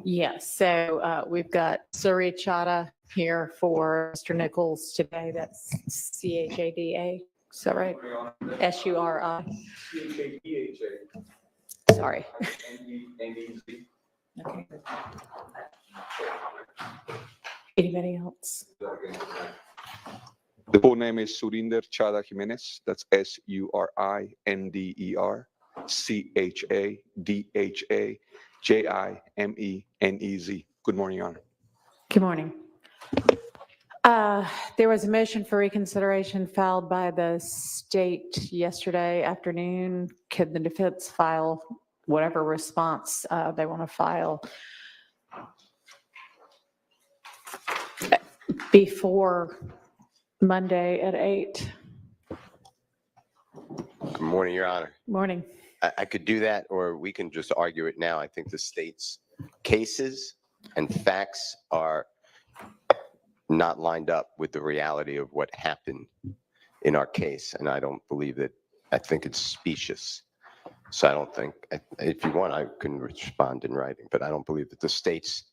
Yes, so we've got Suri Chada here for Mr. Nichols today. That's CHADA, is that right? SURI. Sorry. Okay. Anybody else? The full name is Surinder Chada Jimenez. That's SURINDER CHADHAJIMENEZ. Good morning, Your Honor. Good morning. There was a motion for reconsideration filed by the state yesterday afternoon. Could the defense file whatever response they want to file before Monday at 8? Good morning, Your Honor. Morning. I could do that, or we can just argue it now. I think the state's cases and facts are not lined up with the reality of what happened in our case, and I don't believe that. I think it's specious. So I don't think, if you want, I can respond in writing, but I don't believe that the state's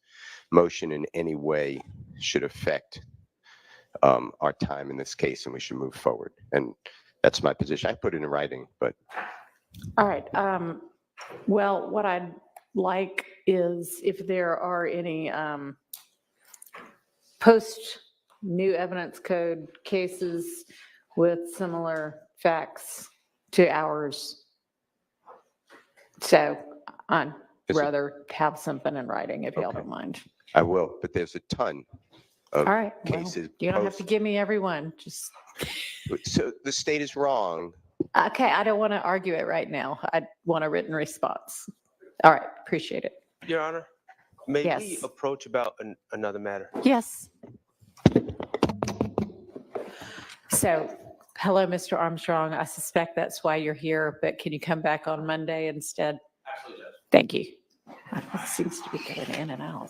motion in any way should affect our time in this case, and we should move forward. And that's my position. I put it in writing, but. All right. Well, what I'd like is if there are any post new evidence code cases with similar facts to ours. So I'd rather have something in writing if y'all don't mind. I will, but there's a ton of All right. cases. Well, you don't have to give me everyone. Just. So the state is wrong. Okay. I don't want to argue it right now. I want a written response. All right. Appreciate it. Your Honor, may Yes. we approach about another matter? Yes. So, hello, Mr. Armstrong. I suspect that's why you're here, but can you come back on Monday instead? Absolutely. Thank you. It seems to be going in and out.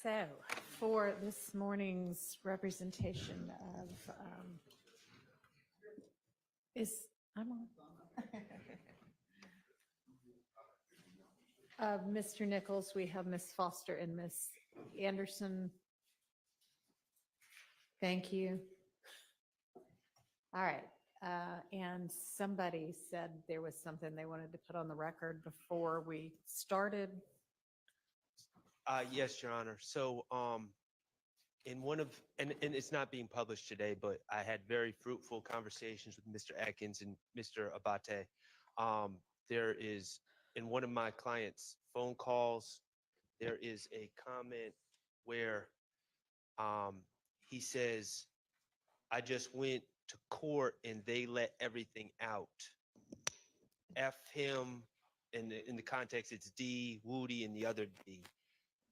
So for this morning's representation I'm on. Mr. Nichols, we have Ms. Foster and Ms. Anderson. Thank you. All right. And somebody said there was something they wanted to put on the record before we started. Yes, Your Honor. So, in one of, and it's not being published today, but I had very fruitful conversations with Mr. Atkins and Mr. Abate. There is, in one of my clients' phone calls, there is a comment where he says, I just went to court and they let everything out. F him, in the context, it's D, Woody, and the other D.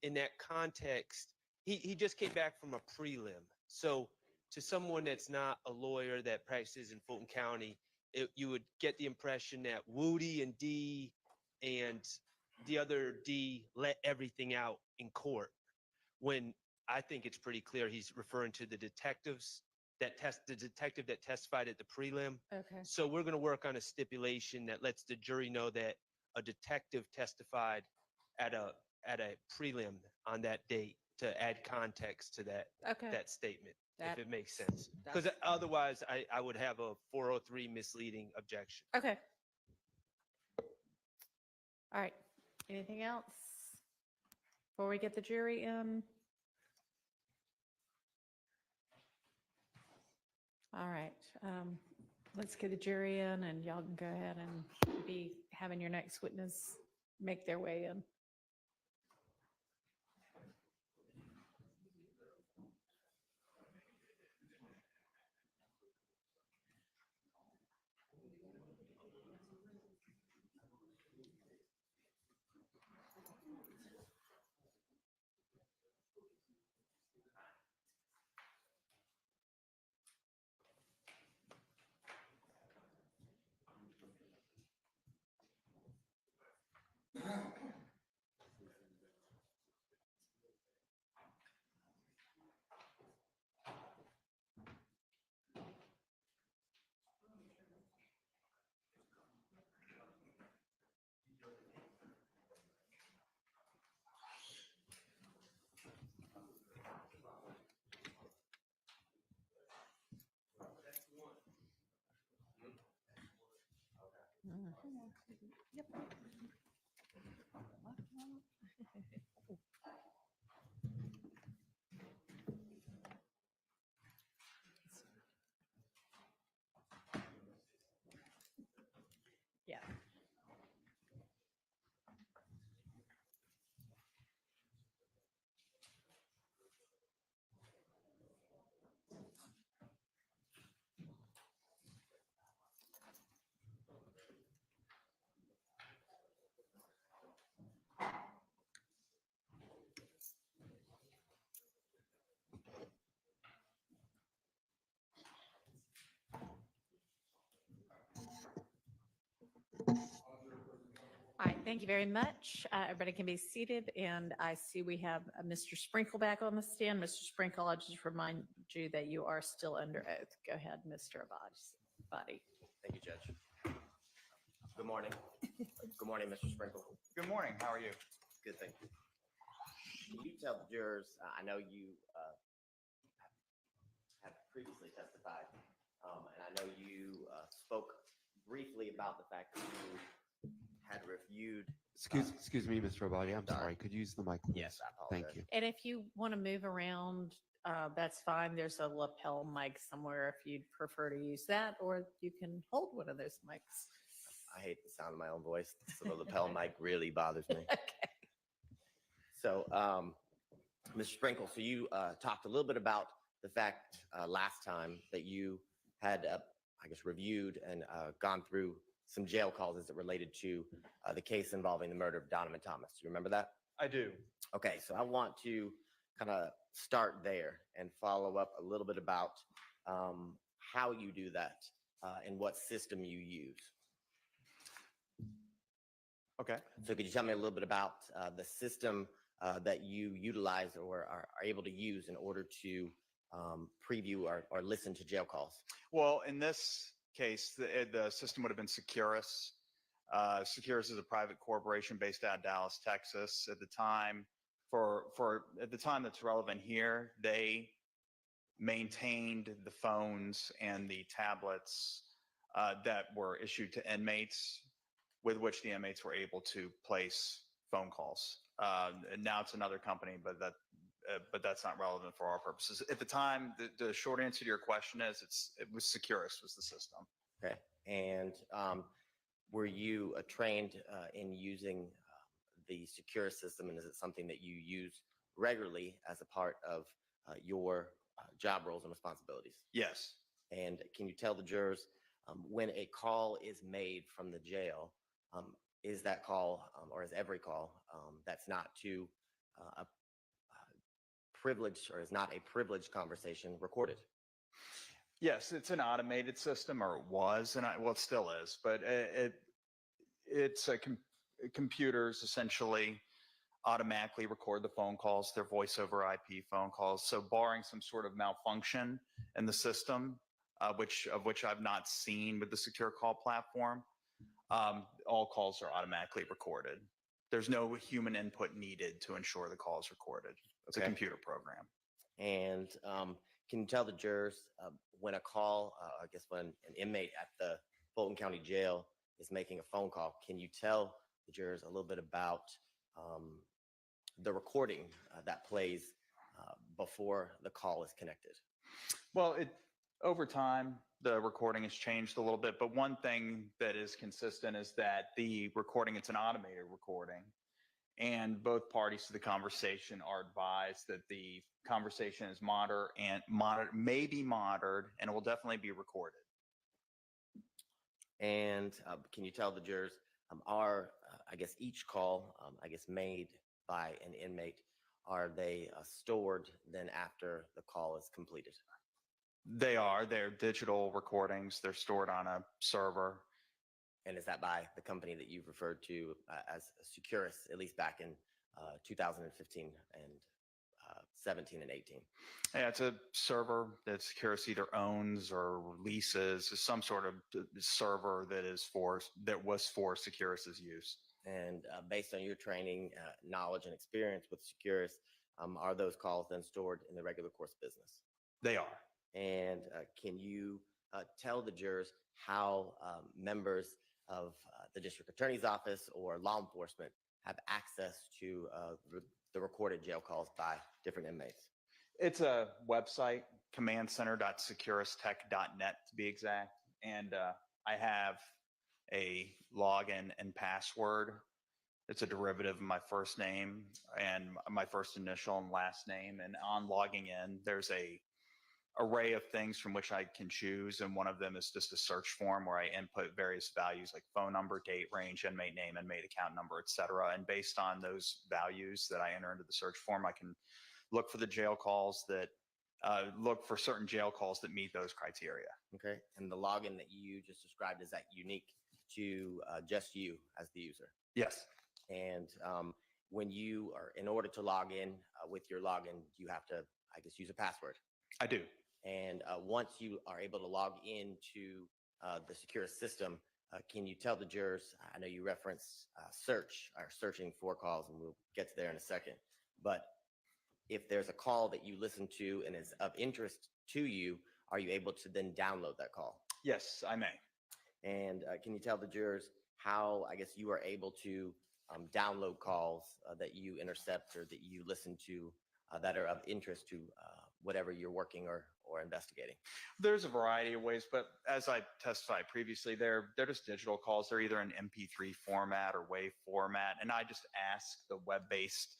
In that context, he just came back from a prelim. So to someone that's not a lawyer that practices in Fulton County, you would get the impression that Woody and D and the other D let everything out in court, when I think it's pretty clear he's referring to the detectives the detective that testified at the prelim. Okay. So we're going to work on a stipulation that lets the jury know that a detective testified at a prelim on that date to add context to that Okay. that statement, That- if it makes sense. Because that's- otherwise, I would have a 403 misleading objection. Okay. All right. Anything else before we get the jury in? All right. Let's get the jury in and y'all can go ahead and be having your next witness make their way in. Yep. Yeah. All right, thank you very much. Everybody can be seated, and I see we have Mr. Sprinkle back on the stand. Mr. Sprinkle, I'll just remind you that you are still under oath. Go ahead, Mr. Abadi. Thank you, Judge. Good morning. Good morning, Mr. Sprinkle. Good morning. How are you? Good, thank you. Can you tell the jurors, I know you have previously testified, and I know you spoke briefly about the fact that you had reviewed. Excuse me, Mr. Abadi. I'm Sorry. sorry. Could you use the mic, please? Yes, I apologize. Thank you. And if you want to move around, that's fine. There's a lapel mic somewhere if you'd prefer to use that, or you can hold one of those mics. I hate the sound of my own voice, so the lapel mic really bothers me. Okay. So, Mr. Sprinkle, so you talked a little bit about the fact last time that you had, I guess, reviewed and gone through some jail calls as it related to the case involving the murder of Donovan Thomas. Do you remember that? I do. Okay, so I want to kind of start there and follow up a little bit about how you do that and what system you use. Okay. So could you tell me a little bit about the system that you utilize or are able to use in order to preview or listen to jail calls? Well, in this case, the system would have been Securus. Securus is a private corporation based out of Dallas, Texas. At the time, at the time that's relevant here, they maintained the phones and the tablets that were issued to inmates, with which the inmates were able to place phone calls. And now it's another company, but that's not relevant for our purposes. At the time, the short answer to your question is it was Securus was the system. Okay. And were you trained in using the secure system, and is it something that you use regularly as a part of your job roles and responsibilities? Yes. And can you tell the jurors when a call is made from the jail, is that call or is every call that's not to a privileged or is not a privileged conversation recorded? Yes, it's an automated system, or it was, and well, it still is, but it's computers essentially automatically record the phone calls, their voice over IP phone calls. So barring some sort of malfunction in the system, of which I've not seen with the secure call platform, all calls are automatically recorded. There's no human input needed to ensure the call is recorded. It's a computer program. And can you tell the jurors when a call, I guess when an inmate at the Fulton County Jail is making a phone call, can you tell the jurors a little bit about the recording that plays before the call is connected? Well, over time, the recording has changed a little bit, but one thing that is consistent is that the recording, it's an automated recording, and both parties to the conversation are advised that the conversation is may be monitored, and it will definitely be recorded. And can you tell the jurors, are, I guess, each call, I guess, made by an inmate, are they stored then after the call is completed? They're digital recordings. They're stored on a server. And is that by the company that you've referred to as Securus, at least back in 2015 and 17 and 18? Yeah, it's a server that Securus either owns or leases, some sort of server that was for Securus's use. And based on your training, knowledge, and experience with Securus, are those calls then stored in the regular course of business? They are. And can you tell the jurors how members of the district attorney's office or law enforcement have access to the recorded jail calls by different inmates? It's a website, commandcenter.securustech.net to be exact. And I have a login and password. It's a derivative of my first name and my first initial and last name. And on logging in, there's a array of things from which I can choose. And one of them is just a search form where I input various values like phone number, date range, inmate name, inmate account number, et cetera. And based on those values that I enter into the search form, I can look for the jail calls that look for certain jail calls that meet those criteria. Okay. And the login that you just described, is that unique to just you as the user? Yes. And when you are, in order to log in with your login, you have to, I guess, use a password. I do. And once you are able to log into the secure system, can you tell the jurors, I know you referenced searching for calls, and we'll get to there in a second, but if there's a call that you listen to and is of interest to you, are you able to then download that call? Yes, I may. And can you tell the jurors how, I guess, you are able to download calls that you intercept or that you listen to that are of interest to whatever you're working or investigating? There's a variety of ways, but as I testified previously, they're just digital calls. They're either in MP3 format or WAV format, and I just ask the web-based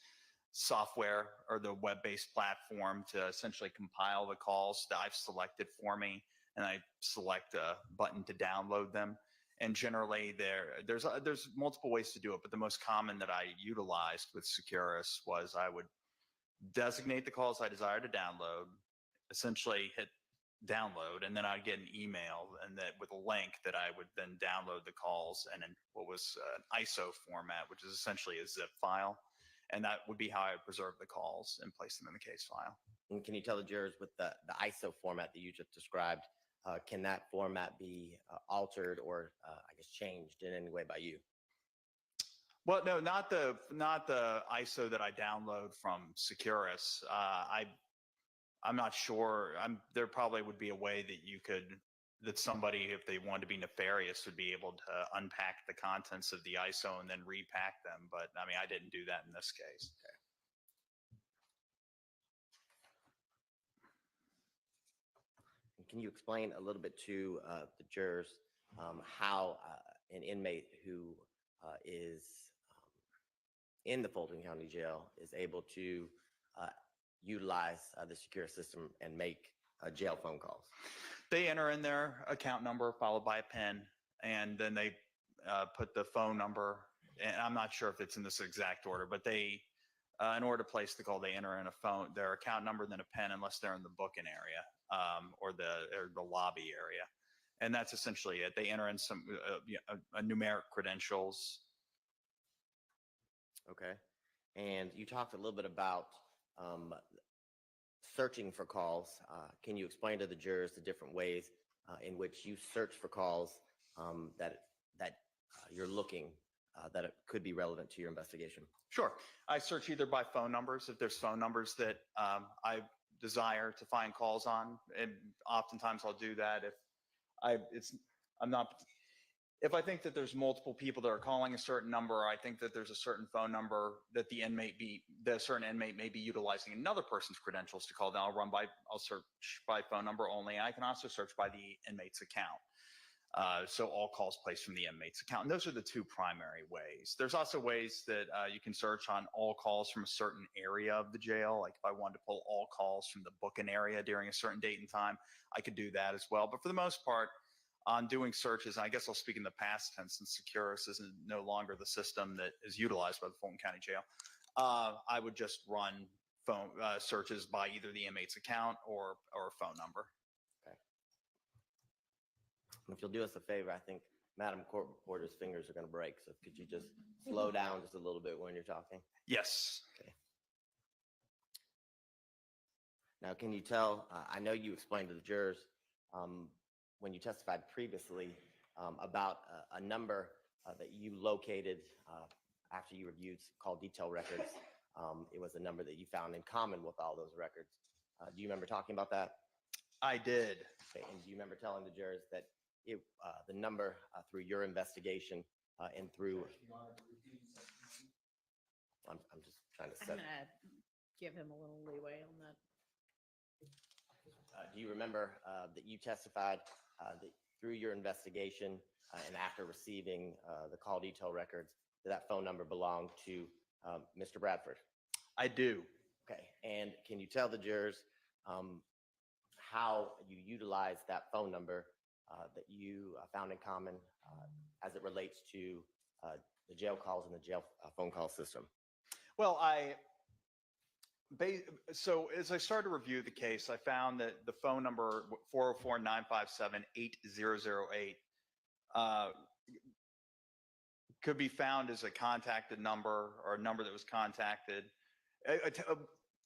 software or the web-based platform to essentially compile the calls that I've selected for me, and I select a button to download them. And generally, there's multiple ways to do it, but the most common that I utilized with Securus was I would designate the calls I desire to download, essentially hit download, and then I'd get an email and that with a link that I would then download the calls and in what was an ISO format, which is essentially a zip file. And that would be how I would preserve the calls and place them in the case file. And can you tell the jurors with the ISO format that you just described, can that format be altered or I guess changed in any way by you? Well, no, not the ISO that I download from Securus. I'm not sure. There probably would be a way that somebody, if they wanted to be nefarious, would be able to unpack the contents of the ISO and then repack them. But I mean, I didn't do that in this case. Okay. And can you explain a little bit to the jurors how an inmate who is in the Fulton County Jail is able to utilize the secure system and make jail phone calls? They enter in their account number followed by a PIN, and then they put the phone number. And I'm not sure if it's in this exact order, but they, in order to place the call, they enter in their account number, then a PIN, unless they're in the booking area or the lobby area. And that's essentially it. They enter in some numeric credentials. Okay. And you talked a little bit about searching for calls. Can you explain to the jurors the different ways in which you search for calls that you're looking that it could be relevant to your investigation? Sure. I search either by phone numbers, if there's phone numbers that I desire to find calls on, and oftentimes I'll do that if I think that there's multiple people that are calling a certain number, or I think that there's a certain phone number that the certain inmate may be utilizing another person's credentials to call, then I'll search by phone number only. I can also search by the inmate's account. So all calls placed from the inmate's account. And those are the two primary ways. There's also ways that you can search on all calls from a certain area of the jail. Like if I wanted to pull all calls from the booking area during a certain date and time, I could do that as well. But for the most part, on doing searches, I guess I'll speak in the past tense since Securus is no longer the system that is utilized by the Fulton County Jail. I would just run phone searches by either the inmate's account or phone number. Okay. If you'll do us a favor, I think Madam Court Reporter's fingers are going to break. So could you just slow down just a little bit when you're talking? Yes. Okay. Now, can you tell, I know you explained to the jurors when you testified previously about a number that you located after you reviewed call detail records. It was a number that you found in common with all those records. Do you remember talking about that? I did. Okay. And do you remember telling the jurors that the number through your investigation and through... I'm just trying to I'm set... going to give him a little leeway on that. Do you remember that you testified that through your investigation and after receiving the call detail records, that phone number belonged to Mr. Bradford? I do. Okay. And can you tell the jurors how you utilized that phone number that you found in common as it relates to the jail calls and the jail phone call system? Well, so as I started to review the case, I found that the phone number 404-957-8008 could be found as a contacted number or a number that was contacted. It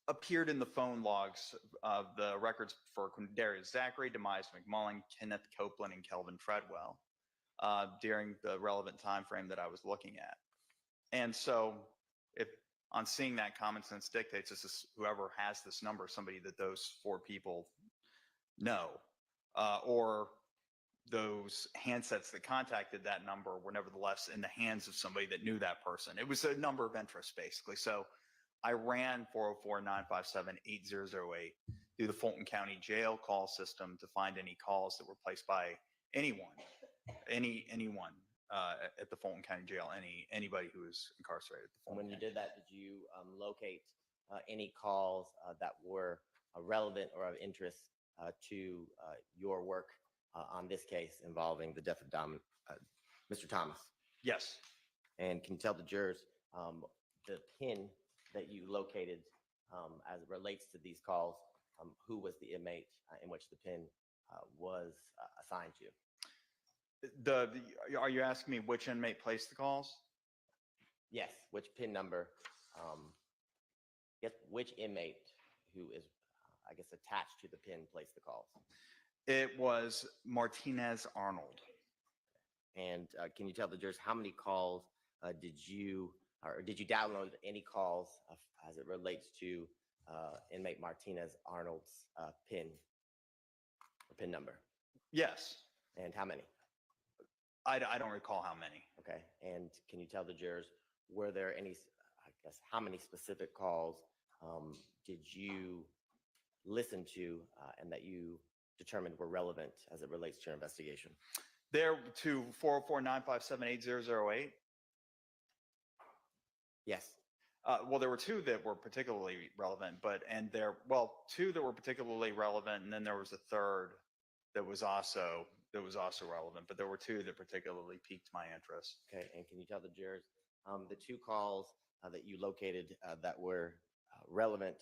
appeared in the phone logs of the records for Darius Zachary, Demise McMullen, Kenneth Copeland, and Kelvin Treadwell during the relevant time frame that I was looking at. And so if on seeing that, common sense dictates this is whoever has this number, somebody that those four people know, or those handsets that contacted that number were nevertheless in the hands of somebody that knew that person. It was a number of interest, basically. So I ran 404-957-8008 through the Fulton County Jail call system to find any calls that were placed by anyone at the Fulton County Jail, anybody who is incarcerated at the Fulton When you County did that, did you locate any calls that were relevant or of interest to your work on this case involving the death of Mr. Thomas? Yes. And can you tell the jurors the PIN that you located as it relates to these calls? Who was the inmate in which the PIN was assigned to? Are you asking me which inmate placed the calls? Yes, which PIN number guess which inmate who is, I guess, attached to the pin placed the calls? It was Martinez Arnold. And can you tell the jurors how many calls did you download any calls as it relates to inmate Martinez Arnold's pin number? Yes. And how many? I don't recall how many. Okay. And can you tell the jurors, were there any, I guess, how many specific calls did you listen to and that you determined were relevant as it relates to your investigation? There to 404-957-8008. Yes. Well, there were two that were particularly relevant, two that were particularly relevant, and then there was a third that was also relevant, but there were two that particularly piqued my interest. Okay. And can you tell the jurors the two calls that you located that were relevant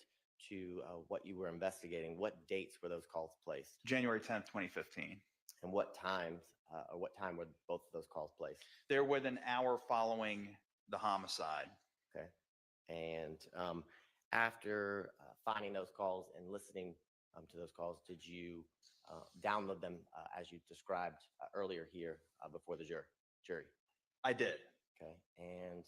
to what you were investigating? What dates were those calls placed? January 10th, 2015. And what time were both of those calls placed? They're within an hour following the homicide. Okay. And after finding those calls and listening to those calls, did you download them as you described earlier here before the jury? I did. Okay. And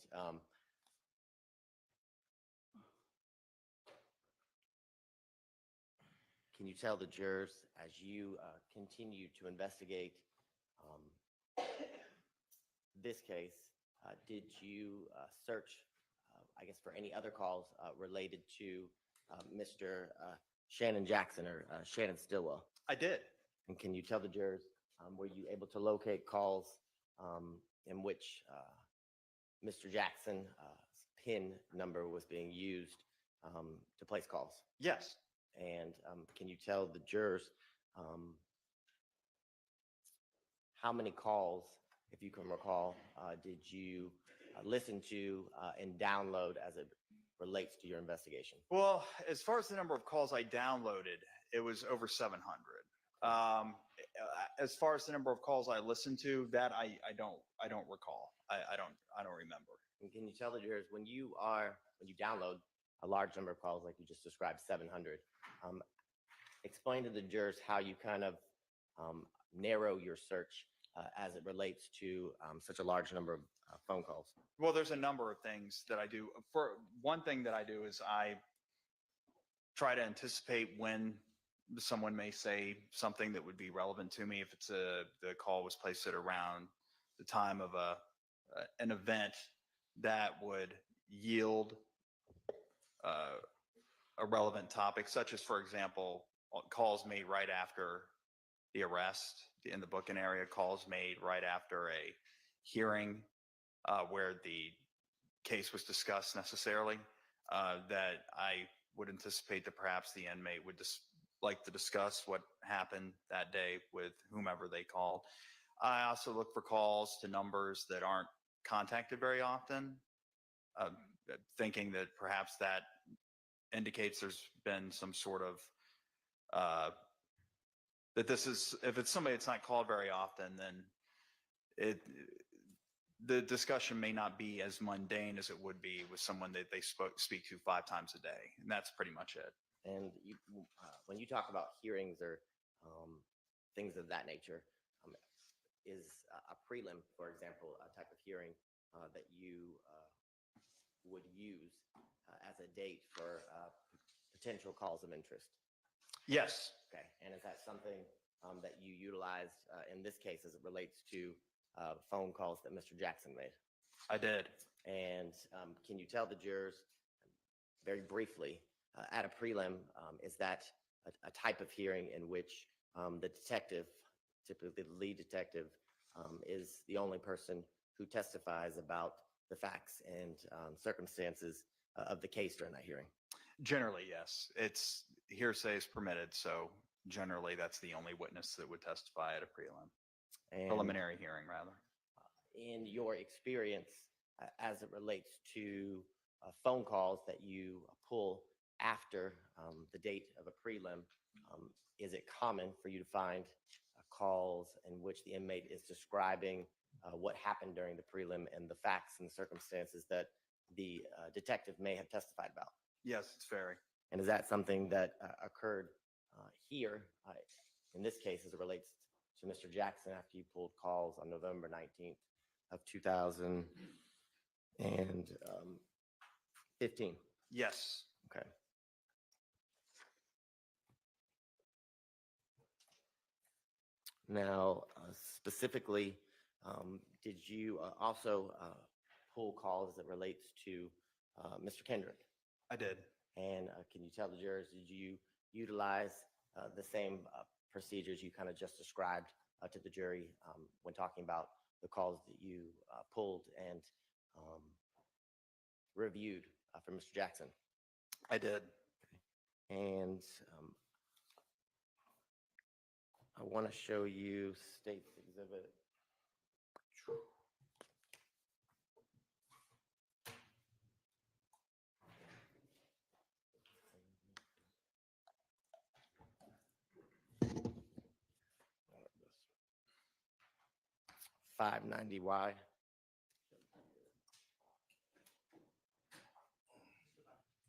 can you tell the jurors, as you continue to investigate this case, did you search, I guess, for any other calls related to Mr. Shannon Jackson or Shannon Stillwell? I did. And can you tell the jurors, were you able to locate calls in which Mr. Jackson's PIN number was being used to place calls? Yes. And can you tell the jurors how many calls, if you can recall, did you listen to and download as it relates to your investigation? Well, as far as the number of calls I downloaded, it was over 700. As far as the number of calls I listened to, that I don't recall. I don't remember. And can you tell the jurors when you download a large number of calls like you just described, 700, explain to the jurors how you kind of narrow your search as it relates to such a large number of phone calls? Well, there's a number of things that I do. For one thing that I do is I try to anticipate when someone may say something that would be relevant to me. If it's the call was placed at around the time of an event that would yield a relevant topic, such as, for example, calls made right after the arrest in the booking area, calls made right after a hearing where the case was discussed necessarily, that I would anticipate that perhaps the inmate would like to discuss what happened that day with whomever they called. I also look for calls to numbers that aren't contacted very often, thinking that perhaps that indicates there's been some sort of that this is, if it's somebody that's not called very often, then the discussion may not be as mundane as it would be with someone that they speak to 5 times a day, and that's pretty much it. And when you talk about hearings or things of that nature, is a prelim, for example, a type of hearing that you would use as a date for potential calls of interest? Yes. Okay. And is that something that you utilized in this case as it relates to phone calls that Mr. Jackson made? I did. And can you tell the jurors very briefly, at a prelim, is that a type of hearing in which the detective, typically the lead detective, is the only person who testifies about the facts and circumstances of the case during that hearing? Generally, yes. It's hearsay is permitted, so generally that's the only witness that would testify at a preliminary hearing, rather. In your experience, as it relates to phone calls that you pull after the date of a prelim, is it common for you to find calls in which the inmate is describing what happened during the prelim and the facts and circumstances that the detective may have testified about. Yes, it's very. And is that something that occurred here in this case as it relates to Mr. Jackson after you pulled calls on November 19th of 2015? Yes. Okay. Now, specifically, did you also pull calls that relates to Mr. Kendrick? I did. And can you tell the jurors, did you utilize the same procedures you kind of just described to the jury when talking about the calls that you pulled and reviewed for Mr. Jackson? I did. And I want to show you State's Exhibit. $590Y.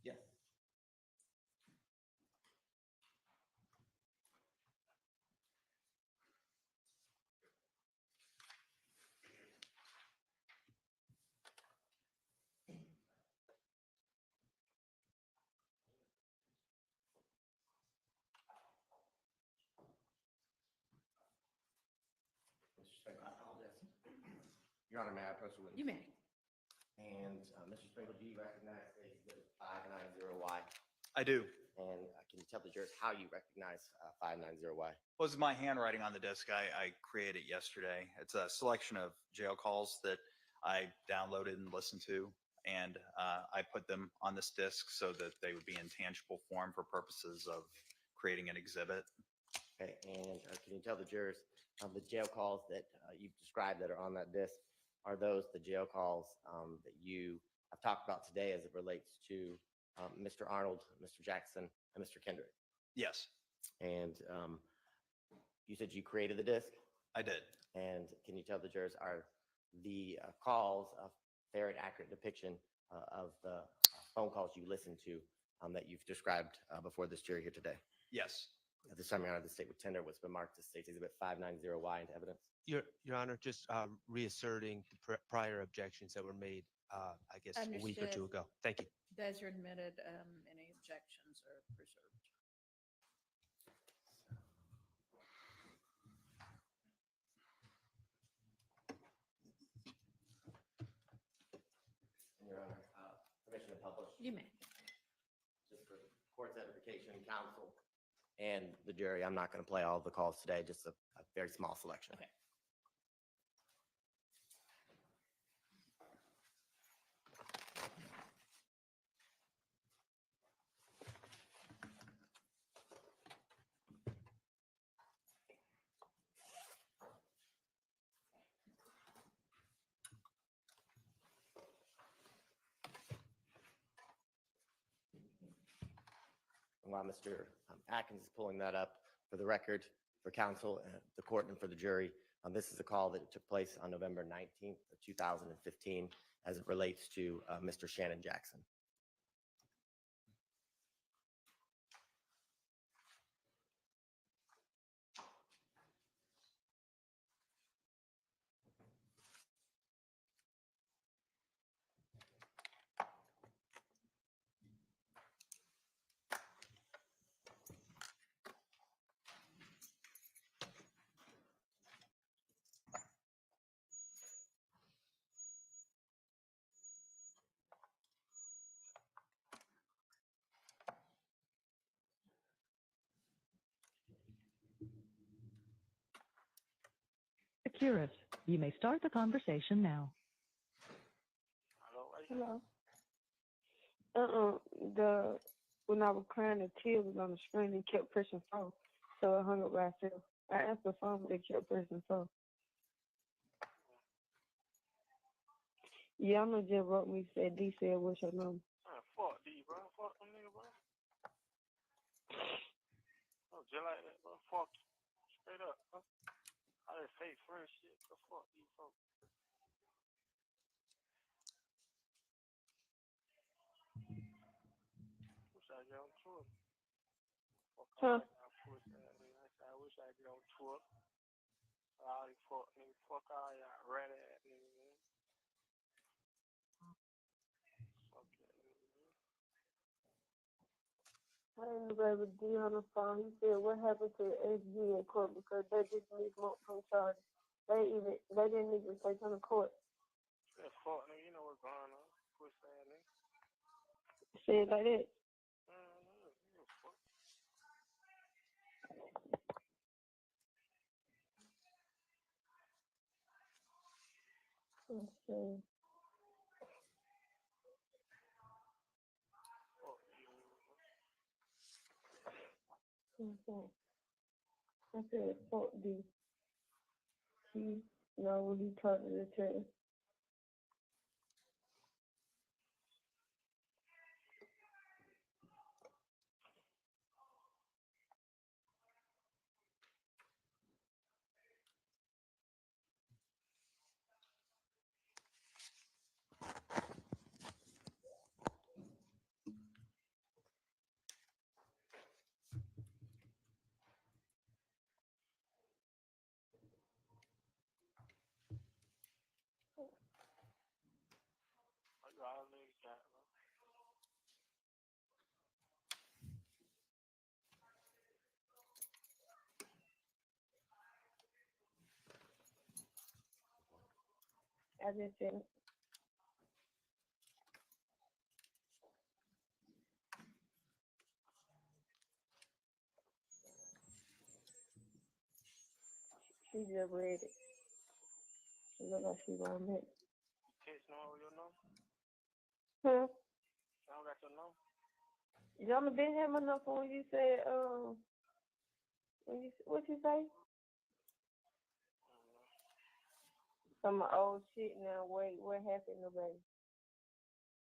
Yes. Your Honor, may I approach the witness? You may. And Mr. Sprinkle, do you recognize Exhibit 590Y? I do. And can you tell the jurors how you recognize 590Y? Was my handwriting on the disc. I created yesterday. It's a selection of jail calls that I downloaded and listened to, and I put them on this disc so that they would be in tangible form for purposes of creating an exhibit. Okay, and can you tell the jurors the jail calls that you've described that are on that disc? Are those the jail calls that you have talked about today as it relates to Mr. Arnold, Mr. Jackson, and Mr. Kendrick? Yes, And you said you created the disc? I did. And can you tell the jurors, are the calls a fair and accurate depiction of the phone calls you listened to that you've described before this jury here today? Yes. At this time, Your Honor, the state would tender what's been marked as State's Exhibit 590Y into evidence. Your Honor, just reasserting the prior objections that were made, I guess, a week or two Understood. ago. Thank you. Those are admitted. Any objections are preserved. Your Honor, permission to publish. You may. Just for court's edification, counsel, and the jury, I'm not going to play all of the calls today, just a very small selection. Okay. And while Mr. Atkins is pulling that up, for the record, for counsel, the court, and for the jury, this is a call that took place on November 19th of 2015 as it relates to Mr. Shannon Jackson. Securus, you may start the conversation now. Hello. When I was crying, the tears was on the screen. It kept pressing phone, so I hung up by itself. I answered the phone, but it kept pressing phone. Yeah, I'm gonna just wrote me said D said what's your number. Fuck D, bro. Fuck them nigga, bro. Oh, just like that, bro. Fuck you. Straight up, bro. I just say first shit, but fuck these folks. get on tour. Huh? I wish I could get on tour. All these fuck all y'all rat ass niggas, man. Fuck that nigga, man. I didn't know able to do on the phone. He said, what happened to the SG in court because they just need more from charges. They didn't even take on the court. That fuck nigga, you know what's going on. Push that nigga. Said like that. You fuck. Let's see. Fuck you. Okay. I said, fuck D. He know when he talked to the attorney. Like all niggas got, bro. I just said, she just read it. She look like she wrong it. Text no over your number? Huh? I don't got your number. Y'all been having enough when you said, what you say? Some old shit now. Wait, what happened, nobody?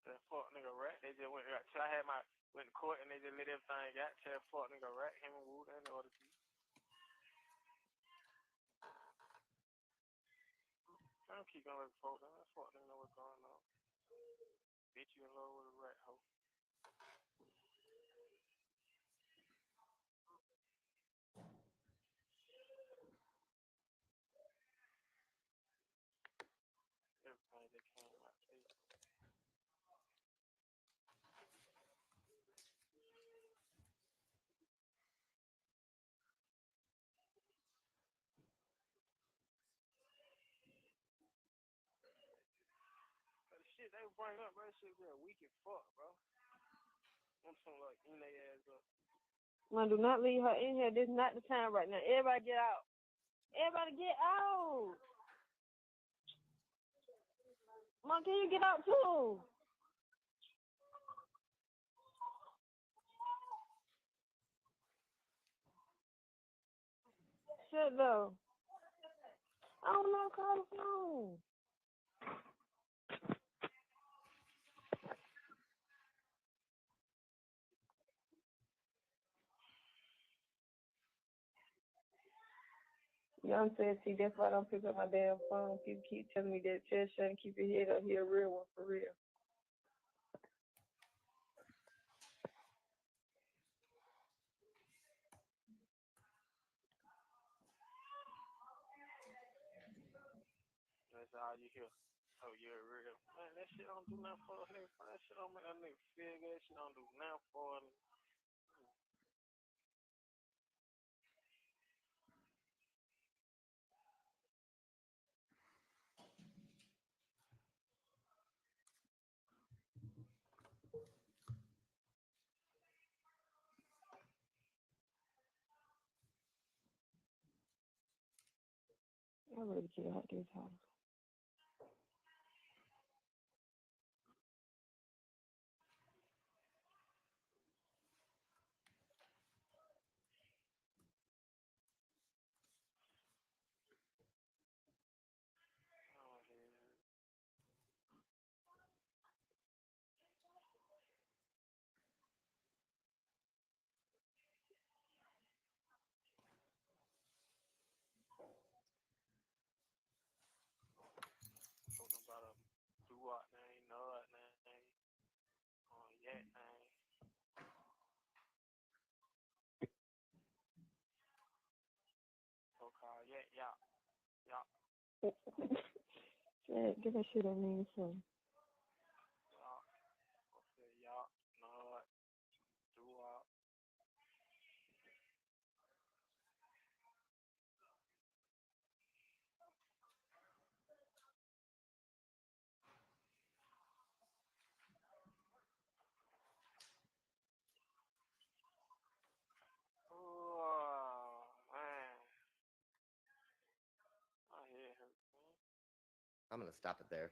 That fuck nigga rat. They just went till I had went to court and they just let everything got. Tell that fuck nigga rat him and Wood and the other people. I don't keep going with folks. That fuck nigga know what's going on. Bitch, you in love with a rat hoe. Everything that came out. Shit, they bring up, bro. Shit, real weak as fuck, bro. I'm something like in their ass up. Man, do not leave her in here. This is not the time right now. Everybody get out. Everybody get out. Mom, can you get out too? Shut though. I don't know, call the phone. Young said, see, that's why I don't pick up my damn phone. People keep telling me that tell Shannon keep your head up. He a real one for real. That's all you hear. Oh, you're real. Man, that shit don't do nothing for a nigga. That shit don't make a nigga feel good. That shit don't do nothing for a nigga. I really get out this house. Oh, yeah. Shit, give that shit a name soon. Y'all, nod, do up. Oh, man. My head hurts, man. I'm going to stop it there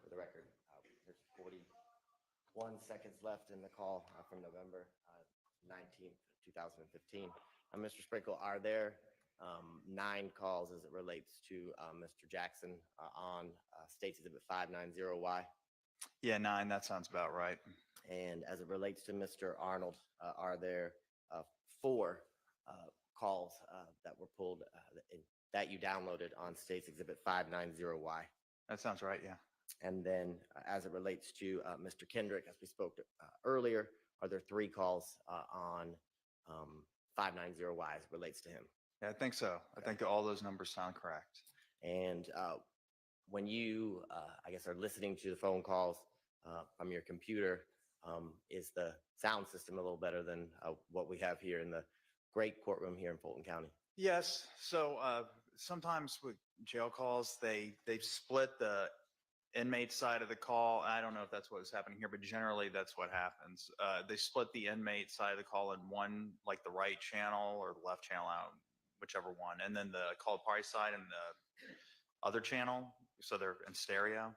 for the record. There's 41 seconds left in the call from November 19th, 2015. Mr. Sprinkle, are there 9 calls as it relates to Mr. Jackson on States Exhibit 590Y? Yeah, 9, that sounds about right. And as it relates to Mr. Arnold, are there 4 calls that were pulled that you downloaded on States Exhibit 590Y? That sounds right, yeah. And then as it relates to Mr. Kendrick, as we spoke earlier, are there 3 calls on 590Y as it relates to him? Yeah, I think so. I think that all those numbers sound correct. And when you, I guess, are listening to the phone calls from your computer, is the sound system a little better than what we have here in the great courtroom here in Fulton County? Yes. So sometimes with jail calls, they've split the inmate side of the call. I don't know if that's what was happening here, but generally that's what happens. They split the inmate side of the call in one, like the right channel or the left channel, out, whichever one, and then the called party side and the other channel, so they're in stereo.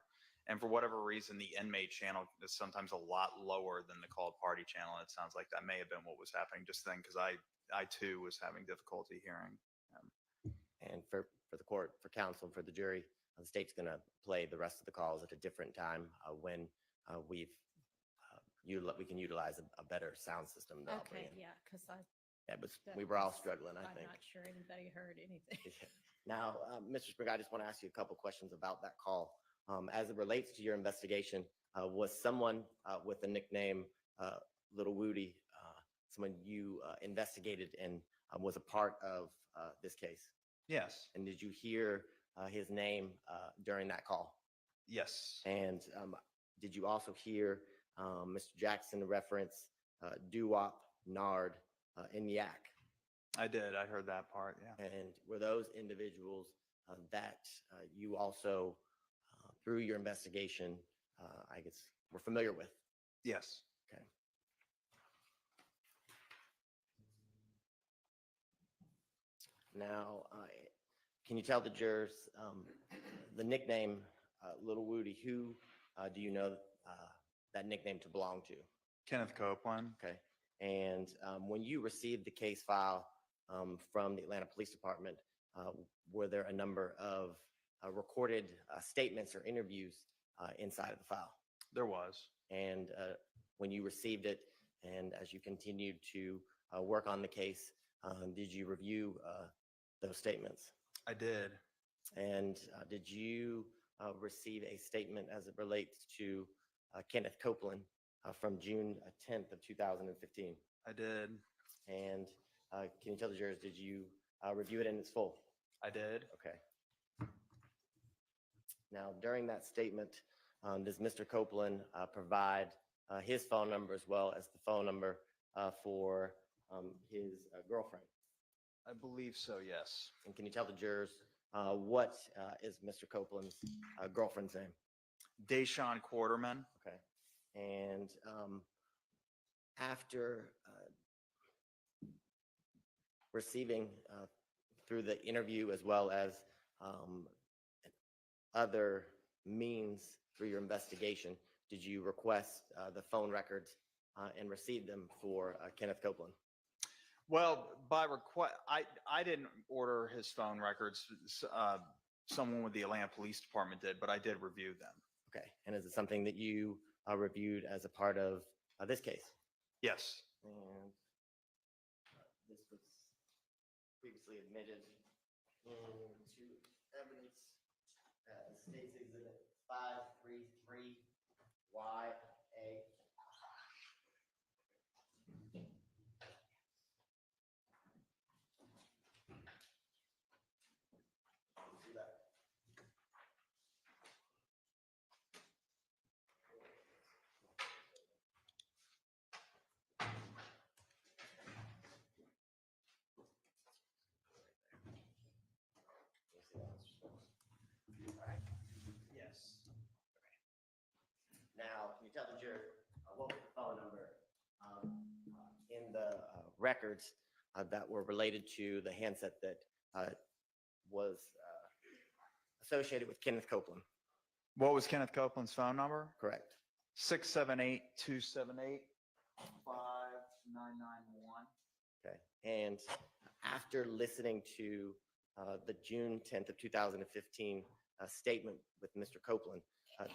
And for whatever reason, the inmate channel is sometimes a lot lower than the called party channel. It sounds like that may have been what was happening just then, because I too was having difficulty hearing. And for the court, for counsel, for the jury, the state's going to play the rest of the calls at a different time when we can utilize a better sound system. That I'll bring Okay, in. yeah, because We were all struggling, I I'm think. not sure anybody heard anything. Now, Mr. Sprigg, I just want to ask you a couple questions about that call. As it relates to your investigation, was someone with the nickname Little Woody someone you investigated and was a part of this case? Yes. And did you hear his name during that call? Yes. And did you also hear Mr. Jackson reference doo-wop, nard, and yak? I did. I heard that part, yeah. And were those individuals that you also, through your investigation, I guess, were familiar with? Yes. Okay. Now, can you tell the jurors the nickname Little Woody, who do you know that nickname to belong to? Kenneth Copeland. Okay. And when you received the case file from the Atlanta Police Department, were there a number of recorded statements or interviews inside of the file? There was. And when you received it, and as you continued to work on the case, did you review those statements? I did. And did you receive a statement as it relates to Kenneth Copeland from June 10th of 2015? I did. And can you tell the jurors, did you review it in its full? I did. Okay. Now, during that statement, does Mr. Copeland provide his phone number as well as the phone number for his girlfriend? I believe so, yes. And can you tell the jurors what is Mr. Copeland's girlfriend's name? Deshaun Quarterman. Okay. And after receiving through the interview as well as other means through your investigation, did you request the phone records and receive them for Kenneth Copeland? Well, by request, I didn't order his phone records. Someone with the Atlanta Police Department did, but I did review them. Okay. And is it something that you reviewed as a part of this case? Yes. And this was previously admitted into evidence at the State's Exhibit 533YA. See that? tell the jury what was the phone number in the records that were related to the handset that was associated with Kenneth Copeland? What was Kenneth Copeland's phone number? Correct. 678-278-5991. Okay. And after listening to the June 10th of 2015 statement with Mr. Copeland,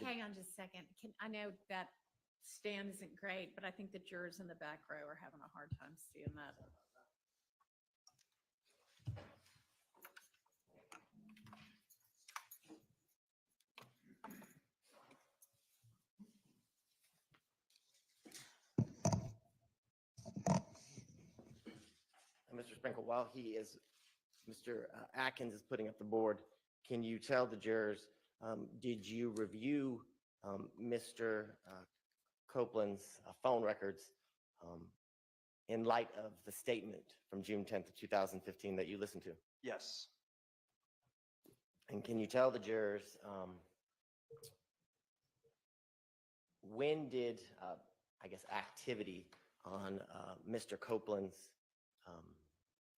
Hang on just a second. I know that stand isn't great, but I think the jurors in the back row are having a hard time seeing that. Mr. Sprinkle, while Mr. Atkins is putting up the board, can you tell the jurors, did you review Mr. Copeland's phone records in light of the statement from June 10th of 2015 that you listened to? Yes. And can you tell the jurors, when did, I guess, activity on Mr. Copeland's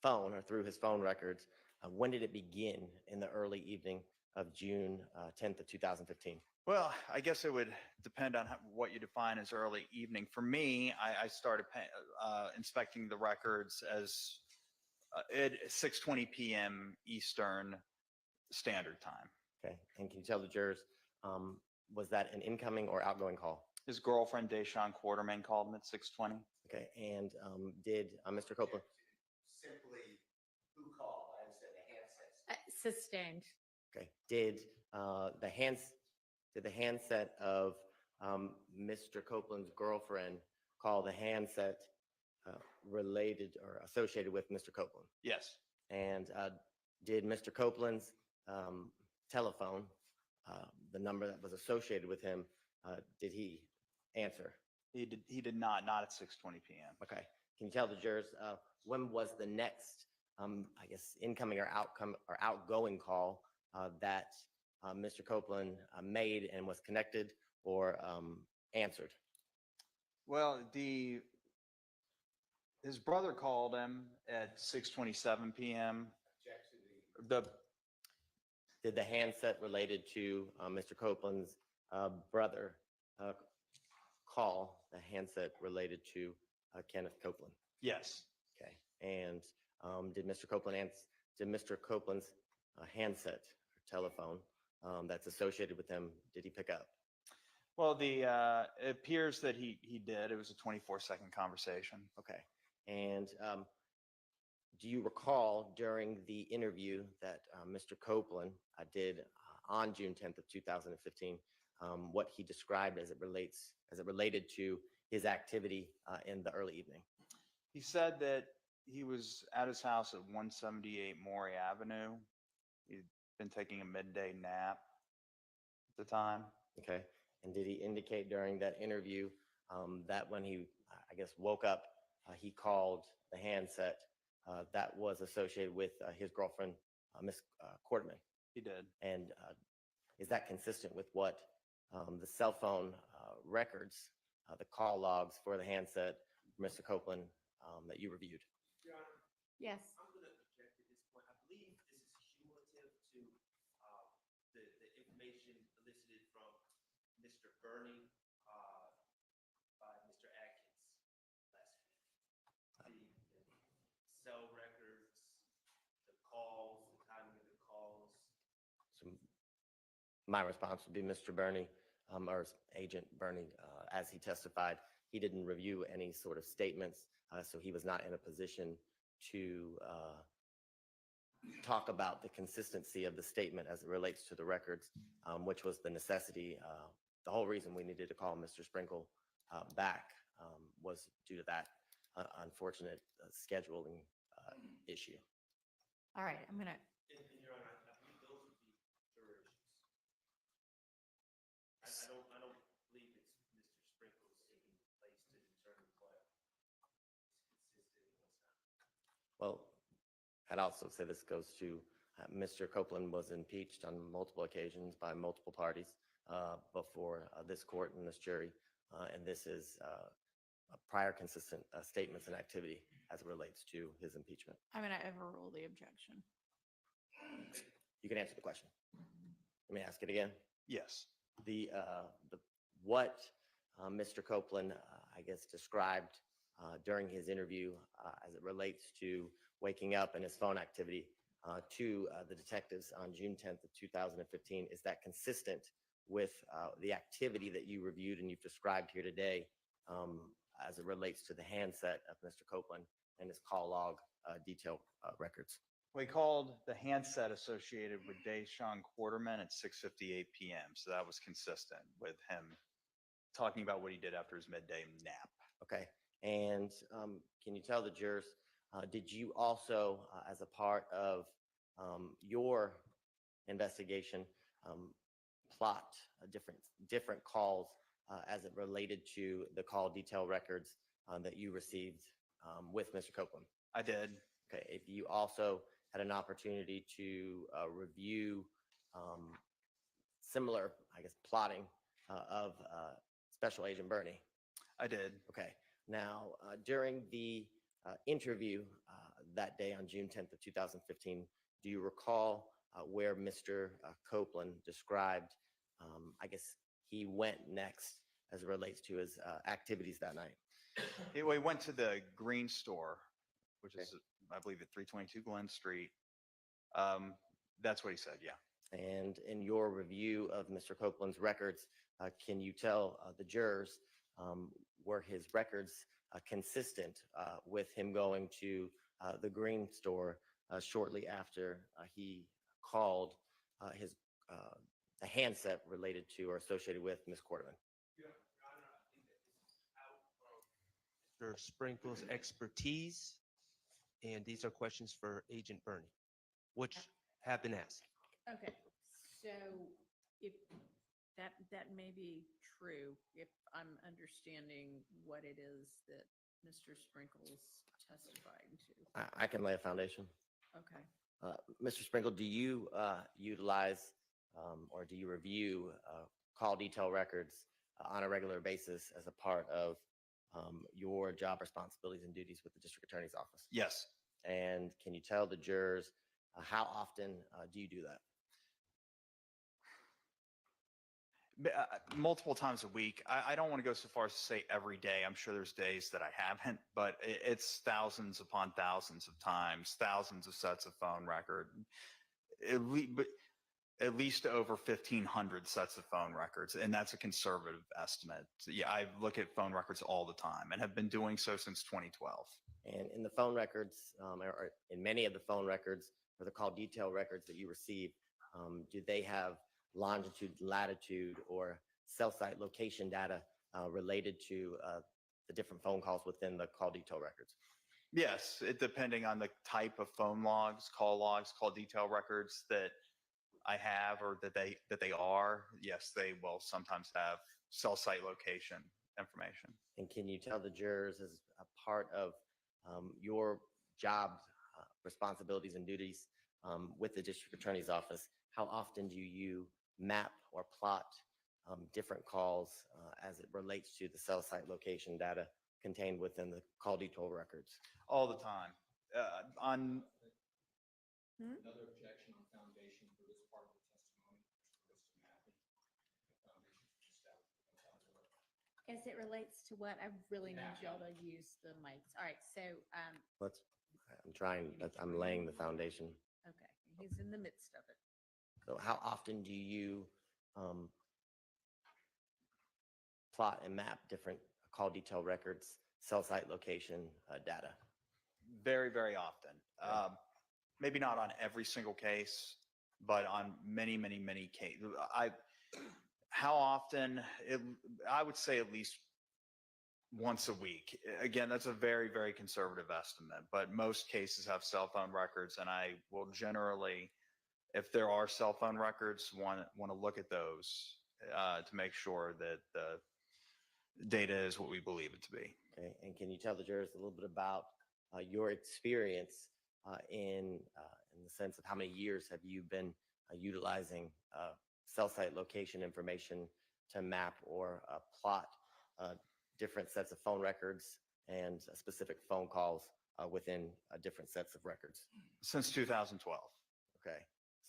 phone or through his phone records, when did it begin in the early evening of June 10th of 2015? Well, I guess it would depend on what you define as early evening. For me, I started inspecting the records as at 6:20 p.m. Eastern Standard Time. Okay. And can you tell the jurors, was that an incoming or outgoing call? His girlfriend, Deshaun Quartermain, called him at 6:20. Okay. And did Mr. Copeland? Simply, who called? I understand the handset. Sustained. Okay. Did the handset of Mr. Copeland's girlfriend call the handset related or associated with Mr. Copeland? Yes. And did Mr. Copeland's telephone, the number that was associated with him, did he answer? He did not at 6:20 p.m. Okay. Can you tell the jurors when was the next, I guess, incoming or outgoing call that Mr. Copeland made and was connected or answered? Well, his brother called him at 6:27 p.m. Did the handset related to Mr. Copeland's brother call the handset related to Kenneth Copeland? Yes. Okay. And did Mr. Copeland's handset or telephone that's associated with him, did he pick up? Well, it appears that he did. It was a 24-second conversation. Okay. And do you recall during the interview that Mr. Copeland did on June 10th of 2015, what he described as it related to his activity in the early evening? He said that he was at his house at 178 Maury Avenue. He'd been taking a midday nap at the time. Okay. And did he indicate during that interview that when he, I guess, woke up, he called the handset that was associated with his girlfriend, Miss Quarterman? He did. And is that consistent with what the cell phone records, the call logs for the handset, Mr. Copeland, that you reviewed? Your Honor, Yes. I'm going to object at this point. I believe this is cumulative to the information elicited from Mr. Burney by Mr. Atkins last week. The cell records, the calls, the timing of the calls. So my response would be Mr. Burney, or Agent Burney, as he testified, he didn't review any sort of statements, so he was not in a position to talk about the consistency of the statement as it relates to the records, which was the necessity. The whole reason we needed to call Mr. Sprinkle back was due to that unfortunate scheduling issue. All right. I'm going to. Your Honor, I believe those would be juror issues. I don't believe it's Mr. Sprinkle's taking place to determine what is consistent and what's not. Well, I'd also say this goes to Mr. Copeland was impeached on multiple occasions by multiple parties before this court and this jury and this is prior consistent statements and activity as it relates to his impeachment. I'm going to overrule the objection. You can answer the question. Let me ask it again. Yes. What Mr. Copeland, I guess, described during his interview as it relates to waking up and his phone activity to the detectives on June 10th of 2015, is that consistent with the activity that you reviewed and you've described here today as it relates to the handset of Mr. Copeland and his call log detail records? We called the handset associated with Deshaun Quarterman at 6:58 p.m. So that was consistent with him talking about what he did after his midday nap. Okay. And can you tell the jurors, did you also, as a part of your investigation, plot different calls as it related to the call detail records that you received with Mr. Copeland? I did. Okay. If you also had an opportunity to review similar, I guess, plotting of Special Agent Bernie? I did. Okay. Now, during the interview that day on June 10th of 2015, do you recall where Mr. Copeland described, I guess, he went next as it relates to his activities that night? He went to the Green Store, which is, I believe, at 322 Glen Street. That's what he said, yeah. And in your review of Mr. Copeland's records, can you tell the jurors, were his records consistent with him going to the Green Store shortly after he called the handset related to or associated with Ms. Quarterman? Mr. Sprinkle's expertise, and these are questions for Agent Bernie, which have been asked. Okay, so if that may be true, if I'm understanding what it is that Mr. Sprinkle's testifying to. I can lay a foundation. Okay. Mr. Sprinkle, do you utilize or do you review call detail records on a regular basis as a part of your job responsibilities and duties with the District Attorney's Office? Yes. And can you tell the jurors how often do you do that? Multiple times a week. I don't want to go so far as to say every day. I'm sure there's days that I haven't, but it's thousands upon thousands of times, thousands of sets of phone record, at least over 1,500 sets of phone records, and that's a conservative estimate. So yeah, I look at phone records all the time and have been doing so since 2012. And in the phone records, or in many of the phone records or the call detail records that you receive, do they have longitude, latitude, or cell site location data related to the different phone calls within the call detail records? Yes, depending on the type of phone logs, call detail records that I have or that they are, yes, they will sometimes have cell site location information. And can you tell the jurors, as a part of your job responsibilities and duties with the District Attorney's Office, how often do you map or plot different calls as it relates to the cell site location data contained within the call detail records? All the time. Another objection on foundation for this part of the testimony As it relates to what, I really need y'all to use the mics. All right, so, I'm laying the foundation. okay, he's in the midst of it. So how often do you plot and map different call detail records, cell site location data? Very, very often. Maybe not on every single case, but on many, many, many cases. How often? I would say at least once a week. Again, that's a very, very conservative estimate, but most cases have cell phone records, and I will generally, if there are cell phone records, want to look at those to make sure that the data is what we believe it to be. Okay, and can you tell the jurors a little bit about your experience in the sense of how many years have you been utilizing cell site location information to map or plot different sets of phone records and specific phone calls within different sets of records? Since 2012. Okay.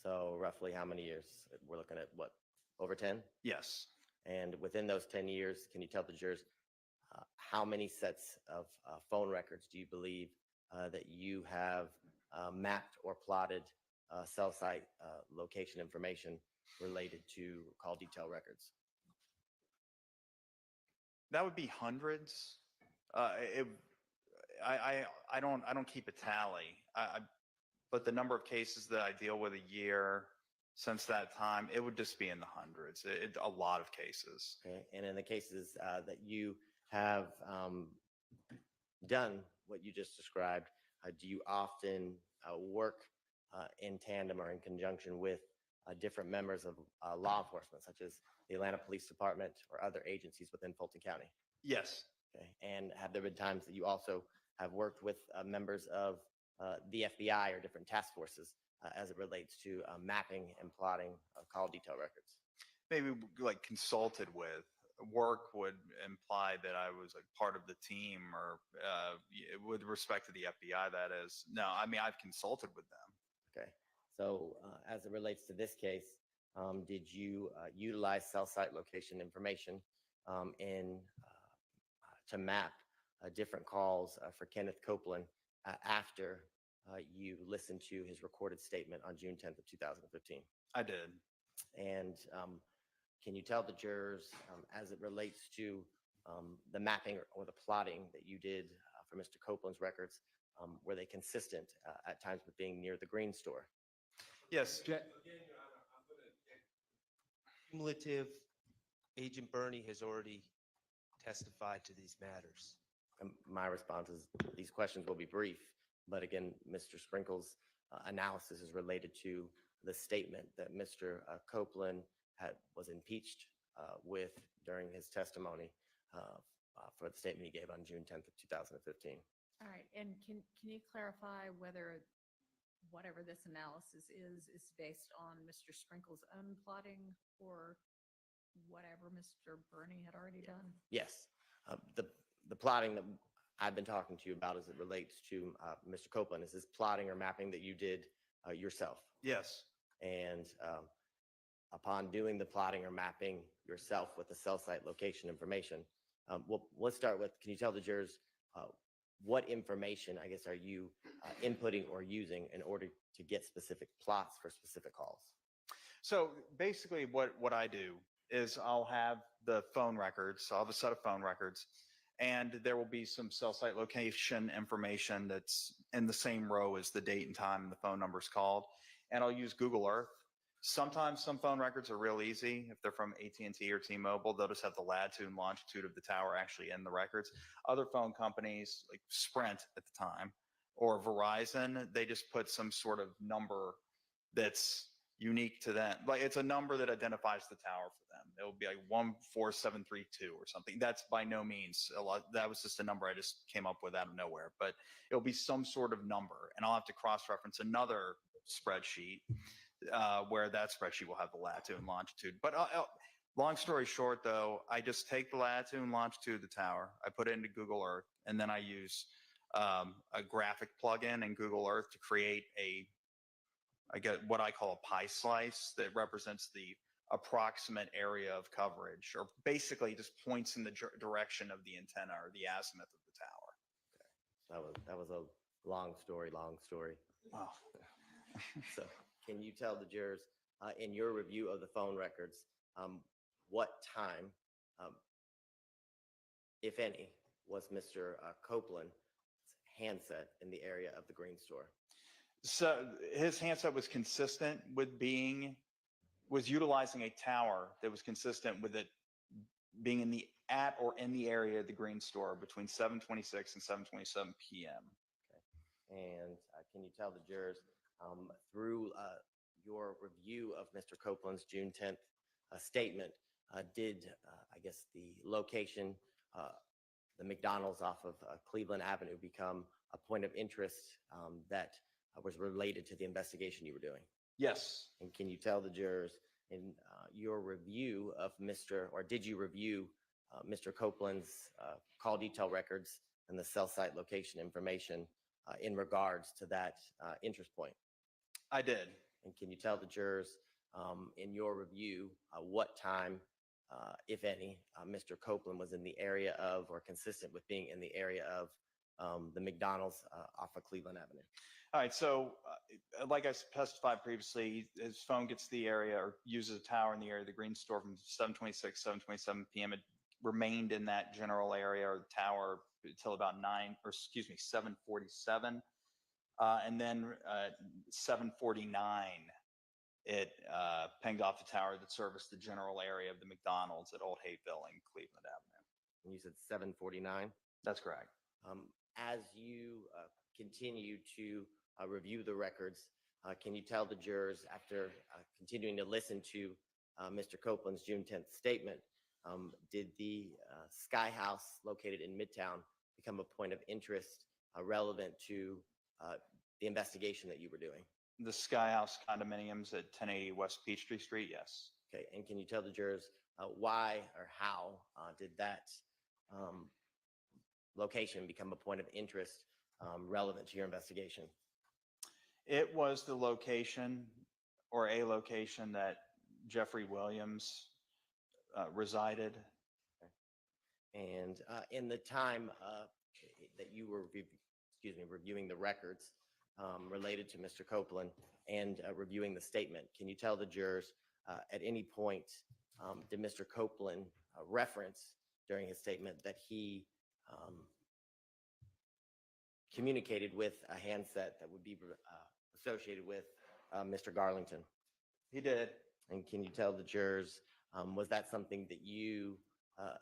So roughly how many years? We're looking at what, over 10? Yes. And within those 10 years, can you tell the jurors how many sets of phone records do you believe that you have mapped or plotted cell site location information related to call detail records? That would be hundreds. I don't keep a tally. But the number of cases that I deal with a year since that time, it would just be in the hundreds. A lot of cases. Okay. And in the cases that you have done what you just described, do you often work in tandem or in conjunction with different members of law enforcement, such as the Atlanta Police Department or other agencies within Fulton County? Yes. Okay. And have there been times that you also have worked with members of the FBI or different task forces as it relates to mapping and plotting call detail records? Maybe like consulted with. Work would imply that I was like part of the team, or with respect to the FBI, that is. No, I mean, I've consulted with them. Okay. So as it relates to this case, did you utilize cell site location information to map different calls for Kenneth Copeland after you listened to his recorded statement on June 10th of 2015? I did. And can you tell the jurors, as it relates to the mapping or the plotting that you did for Mr. Copeland's records, were they consistent at times with being near the Green store? Yes. Cumulative, Agent Bernie has already testified to these matters. My response is these questions will be brief, but again, Mr. Sprinkle's analysis is related to the statement that Mr. Copeland was impeached with during his testimony for the statement he gave on June 10th of 2015. All right, and can you clarify whether whatever this analysis is based on Mr. Sprinkle's own plotting or whatever Mr. Bernie had already done? Yes, the plotting that I've been talking to you about as it relates to Mr. Copeland is this plotting or mapping that you did yourself. Yes. And upon doing the plotting or mapping yourself with the cell site location information, well, let's start with, can you tell the jurors what information, I guess, are you inputting or using in order to get specific plots for specific calls? So basically what I do is I'll have the phone records. So I'll have a set of phone records, and there will be some cell site location information that's in the same row as the date and time and the phone number's called. And I'll use Google Earth. Sometimes some phone records are real easy. If they're from AT&T or T-Mobile, they'll just have the latitude and longitude of the tower actually in the records. Other phone companies like Sprint at the time or Verizon, they just put some sort of number that's unique to them. Like it's a number that identifies the tower for them. It'll be like 14732 or something. That's by no means a lot. That was just a number I just came up with out of nowhere, but it'll be some sort of number, and I'll have to cross-reference another spreadsheet where that spreadsheet will have the latitude and longitude. But long story short, though, I just take the latitude and longitude of the tower, I put it into Google Earth, and then I use a graphic plugin in Google Earth to create I get what I call a pie slice that represents the approximate area of coverage, or basically just points in the direction of the antenna or the azimuth of the tower. Okay. That was a long story. Wow. So can you tell the jurors in your review of the phone records, what time, if any, was Mr. Copeland's handset in the area of the Green store? So his handset was consistent with was utilizing a tower that was consistent with it being in the area of the Green store between 7:26 and 7:27 p.m. Okay. And can you tell the jurors through your review of Mr. Copeland's June 10th statement, did I guess the location, the McDonald's off of Cleveland Avenue, become a point of interest that was related to the investigation you were doing? Yes. And can you tell the jurors in your review of did you review Mr. Copeland's call detail records and the cell site location information in regards to that interest point? I did. And can you tell the jurors in your review what time, if any, Mr. Copeland was in the area of or consistent with being in the area of the McDonald's off of Cleveland Avenue? All right, so like I testified previously, his phone gets to the area or uses a tower in the area of the Green Store from 7:26, 7:27 p.m. It remained in that general area or the tower until about 7:47. And then 7:49, it pinged off the tower that serviced the general area of the McDonald's at Old Hayville and Cleveland Avenue. And you said 7:49? That's correct. As you continue to review the records, can you tell the jurors, after continuing to listen to Mr. Copeland's June 10th statement, did the Sky House located in Midtown become a point of interest relevant to the investigation that you were doing? The Sky House condominiums at 1080 West Peachtree Street, yes. Okay, and can you tell the jurors why or how did that location become a point of interest relevant to your investigation? It was the location or a location that Jeffery Williams resided. And in the time that you were reviewing the records related to Mr. Copeland and reviewing the statement, can you tell the jurors at any point did Mr. Copeland reference during his statement that he communicated with a handset that would be associated with Mr. Garlington? He did. And can you tell the jurors, was that something that you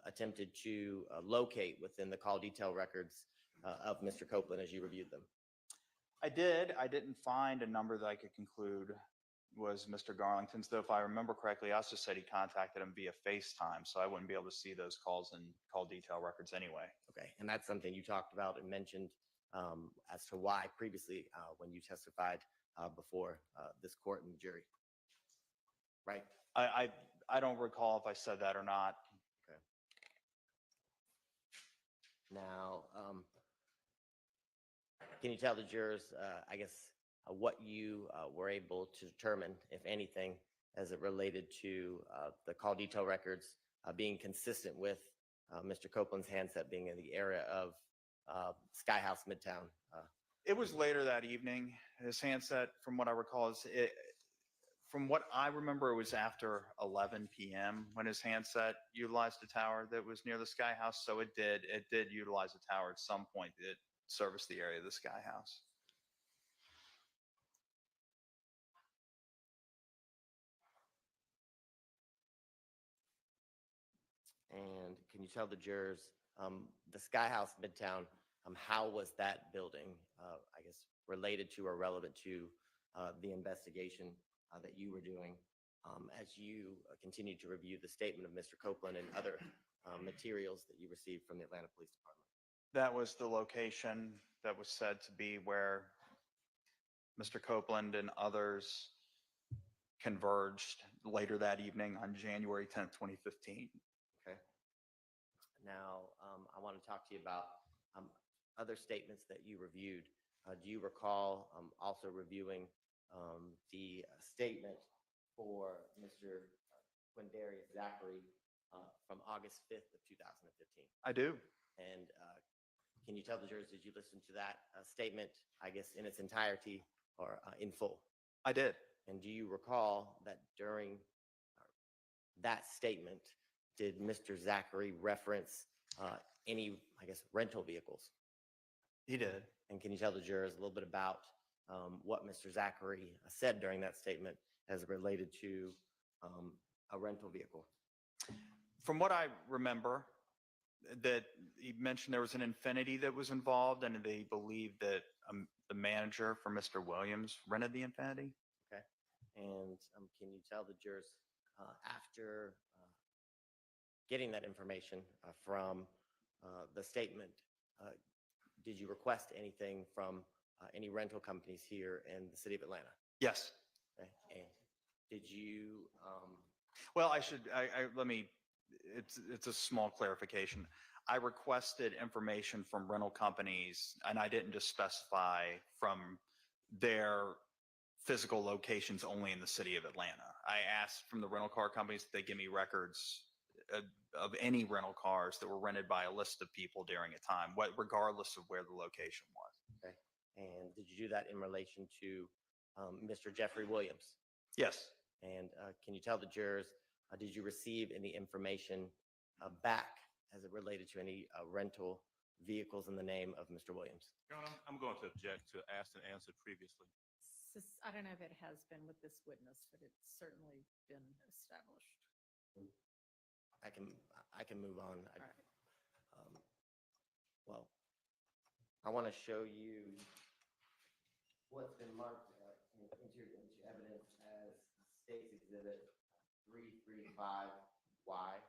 attempted to locate within the call detail records of Mr. Copeland as you reviewed them? I did. I didn't find a number that I could conclude was Mr. Garlington's, though if I remember correctly, he also said he contacted him via FaceTime, so I wouldn't be able to see those calls and call detail records anyway. Okay, and that's something you talked about and mentioned as to why previously when you testified before this court and the jury, right? I don't recall if I said that or not. Okay. Now, can you tell the jurors, I guess, what you were able to determine, if anything, as it related to the call detail records being consistent with Mr. Copeland's handset being in the area of Sky House Midtown? It was later that evening. His handset, from what I recall, from what I remember, it was after 11 p.m. when his handset utilized a tower that was near the Sky House. So it did utilize a tower at some point that serviced the area of the Sky House. And can you tell the jurors, the Sky House Midtown, how was that building, I guess, related to or relevant to the investigation that you were doing as you continued to review the statement of Mr. Copeland and other materials that you received from the Atlanta Police Department? That was the location that was said to be where Mr. Copeland and others converged later that evening on January 10th, 2015. Okay. Now, I want to talk to you about other statements that you reviewed. Do you recall also reviewing the statement for Mr. Quamarvious Zachary from August 5th of 2015? I do. And can you tell the jurors, did you listen to that statement, I guess, in its entirety or in full? I did. And do you recall that during that statement, did Mr. Zachary reference any, I guess, rental vehicles? He did. And can you tell the jurors a little bit about what Mr. Zachary said during that statement as it related to a rental vehicle? From what I remember, that he mentioned there was an Infiniti that was involved, and they believed that the manager for Mr. Williams rented the Infiniti. Okay. And can you tell the jurors after getting that information from the statement, did you request anything from any rental companies here in the city of Atlanta? Yes. Okay. And did you? Well, let me it's a small clarification. I requested information from rental companies, and I didn't just specify from their physical locations only in the city of Atlanta. I asked from the rental car companies that they give me records of any rental cars that were rented by a list of people during a time, regardless of where the location was. Okay. And did you do that in relation to Mr. Jeffery Williams? Yes. And can you tell the jurors, did you receive any information back as it related to any rental vehicles in the name of Mr. Williams? Your Honor, I'm going to object to asked and answered previously. I don't know if it has been with this witness, but it's certainly been established. I can move on. All right. Well, I want to show you what's been marked into evidence as State's Exhibit 335Y.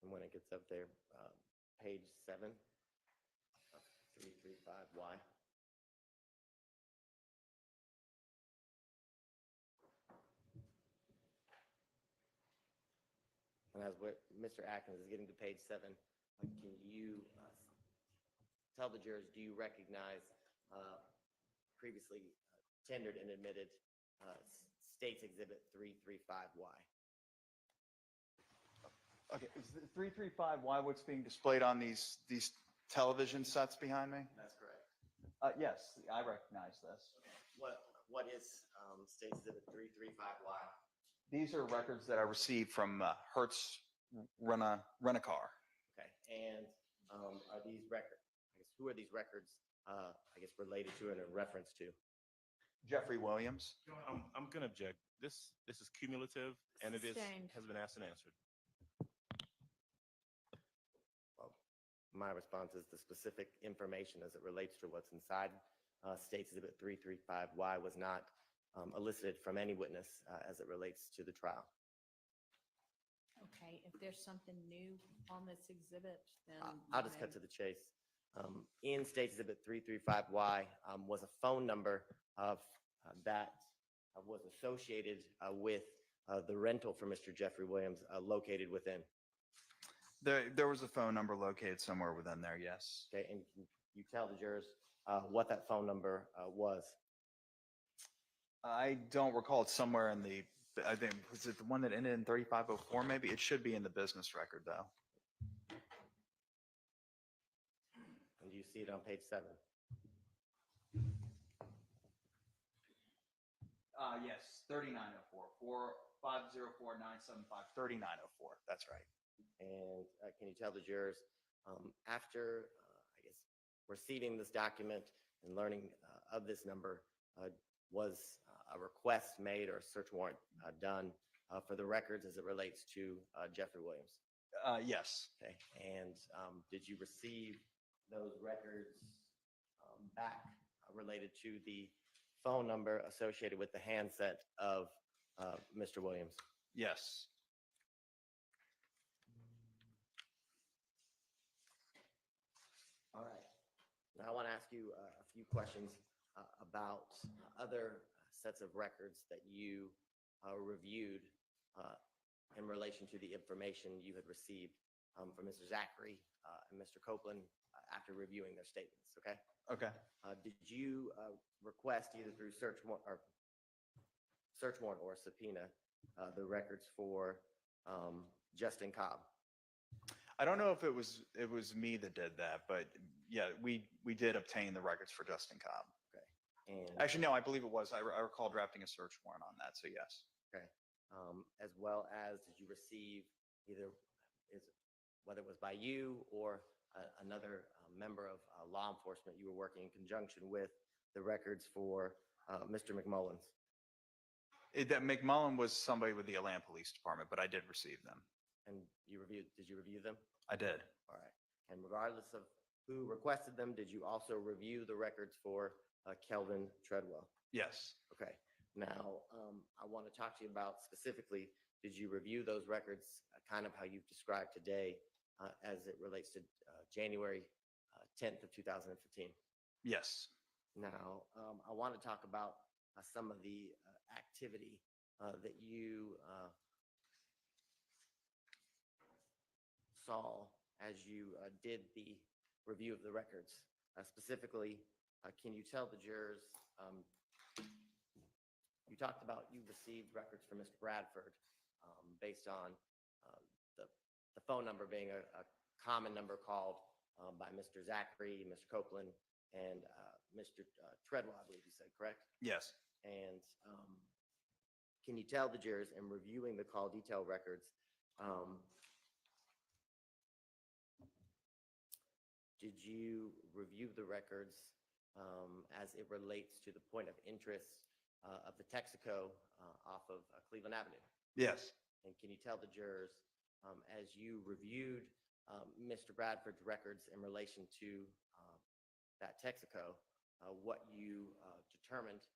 And when it gets up there, page 7, 335Y. And as Mr. Atkins is getting to page 7, can you tell the jurors, do you recognize previously tendered and admitted State's Exhibit 335Y? Okay, is the 335Y what's being displayed on these television sets behind me? That's correct. Yes, I recognize this. What is State's Exhibit 335Y? These are records that I received from Hertz Rent-A-Car. Okay, and are these records, I guess, who are these records, I guess, related to and in reference to? Jeffery Williams. Your Honor, I'm going to object. This is cumulative, and it Sustained. has been asked and answered. Well, my response is the specific information as it relates to what's inside State's Exhibit 335Y was not elicited from any witness as it relates to the trial. Okay, if there's something new on this exhibit, then. I'll just cut to the chase. In State's Exhibit 335Y was a phone number of that was associated with the rental for Mr. Jeffery Williams located within. There was a phone number located somewhere within there, yes. Okay, and can you tell the jurors what that phone number was? I don't recall. It's somewhere in the, I think, was it the one that ended in 3504 maybe? It should be in the business record though. And do you see it on page 7? Yes, 3904, 504-975, 3904. That's right. And can you tell the jurors, after, I guess, receiving this document and learning of this number, was a request made or a search warrant done for the records as it relates to Jeffery Williams? Yes. Okay, and did you receive those records back related to the phone number associated with the handset of Mr. Williams? Yes. All right. Now I want to ask you a few questions about other sets of records that you reviewed in relation to the information you had received from Mr. Zachary and Mr. Copeland after reviewing their statements, okay? Okay. Did you request either through search warrant or subpoena the records for Justin Cobb? I don't know if it was me that did that, but yeah, we did obtain the records for Justin Cobb. Okay. And Actually, no, I believe it was. I recall drafting a search warrant on that, so yes. okay. As well as did you receive whether it was by you or another member of law enforcement you were working in conjunction with, the records for Mr. McMullins? That McMullen was somebody with the Atlanta Police Department, but I did receive them. And did you review them? I did. All right. And regardless of who requested them, did you also review the records for Kelvin Treadwell. Yes. Okay. Now, I want to talk to you about specifically, did you review those records kind of how you've described today as it relates to January 10th of 2015? Yes. Now, I want to talk about some of the activity that you saw as you did the review of the records. Specifically, can you tell the jurors, you talked about you received records from Mr. Bradford based on the phone number being a common number called by Mr. Zachary, Mr. Copeland, and Mr. Treadwell, I believe you said, correct? Yes. And can you tell the jurors in reviewing the call detail records, did you review the records as it relates to the point of interest of the Texaco off of Cleveland Avenue? Yes. And can you tell the jurors, as you reviewed Mr. Bradford's records in relation to that Texaco, what you determined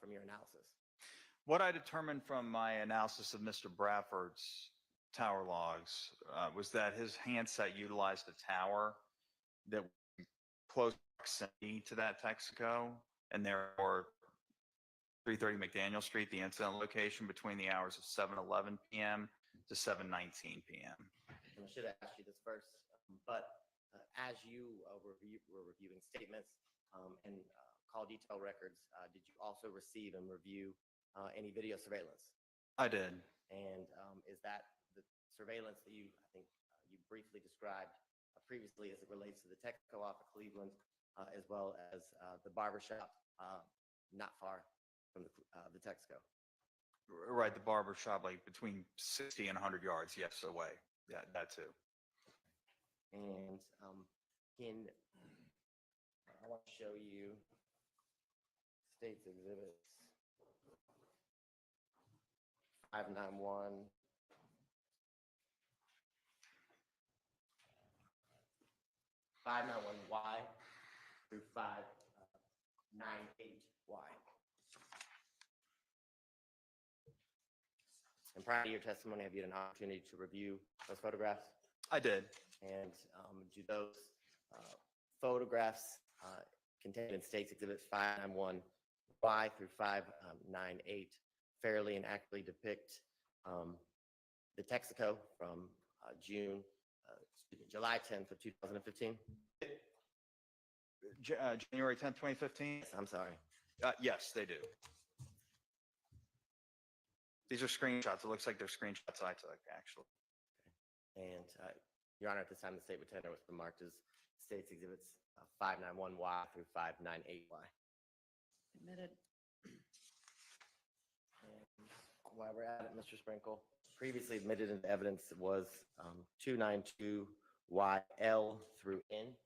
from your analysis? What I determined from my analysis of Mr. Bradford's tower logs was that his handset utilized a tower that was close proximity to that Texaco, and therefore 330 McDaniel Street, the incident location, between the hours of 7:11 p.m. to 7:19 p.m. And I should have asked you this first, but as you were reviewing statements and call detail records, did you also receive and review any video surveillance? I did. And is that the surveillance that you, I think you briefly described previously as it relates to the Texaco off of Cleveland, as well as the barbershop not far from the Texaco? Right, the barber shop, like between 60 and 100 yards, yes, away. Yeah, that too. And I want to show you state's exhibits 591. 591Y through 598Y. And prior to your testimony, have you had an opportunity to review those photographs? I did. And do those photographs contained in State's Exhibits 591Y through 598 fairly and accurately depict the Texaco from July 10th of 2015? January 10th, 2015? Yes, I'm sorry. Yes, they do. These are screenshots. It looks like they're screenshots I took, actually. And Your Honor, at this time, the state would tender what's been marked as State's Exhibits 591Y through 598Y. Admitted. And while we're at it, Mr. Sprinkle, previously admitted into evidence was 292YL through N.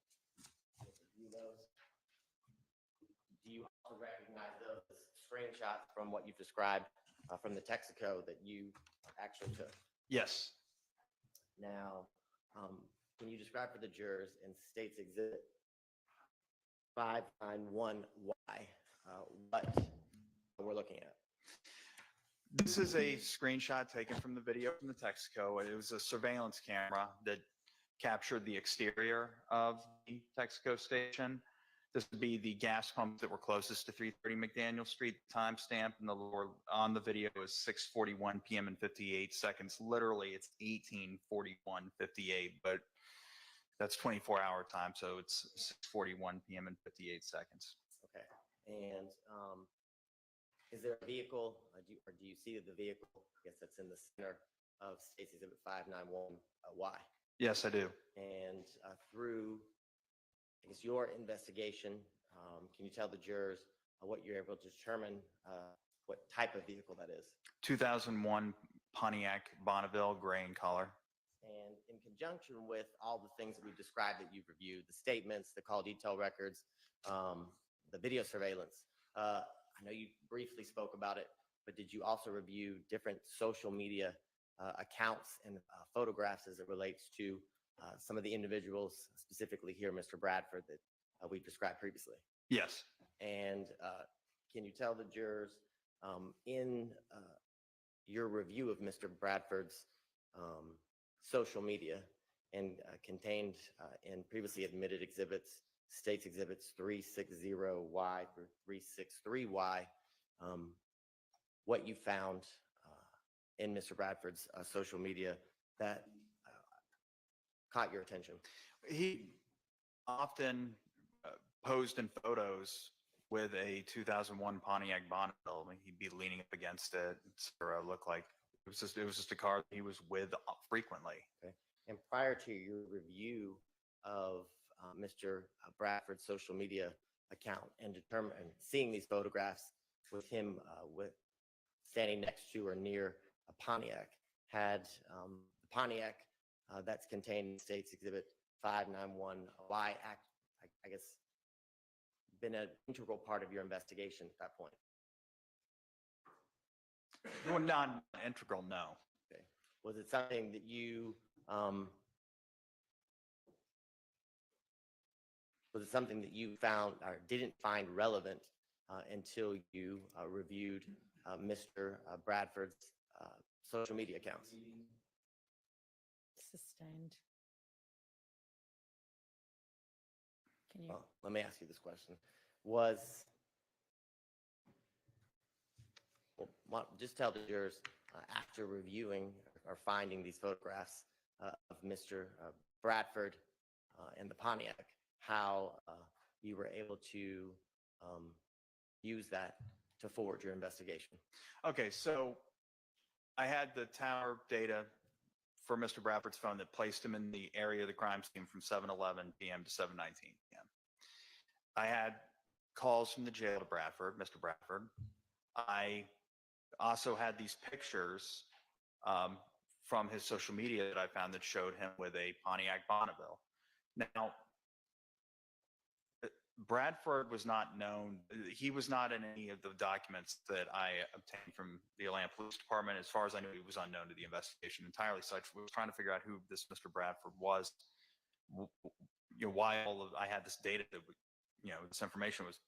Do you also recognize those as screenshots from what you've described from the Texaco that you actually took? Yes. Now, can you describe for the jurors in State's Exhibit 591Y what we're looking at? This is a screenshot taken from the video from the Texaco. It was a surveillance camera that captured the exterior of the Texaco station. This would be the gas pumps that were closest to 330 McDaniel Street. Timestamp in the lower on the video is 6:41 p.m. and 58 seconds. Literally, it's 18:41:58, but that's 24-hour time, so it's 6:41 p.m. and 58 seconds. Okay. And is there a vehicle, or do you see the vehicle, I guess that's in the center of State's Exhibit 591Y? Yes, I do. And through, I guess, your investigation, can you tell the jurors what you're able to determine what type of vehicle that is? 2001 Pontiac Bonneville, gray in color. And in conjunction with all the things that we've described that you've reviewed, the statements, the call detail records, the video surveillance, I know you briefly spoke about it, but did you also review different social media accounts and photographs as it relates to some of the individuals, specifically here, Mr. Bradford, that we've described previously? Yes. And can you tell the jurors in your review of Mr. Bradford's social media and contained in previously admitted exhibits, states exhibits 360Y through 363Y, what you found in Mr. Bradford's social media that caught your attention? He often posed in photos with a 2001 Pontiac Bonneville. He'd be leaning up against it, or look like it was just a car that he was with frequently. Okay. And prior to your review of Mr. Bradford's social media account and seeing these photographs with him standing next to or near a Pontiac, had the Pontiac that's contained in States Exhibit 591Y I guess, been an integral part of your investigation at that point? Well, not integral, no. Okay. Was it something that you found or didn't find relevant until you reviewed Mr. Bradford's social media accounts? Sustained. Can you? Well, let me ask you this question. Well, just tell the jurors, after reviewing or finding these photographs of Mr. Bradford and the Pontiac, how you were able to use that to forward your investigation. Okay, so I had the tower data for Mr. Bradford's phone that placed him in the area of the crime scene from 7:11 p.m. to 7:19 p.m. I had calls from the jail to Bradford, Mr. Bradford. I also had these pictures from his social media that I found that showed him with a Pontiac Bonneville. Now, Bradford was not known. He was not in any of the documents that I obtained from the Atlanta Police Department. As far as I knew, he was unknown to the investigation entirely. So I was trying to figure out who this Mr. Bradford was. Why I had this data that, this information was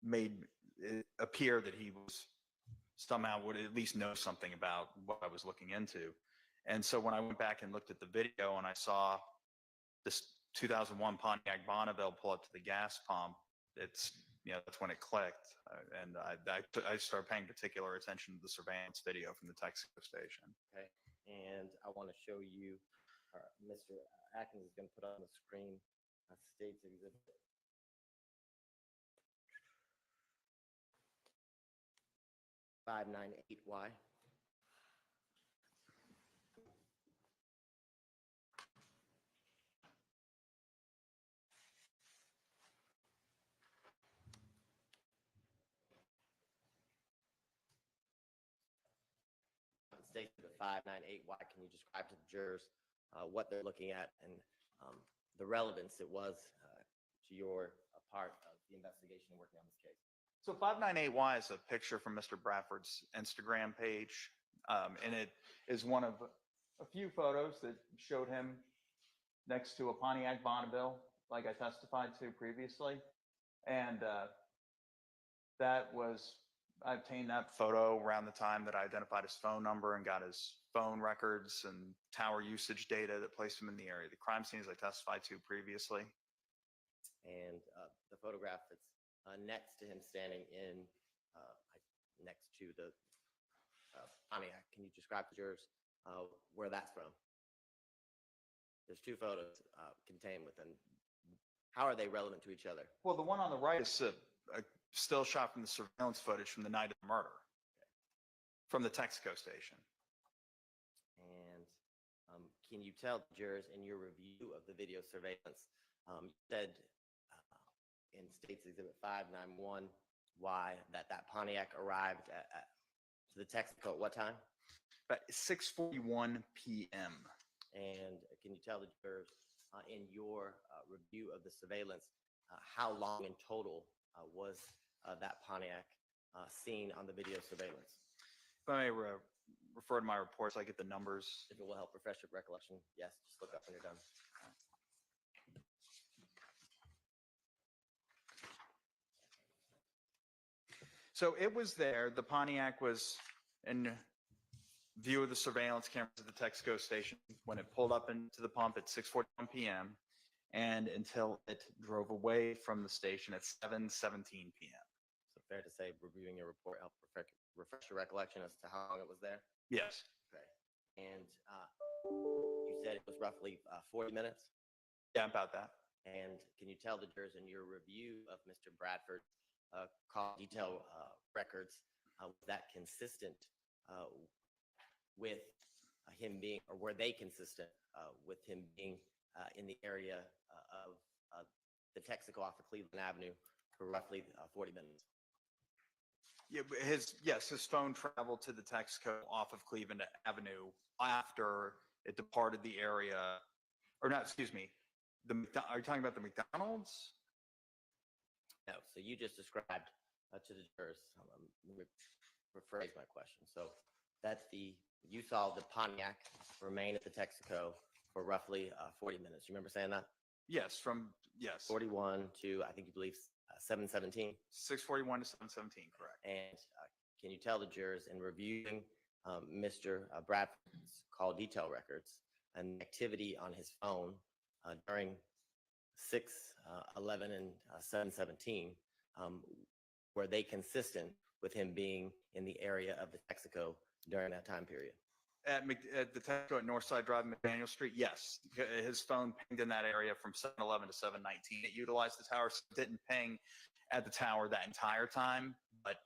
made it appear that he was somehow would at least know something about what I was looking into. And so when I went back and looked at the video and I saw this 2001 Pontiac Bonneville pull up to the gas pump, that's when it clicked. And I started paying particular attention to the surveillance video from the Texaco station. Okay. And I want to show you, Mr. Atkins is going to put on the screen a States Exhibit 598Y. States Exhibit 598Y. Can you describe to the jurors what they're looking at and the relevance it was to your part of the investigation working on this case? So 598Y is a picture from Mr. Bradford's Instagram page, and it is one of a few photos that showed him next to a Pontiac Bonneville, like I testified to previously. And I obtained that photo around the time that I identified his phone number and got his phone records and tower usage data that placed him in the area of the crime scene, as I testified to previously. And the photograph that's next to him standing next to the Pontiac. Can you describe to jurors where that's from? There's two photos contained within. How are they relevant to each other? Well, the one on the right is a still shot from the surveillance footage from the night of the murder, from the Texaco station. And can you tell the jurors in your review of the video surveillance, you said in States Exhibit 591Y that Pontiac arrived to the Texaco at what time? About 6:41 p.m. And can you tell the jurors in your review of the surveillance how long in total was that Pontiac seen on the video surveillance? If I may refer to my reports, I get the numbers. If it will help refresh your recollection, yes, just look up when you're done. So it was there. The Pontiac was in view of the surveillance cameras at the Texaco station when it pulled up into the pump at 6:41 p.m. and until it drove away from the station at 7:17 p.m. So fair to say, reviewing your report helped refresh your recollection as to how long it was there? Yes. Okay. And you said it was roughly 40 minutes? Yeah, about that. And can you tell the jurors in your review of Mr. Bradford's call detail records, was that consistent with him being, or were they consistent with him being in the area of the Texaco off of Cleveland Avenue for roughly 40 minutes? Yeah, his phone traveled to the Texaco off of Cleveland Avenue after it departed the area, or not, excuse me, are you talking about the McDonald's? No, so you just described to the jurors, let me rephrase my question. So that you saw the Pontiac remain at the Texaco for roughly 40 minutes. You remember saying that? Yes, yes. 41 to, I think you believe 7:17? 6:41 to 7:17, correct. And can you tell the jurors in reviewing Mr. Bradford's call detail records and activity on his phone during 6:11 and 7:17, were they consistent with him being in the area of the Texaco during that time period? At the Texaco at Northside Drive, McDaniel Street, yes. His phone pinged in that area from 7:11 to 7:19. It utilized the tower, so it didn't ping at the tower that entire time, but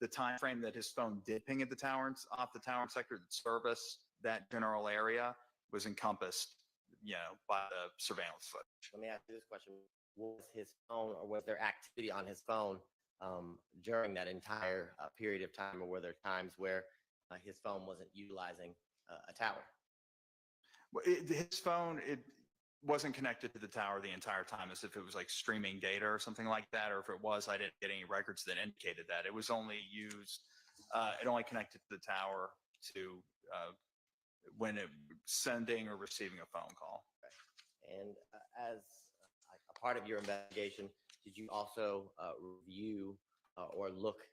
the time frame that his phone did ping at the tower, off the tower sector service, that general area was encompassed, by the surveillance footage. Let me ask you this question. Was his phone, or was there activity on his phone during that entire period of time, or were there times where his phone wasn't utilizing a tower? Well, his phone, it wasn't connected to the tower the entire time, as if it was like streaming data or something like that, or if it was, I didn't get any records that indicated that. It was only used, it only connected to the tower to when it sending or receiving a phone call. Okay. And as a part of your investigation, did you also review or look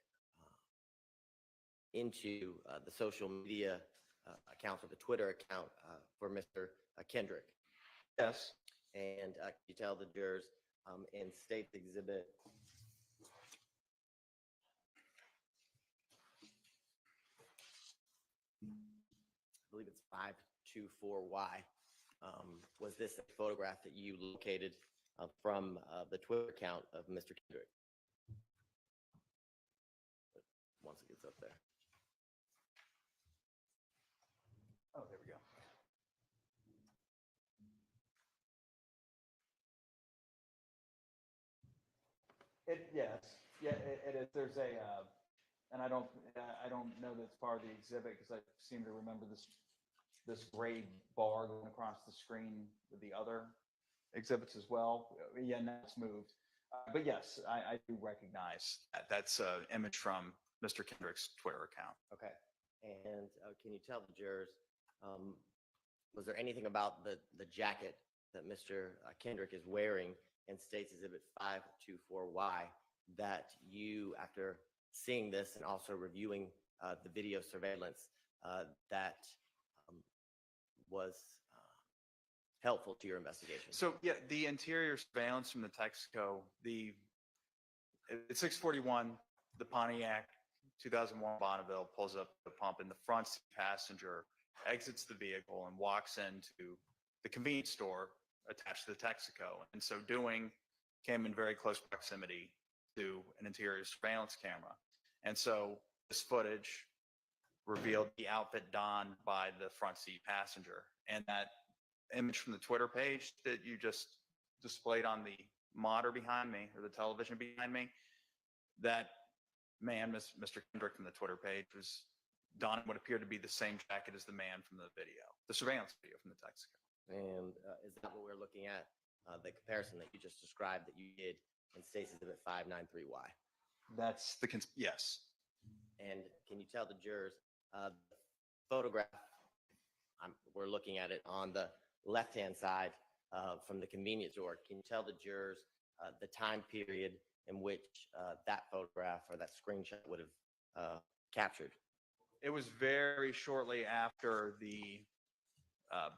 into the social media accounts, or the Twitter account for Mr. Kendrick? Yes. And can you tell the jurors in State's Exhibit I believe it's 524Y. Was this a photograph that you located from the Twitter account of Mr. Kendrick? Once it gets up there. Oh, there we go. It is. There's a, and I don't know that's part of the exhibit because I seem to remember this gray bar going across the screen with the other exhibits as well. Yeah, now it's moved. But yes, I do recognize that. That's an image from Mr. Kendrick's Twitter account. Okay. And can you tell the jurors, was there anything about the jacket that Mr. Kendrick is wearing in State's Exhibit 524Y that you, after seeing this and also reviewing the video surveillance, that was helpful to your investigation? So yeah, the interior surveillance from the Texaco, at 6:41, the Pontiac 2001 Bonneville pulls up the pump, and the front seat passenger exits the vehicle and walks into the convenience store attached to the Texaco. And so doing came in very close proximity to an interior surveillance camera. And so this footage revealed the outfit donned by the front seat passenger. And that image from the Twitter page that you just displayed on the monitor behind me, or the television behind me, that man, Mr. Kendrick from the Twitter page, was donning what appeared to be the same jacket as the man from the video, the surveillance video from the Texaco. And is that what we're looking at, the comparison that you just described that you did in State's Exhibit 593Y? That's yes. And can you tell the jurors, the photograph, we're looking at it on the left-hand side from the convenience store. Can you tell the jurors the time period in which that photograph or that screenshot would have captured? It was very shortly after the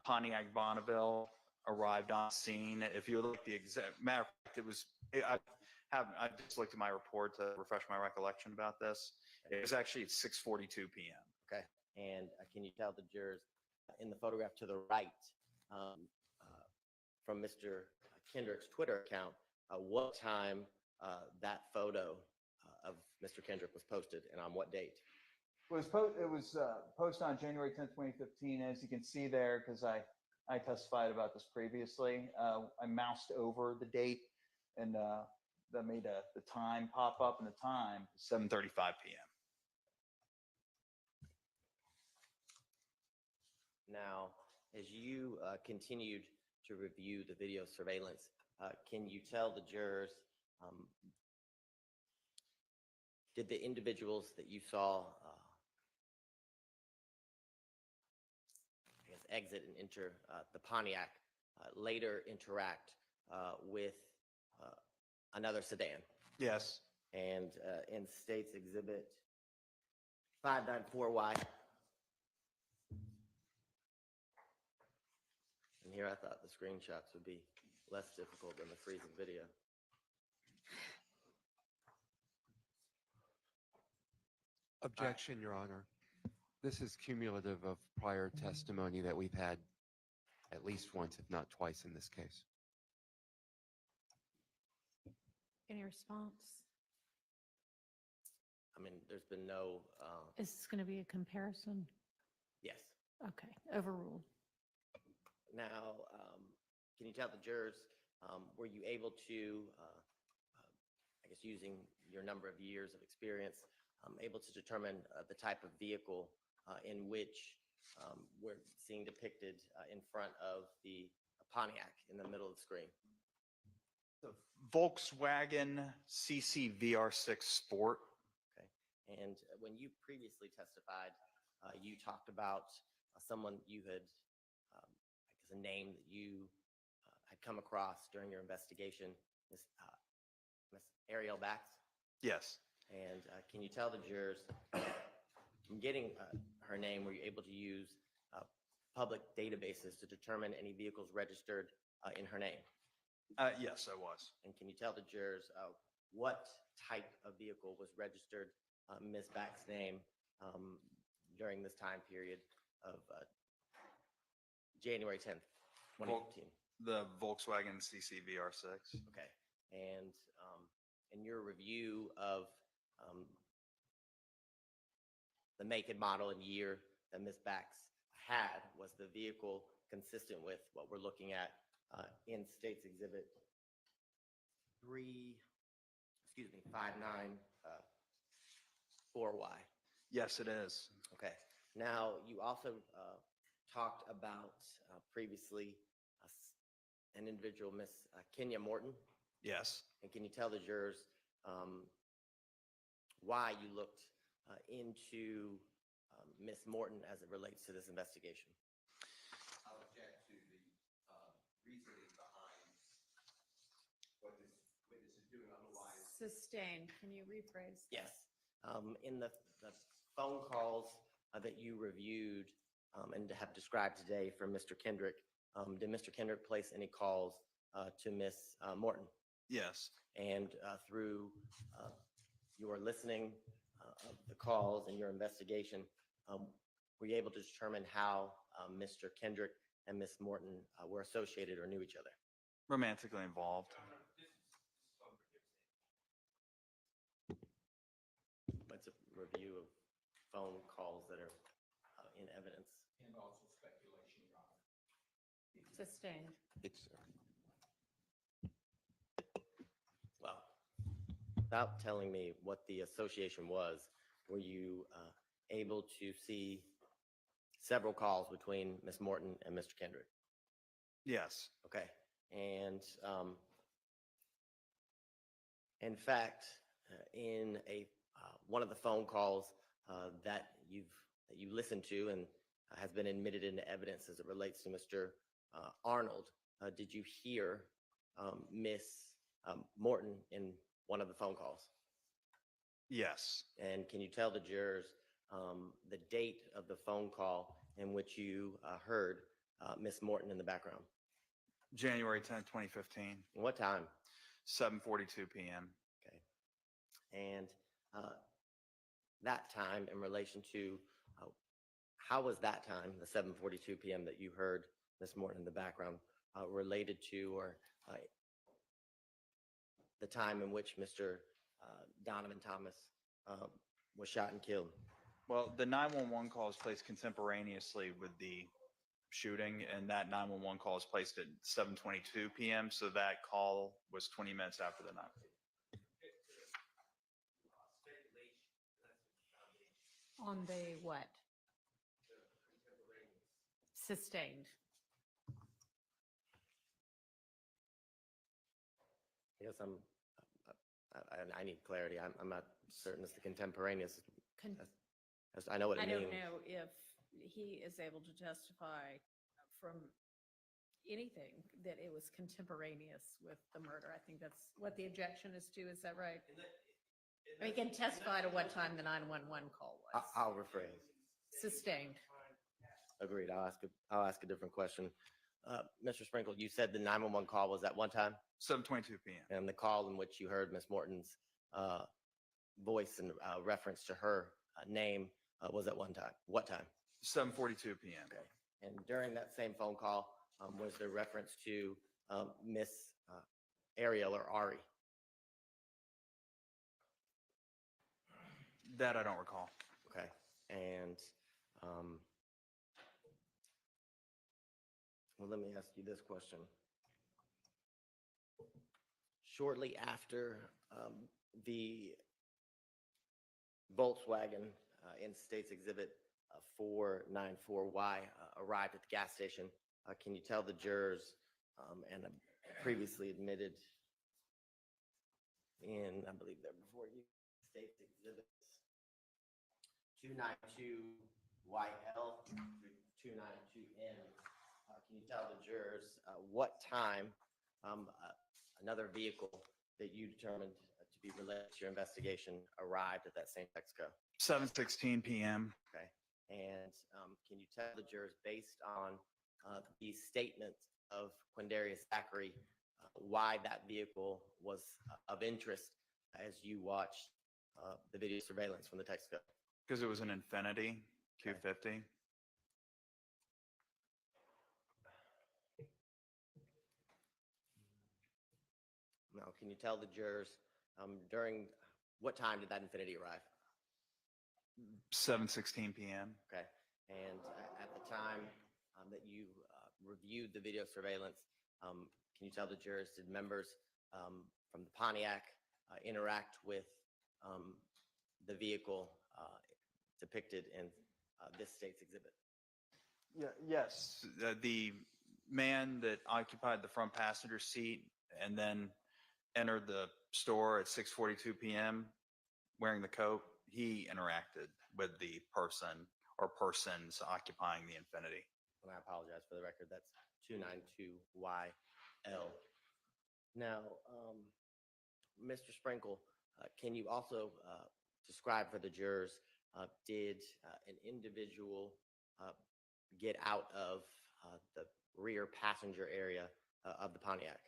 Pontiac Bonneville arrived on scene. If you look at the exact matter of fact, I just looked at my report to refresh my recollection about this. It was actually at 6:42 p.m. Okay. And can you tell the jurors in the photograph to the right from Mr. Kendrick's Twitter account what time that photo of Mr. Kendrick was posted and on what date? It was posted on January 10th, 2015. As you can see there, because I testified about this previously, I moused over the date and that made the time pop up, and the time 7:35 p.m. Now, as you continued to review the video surveillance, can you tell the jurors, did the individuals that you saw I guess exit and enter the Pontiac later interact with another sedan? Yes. And in State's Exhibit 594Y. And here I thought the screenshots would be less difficult than the freezing video. Objection, Your Honor. This is cumulative of prior testimony that we've had at least once, if not twice, in this case. Any response? I mean, there's been no. Is this going to be a comparison? Yes. Okay, overruled. Now, can you tell the jurors, were you able to, I guess using your number of years of experience, able to determine the type of vehicle in which we're seeing depicted in front of the Pontiac in the middle of the screen? The Volkswagen CC VR6 Sport. Okay. And when you previously testified, you talked about someone you had, I guess, a name that you had come across during your investigation, Miss Ariel Bax. Yes. And can you tell the jurors, in getting her name, were you able to use public databases to determine any vehicles registered in her name? Yes, I was. And can you tell the jurors what type of vehicle was registered Ms. Bax's name during this time period of January 10th, 2015? The Volkswagen CC VR6. Okay. And in your review of the make and model and year that Ms. Bax had, was the vehicle consistent with what we're looking at in State's Exhibit 594Y? Yes, it is. Okay. Now, you also talked about previously an individual, Miss Kenya Morton. Yes. And can you tell the jurors why you looked into Miss Morton as it relates to this investigation? I'll object to the reasoning behind what this witness is doing, otherwise. Sustained. Can you rephrase? Yes. In the phone calls that you reviewed and have described today from Mr. Kendrick, did Mr. Kendrick place any calls to Miss Morton? Yes. And through your listening of the calls and your investigation, were you able to determine how Mr. Kendrick and Miss Morton were associated or knew each other? Romantically involved. It's a review of phone calls that are in evidence. And also speculation, Your Honor. Sustained. It's Well, without telling me what the association was, were you able to see several calls between Miss Morton and Mr. Kendrick? Yes. Okay. And in fact, in one of the phone calls that you listened to and has been admitted into evidence as it relates to Mr. Arnold, did you hear Miss Morton in one of the phone calls? Yes. And can you tell the jurors the date of the phone call in which you heard Miss Morton in the background? January 10th, 2015, What time? 7:42 p.m. Okay. And that time in relation to how was that time, the 7:42 p.m. that you heard Miss Morton in the background, related to or the time in which Mr. Donovan Thomas was shot and killed? Well, the 911 call is placed contemporaneously with the shooting, and that 911 call is placed at 7:22 p.m. So that call was 20 minutes after the night. On the what? Sustained. Yes, I need clarity. I'm not certain it's the contemporaneous. I know what it I means. don't know if he is able to testify from anything that it was contemporaneous with the murder. I think that's what the objection is to. Is that right? I mean, he can testify to what time the 911 call was. I'll rephrase. Sustained. Agreed. I'll ask a different question. Mr. Sprinkle, you said the 911 call was at one time? 7:22 p.m. And the call in which you heard Miss Morton's voice and reference to her name was at one time. What time? 7:42 p.m. Okay. And during that same phone call, was there reference to Miss Ariel or Ari? That I don't recall. Okay. And well, let me ask you this question. Shortly after the Volkswagen in States Exhibit 494Y arrived at the gas station, can you tell the jurors and previously admitted in, I believe they're before you, States Exhibits 292YL through 292N, can you tell the jurors what time another vehicle that you determined to be related to your investigation arrived at that same Texaco? 7:16 p.m. Okay. And can you tell the jurors, based on the statement of Quamarvious Zachary, why that vehicle was of interest as you watched the video surveillance from the Texaco? Because it was an Infiniti Q50. Now, can you tell the jurors during what time did that Infiniti arrive? 7:16 p.m. Okay. And at the time that you reviewed the video surveillance, can you tell the jurors, did members from the Pontiac interact with the vehicle depicted in this state's exhibit? Yes. The man that occupied the front passenger seat and then entered the store at 6:42 p.m. wearing the coat, he interacted with the person or persons occupying the Infiniti. And I apologize for the record, that's 292YL. Now, Mr. Sprinkle, can you also describe for the jurors, did an individual get out of the rear passenger area of the Pontiac?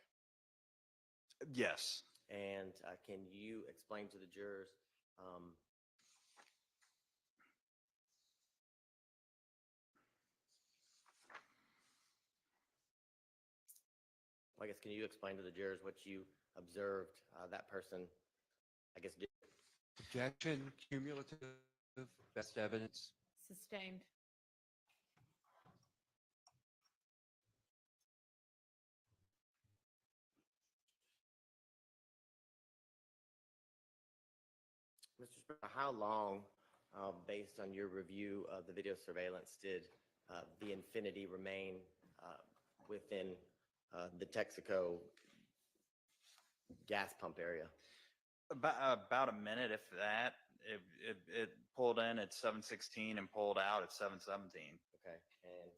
Yes. And can you explain to the jurors I guess, can you explain to the jurors what you observed that person, I guess, did? Objection, cumulative, best evidence. Sustained. Mr. Sprinkle, how long, based on your review of the video surveillance, did the Infiniti remain within the Texaco gas pump area? About a minute, if that. It pulled in at 7:16 and pulled out at 7:17. Okay. And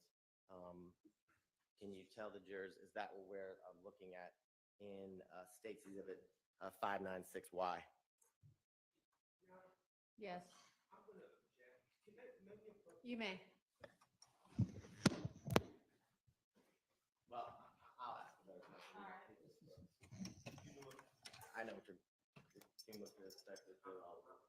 can you tell the jurors, is that what we're looking at in State's Exhibit 596Y. Yes. You may. Well, I'll ask another question. I know what your team was expected to do all of that.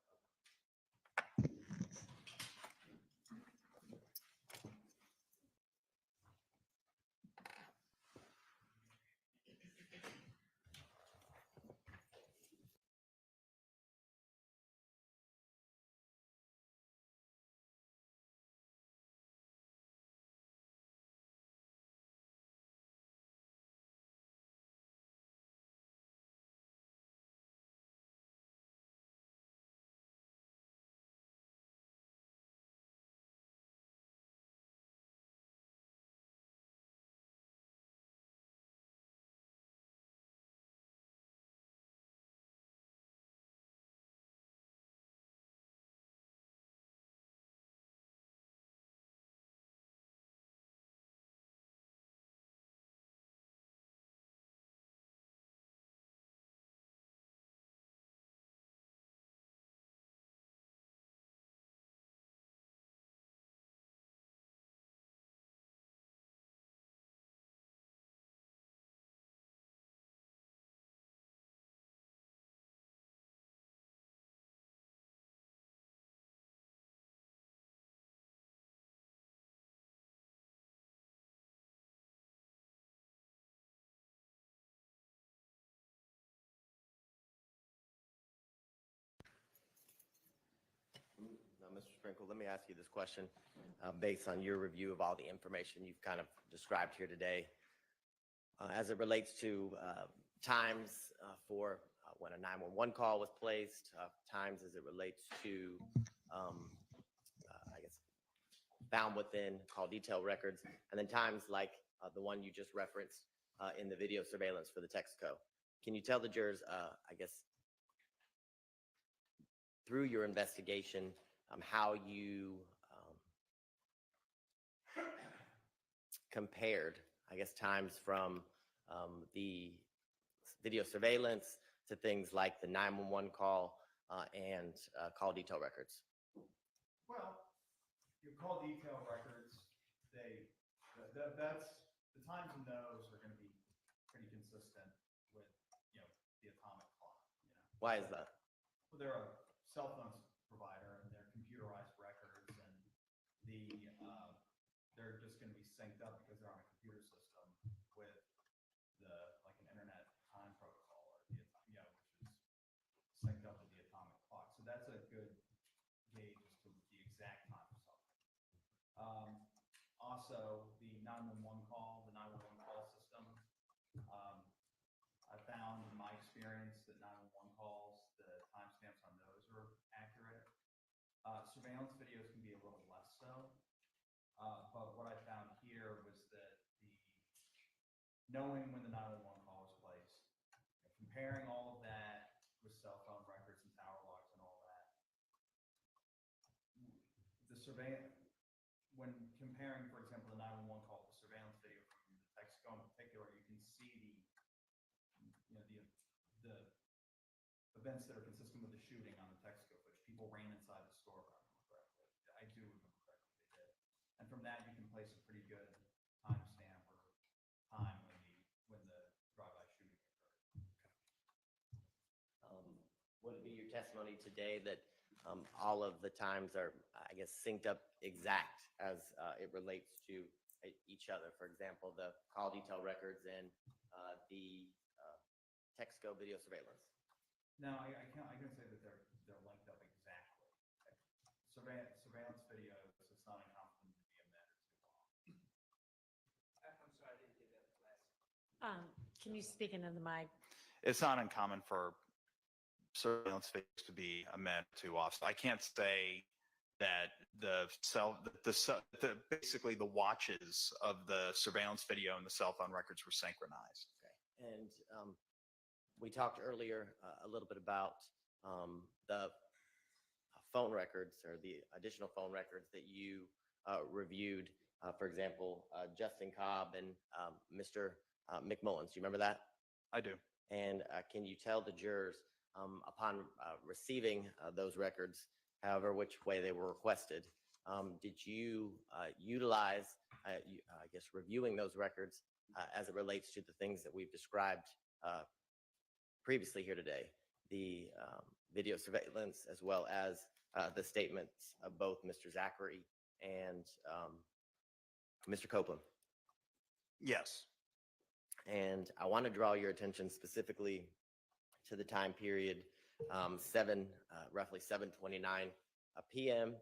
Now, Mr. Sprinkle, let me ask you this question based on your review of all the information you've kind of described here today. As it relates to times for when a 911 call was placed, times as it relates to, I guess, found within call detail records, and then times like the one you just referenced in the video surveillance for the Texaco. Can you tell the jurors, I guess, through your investigation, how you compared, I guess, times from the video surveillance to things like the 911 call and call detail records? Well, your call detail records, that's the times in those are going to be pretty consistent with, the atomic clock. Why is that? Well, they're a cell phone provider and they're computerized records, and they're just going to be synced up because they're on a computer system with like an internet time protocol, or which is synced up with the atomic clock. So that's a good gauge as to the exact time of something. Also, the 911 call, system. I found in my experience that 911 calls, the timestamps on those are accurate. Surveillance videos can be a little less so. But what I found here was that knowing when the 911 call was placed, comparing all of that with cell phone records and tower logs and all that, the surveillance, when comparing, for example, the 911 call to surveillance video from the Texaco in particular, you can see the events that are consistent with the shooting on the Texaco footage. People ran inside the store, if I remember correctly. I do remember correctly they did. And from that, you can place a pretty good timestamp or time when the drive-by shooting occurred. Would it be your testimony today that all of the times are, I guess, synced up exact as it relates to each other? For example, the call detail records and the Texaco video surveillance. No, I can say that they're linked up exactly. Surveillance videos, it's not uncommon to be a minute or two long. I'm sorry, I didn't get that last. Can you speak into the mic? It's not uncommon for surveillance videos to be a minute or two off. So I can't say that basically the watches of the surveillance video and the cell phone records were synchronized. Okay. And we talked earlier a little bit about the phone records or the additional phone records that you reviewed. For example, Justin Cobb and Mr. McMullins. Do you remember that? I do. And can you tell the jurors upon receiving those records, however which way they were requested, did you utilize, I guess, reviewing those records as it relates to the things that we've described previously here today, the video surveillance, as well as the statements of both Mr. Zachary and Mr. Copeland? Yes. And I want to draw your attention specifically to the time period roughly 7:29 p.m.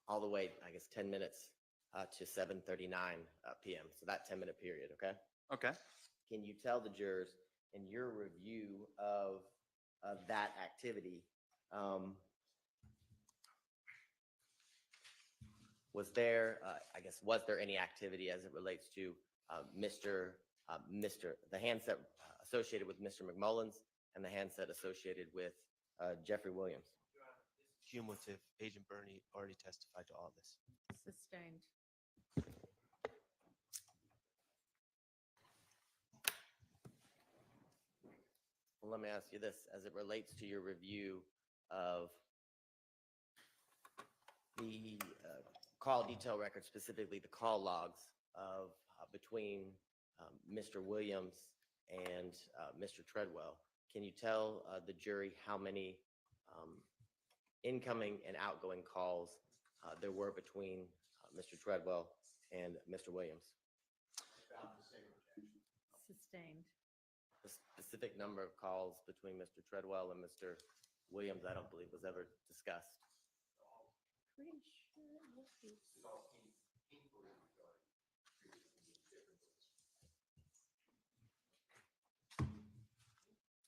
All the way, I guess, 10 minutes to 7:39 p.m. So that 10-minute period, okay? Okay. Can you tell the jurors in your review of that activity, was there any activity as it relates to the handset associated with Mr. McMullins and the handset associated with Jeffery Williams? Cumulative. Agent Bernie already testified to all this. Sustained. Well, let me ask you this, as it relates to your review of the call detail record, specifically the call logs of between Mr. Williams and Mr. Treadwell. Can you tell the jury how many incoming and outgoing calls there were between Mr. Treadwell and Mr. Williams? Sustained. The specific number of calls between Mr. Treadwell and Mr. Williams, I don't believe was ever discussed. Pretty sure it was.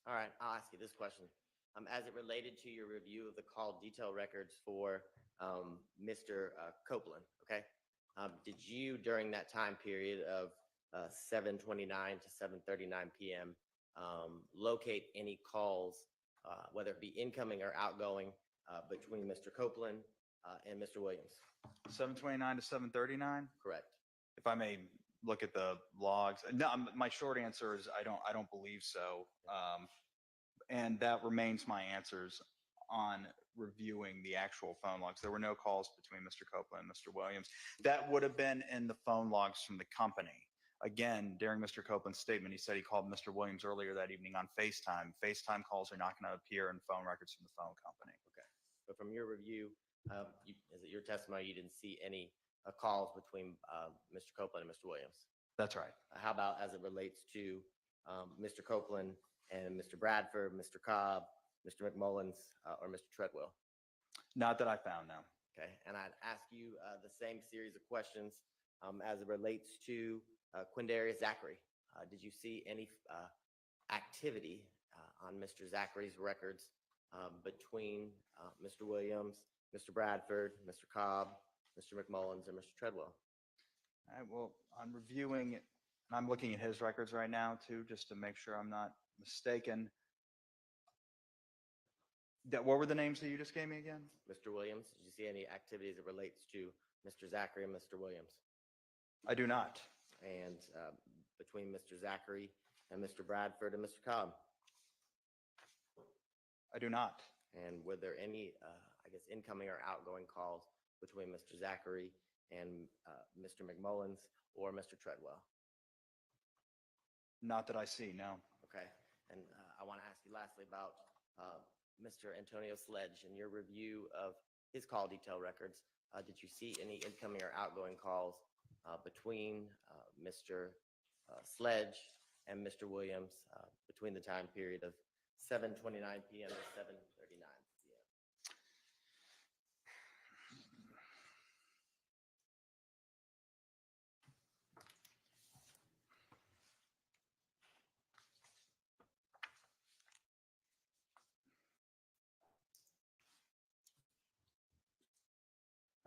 All right, I'll ask you this question. As it related to your review of the call detail records for Mr. Copeland, okay? Did you, during that time period of 7:29 to 7:39 p.m., locate any calls, whether it be incoming or outgoing, between Mr. Copeland and Mr. Williams? 7:29 to 7:39. Correct. If I may look at the logs. No, my short answer is I don't believe so. And that remains my answers on reviewing the actual phone logs. There were no calls between Mr. Copeland and Mr. Williams. That would have been in the phone logs from the company. Again, during Mr. Copeland's statement, he said he called Mr. Williams earlier that evening on FaceTime. FaceTime calls are not going to appear in phone records from the phone company. Okay. But from your review, is it your testimony you didn't see any calls between Mr. Copeland and Mr. Williams? That's right. How about as it relates to Mr. Copeland and Mr. Bradford, Mr. Cobb, Mr. McMullins, or Mr. Treadwell? Not that I found, no. Okay, and I'd ask you the same series of questions as it relates to Quindarius Zachary. Did you see any activity on Mr. Zachary's records between Mr. Williams, Mr. Bradford, Mr. Cobb, Mr. McMullins, and Mr. Treadwell? All right, well, I'm reviewing it, and I'm looking at his records right now, too, just to make sure I'm not mistaken. What were the names that you just gave me again? Mr. Williams, did you see any activity as it relates to Mr. Zachary and Mr. Williams? I do not. And between Mr. Zachary and Mr. Bradford and Mr. Cobb? I do not. And were there any, I guess, incoming or outgoing calls between Mr. Zachary and Mr. McMullins or Mr. Treadwell? Not that I see, no. Okay. And I want to ask you lastly about Mr. Antonio Sledge. In your review of his call detail records, did you see any incoming or outgoing calls between Mr. Sledge and Mr. Williams between the time period of 7:29 p.m. to 7:39 p.m.?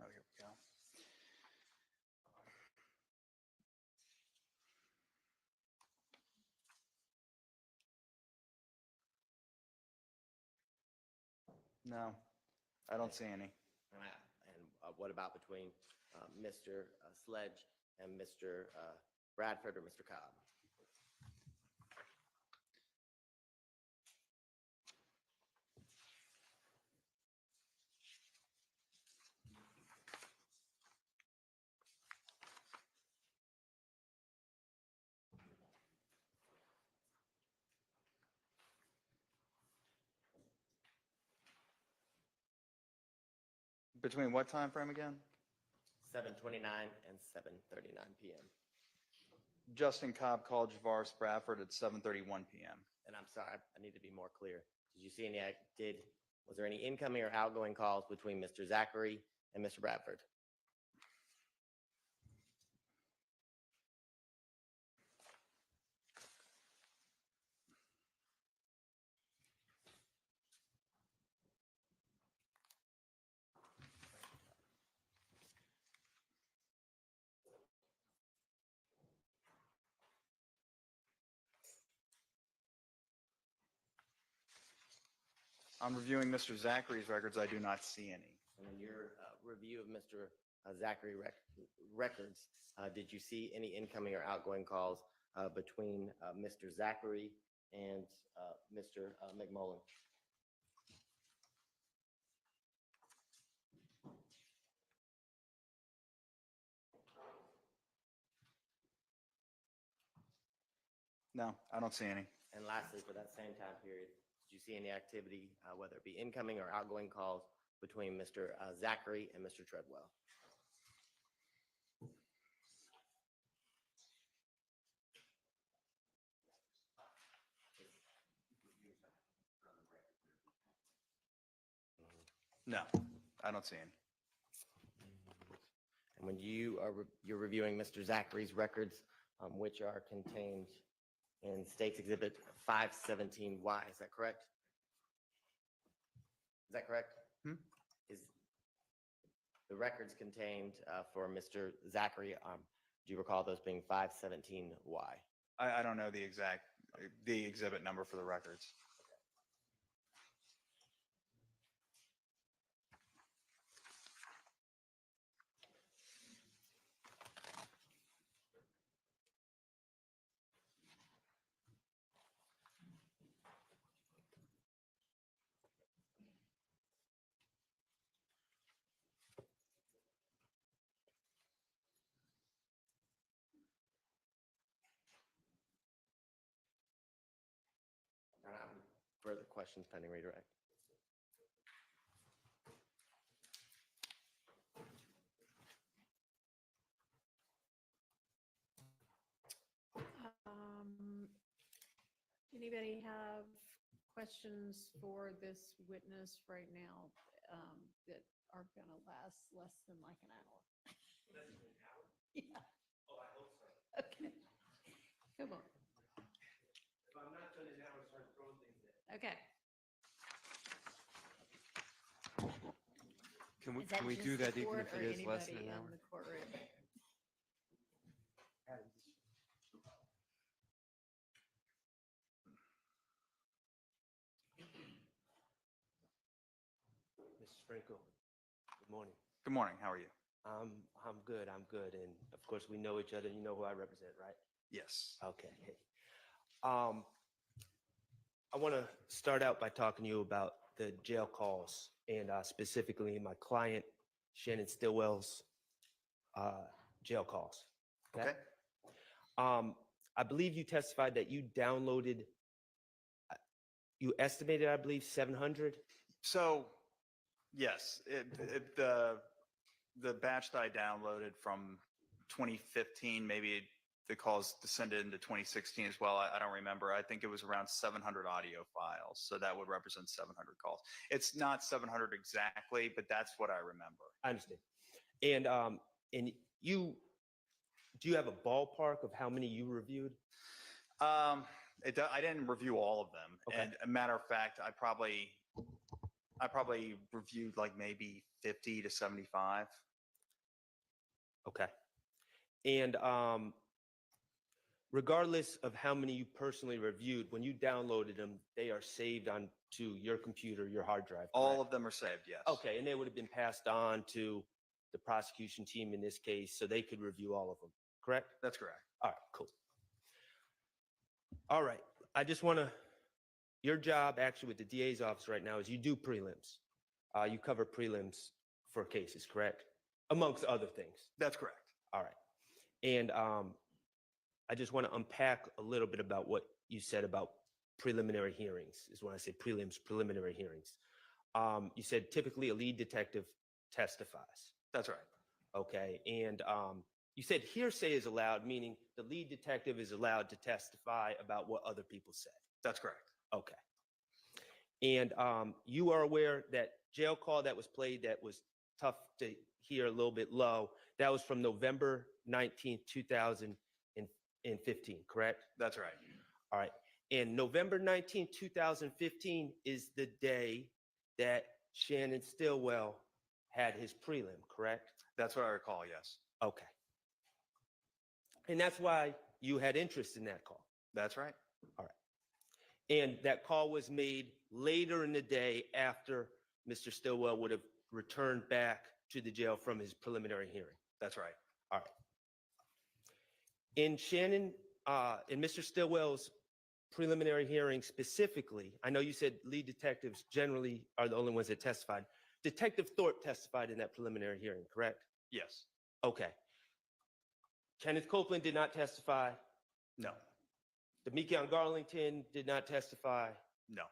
Oh, here we go. No, I don't see any. And what about between Mr. Sledge and Mr. Bradford or Mr. Cobb? Between what time frame again? 7:29 and 7:39 p.m. Justin Cobb called Javaris Bradford at 7:31 p.m. And I'm sorry, I need to be more clear. Did you see any, was there any incoming or outgoing calls between Mr. Zachary and Mr. Bradford? I'm reviewing Mr. Zachary's records. I do not see any. And in your review of Mr. Zachary records, did you see any incoming or outgoing calls between Mr. Zachary and Mr. McMullen? No, I don't see any. And lastly, for that same time period, did you see any activity, whether it be incoming or outgoing calls between Mr. Zachary and Mr. Treadwell? No, I don't see any. And when you're reviewing Mr. Zachary's records, which are contained in State's Exhibit 517Y, is that correct? Is that correct? Is the records contained for Mr. Zachary, do you recall those being 517Y? I don't know the exhibit number for the records. Further questions pending redirect. Anybody have questions for this witness right now that are going to last less than like an hour? Less than an hour? Yeah. Oh, I hope so. Okay. Come on. If I'm not done an hour, start throwing things in. Okay. Can Is that we just do the that even court if or it is less than anybody an in hour? the courtroom? Mr. Sprinkle, good morning. Good morning. How are you? I'm good. I'm good. And of course, we know each other. You know who I represent, right? Yes. Okay. Hey. I want to start out by talking to you about the jail calls and specifically my client, Shannon Stillwell's jail calls. Okay. I believe you testified that you downloaded, you estimated, I believe, 700. So, yes, the batch that I downloaded from 2015, maybe the calls descended into 2016 as well. I don't remember. I think it was around 700 audio files. So that would represent 700 calls. It's not 700 exactly, but that's what I remember. I understand. And you, do you have a ballpark of how many you reviewed? I didn't review all of them. Okay. And a matter of fact, I probably reviewed like maybe 50 to 75. Okay. And regardless of how many you personally reviewed, when you downloaded them, they are saved onto your computer, your hard drive. All of them are saved, yes. Okay, and they would have been passed on to the prosecution team in this case, so they could review all of them, correct? That's correct. All right, cool. All right, I just want to, your job actually with the DA's office right now is you do prelims. You cover prelims for cases, correct? Amongst other things. That's correct. All right. And I just want to unpack a little bit about what you said about preliminary hearings, is when I say prelims, preliminary hearings. You said typically a lead detective testifies. That's right. Okay, and you said hearsay is allowed, meaning the lead detective is allowed to testify about what other people said. That's correct. Okay. And you are aware that jail call that was played that was tough to hear, a little bit low, that was from November 19th, 2015, correct? That's right. All right. And November 19th, 2015 is the day that Shannon Stillwell had his prelim, correct? That's what I recall, yes. Okay. And that's why you had interest in that call. That's right. All right. And that call was made later in the day after Mr. Stillwell would have returned back to the jail from his preliminary hearing. That's right. All right. In Shannon, in Mr. Stillwell's preliminary hearing specifically, I know you said lead detectives generally are the only ones that testified. Detective Thorpe testified in that preliminary hearing, correct? Yes. Okay. Kenneth Copeland did not testify. No. Demekion Garlington did not testify. No.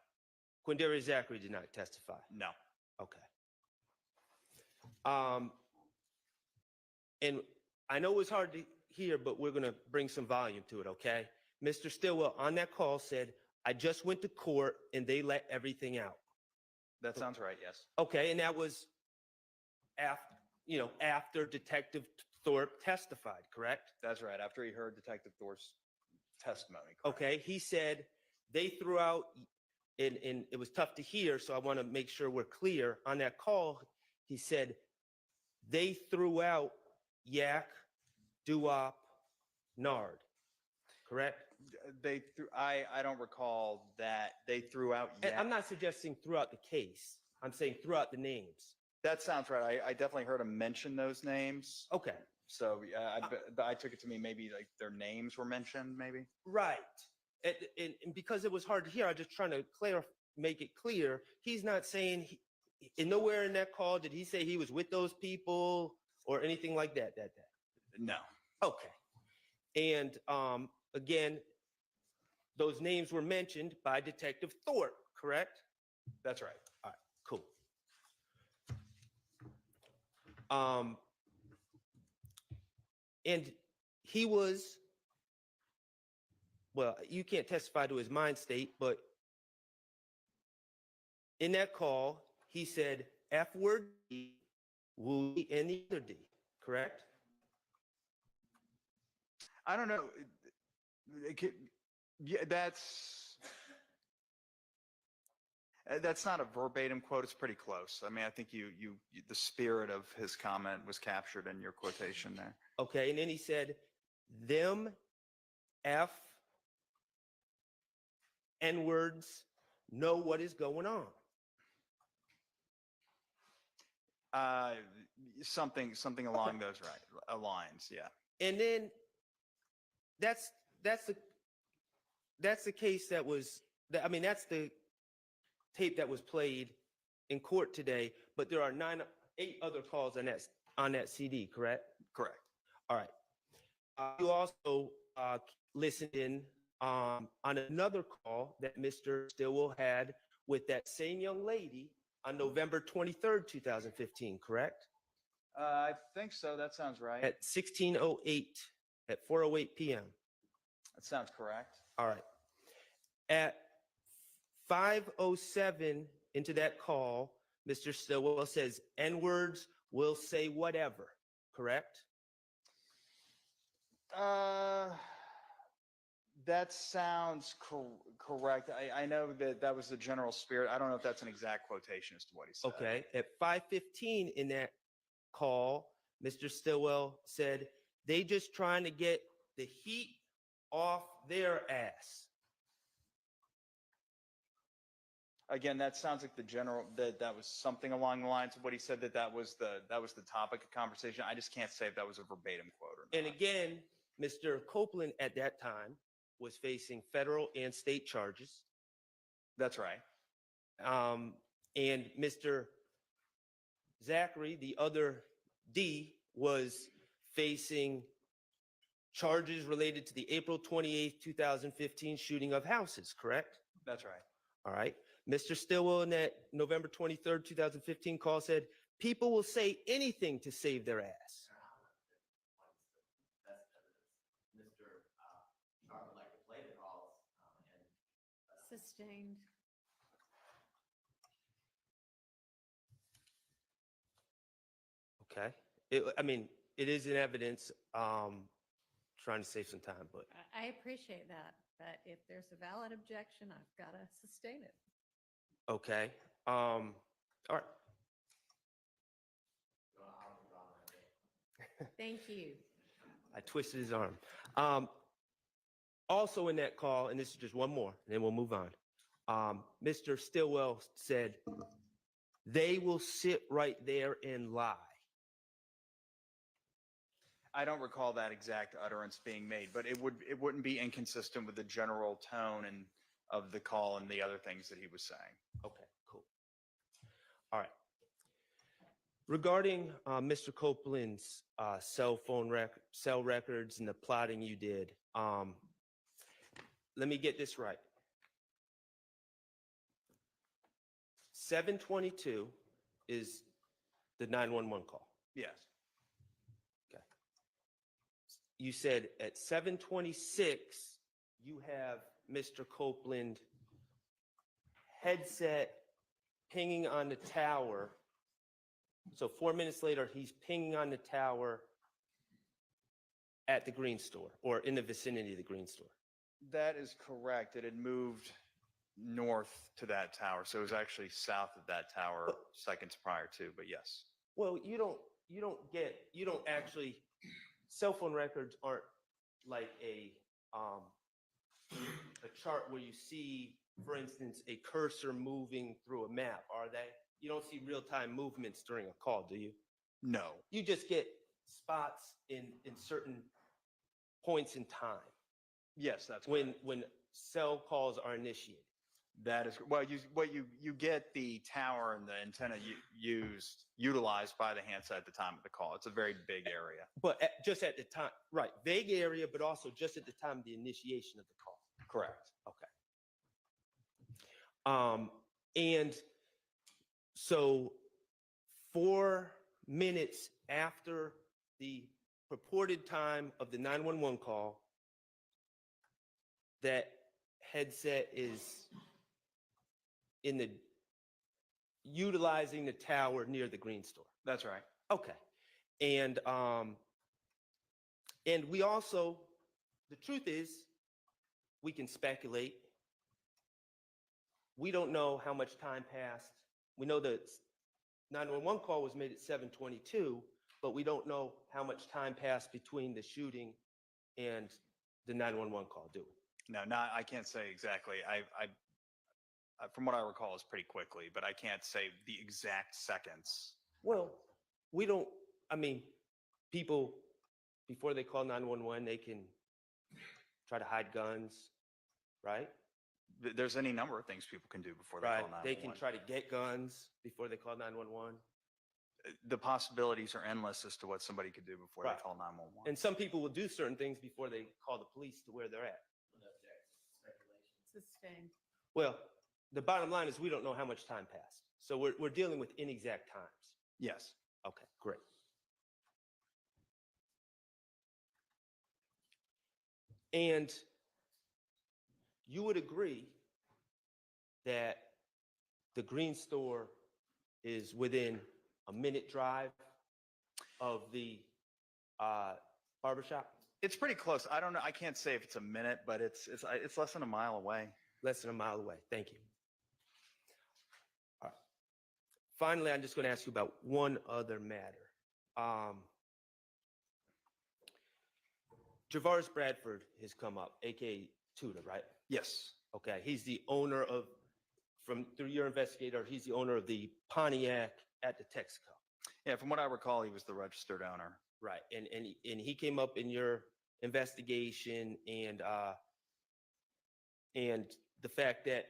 Quindarius Zachary did not testify. No. Okay. And I know it's hard to hear, but we're going to bring some volume to it, okay? Mr. Stillwell on that call said, I just went to court and they let everything out. That sounds right, yes. Okay, and that was after Detective Thorpe testified, correct? That's right. After he heard Detective Thorpe's testimony. Correct. Okay, he said they threw out, and it was tough to hear, so I want to make sure we're clear. On that call, he said they threw out Yak, Duop, Nard, correct? I don't recall that they threw out And Yak. I'm not suggesting throughout the case. I'm saying throughout the names. That sounds right. I definitely heard him mention those names. Okay. So I took it to mean maybe like their names were mentioned, maybe. Right. And because it was hard to hear, I'm just trying to make it clear. He's not saying, and nowhere in that call did he say he was with those people or anything like that that day. No. Okay. And again, those names were mentioned by Detective Thorpe, correct? That's right. All right, cool. And he was, well, you can't testify to his mind state, but in that call, he said F word D, Wooey, and the other D, correct? I don't know. Yeah, that's not a verbatim quote. It's pretty close. I mean, I think the spirit of his comment was captured in your quotation there. Okay, and then he said, them F N-words know what is going on. Something along those lines, yeah. And then that's the case that was, that's the tape that was played in court today, but there are 8 other calls on that CD, correct? Correct. All right. You also listened in on another call that Mr. Stillwell had with that same young lady on November 23rd, 2015, correct? I think so. That sounds right. At 16:08, at 4:08 p.m. That sounds correct. All right. At 5:07 into that call, Mr. Stillwell says, N-words will say whatever, correct? That sounds correct. I know that was the general spirit. I don't know if that's an exact quotation as to what he said. Okay. At 5:15 in that call, Mr. Stillwell said, they just trying to get the heat off their ass. Again, that sounds like the general, that was something along the lines of what he said, that was the topic of conversation. I just can't say if that was a verbatim quote or not. And again, Mr. Copeland at that time was facing federal and state charges. That's right. And Mr. Zachary, the other D, was facing charges related to the April 28th, 2015 shooting of houses, correct? That's right. All right. Mr. Stillwell in that November 23rd, 2015 call said, People will say anything to save their ass. Mr. Sharp would like to play the calls. Sustained. Okay. I mean, it is in evidence, trying to save some time, but I appreciate that, but if there's a valid objection, I've got to sustain it. okay. All right. Thank you. I twisted his arm. Also in that call, and this is just one more, and then we'll move on. Mr. Stillwell said, they will sit right there and lie. I don't recall that exact utterance being made, but it wouldn't be inconsistent with the general tone and of the call and the other things that he was saying. Okay, cool. All right. Regarding Mr. Copeland's cell records and the plotting you did, let me get this right. 722 is the 911 call. Yes. Okay. You said at 726, you have Mr. Copeland headset pinging on the tower. So 4 minutes later, he's pinging on the tower at the Green Store or in the vicinity of the Green Store. That is correct. It had moved north to that tower, so it was actually south of that tower seconds prior to, but yes. Well, you don't actually, cell phone records aren't like a chart where you see, for instance, a cursor moving through a map, are they? You don't see real-time movements during a call, do you? No. You just get spots in certain points in time. Yes, that's when cell calls are initiated. That is well. You get the tower and the antenna utilized by the handset at the time of the call. It's a very big area. But just at the time, right? Vague area, but also just at the time of the initiation of the call. Correct. Okay. And so 4 minutes after the purported time of the 911 call, that headset is utilizing the tower near the Green Store. That's right. Okay. And we also, the truth is, we can speculate. We don't know how much time passed. We know the 911 call was made at 7:22, but we don't know how much time passed between the shooting and the 911 call, do we? No, I can't say exactly. I from what I recall, is pretty quickly, but I can't say the exact seconds. Well, we don't, I mean, people, before they call 911, they can try to hide guns, right? There's any number of things people can do before they call 911. They can try to get guns before they call 911. The possibilities are endless as to what somebody could do before they call 911. And some people will do certain things before they call the police to where they're at. Sustained. Well, the bottom line is we don't know how much time passed. So we're dealing with inexact times. Yes. Okay, great. And you would agree that the Green Store is within a minute drive of the barbershop? It's pretty close. I don't know. I can't say if it's a minute, but it's less than a mile away. Less than a mile away. Thank you. All right. Finally, I'm just going to ask you about one other matter. Javaris Bradford has come up, aka Tudor, right? Yes. Okay. He's the owner of, through your investigator, he's the owner of the Pontiac at the Texaco. Yeah, from what I recall, he was the registered owner. Right. And he came up in your investigation, and the fact that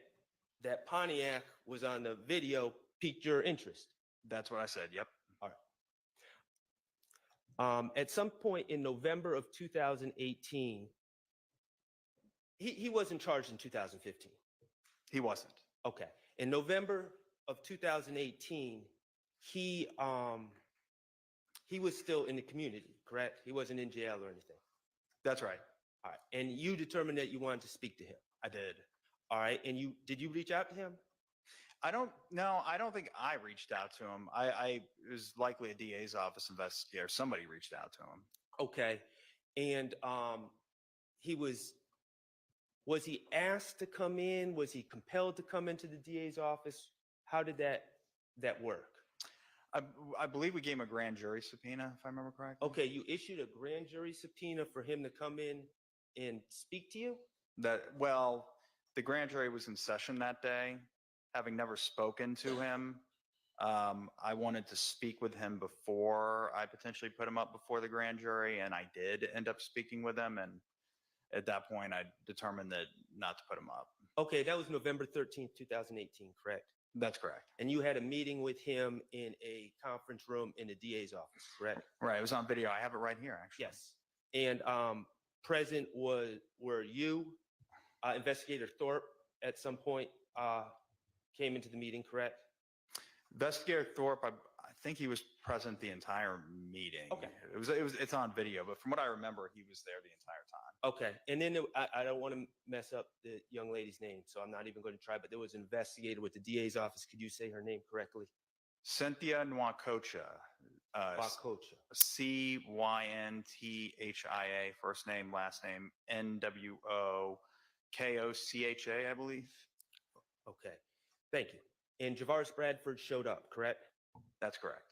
Pontiac was on the video piqued your interest. That's what I said. Yep. All right. At some point in November of 2018, he wasn't charged in 2015. He wasn't. Okay. In November of 2018, he was still in the community, correct? He wasn't in jail or anything. That's right. All right. And you determined that you wanted to speak to him. I did. All right. And did you reach out to him? I don't think I reached out to him. It was likely a DA's office investigator. Somebody reached out to him. Okay. And was he asked to come in? Was he compelled to come into the DA's office? How did that work? I believe we gave him a grand jury subpoena, if I remember correctly. Okay, you issued a grand jury subpoena for him to come in and speak to you? Well, the grand jury was in session that day. Having never spoken to him, I wanted to speak with him before I potentially put him up before the grand jury, and I did end up speaking with him. And at that point, I determined that not to put him up. Okay, that was November 13th, 2018, correct? That's correct. And you had a meeting with him in a conference room in the DA's office, correct? Right. It was on video. I have it right here, actually. Yes. And present were you, Investigator Thorpe, at some point came into the meeting, correct? Investigator Thorpe, I think he was present the entire meeting. Okay. It's on video, but from what I remember, he was there the entire time. Okay. And then I don't want to mess up the young lady's name, so I'm not even going to try, but there was an investigator with the DA's office. Could you say her name correctly? Cynthia Nwakocha. Nwakocha. Cynthia, first name, last name, Nwokocha, I believe. Okay. Thank you. And Javaris Bradford showed up, correct? That's correct.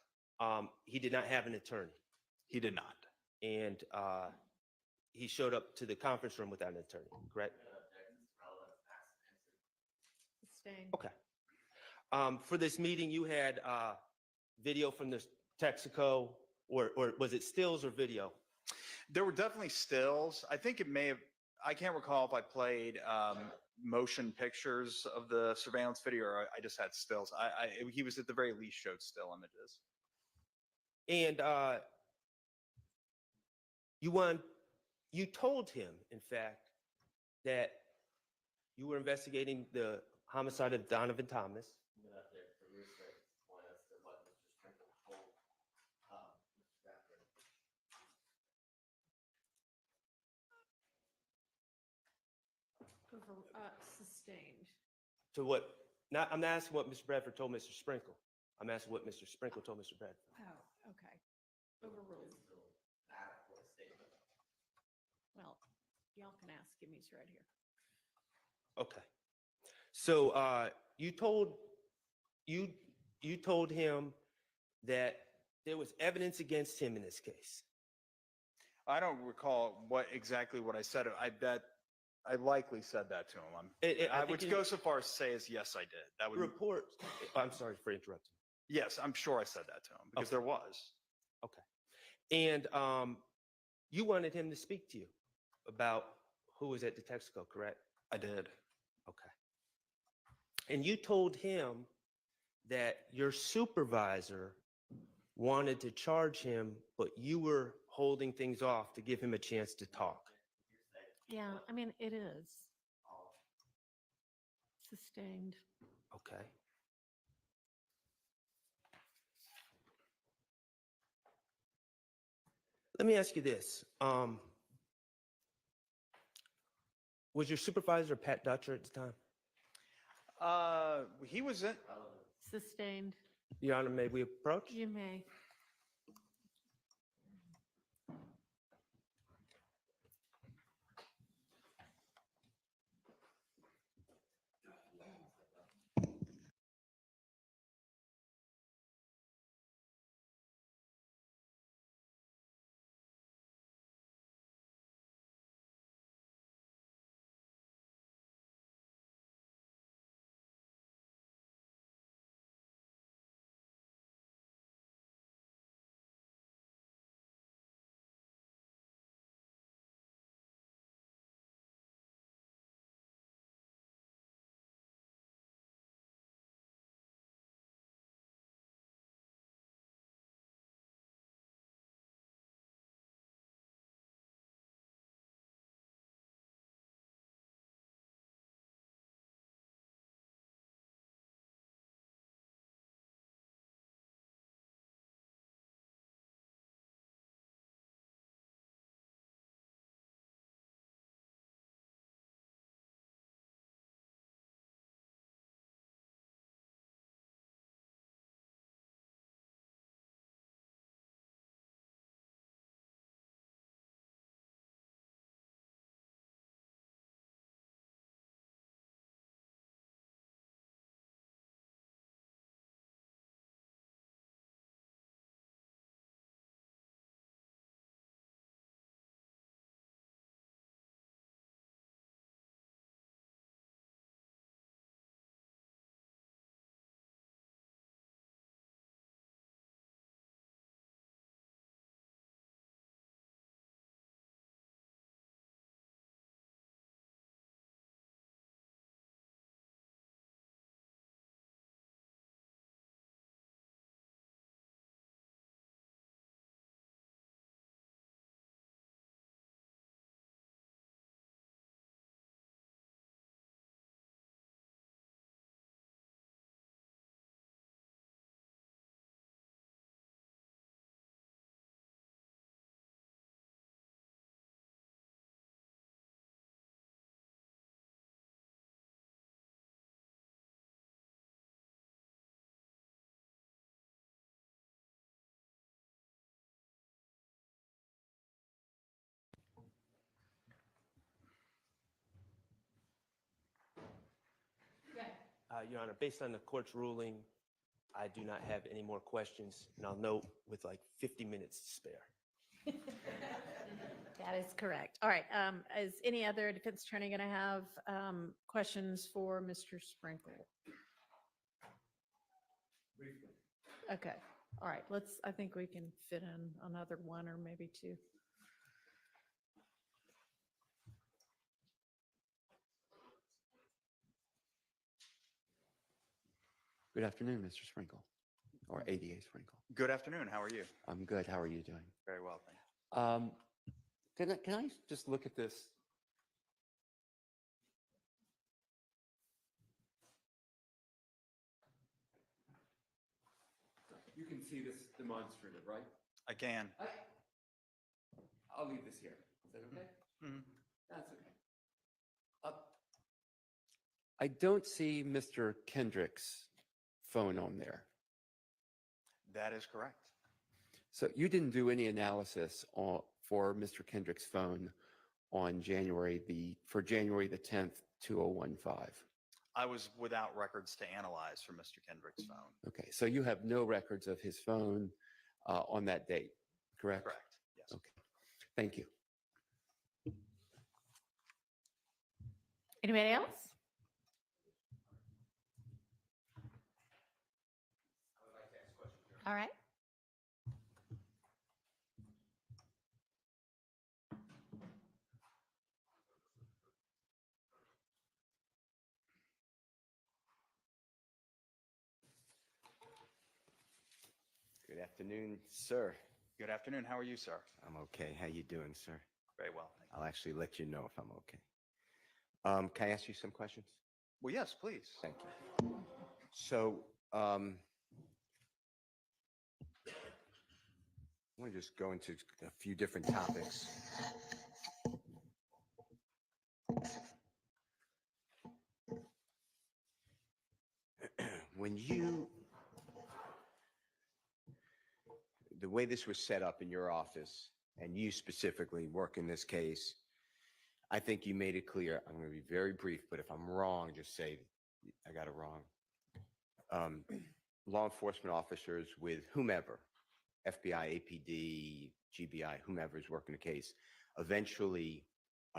He did not have an attorney. He did not. And he showed up to the conference room without an attorney, correct? Sustained. Okay. For this meeting, you had video from the Texaco, or was it stills or video? There were definitely stills. I think it may have, I can't recall if I played motion pictures of the surveillance video or I just had stills. He was at the very least showed still images. And you told him, in fact, that you were investigating the homicide of Donovan Thomas. Sustained. To what? I'm not asking what Mr. Bradford told Mr. Sprinkle. I'm asking what Mr. Sprinkle told Mr. Bradford. Oh, okay. Overruled. Well, y'all can ask him. He's right here. Okay. So you told him that there was evidence against him in this case. I don't recall exactly what I said. I bet I likely said that to him. I would go so far as to say as yes, I did. That would report. I'm sorry for interrupting. Yes, I'm sure I said that to him because there was. Okay. And you wanted him to speak to you about who was at the Texaco, correct? I did. Okay. And you told him that your supervisor wanted to charge him, but you were holding things off to give him a chance to talk. Yeah, I mean, it is. Sustained. Okay. Let me ask you this. Was your supervisor Pat Dutcher at the time? He was in. Sustained. Your Honor, may we approach? You may. Your Honor, based on the court's ruling, I do not have any more questions, and I'll note with like 50 minutes to spare. That is correct. All right. Is any other defense attorney going to have questions for Mr. Sprinkle? Briefly. Okay. All right. I think we can fit in another one or maybe two. Good afternoon, Mr. Sprinkle, or ADA Sprinkle. Good afternoon. How are you? I'm good. How are you doing? Very well, thank you. Can I just look at this? You can see this demonstrative, right? I can. I'll leave this here. Is that okay? Mhm. That's okay. I don't see Mr. Kendrick's phone on there. That is correct. So you didn't do any analysis for Mr. Kendrick's phone on January the 10th, 2015. I was without records to analyze for Mr. Kendrick's phone. Okay, so you have no records of his phone on that date, correct? Correct. Yes. Okay, thank you. Anybody else? All right. Good afternoon, sir. Good afternoon. How are you, sir? I'm okay. How you doing, sir? Very well, thank you. I'll actually let you know if I'm okay. Can I ask you some questions? Well, yes, please. Thank you. So, I want to just go into a few different topics. The way this was set up in your office, and you specifically work in this case, I think you made it clear. I'm going to be very brief, but if I'm wrong, just say I got it wrong. Law enforcement officers with whomever, FBI, APD, GBI, whomever is working the case, eventually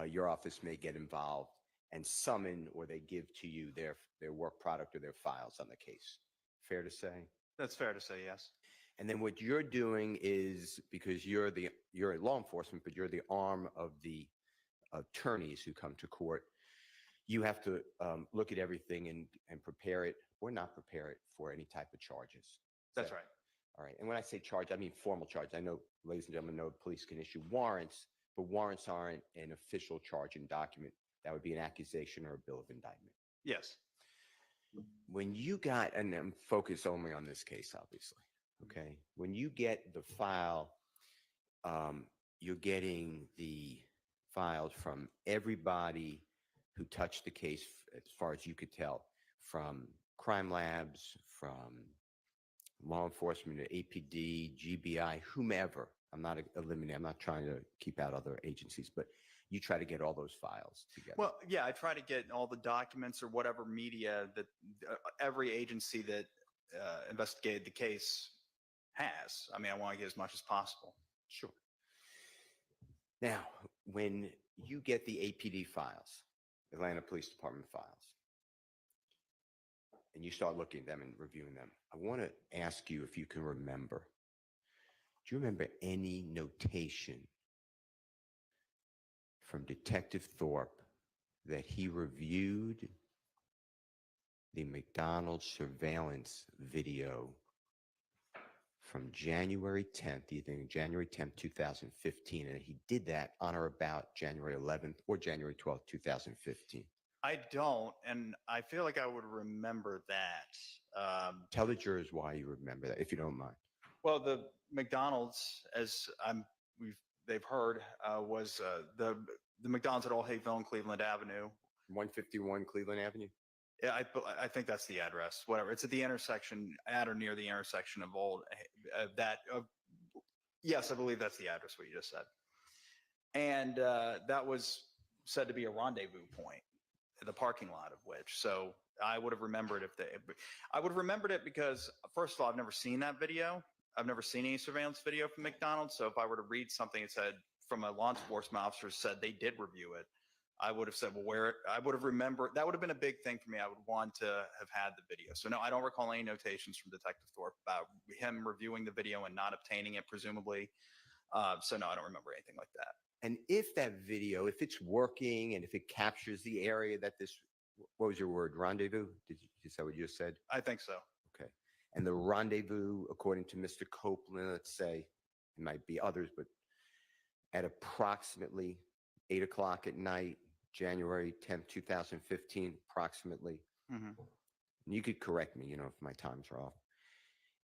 your office may get involved and summon or they give to you their work product or their files on the case. Fair to say? That's fair to say, yes. And then what you're doing is, because you're law enforcement, but you're the arm of the attorneys who come to court, you have to look at everything and prepare it or not prepare it for any type of charges. That's right. All right. And when I say charge, I mean formal charge. I know, ladies and gentlemen, know police can issue warrants, but warrants aren't an official charging document. That would be an accusation or a bill of indictment. Yes. When you got, and I'm focused only on this case, obviously, okay? When you get the file, you're getting the files from everybody who touched the case, as far as you could tell, from crime labs, from law enforcement, APD, GBI, whomever. I'm not eliminating, I'm not trying to keep out other agencies, but you try to get all those files together. Well, yeah, I try to get all the documents or whatever media that every agency that investigated the case has. I mean, I want to get as much as possible. Sure. Now, when you get the APD files, Atlanta Police Department files, and you start looking at them and reviewing them, I want to ask you if you can remember. Do you remember any notation from Detective Thorpe that he reviewed the McDonald's surveillance video from January 10th, either January 10th, 2015, and he did that on or about January 11th or January 12th, 2015? I don't, and I feel like I would remember that. Tell the jurors why you remember that, if you don't mind. Well, the McDonald's, as they've heard, was the McDonald's at Old Hayville and Cleveland Avenue. 151 Cleveland Avenue? Yeah, I think that's the address. Whatever. It's at the intersection, at or near the intersection of Old. Yes, I believe that's the address. What you just said, and that was said to be a rendezvous point. the parking lot of which. So I would have remembered I would have remembered it because, first of all, I've never seen that video. I've never seen any surveillance video from McDonald's. So if I were to read something that said from a law enforcement officer said they did review it, I would have said, well, I would have remembered. That would have been a big thing for me. I would want to have had the video. So no, I don't recall any notations from Detective Thorpe about him reviewing the video and not obtaining it, presumably. So no, I don't remember anything like that. And if that video, if it's working and if it captures the area that this, what was your word, rendezvous? Is that what you just said? I think so. Okay. And the rendezvous, according to Mr. Copeland, let's say, it might be others, but at approximately 8 o'clock at night, January 10th, 2015, approximately. Mm-hmm. And you could correct me, if my times are off.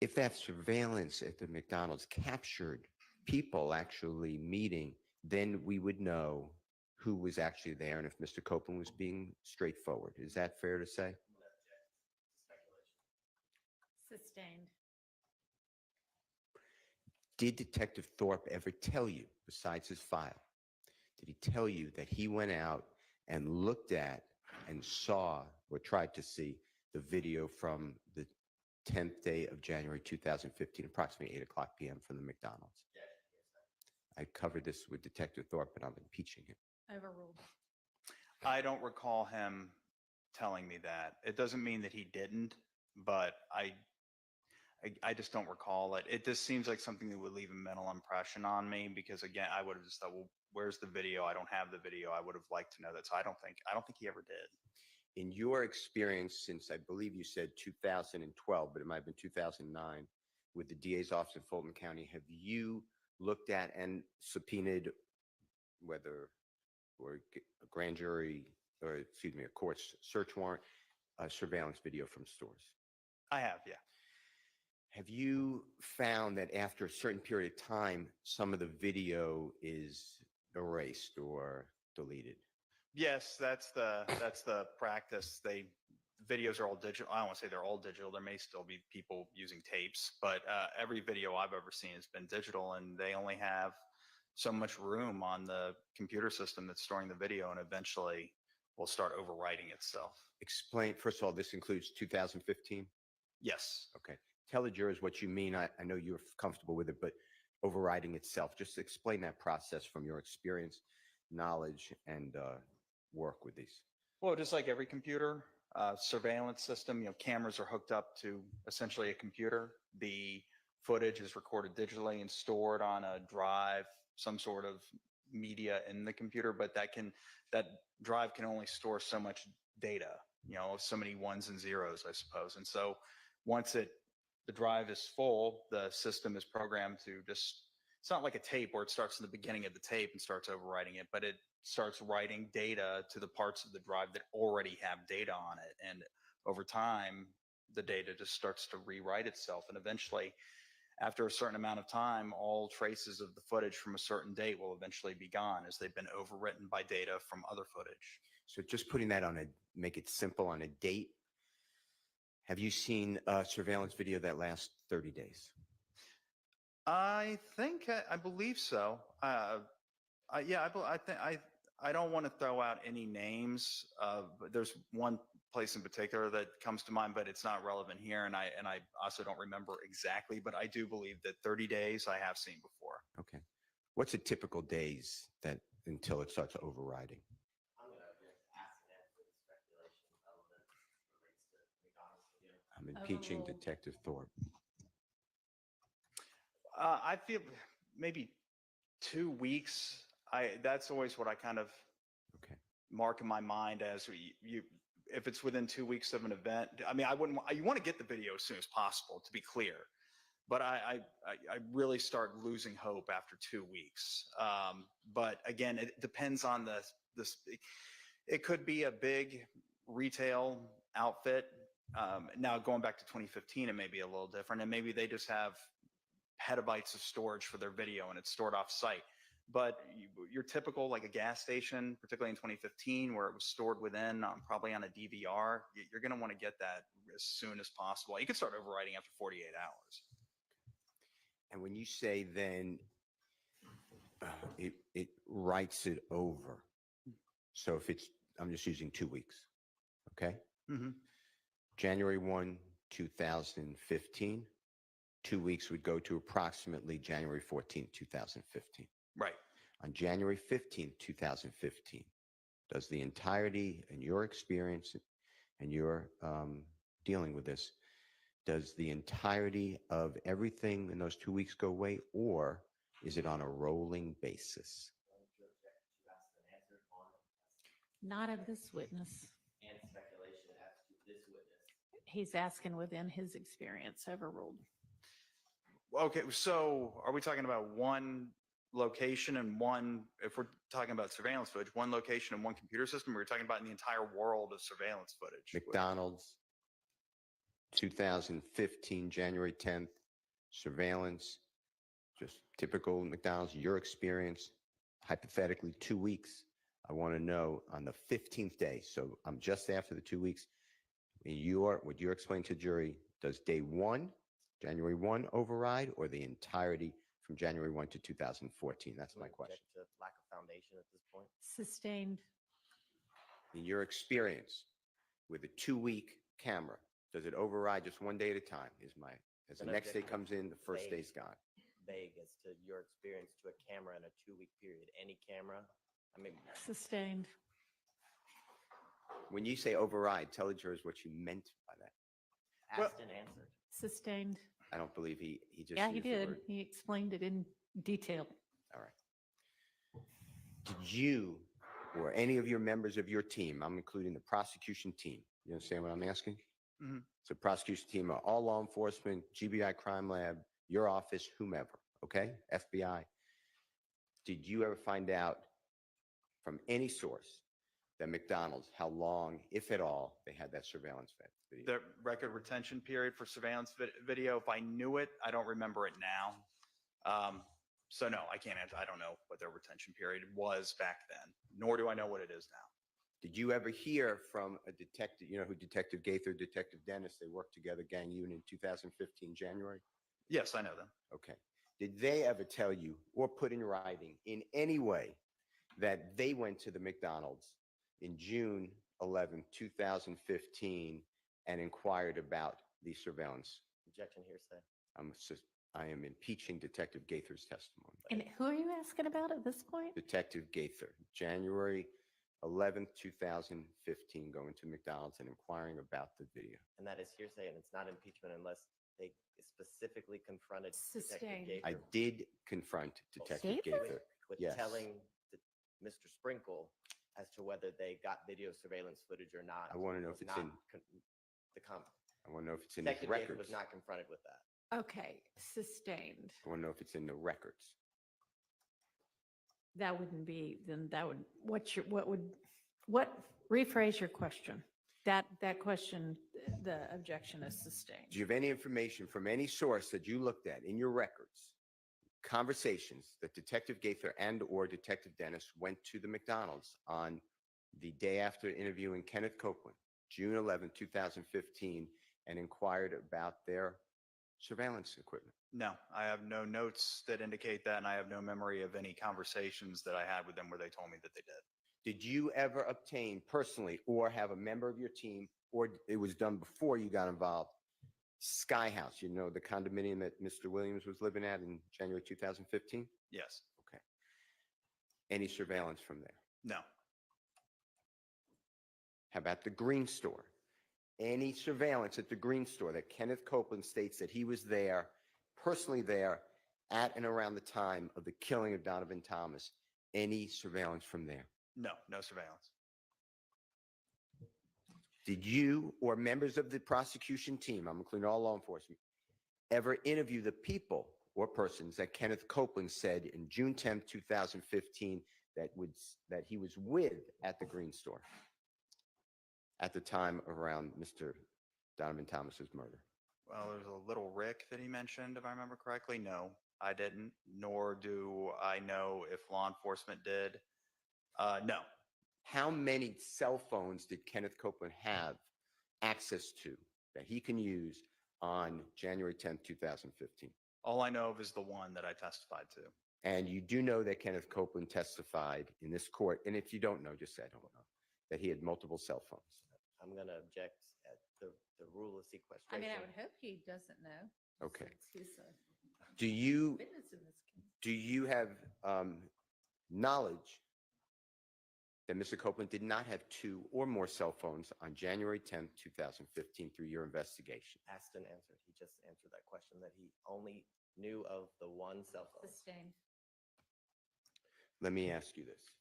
If that surveillance at the McDonald's captured people actually meeting, then we would know who was actually there and if Mr. Copeland was being straightforward. Is that fair to say? Sustained. Did Detective Thorpe ever tell you, besides his file, did he tell you that he went out and looked at and saw or tried to see the video from the 10th day of January 2015, approximately 8 o'clock p.m. from the McDonald's? I covered this with Detective Thorpe, but I'm impeaching him. Overruled. I don't recall him telling me that. It doesn't mean that he didn't, but I just don't recall it. It just seems like something that would leave a mental impression on me because, again, I would have just thought, well, where's the video? I don't have the video. I would have liked to know that. So I don't think he ever did. In your experience, since I believe you said 2012, but it might have been 2009, with the DA's office in Fulton County, have you looked at and subpoenaed whether or a grand jury or, excuse me, a court's search warrant, surveillance video from stores? I have, yeah. Have you found that after a certain period of time, some of the video is erased or deleted? Yes, that's the practice. Videos are all digital. I don't want to say they're all digital. There may still be people using tapes, but every video I've ever seen has been digital, and they only have so much room on the computer system that's storing the video, and eventually will start overwriting itself. Explain, first of all, this includes 2015? Yes. Okay. Tell the jurors what you mean. I know you're comfortable with it, but overriding itself, just explain that process from your experience, knowledge, and work with these. Well, just like every computer surveillance system, cameras are hooked up to essentially a computer. The footage is recorded digitally and stored on a drive, some sort of media in the computer, but that drive can only store so much data, so many ones and zeros, I suppose. And so once the drive is full, the system is programmed to just, it's not like a tape where it starts in the beginning of the tape and starts overwriting it, but it starts writing data to the parts of the drive that already have data on it. And over time, the data just starts to rewrite itself. And eventually, after a certain amount of time, all traces of the footage from a certain date will eventually be gone as they've been overwritten by data from other footage. So just putting that make it simple on a date. Have you seen a surveillance video that lasts 30 days? I believe so. I don't want to throw out any names. But there's one place in particular that comes to mind, but it's not relevant here. And I also don't remember exactly, but I do believe that 30 days I have seen before. Okay. What's a typical days until it starts overriding? I'm going to just ask that for the speculation element relates to McDonald's video. I'm impeaching Detective Thorpe. I feel maybe 2 weeks. That's always what I kind of mark in my mind as if it's within 2 weeks of an event. I mean, you want to get the video as soon as possible, to be clear, but I really start losing hope after 2 weeks. But again, it depends on it could be a big retail outfit. Now going back to 2015, it may be a little different, and maybe they just have petabytes of storage for their video and it's stored off site. But your typical, like a gas station, particularly in 2015, where it was stored within, probably on a DVR, you're going to want to get that as soon as possible. You can start overwriting after 48 hours. And when you say then it writes it over. So if it's I'm just using 2 weeks. Okay. Mhm. January 1, 2015. 2 weeks would go to approximately January 14, 2015. Right. On January 15, 2015, does the entirety, in your experience and your dealing with this, does the entirety of everything in those 2 weeks go away, or is it on a rolling basis? Not of this witness. And speculation as to this witness. He's asking within his experience overruled. Okay, so are we talking about one location and one, if we're talking about surveillance footage, one location and one computer system, or we're talking about in the entire world of surveillance footage? McDonald's, 2015, January 10th, surveillance, just typical McDonald's, your experience, hypothetically 2 weeks. I want to know on the 15th day, so I'm just after the 2 weeks, what you're explaining to the jury, does day one, January 1 override, or the entirety from January 1 to 2014? That's my question. To lack of foundation at this point. Sustained. In your experience with a 2-week camera, does it override just one day at a time? As the An next day objection comes in, the first vague. day's gone. Vague as to your experience to a camera in a 2-week period. Any camera? I mean, Sustained. When you say override, tell the jurors what you meant by that. asked and answered. Sustained. I don't believe he just Yeah, he used the did. word. He explained it in detail. All right. Did you or any of your members of your team, I'm including the prosecution team, you understand what I'm asking? Mhm. So prosecution team are all law enforcement, GBI crime lab, your office, whomever, okay? FBI. Did you ever find out from any source that McDonald's, how long, if at all, they had that surveillance video? The record retention period for surveillance video, if I knew it, I don't remember it now. So no, I can't answer. I don't know what their retention period was back then, nor do I know what it is now. Did you ever hear from a detective, you know who Detective Gaither, Detective Dennis, they worked together, gang unit in 2015, January? Yes, I know them. Okay. Did they ever tell you or put in writing in any way that they went to the McDonald's in June 11, 2015 and inquired about the surveillance? Objection hearsay. I am impeaching Detective Gaither's testimony. And who are you asking about at this point? Detective Gaither, January 11th, 2015, going to McDonald's and inquiring about the video. And that is hearsay, and it's not impeachment unless they specifically confronted Detective Sustained. Gaither I did confront Detective Gaither? Gaither. with Yes. telling Mr. Sprinkle as to whether they got video surveillance footage or not. I want to know if was it's not in, the com- I want to know if it's in his Detective Gaither records. was not confronted with that. Okay, sustained. I want to know if it's in the records. That wouldn't be, then that would, rephrase your question. That question, the objection is sustained. Do you have any information from any source that you looked at in your records, conversations that Detective Gaither and or Detective Dennis went to the McDonald's on the day after interviewing Kenneth Copeland, June 11, 2015, and inquired about their surveillance equipment? No, I have no notes that indicate that, and I have no memory of any conversations that I had with them where they told me that they did. Did you ever obtain personally or have a member of your team, or it was done before you got involved, Sky House, you know, the condominium that Mr. Williams was living at in January 2015? Yes. Okay. Any surveillance from there? No. How about the Green Store? Any surveillance at the Green Store that Kenneth Copeland states that he was there, personally there, at and around the time of the killing of Donovan Thomas? Any surveillance from there? No, no surveillance. Did you or members of the prosecution team, I'm including all law enforcement, ever interview the people or persons that Kenneth Copeland said in June 10, 2015 that he was with at the Green Store at the time around Mr. Donovan Thomas's murder? Well, there's a little Rick that he mentioned, if I remember correctly. No, I didn't, nor do I know if law enforcement did. No. How many cell phones did Kenneth Copeland have access to that he can use on January 10th, 2015? All I know of is the one that I testified to. And you do know that Kenneth Copeland testified in this court, and if you don't know, just say I don't know, that he had multiple cell phones. I'm going to object at the rule of sequestration. I mean, I would hope he doesn't know. Okay. since He's a Do you witness in this case. do you have knowledge that Mr. Copeland did not have 2 or more cell phones on January 10th, 2015 through your investigation? Asked and answered. He just answered that question, that he only knew of the one cell phone. Sustained. Let me ask you this.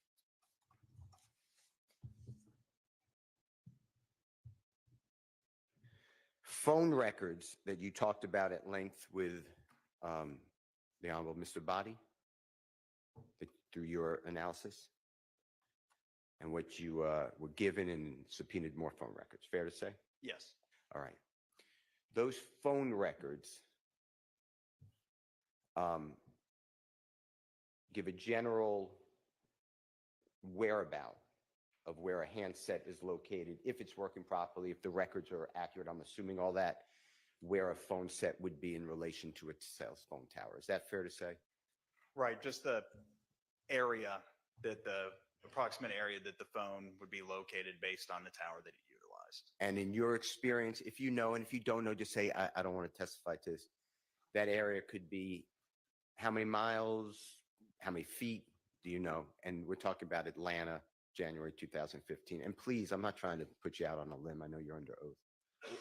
Phone records that you talked about at length with the Honorable Mr. Gotti through your analysis, and what you were given and subpoenaed more phone records. Fair to say? Yes. All right. Those phone records give a general whereabout of where a handset is located, if it's working properly, if the records are accurate. I'm assuming all that, where a phone set would be in relation to a cell phone tower. Is that fair to say? Right. Just the area that the approximate area that the phone would be located based on the tower that he utilized. And in your experience, if you know, and if you don't know, just say, I don't want to testify to this. That area could be how many miles, how many feet, do you know? And we're talking about Atlanta, January 2015. And please, I'm not trying to put you out on a limb. I know you're under oath.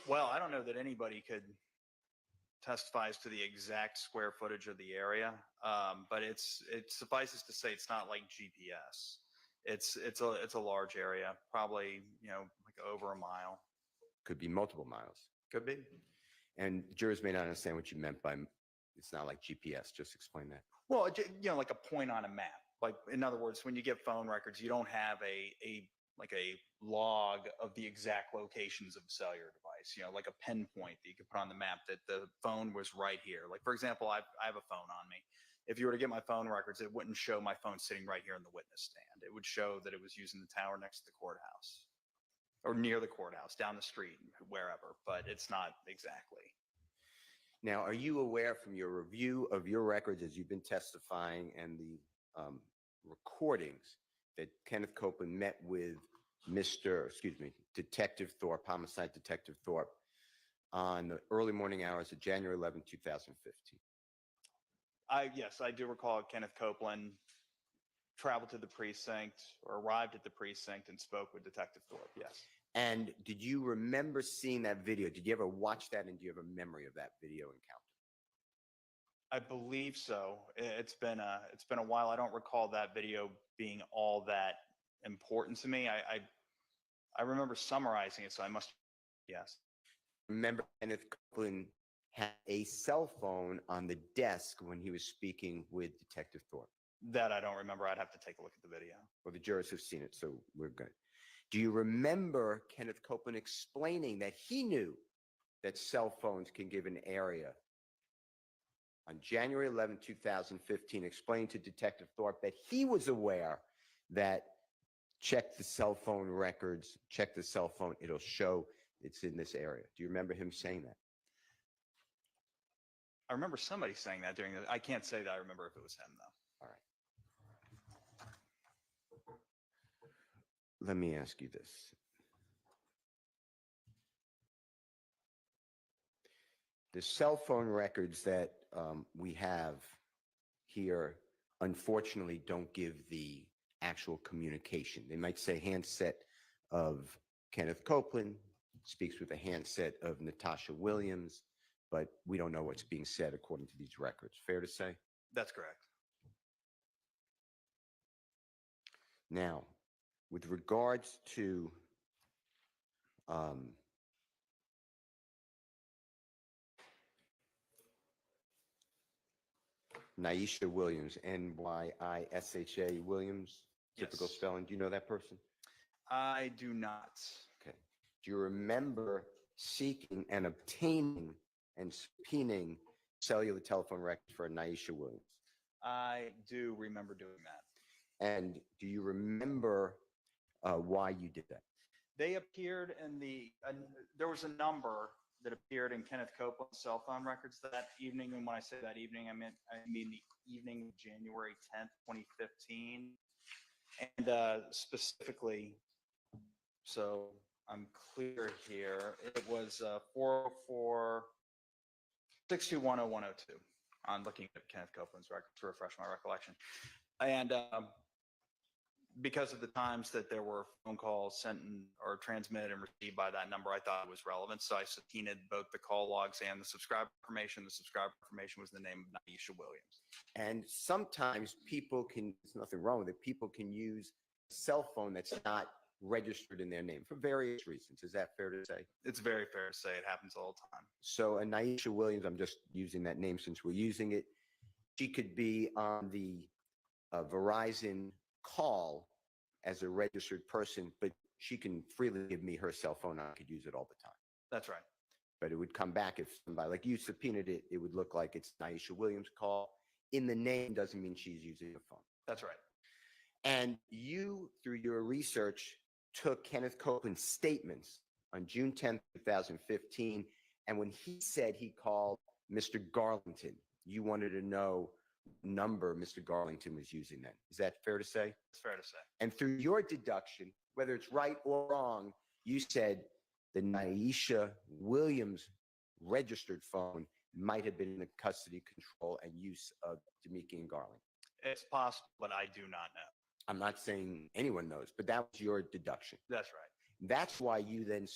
Well, I don't know that anybody could testify as to the exact square footage of the area, but it suffices to say it's not like GPS. It's a large area, probably like over a mile. Could be multiple miles. Could be. And jurors may not understand what you meant by it's not like GPS. Just explain that. Well, like a point on a map. Like, in other words, when you get phone records, you don't have a log of the exact locations of a cellular device, like a pinpoint that you could put on the map that the phone was right here. Like, for example, I have a phone on me. If you were to get my phone records, it wouldn't show my phone sitting right here in the witness stand. It would show that it was using the tower next to the courthouse or near the courthouse, down the street, wherever, but it's not exactly. Now, are you aware from your review of your records as you've been testifying and the recordings that Kenneth Copeland met with Detective Thorpe, Homicide Detective Thorpe, on the early morning hours of January 11, 2015? Yes, I do recall Kenneth Copeland traveled to the precinct or arrived at the precinct and spoke with Detective Thorpe, yes. And did you remember seeing that video? Did you ever watch that, and do you have a memory of that video encounter? I believe so. It's been a while. I don't recall that video being all that important to me. I remember summarizing it, so I must. Yes. Remember, Kenneth Copeland had a cell phone on the desk when he was speaking with Detective Thorpe. That I don't remember. I'd have to take a look at the video. Well, the jurors have seen it, so we're good. Do you remember Kenneth Copeland explaining that he knew that cell phones can give an area on January 11, 2015, explaining to Detective Thorpe that he was aware that check the cell phone records, check the cell phone, it'll show it's in this area. Do you remember him saying that? I remember somebody saying that during the. I can't say that I remember if it was him, though. All right. Let me ask you this. The cell phone records that we have here, unfortunately, don't give the actual communication. They might say handset of Kenneth Copeland, speaks with a handset of Natasha Williams, but we don't know what's being said according to these records. Fair to say? That's correct. Now, with regards to Nyesha Williams, Nyisha Williams, typical Yes. spelling. Do you know that person? I do not. Okay. Do you remember seeking and obtaining and subpoenaing cellular telephone records for Nyesha Williams? I do remember doing that. And do you remember why you did that? They appeared in there was a number that appeared in Kenneth Copeland's cell phone records that evening. And when I say that evening, I mean the evening of January 10th, 2015. And specifically, So I'm clear here. It was 404 6210102. I'm looking at Kenneth Copeland's record to refresh my recollection. And because of the times that there were phone calls sent or transmitted and received by that number, I thought it was relevant. So I subpoenaed both the call logs and the subscriber information. The subscriber information was the name of Naisha Williams. And sometimes people can, there's nothing wrong with it, people can use a cell phone that's not registered in their name for various reasons. Is that fair to say? It's very fair to say it happens all the time. So a Naisha Williams, I'm just using that name since we're using it, she could be on the Verizon call as a registered person, but she can freely give me her cell phone. I could use it all the time. That's right. But it would come back if somebody, like you subpoenaed it, it would look like it's Naisha Williams' call. In the name doesn't mean she's using a phone. That's right. And you, through your research, took Kenneth Copeland's statements on June 10th, 2015. And when he said he called Mr. Garlington, you wanted to know what number Mr. Garlington was using then. Is that fair to say? It's fair to say. And through your deduction, whether it's right or wrong, you said the Naisha Williams registered phone might have been in the custody, control, and use of Deamonte and Garland. It's possible, but I do not know. I'm not saying anyone knows, but that was your deduction. That's right. That's why you then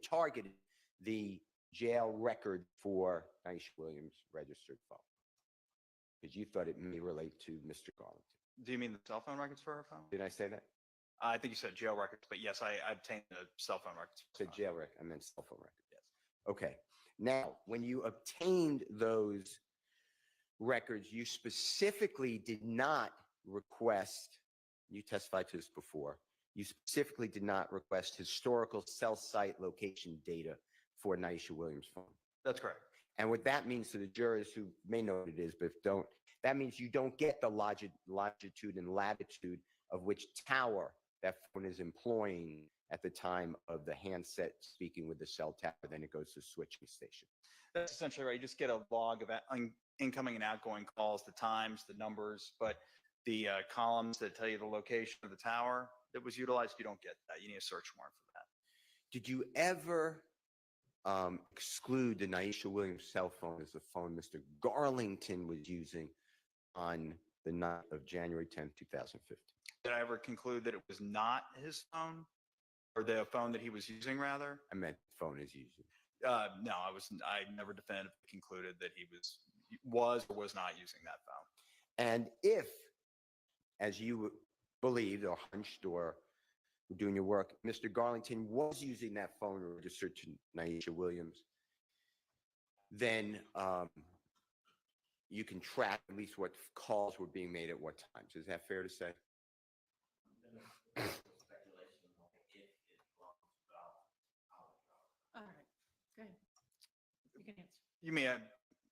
targeted the jail record for Naisha Williams' registered phone, because you thought it may relate to Mr. Garland. Do you mean the cell phone records for her phone? Did I say that? I think you said jail records, but yes, I obtained the cell phone records. I said jail record. I meant cell phone record. Yes. Okay. Now, when you obtained those records, you specifically did not request, you testified to this before, you specifically did not request historical cell site location data for Naisha Williams' phone. That's correct. And what that means to the jurors who may know what it is, but don't, that means you don't get the longitude and latitude of which tower that phone is employing at the time of the handset speaking with the cell tower, then it goes to switching station. That's essentially right. You just get a log of incoming and outgoing calls, the times, the numbers, but the columns that tell you the location of the tower that was utilized, you don't get that. You need a search warrant for that. Did you ever exclude the Naisha Williams cell phone as the phone Mr. Garlington was using on the night of January 10th, 2015? Did I ever conclude that it was not his phone, or the phone that he was using, rather? I meant phone is using. No, I never definitively concluded that he was or was not using that phone. And if, as you believed or hunched or were doing your work, Mr. Garlington was using that phone registered to Naisha Williams, then you can track at least what calls were being made at what times. Is that fair to say? All right, go ahead. You can answer. You mean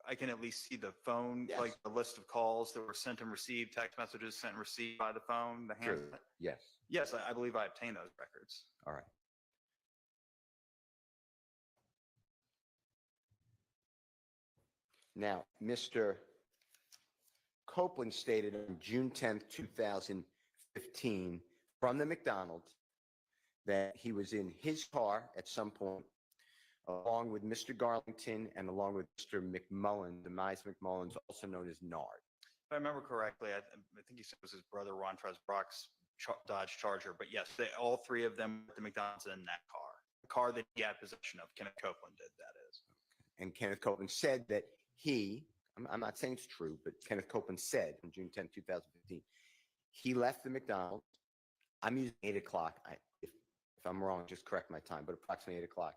I can at least see the phone, Yes. like the list of calls that were sent and received, text messages sent and received by the phone, the Sure. handset? Yes. Yes, I believe I obtained those records. All right. Now, Mr. Copeland stated on June 10th, 2015, from the McDonald's, that he was in his car at some point, along with Mr. Garlington and along with Mr. McMullen, Demise McMullins, also known as Nard. If I remember correctly, I think he said it was his brother, Rontrez Brock's Dodge Charger. But yes, all three of them were at the McDonald's in that car. The car that he had possession of, Kenneth Copeland did, that is. And Kenneth Copeland said that I'm not saying it's true, but Kenneth Copeland said on June 10, 2015, he left the McDonald's. I'm using 8 o'clock. If I'm wrong, just correct my time, but approximately 8 o'clock.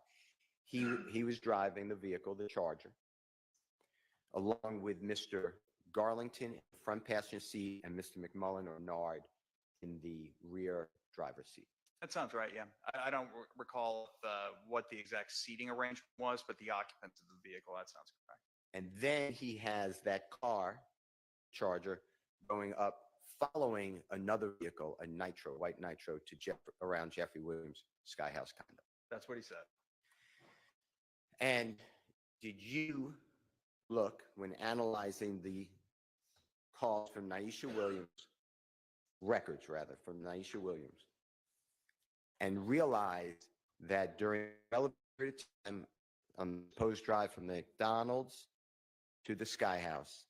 He was driving the vehicle, the Charger, along with Mr. Garlington in the front passenger seat and Mr. McMullen or Nard in the rear driver's seat. That sounds right, yeah. I don't recall what the exact seating arrangement was, but the occupants of the vehicle, that sounds correct. And then he has that car, Charger, going up, following another vehicle, a Nitro, white Nitro, to around Jeffery Williams' Sky House condo. That's what he said. And did you look, when analyzing the calls from Naisha Williams, records rather, from Naisha Williams, and realized that during a relevant period of time on the proposed drive from the McDonald's to the Sky House,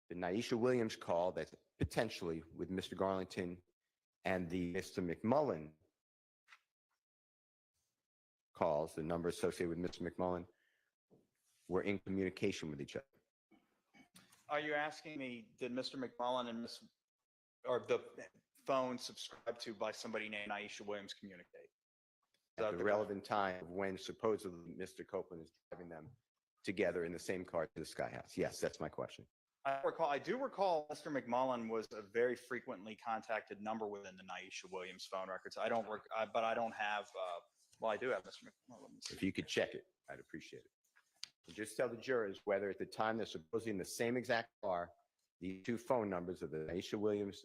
the Naisha Williams call that's potentially with Mr. Garlington and the Mr. McMullen calls, the number associated with Mr. McMullen, were in communication with each other. Are you asking me, did Mr. McMullen and or the phone subscribed to by somebody named Aisha Williams communicate? At the relevant time of when supposedly Mr. Copeland is driving them together in the same car to the Sky House. Yes, that's my question. I do recall Mr. McMullen was a very frequently contacted number within the Naisha Williams phone records. I don't work, but I don't have, well, I do have Mr. McMullen. If you could check it, I'd appreciate it. And just tell the jurors whether at the time they're supposedly in the same exact car, the two phone numbers of the Naisha Williams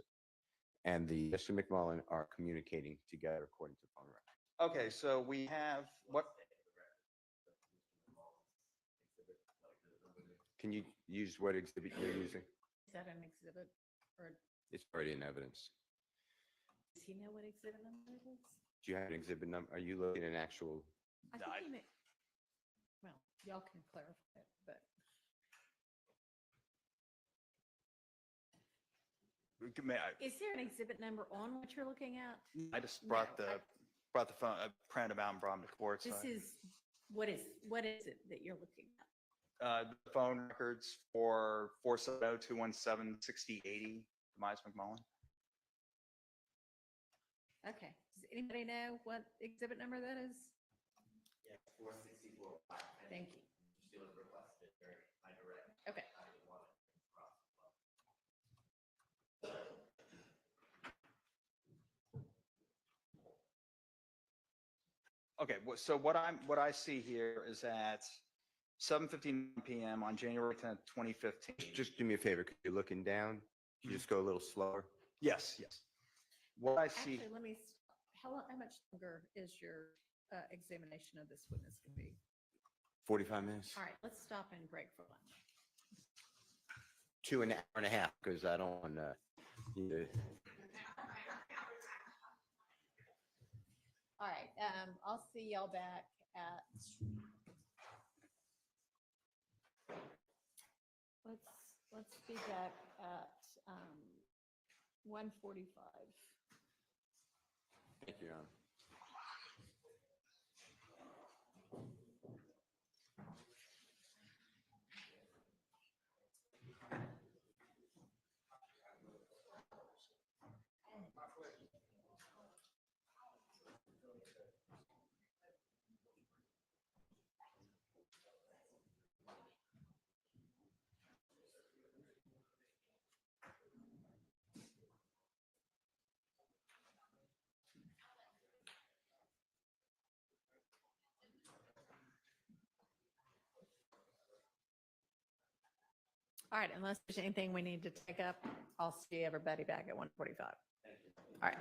and the Mr. McMullen are communicating together according to phone records. Okay, so we have what? Can you use what exhibit you're using? Is that an exhibit or It's already in evidence. does he know what exhibit number it is? Do you have an exhibit number? Are you looking at an actual? I think he may, well, y'all can clarify it, but is there an exhibit number on what you're looking at? I just brought No, the phone, printed them out and brought them to court. This so is, what is it that you're looking at? the phone records for 470-217-6080, Demise McMullen. Okay, does anybody know what exhibit number that is? Yeah, 464. Thank you. Still requested by direct. Okay. I didn't want it across the phone. Okay, so what I see here is at 7:59 p.m. on January 10th, 2015. Just do me a favor. Could you looking down? Could you just go a little slower? Yes, yes. What I see, Actually, let me, how much longer is your examination of this witness going to be? 45 minutes? All right, let's stop and break for lunch. 2 an hour and a half, because I don't want to. All right, I'll see y'all back at, let's be back at 1:45. Thank you, Your Honor. All right, unless there's anything we need to take up, I'll see everybody back at 1:45. All right.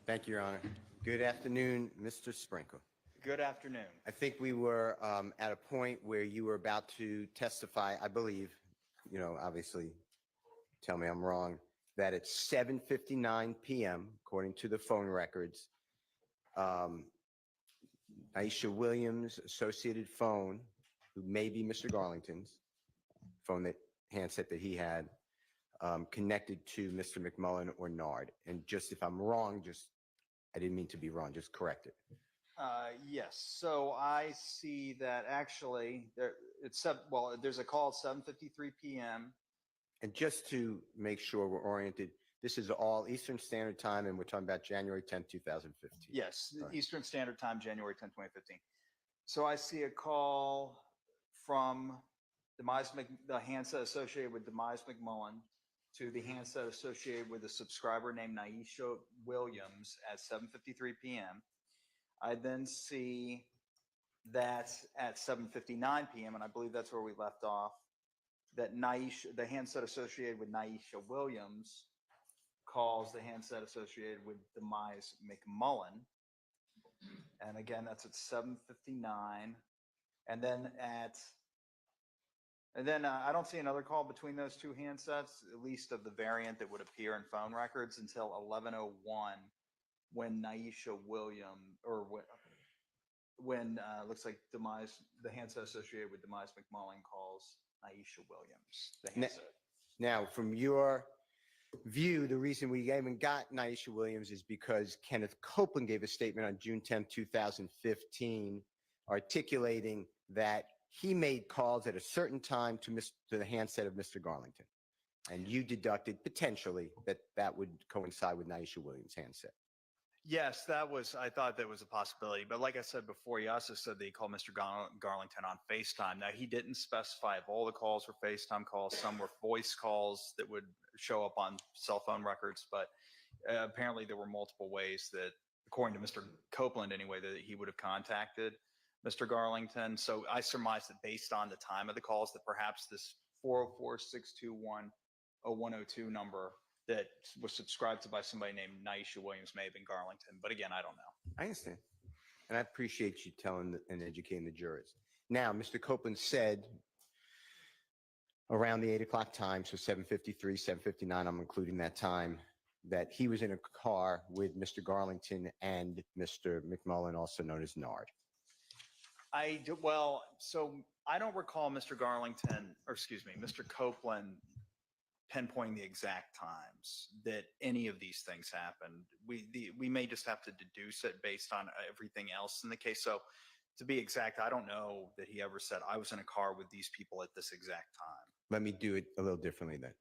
Thank you, Your Honor. Good afternoon, Mr. Sprinkle. Good afternoon. I think we were at a point where you were about to testify, I believe, obviously, tell me I'm wrong, that at 7:59 p.m., according to the phone records, Aisha Williams' associated phone, who may be Mr. Garlington's phone, handset that he had, connected to Mr. McMullen or Nard. And just if I'm wrong, I didn't mean to be wrong, just correct it. Yes. So I see that actually there's a call at 7:53 p.m. And just to make sure we're oriented, this is all Eastern Standard Time, and we're talking about January 10th, 2015. Yes, All right. Eastern Standard Time, January 10th, 2015. So I see a call from the handset associated with Demise McMullen to the handset associated with a subscriber named Naisha Williams at 7:53 p.m. I then see that at 7:59 p.m., and I believe that's where we left off, that the handset associated with Naisha Williams calls the handset associated with Demise McMullen. And again, that's at 7:59. And then I don't see another call between those two handsets, at least of the variant that would appear in phone records, until 11:01, when Naisha Williams, or when looks like the handset associated with Demise McMullen calls Naisha Williams, the handset. Now, from your view, the reason we even got Naisha Williams is because Kenneth Copeland gave a statement on June 10, 2015, articulating that he made calls at a certain time to the handset of Mr. Garlington. And you deducted potentially that would coincide with Naisha Williams' handset. Yes, I thought that was a possibility. But like I said before, he also said that he called Mr. Garlington on FaceTime. Now, he didn't specify if all the calls were FaceTime calls. Some were voice calls that would show up on cell phone records. But apparently there were multiple ways that, according to Mr. Copeland anyway, that he would have contacted Mr. Garlington. So I surmised that based on the time of the calls, that perhaps this 404-621-0102 number that was subscribed to by somebody named Naisha Williams may have been Garlington. But again, I don't know. I understand. And I appreciate you telling and educating the jurors. Now, Mr. Copeland said around the 8 o'clock time, so 7:53, 7:59, I'm including that time, that he was in a car with Mr. Garlington and Mr. McMullen, also known as Nard. So I don't recall Mr. Copeland pinpointing the exact times that any of these things happened. We may just have to deduce it based on everything else in the case. So to be exact, I don't know that he ever said I was in a car with these people at this exact time. Let me do it a little differently then.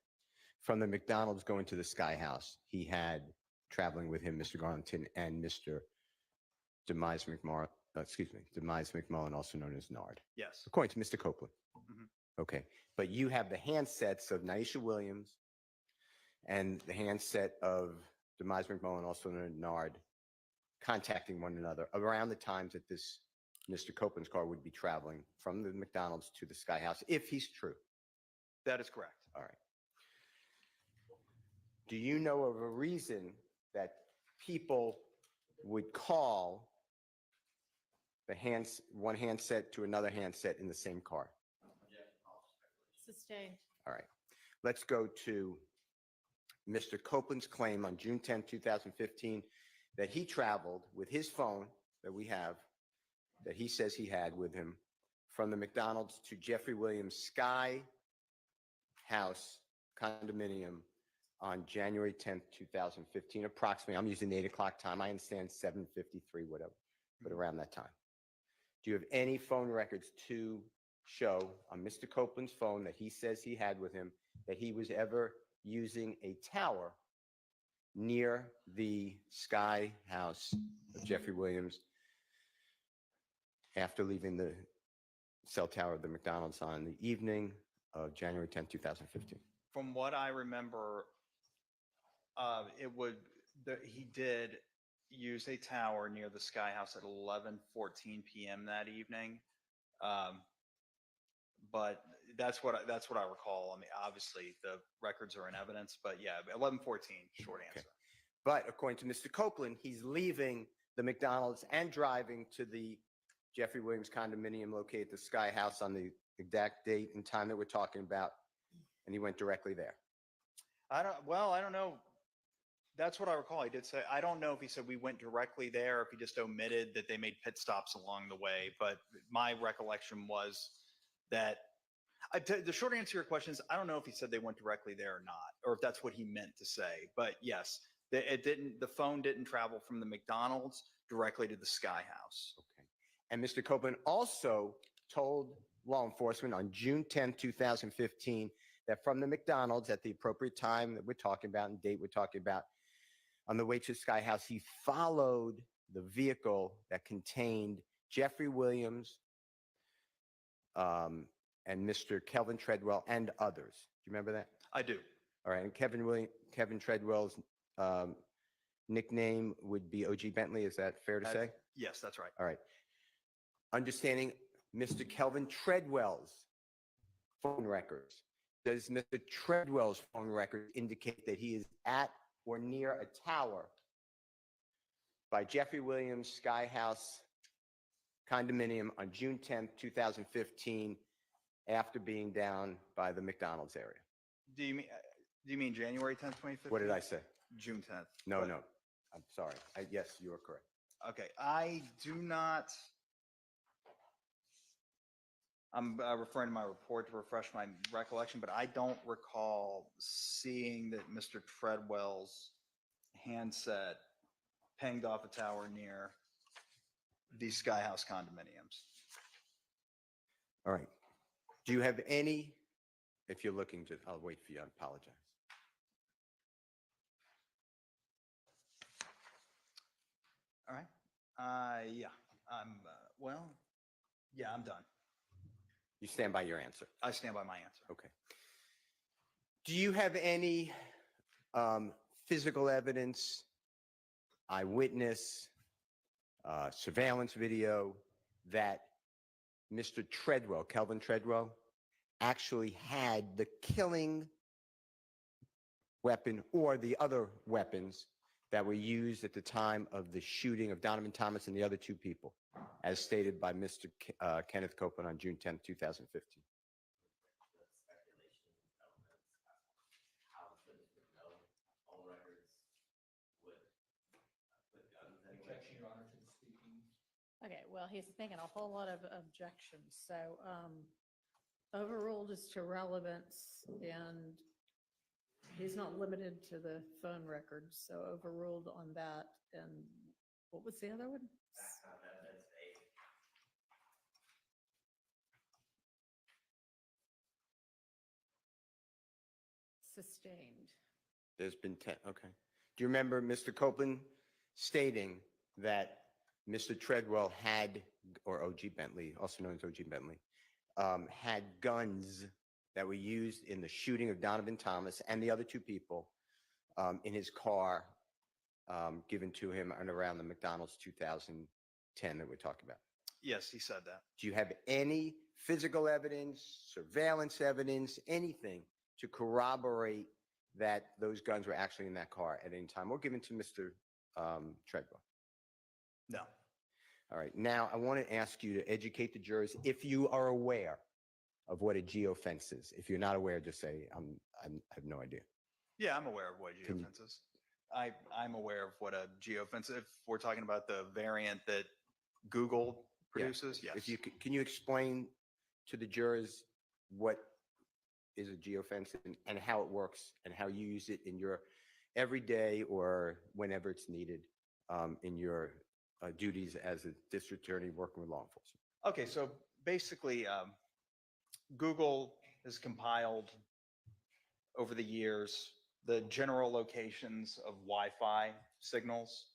From the McDonald's going to the Sky House, he had traveling with him Mr. Garlington and Mr. Demise McMullen, also known as Nard. Yes. According to Mr. Copeland. Mhm. Okay. But you have the handsets of Naisha Williams and the handset of Demise McMullen, also known as Nard, contacting one another around the times that this Mr. Copeland's car would be traveling from the McDonald's to the Sky House, if he's true. That is correct. All right. Do you know of a reason that people would call one handset to another handset in the same car? Sustained. All right. Let's go to Mr. Copeland's claim on June 10, 2015, that he traveled with his phone that we have, that he says he had with him, from the McDonald's to Jeffery Williams' Sky House condominium on January 10th, 2015, approximately. I'm using the 8 o'clock time. I understand 7:53, whatever, but around that time. Do you have any phone records to show on Mr. Copeland's phone that he says he had with him that he was ever using a tower near the Sky House of Jeffery Williams after leaving the cell tower of the McDonald's on the evening of January 10, 2015? From what I remember, he did use a tower near the Sky House at 11:14 p.m. that evening. But that's what I recall. I mean, obviously the records are in evidence, but yeah, 11:14, short answer. But according to Mr. Copeland, he's leaving the McDonald's and driving to the Jeffery Williams condominium located at the Sky House on the exact date and time that we're talking about, and he went directly there. I don't know. That's what I recall. I did say, I don't know if he said we went directly there, if he just omitted that they made pit stops along the way. But my recollection was that the short answer to your question is, I don't know if he said they went directly there or not, or if that's what he meant to say. But yes, the phone didn't travel from the McDonald's directly to the Sky House. Okay. And Mr. Copeland also told law enforcement on June 10, 2015, that from the McDonald's at the appropriate time that we're talking about and date we're talking about, on the way to the Sky House, he followed the vehicle that contained Jeffery Williams and Mr. Kelvin Treadwell and others. Do you remember that? I do. All right. And Kevin Treadwell's nickname would be OG Bentley. Is that fair to say? Yes, that's right. All right. Understanding Mr. Kelvin Treadwell's phone records, does Mr. Treadwell's phone records indicate that he is at or near a tower by Jeffery Williams Sky House condominium on June 10th, 2015, after being down by the McDonald's area? Do you mean January 10th, 2015? What did I say? June 10th. No, But- no. I'm sorry. Yes, you are correct. Okay, I do not. I'm referring to my report to refresh my recollection, but I don't recall seeing that Mr. Treadwell's handset pinged off a tower near the Sky House condominiums. All right. Do you have any, if you're looking to, I'll wait for you, I apologize. All right. Yeah, I'm done. You stand by your answer? I stand by my answer. Okay. Do you have any physical evidence, eyewitness, surveillance video that Mr. Treadwell, Kelvin Treadwell, actually had the killing weapon or the other weapons that were used at the time of the shooting of Donovan Thomas and the other two people, as stated by Mr. Kenneth Copeland on June 10, 2015? Objection, Your Honor, to the speaking. Okay, well, he's making a whole lot of objections. So overruled as to relevance, and he's not limited to the phone records. So overruled on that. And what was the other one? Sustained. There's been 10, okay. Do you remember Mr. Copeland stating that Mr. Treadwell had, or OG Bentley, also known as OG Bentley, had guns that were used in the shooting of Donovan Thomas and the other two people in his car given to him and around the McDonald's 2010 that we're talking about? Yes, he said that. Do you have any physical evidence, surveillance evidence, anything to corroborate that those guns were actually in that car at any time or given to Mr. Treadwell? No. All right. Now, I want to ask you to educate the jurors if you are aware of what a geofence is. If you're not aware, just say, I have no idea. Yeah, I'm aware of what a geofence is. I'm aware of what a geofence is. If we're talking about the variant that Google produces, yes. If you can you explain to the jurors what is a geofence and how it works and how you use it in your everyday or whenever it's needed in your duties as a district attorney working with law enforcement? Okay, so basically, Google has compiled over the years the general locations of Wi-Fi signals,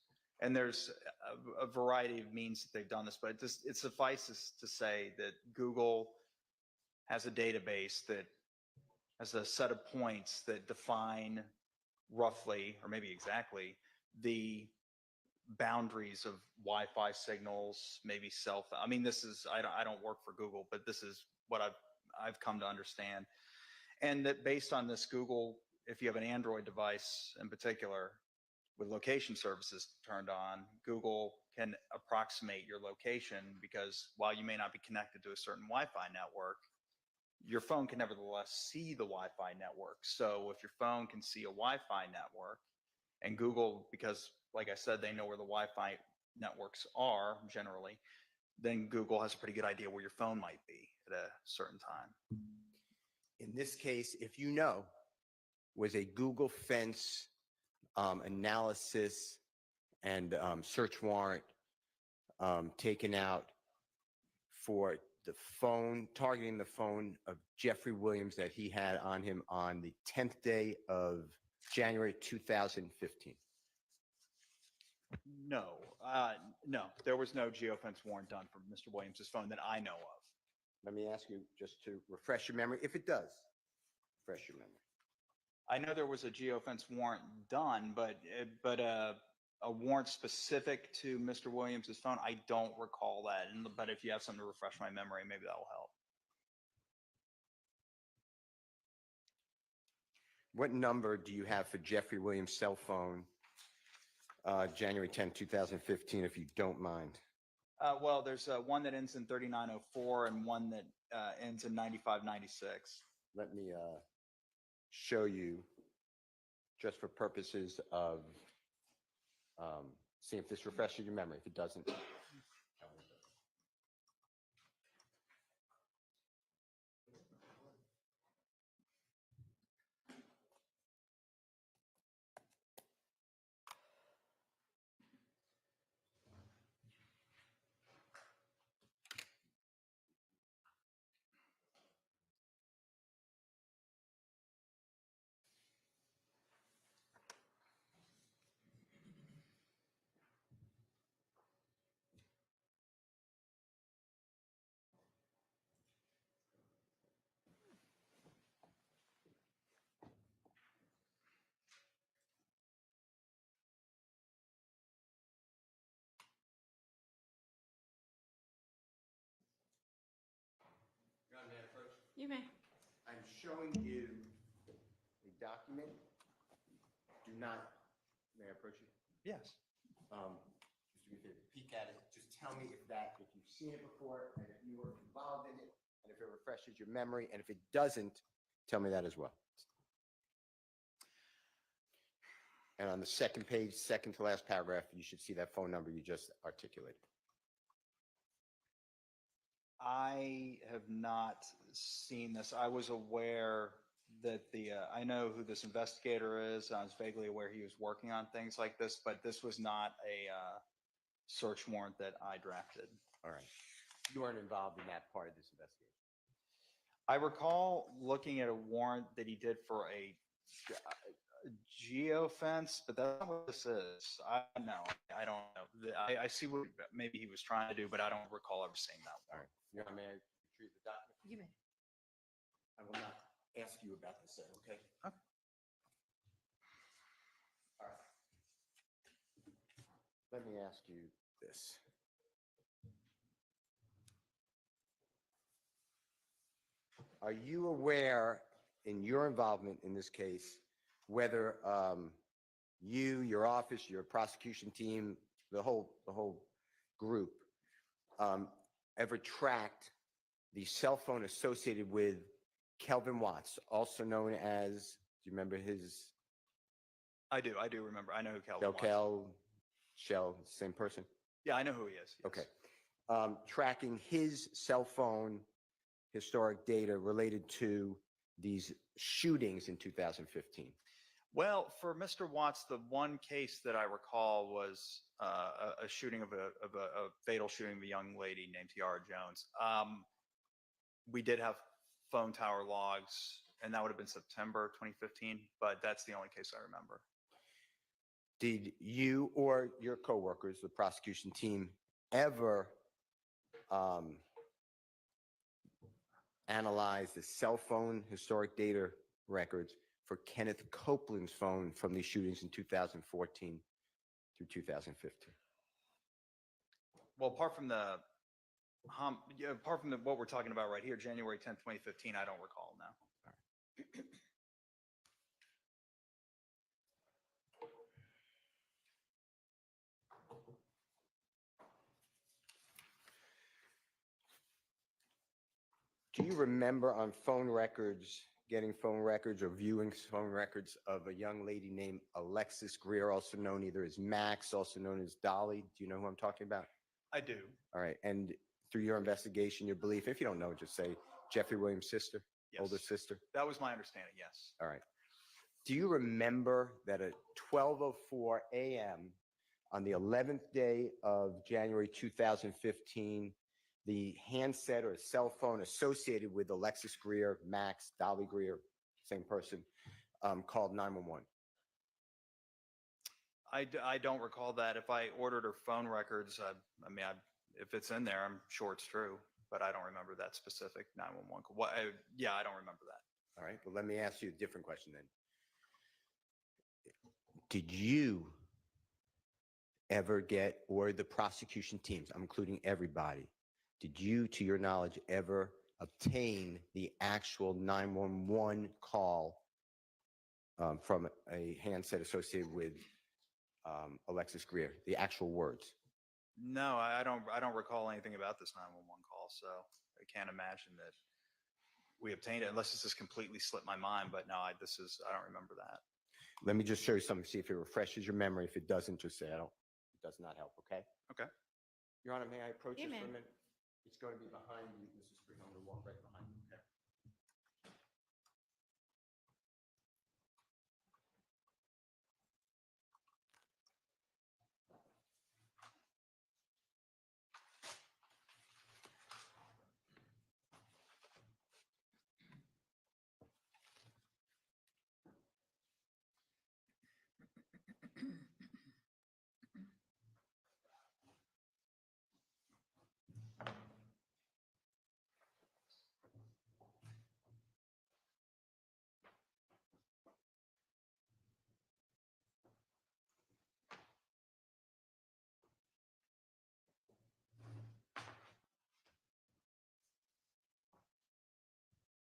and there's a variety of means that they've done this, but it suffices to say that Google has a database that has a set of points that define roughly, or maybe exactly, the boundaries of Wi-Fi signals, maybe cell phone. I mean, this is, I don't work for Google, but this is what I've come to understand. And that based on this, Google, if you have an Android device in particular, with location services turned on, Google can approximate your location because while you may not be connected to a certain Wi-Fi network, your phone can nevertheless see the Wi-Fi network. So if your phone can see a Wi-Fi network, and Google, because like I said, they know where the Wi-Fi networks are generally, then Google has a pretty good idea where your phone might be at a certain time. In this case, if you know, was a Google Fence analysis and search warrant taken out for the phone, targeting the phone of Jeffery Williams that he had on him on the 10th day of January 2015? No, no, there was no geofence warrant done for Mr. Williams' phone that I know of. Let me ask you just to refresh your memory, if it does, refresh your memory. I know there was a geofence warrant done, but a warrant specific to Mr. Williams' phone, I don't recall that. But if you have something to refresh my memory, maybe that will help. What number do you have for Jeffery Williams' cell phone, January 10, 2015, if you don't mind? Well, there's one that ends in 3904 and one that ends in 9596. Let me show you, just for purposes of see if this refreshes your memory. If it doesn't, You may. I'm showing you a document. Do not, may I approach you? Yes. Just do me a favor, peek at it. Just tell me if you've seen it before, and if you were involved in it, and if it refreshes your memory, and if it doesn't, tell me that as well. And on the second page, second to last paragraph, you should see that phone number you just articulated. I have not seen this. I was aware that I know who this investigator is. I was vaguely aware he was working on things like this, but this was not a search warrant that I drafted. All right. You weren't involved in that part of this investigation. I recall looking at a warrant that he did for a geofence, but that's not what this is. I don't know. I see what maybe he was trying to do, but I don't recall ever seeing that All warrant. right. You know, may I retrieve the document? You may. I will not ask you about this, sir, okay? Okay. All right. Let me ask you this. Are you aware, in your involvement in this case, whether you, your office, your prosecution team, the whole group, ever tracked the cell phone associated with Kelvin Watts, also known as, do you remember his? I do remember. I know who Kelvin was. Shell, same person? Yeah, I know who he is. Yes. Okay. Tracking his cell phone historic data related to these shootings in 2015. Well, for Mr. Watts, the one case that I recall was a shooting of a fatal shooting of a young lady named Tiara Jones. We did have phone tower logs, and that would have been September 2015, but that's the only case I remember. Did you or your coworkers, the prosecution team, ever analyze the cell phone historic data records for Kenneth Copeland's phone from these shootings in 2014 through 2015? Well, apart from what we're talking about right here, January 10th, 2015, I don't recall now. you remember on phone records, getting phone records or viewing phone records of a young lady named Alexis Greer, also known either as Max, also known as Dolly? Do you know who I'm talking about? I do. All right. And through your investigation, your belief, if you don't know, just say Jeffrey Williams' sister, older Yes. sister. That was my understanding, yes. All right. Do you remember that at 12:04 a.m. on the 11th day of January 2015, the handset or cell phone associated with Alexis Greer, Max, Dolly Greer, same person, called 911? I don't recall that. If I ordered her phone records, if it's in there, I'm sure it's true, but I don't remember that specific 911 call. Yeah, I don't remember that. All right. Well, let me ask you a different question then. Did you ever get, or the prosecution teams, I'm including everybody, did you, to your knowledge, ever obtain the actual 911 call from a handset associated with Alexis Greer, the actual words? No, I don't recall anything about this 911 call, so I can't imagine that we obtained it unless this has completely slipped my mind. But no, I don't remember that. Let me just show you something, see if it refreshes your memory. If it doesn't, just say, it does not help, okay? Okay. Your Honor, may I approach You this for a may. minute? It's going to be behind you, Mrs. Springer. I'm going to walk right behind you, okay?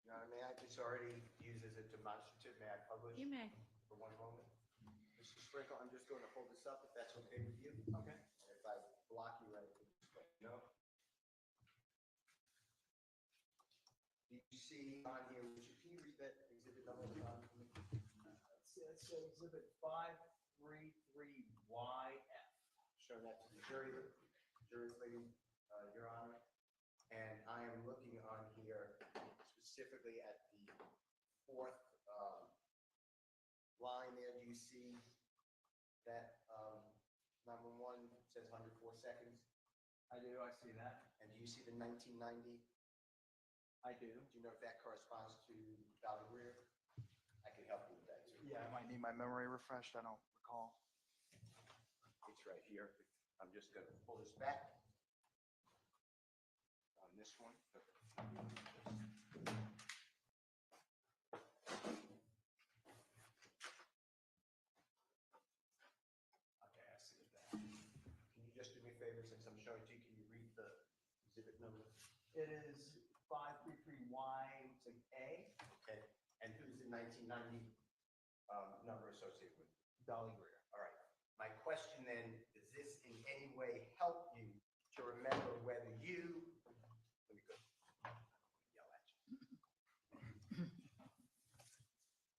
Your Honor, may I just already use as a demonstrative? May I publish? You may. For one moment. Mr. Sprinkle, I'm just going to hold this up if that's okay with you. Okay. If I block you, right, just let me know. Do you see on here, can you read that exhibit number? It's exhibit 533YF. Show that to the jury, lady, Your Honor. And I am looking on here specifically at the fourth line there. Do you see that 911 says 104 seconds? I do, I see that. And do you see the 1990? I do. Do you know if that corresponds to Dolly Greer? I can help you with that too. Yeah, I might need my memory refreshed. I don't recall. It's right here. I'm just going to pull this back on this one. Okay, I see it now. Can you just do me a favor, since I'm showing it to you, can you read the exhibit number? It is 533Y to A, Okay, and who's the 1990 number associated with? Dolly Greer. All right. My question then, does this in any way help you to remember whether you, let me go yell at you.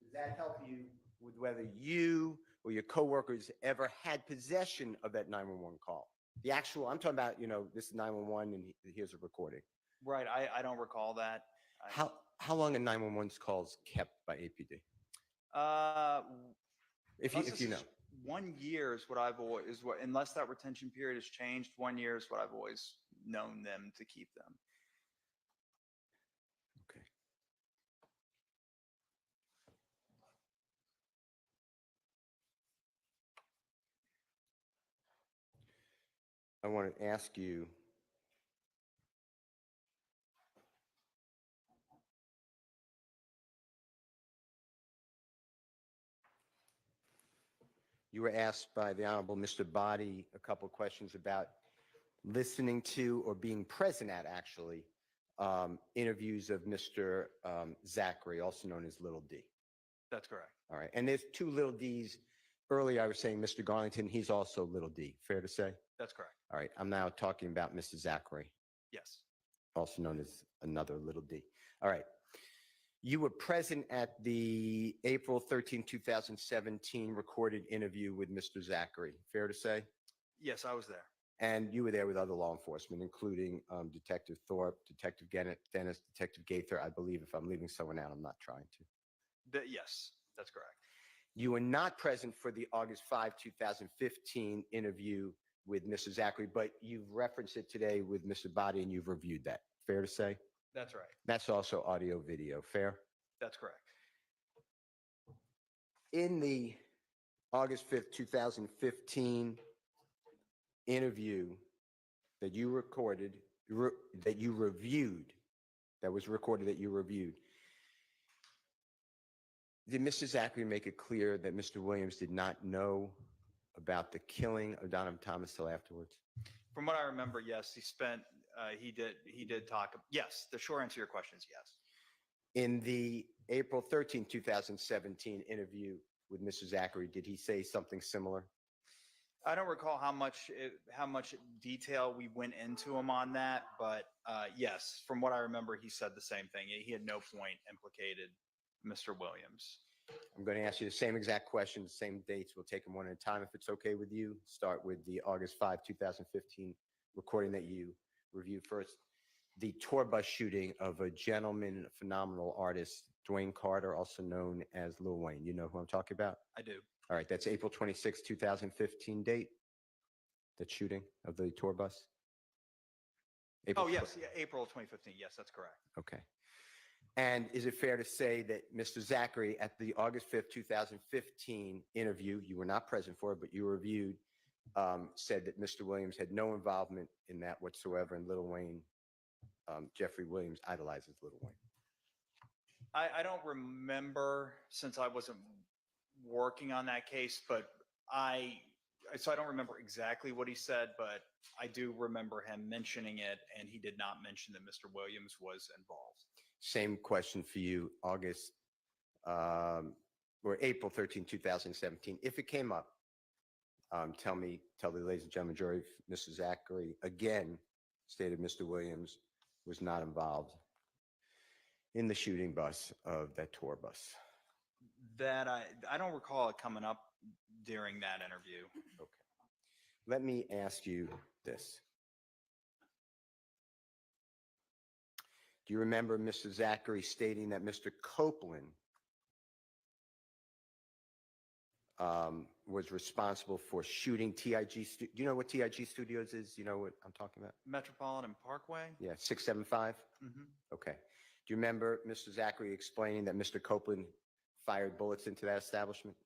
Does that help you with whether you or your coworkers ever had possession of that 911 call? The actual, I'm talking about, this is 911 and here's a recording. Right. I don't recall that. How long a 911 call is kept by APD? If you know. 1 year is what I've always, unless that retention period has changed, 1 year is what I've always known them to keep them. Okay. I want to ask you, you were asked by the Honorable Mr. Body a couple of questions about listening to or being present at, actually, interviews of Mr. Zachary, also known as Little D. That's correct. All right. And there's two Little Ds. Earlier, I was saying Mr. Garlington, he's also Little D. Fair to say? That's correct. All right. I'm now talking about Mr. Zachary, Yes. also known as another Little D. All right. You were present at the April 13, 2017 recorded interview with Mr. Zachary, fair to say? Yes, I was there. And you were there with other law enforcement, including Detective Thorpe, Detective Dennis, Detective Gaither. I believe if I'm leaving someone out, I'm not trying to. Yes, that's correct. You were not present for the August 5, 2015 interview with Mr. Zachary, but you've referenced it today with Mr. Body and you've reviewed that. Fair to say? That's right. That's also audio video. Fair? That's correct. In the August 5th, 2015 interview that you recorded, that you reviewed, that was recorded that you reviewed, did Mr. Zachary make it clear that Mr. Williams did not know about the killing of Donovan Thomas till afterwards? From what I remember, yes, he did talk. Yes, the short answer to your question is yes. In the April 13, 2017 interview with Mr. Zachary, did he say something similar? I don't recall how much detail we went into him on that, but yes, from what I remember, he said the same thing. He at no point implicated Mr. Williams. I'm going to ask you the same exact question, the same dates. We'll take them one at a time if it's okay with you. Start with the August 5, 2015 recording that you reviewed first. The tour bus shooting of a gentleman, phenomenal artist, Dwayne Carter, also known as Lil Wayne. You know who I'm talking about? I do. All right, that's April 26, 2015 date, that shooting of the tour bus? Oh, yes, yeah, April 2015. Yes, that's correct. Okay. And is it fair to say that Mr. Zachary, at the August 5th, 2015 interview, you were not present for it, but you reviewed, said that Mr. Williams had no involvement in that whatsoever, and Lil Wayne, Jeffery Williams idolizes Lil Wayne? I don't remember, since I wasn't working on that case, but so I don't remember exactly what he said, but I do remember him mentioning it, and he did not mention that Mr. Williams was involved. Same question for you, August or April 13, 2017. If it came up, tell the ladies and gentlemen, jury, Mr. Zachary again stated Mr. Williams was not involved in the shooting bus of that tour bus. That I don't recall it coming up during that interview. Okay. Let me ask you this. Do you remember Mr. Zachary stating that Mr. Copeland was responsible for shooting TIG? Do you know what TIG Studios is? You know what I'm talking about? Metropolitan Parkway? Yeah, 675? Mm-hmm. Okay. Do you remember Mr. Zachary explaining that Mr. Copeland fired bullets into that establishment?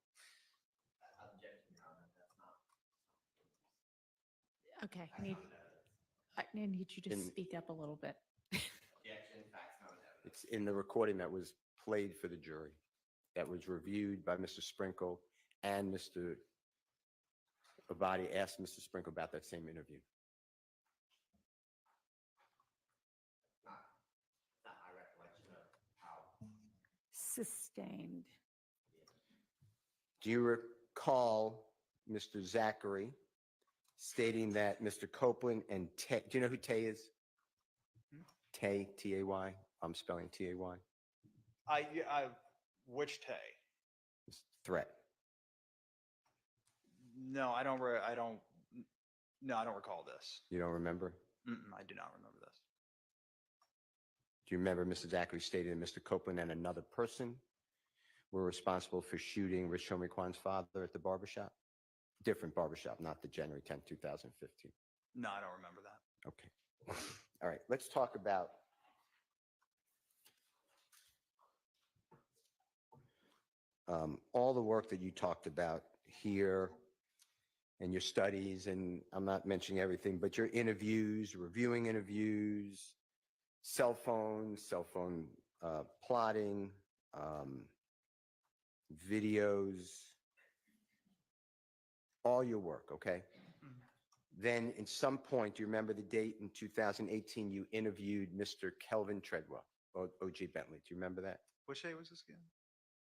Okay, I need you to speak up a little bit. It's in the recording that was played for the jury, that was reviewed by Mr. Sprinkle, and Mr. Abadi asked Mr. Sprinkle about that same interview. Not my recollection of how. Sustained. Do you recall Mr. Zachary stating that Mr. Copeland and Tay, do you know who Tay is? Tay, T-A-Y. I'm spelling T-A-Y. Which Tay? Threat. No, I don't recall this. You don't remember? I do not remember this. Do you remember Mr. Zachary stating that Mr. Copeland and another person were responsible for shooting Rich Shomiquan's father at the barbershop? Different barbershop, not the January 10, 2015. No, I don't remember that. Okay. All right, let's talk about all the work that you talked about here and your studies, and I'm not mentioning everything, but your interviews, reviewing interviews, cell phone plotting, videos, all your work, okay? Then in some point, do you remember the date in 2018 you interviewed Mr. Kelvin Treadwell, O.G. Bentley? Do you remember that? Which day was this again?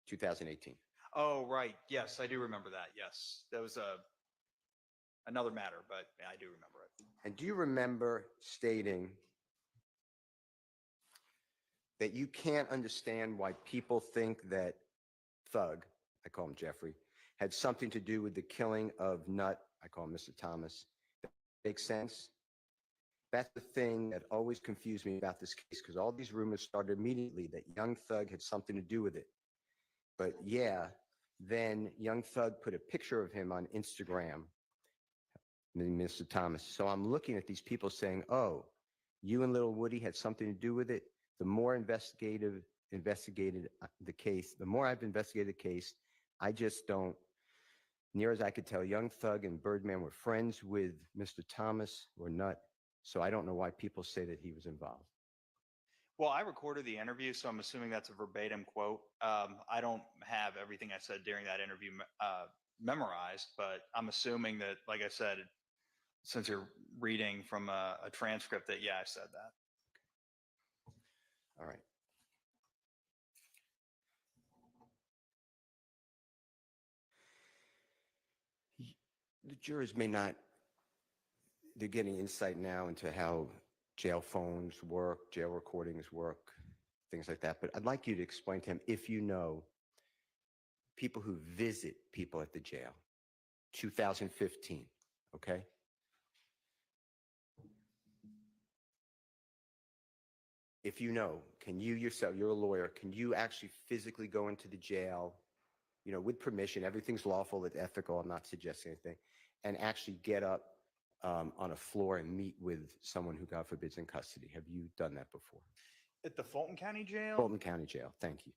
2018. Oh, right. Yes, I do remember that. Yes, that was another matter, but yeah, I do remember it. And do you remember stating that you can't understand why people think that Thug, I call him Jeffrey, had something to do with the killing of Nut, I call him Mr. Thomas. That makes sense? That's the thing that always confused me about this case, because all these rumors started immediately that young Thug had something to do with it. But yeah, then young Thug put a picture of him on Instagram, Mr. Thomas. So I'm looking at these people saying, oh, you and little Woody had something to do with it. The more investigated the case, the more I've investigated the case, I just don't, near as I could tell, young Thug and Birdman were friends with Mr. Thomas or Nut. So I don't know why people say that he was involved. Well, I recorded the interview, so I'm assuming that's a verbatim quote. I don't have everything I said during that interview memorized, but I'm assuming that, like I said, since you're reading from a transcript, that, yeah, I said that. All right. The jurors may not, they're getting insight now into how jail phones work, jail recordings work, things like that. But I'd like you to explain to him, if you know, people who visit people at the jail, 2015, okay? If you know, can you yourself, you're a lawyer, can you actually physically go into the jail, you know, with permission, everything's lawful, it's ethical, I'm not suggesting anything, and actually get up on a floor and meet with someone who, God forbids, in custody? Have you done that before? At the Fulton County Jail? Fulton County Jail, thank you.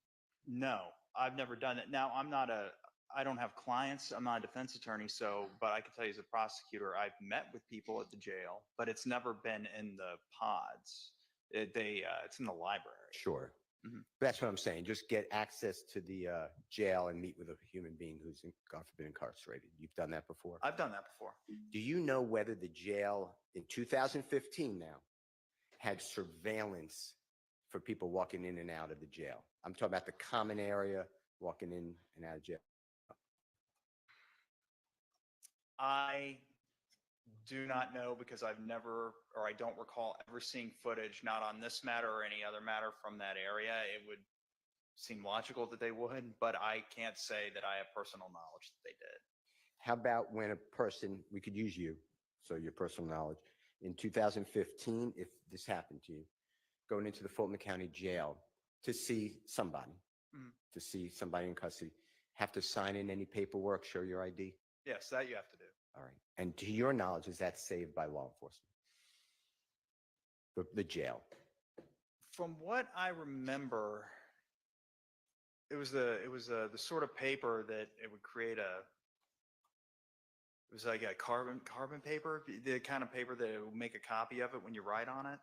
No, I've never done it. Now, I don't have clients. I'm not a defense attorney, so, but I can tell you as a prosecutor, I've met with people at the jail, but it's never been in the pods. It's in the library. Sure. Mhm. That's what I'm saying. Just get access to the jail and meet with a human being who's, God forbid, incarcerated. You've done that before? I've done that before. Do you know whether the jail in 2015 now had surveillance for people walking in and out of the jail? I'm talking about the common area, walking in and out of jail. I do not know, because I've never, or I don't recall ever seeing footage, not on this matter or any other matter, from that area. It would seem logical that they would, but I can't say that I have personal knowledge that they did. How about when a person, we could use you, so your personal knowledge, in 2015, if this happened to you, going into the Fulton County Jail to see somebody, to see somebody in custody, have to sign in any paperwork, show your ID? Yes, that you have to do. All right. And to your knowledge, is that saved by law enforcement? The jail? From what I remember, it was the sort of paper that it would create it was like a carbon paper, the kind of paper that it would make a copy of it when you write on it.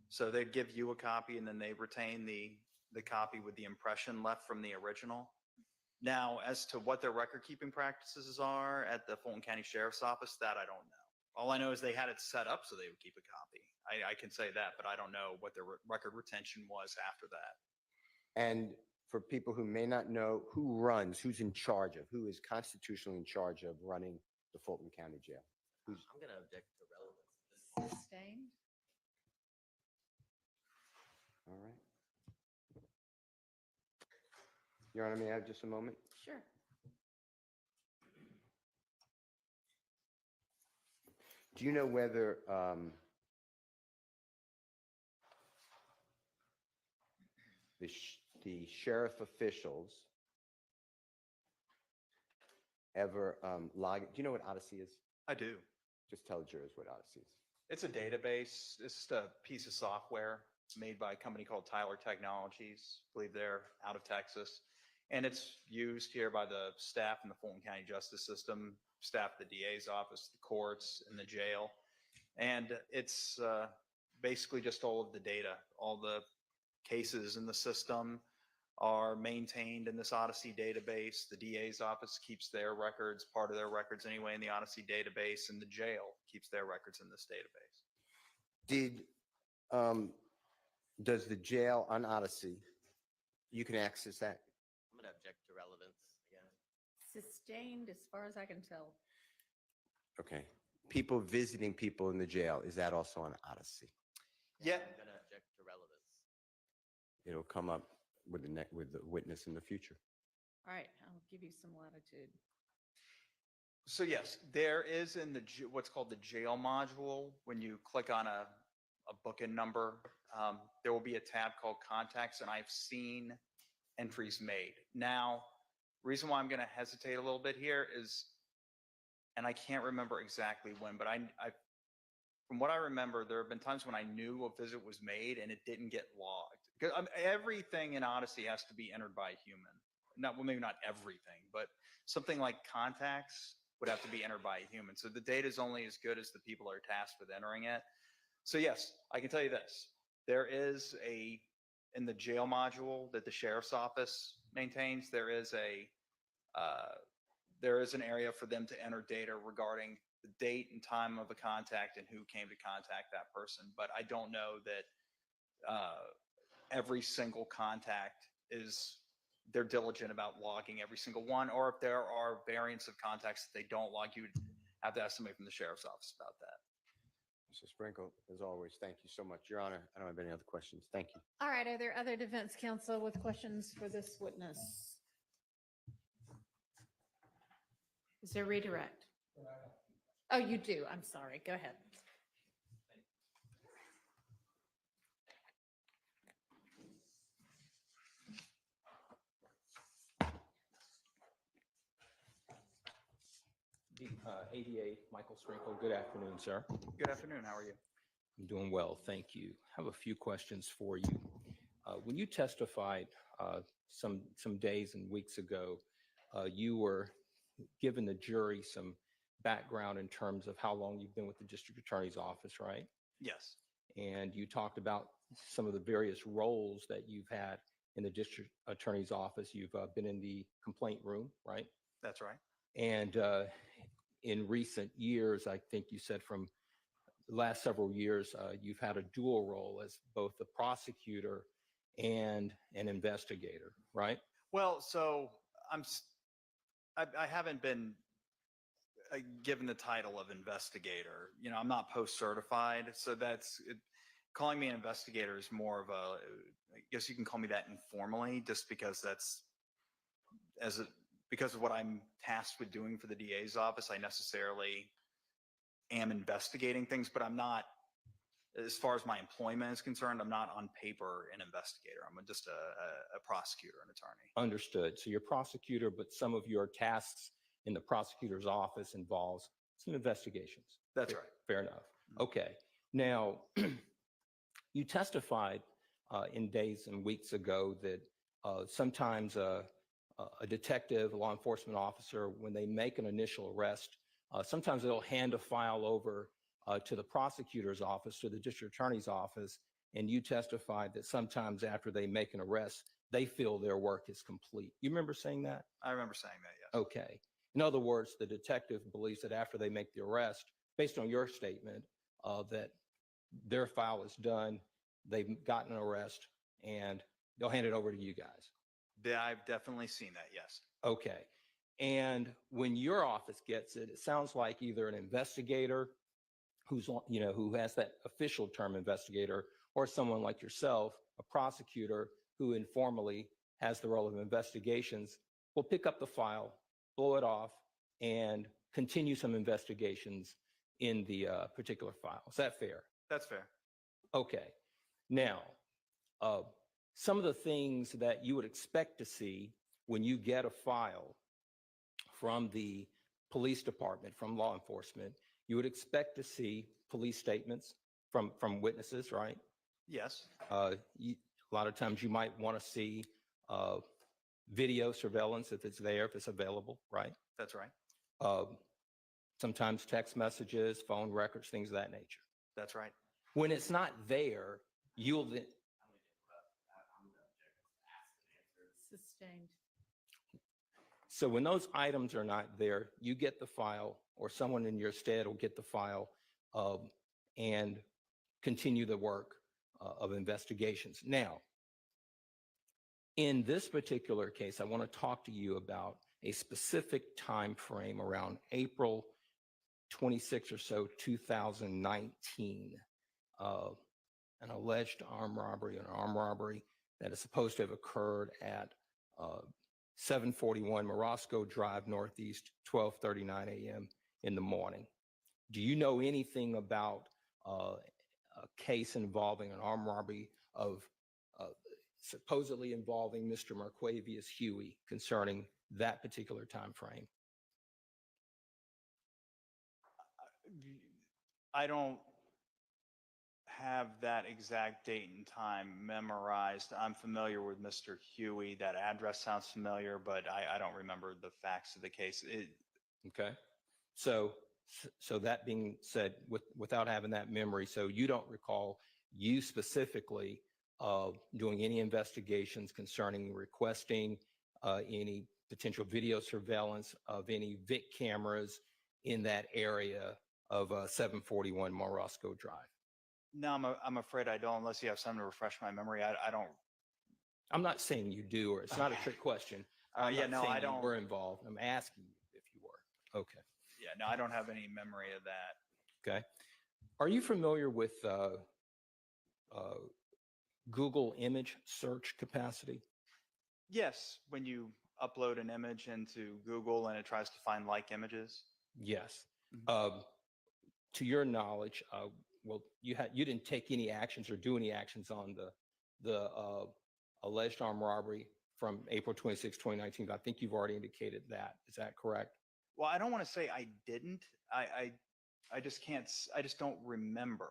So they'd give you a copy, and then they retain the copy with the impression left from the original. Now, as to what their record-keeping practices are at the Fulton County Sheriff's Office, that I don't know. All I know is they had it set up so they would keep a copy. I can say that, but I don't know what their record retention was after that. And for people who may not know, who's in charge of, who is constitutionally in charge of running the Fulton County Jail? I'm going to object to relevance. Sustained? All right. Your Honor, may I have just a moment? Sure. Do you know whether the sheriff officials ever log? Do you know what Odyssey is? I do. Just tell the jurors what Odyssey is. It's a database. It's just a piece of software made by a company called Tyler Technologies. I believe they're out of Texas. And it's used here by the staff in the Fulton County Justice System, staff at the DA's office, the courts, and the jail. And it's basically just all of the data. All the cases in the system are maintained in this Odyssey database. The DA's office keeps their records, part of their records anyway, in the Odyssey database, and the jail keeps their records in this database. Does the jail on Odyssey, you can access that? I'm going to object to relevance again. Sustained, as far as I can tell. Okay. People visiting people in the jail, is that also on Odyssey? Yeah. I'm going to object to relevance. it'll come up with with the witness in the future. All right, I'll give you some latitude. So yes, there is in the what's called the jail module. When you click on a bookend number, there will be a tab called contacts, and I've seen entries made. Now, reason why I'm going to hesitate a little bit here is, and I can't remember exactly when, but I from what I remember, there have been times when I knew a visit was made and it didn't get logged. Because everything in Odyssey has to be entered by a human. Well, maybe not everything, but something like contacts would have to be entered by a human. So the data is only as good as the people are tasked with entering it. So yes, I can tell you this. There is in the jail module that the sheriff's office maintains, there is an area for them to enter data regarding the date and time of a contact and who came to contact that person. But I don't know that every single contact they're diligent about logging every single one, or if there are variants of contacts that they don't log, you would have to ask somebody from the sheriff's office about that. Mr. Sprinkle, as always, thank you so much. Your Honor, I don't have any other questions. Thank you. All right, are there other defense counsel with questions for this witness? Is there redirect? Oh, you do. I'm sorry. Go ahead. ADA Michael Sprinkle. Good afternoon, sir. Good afternoon. How are you? I'm doing well, thank you. I have a few questions for you. When you testified some days and weeks ago, you were giving the jury some background in terms of how long you've been with the district attorney's office, right? Yes. And you talked about some of the various roles that you've had in the district attorney's office. You've been in the complaint room, right? That's right. And in recent years, I think you said from the last several years, you've had a dual role as both the prosecutor and an investigator, right? Well, so I haven't been given the title of investigator. You know, I'm not post-certified, so calling me an investigator is more of a, I guess you can call me that informally, just because because of what I'm tasked with doing for the DA's office. I necessarily am investigating things, but I'm not, as far as my employment is concerned, I'm not on paper an investigator. I'm just a prosecutor, an attorney. Understood. So you're a prosecutor, but some of your tasks in the prosecutor's office involves some investigations. That's right. Fair enough. Okay. Now, you testified in days and weeks ago that sometimes a detective, a law enforcement officer, when they make an initial arrest, sometimes they'll hand a file over to the prosecutor's office, to the district attorney's office, and you testified that sometimes after they make an arrest, they feel their work is complete. You remember saying that? I remember saying that, yes. Okay. In other words, the detective believes that after they make the arrest, based on your statement, that their file is done, they've gotten an arrest, and they'll hand it over to you guys. I've definitely seen that, yes. Okay. And when your office gets it, it sounds like either an investigator who has that official term investigator, or someone like yourself, a prosecutor who informally has the role of investigations, will pick up the file, blow it off, and continue some investigations in the particular file. Is that fair? That's fair. Okay. Now, some of the things that you would expect to see when you get a file from the police department, from law enforcement, you would expect to see police statements from witnesses, right? Yes. A lot of times you might want to see video surveillance if it's there, if it's available, right? That's right. Sometimes text messages, phone records, things of that nature. That's right. When it's not there, you'll then. Sustained. So when those items are not there, you get the file, or someone in your stead will get the file and continue the work of investigations. Now, in this particular case, I want to talk to you about a specific time frame around April 26 or so, 2019, an alleged armed robbery that is supposed to have occurred at 741 Morosco Drive Northeast, 12:39 a.m. in the morning. Do you know anything about a case involving an armed robbery of supposedly involving Mr. Marquavius Huey concerning that particular time frame? I don't have that exact date and time memorized. I'm familiar with Mr. Huey. That address sounds familiar, but I don't remember the facts of the case. Okay. So that being said, without having that memory, so you don't recall you specifically doing any investigations concerning requesting any potential video surveillance of any VIC cameras in that area of 741 Morosco Drive? No, I'm afraid I don't, unless you have something to refresh my memory. I don't. I'm not saying you do, or it's not a trick question. I'm Yeah, not no, saying I you don't. were involved. I'm asking you if you were. Okay. Yeah, no, I don't have any memory of that. Okay. Are you familiar with Google image search capacity? Yes, when you upload an image into Google and it tries to find like images. Yes. To your knowledge, well, you didn't take any actions or do any actions on the alleged armed robbery from April 26, 2019. I think you've already indicated that. Is that correct? Well, I don't want to say I didn't. I just can't. I just don't remember.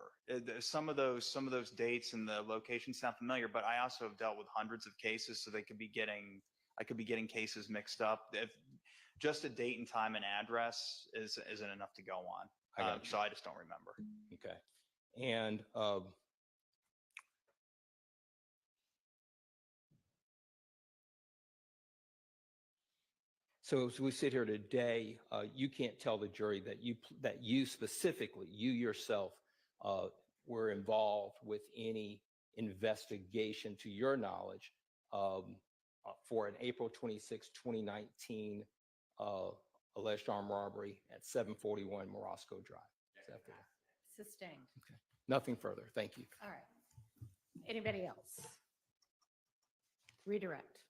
Some of those dates and the locations sound familiar, but I also have dealt with hundreds of cases, so I could be getting cases mixed up. If just a date and time and address isn't enough to go on. So I just don't remember. Okay. And so as we sit here today, you can't tell the jury that you specifically, you yourself, were involved with any investigation, to your knowledge, for an April 26, 2019 alleged armed robbery at 741 Morosco Drive. Is that fair? Sustained. Okay. Nothing further. Thank you. All right. Anybody else? Redirect.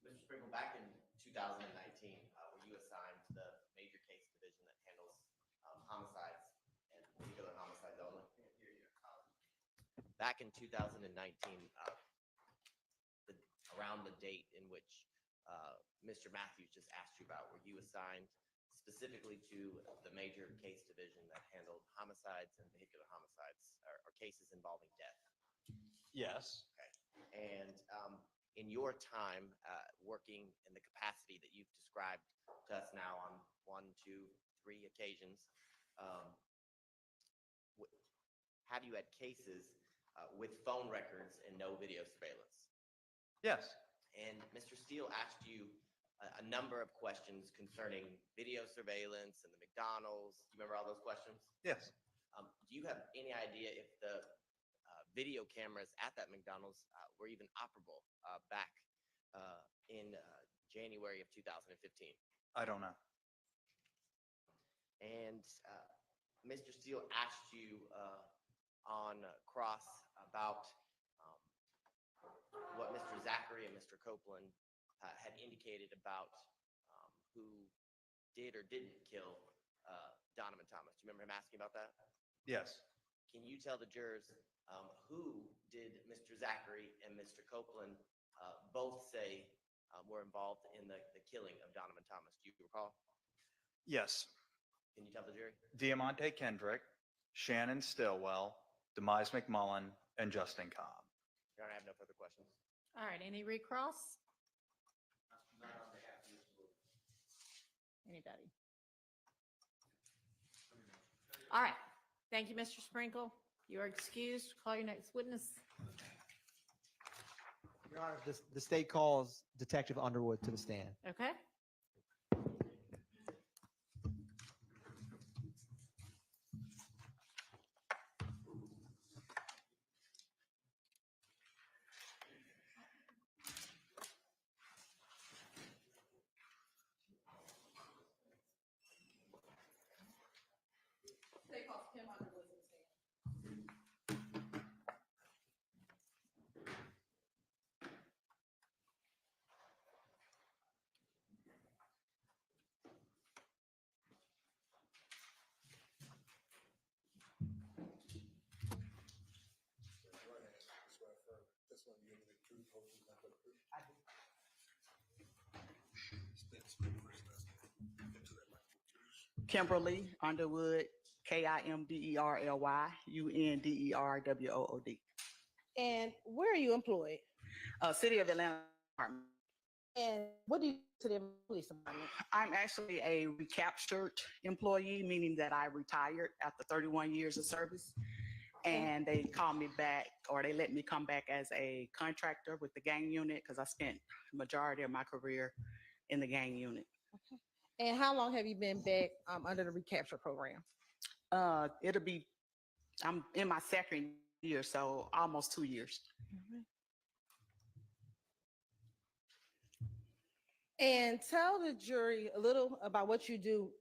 Mr. Sprinkle, back in 2019, were you assigned to the major case division that handles homicides and particular homicides only? Back in 2019, around the date in which Mr. Matthews just asked you about, were you assigned specifically to the major case division that handled homicides and vehicular homicides or cases involving death? Yes. Okay. And in your time working in the capacity that you've described to us now on 1, 2, 3 occasions, have you had cases with phone records and no video surveillance? Yes. And Mr. Steele asked you a number of questions concerning video surveillance and the McDonald's. Do you remember all those questions? Yes. Do you have any idea if the video cameras at that McDonald's were even operable back in January of 2015? I don't know. And Mr. Steele asked you on cross about what Mr. Zachary and Mr. Copeland had indicated about who did or didn't kill Donovan Thomas. Do you remember him asking about that? Yes. Can you tell the jurors who did Mr. Zachary and Mr. Copeland both say were involved in the killing of Donovan Thomas? Do you recall? Yes. Can you tell the jury? Deamonte Kendrick, Shannon Stillwell, Demise McMullen, and Justin Cobb. Your Honor, I have no further questions. All right. Any recross? Anybody? All right. Thank you, Mr. Sprinkle. You are excused. Call your next witness. Your Honor, the state calls Detective Underwood to the stand. Okay. Kimberly Underwood, Kimberly Underwood. And where are you employed? City of Atlanta Department. And what do you do to the police department? I'm actually a recaptured employee, meaning that I retired after 31 years of service. And they called me back, or they let me come back as a contractor with the gang unit because I spent the majority of my career in the gang unit. And how long have you been back under the recapture program? I'm in my second year, so almost 2 years. And tell the jury a little about what you do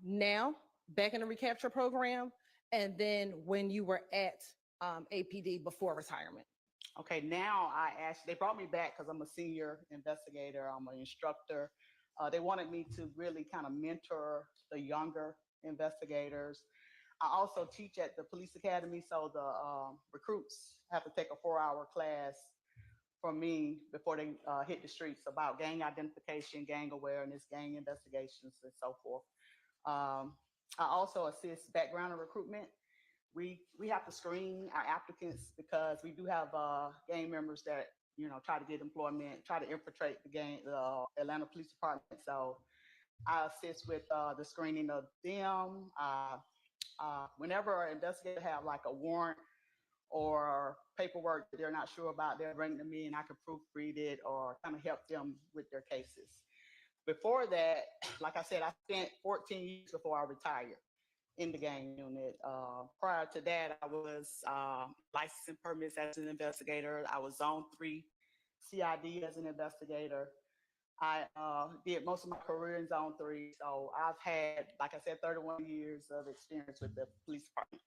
now, back in the recapture program, and then when you were at APD before retirement. Okay, now they brought me back because I'm a senior investigator, I'm an instructor. They wanted me to really kind of mentor the younger investigators. I also teach at the police academy, so the recruits have to take a 4-hour class from me before they hit the streets about gang identification, gang awareness, gang investigations, and so forth. I also assist background and recruitment. We have to screen our applicants because we do have gang members that try to get employment, try to infiltrate the Atlanta Police Department. So I assist with the screening of them. Whenever an investigator have like a warrant or paperwork that they're not sure about, they'll bring it to me and I can proofread it or kind of help them with their cases. Before that, like I said, I spent 14 years before I retired in the gang unit. Prior to that, I was licensing permits as an investigator. I was Zone 3 CID as an investigator. I did most of my career in Zone 3. So I've had, like I said, 31 years of experience with the police department.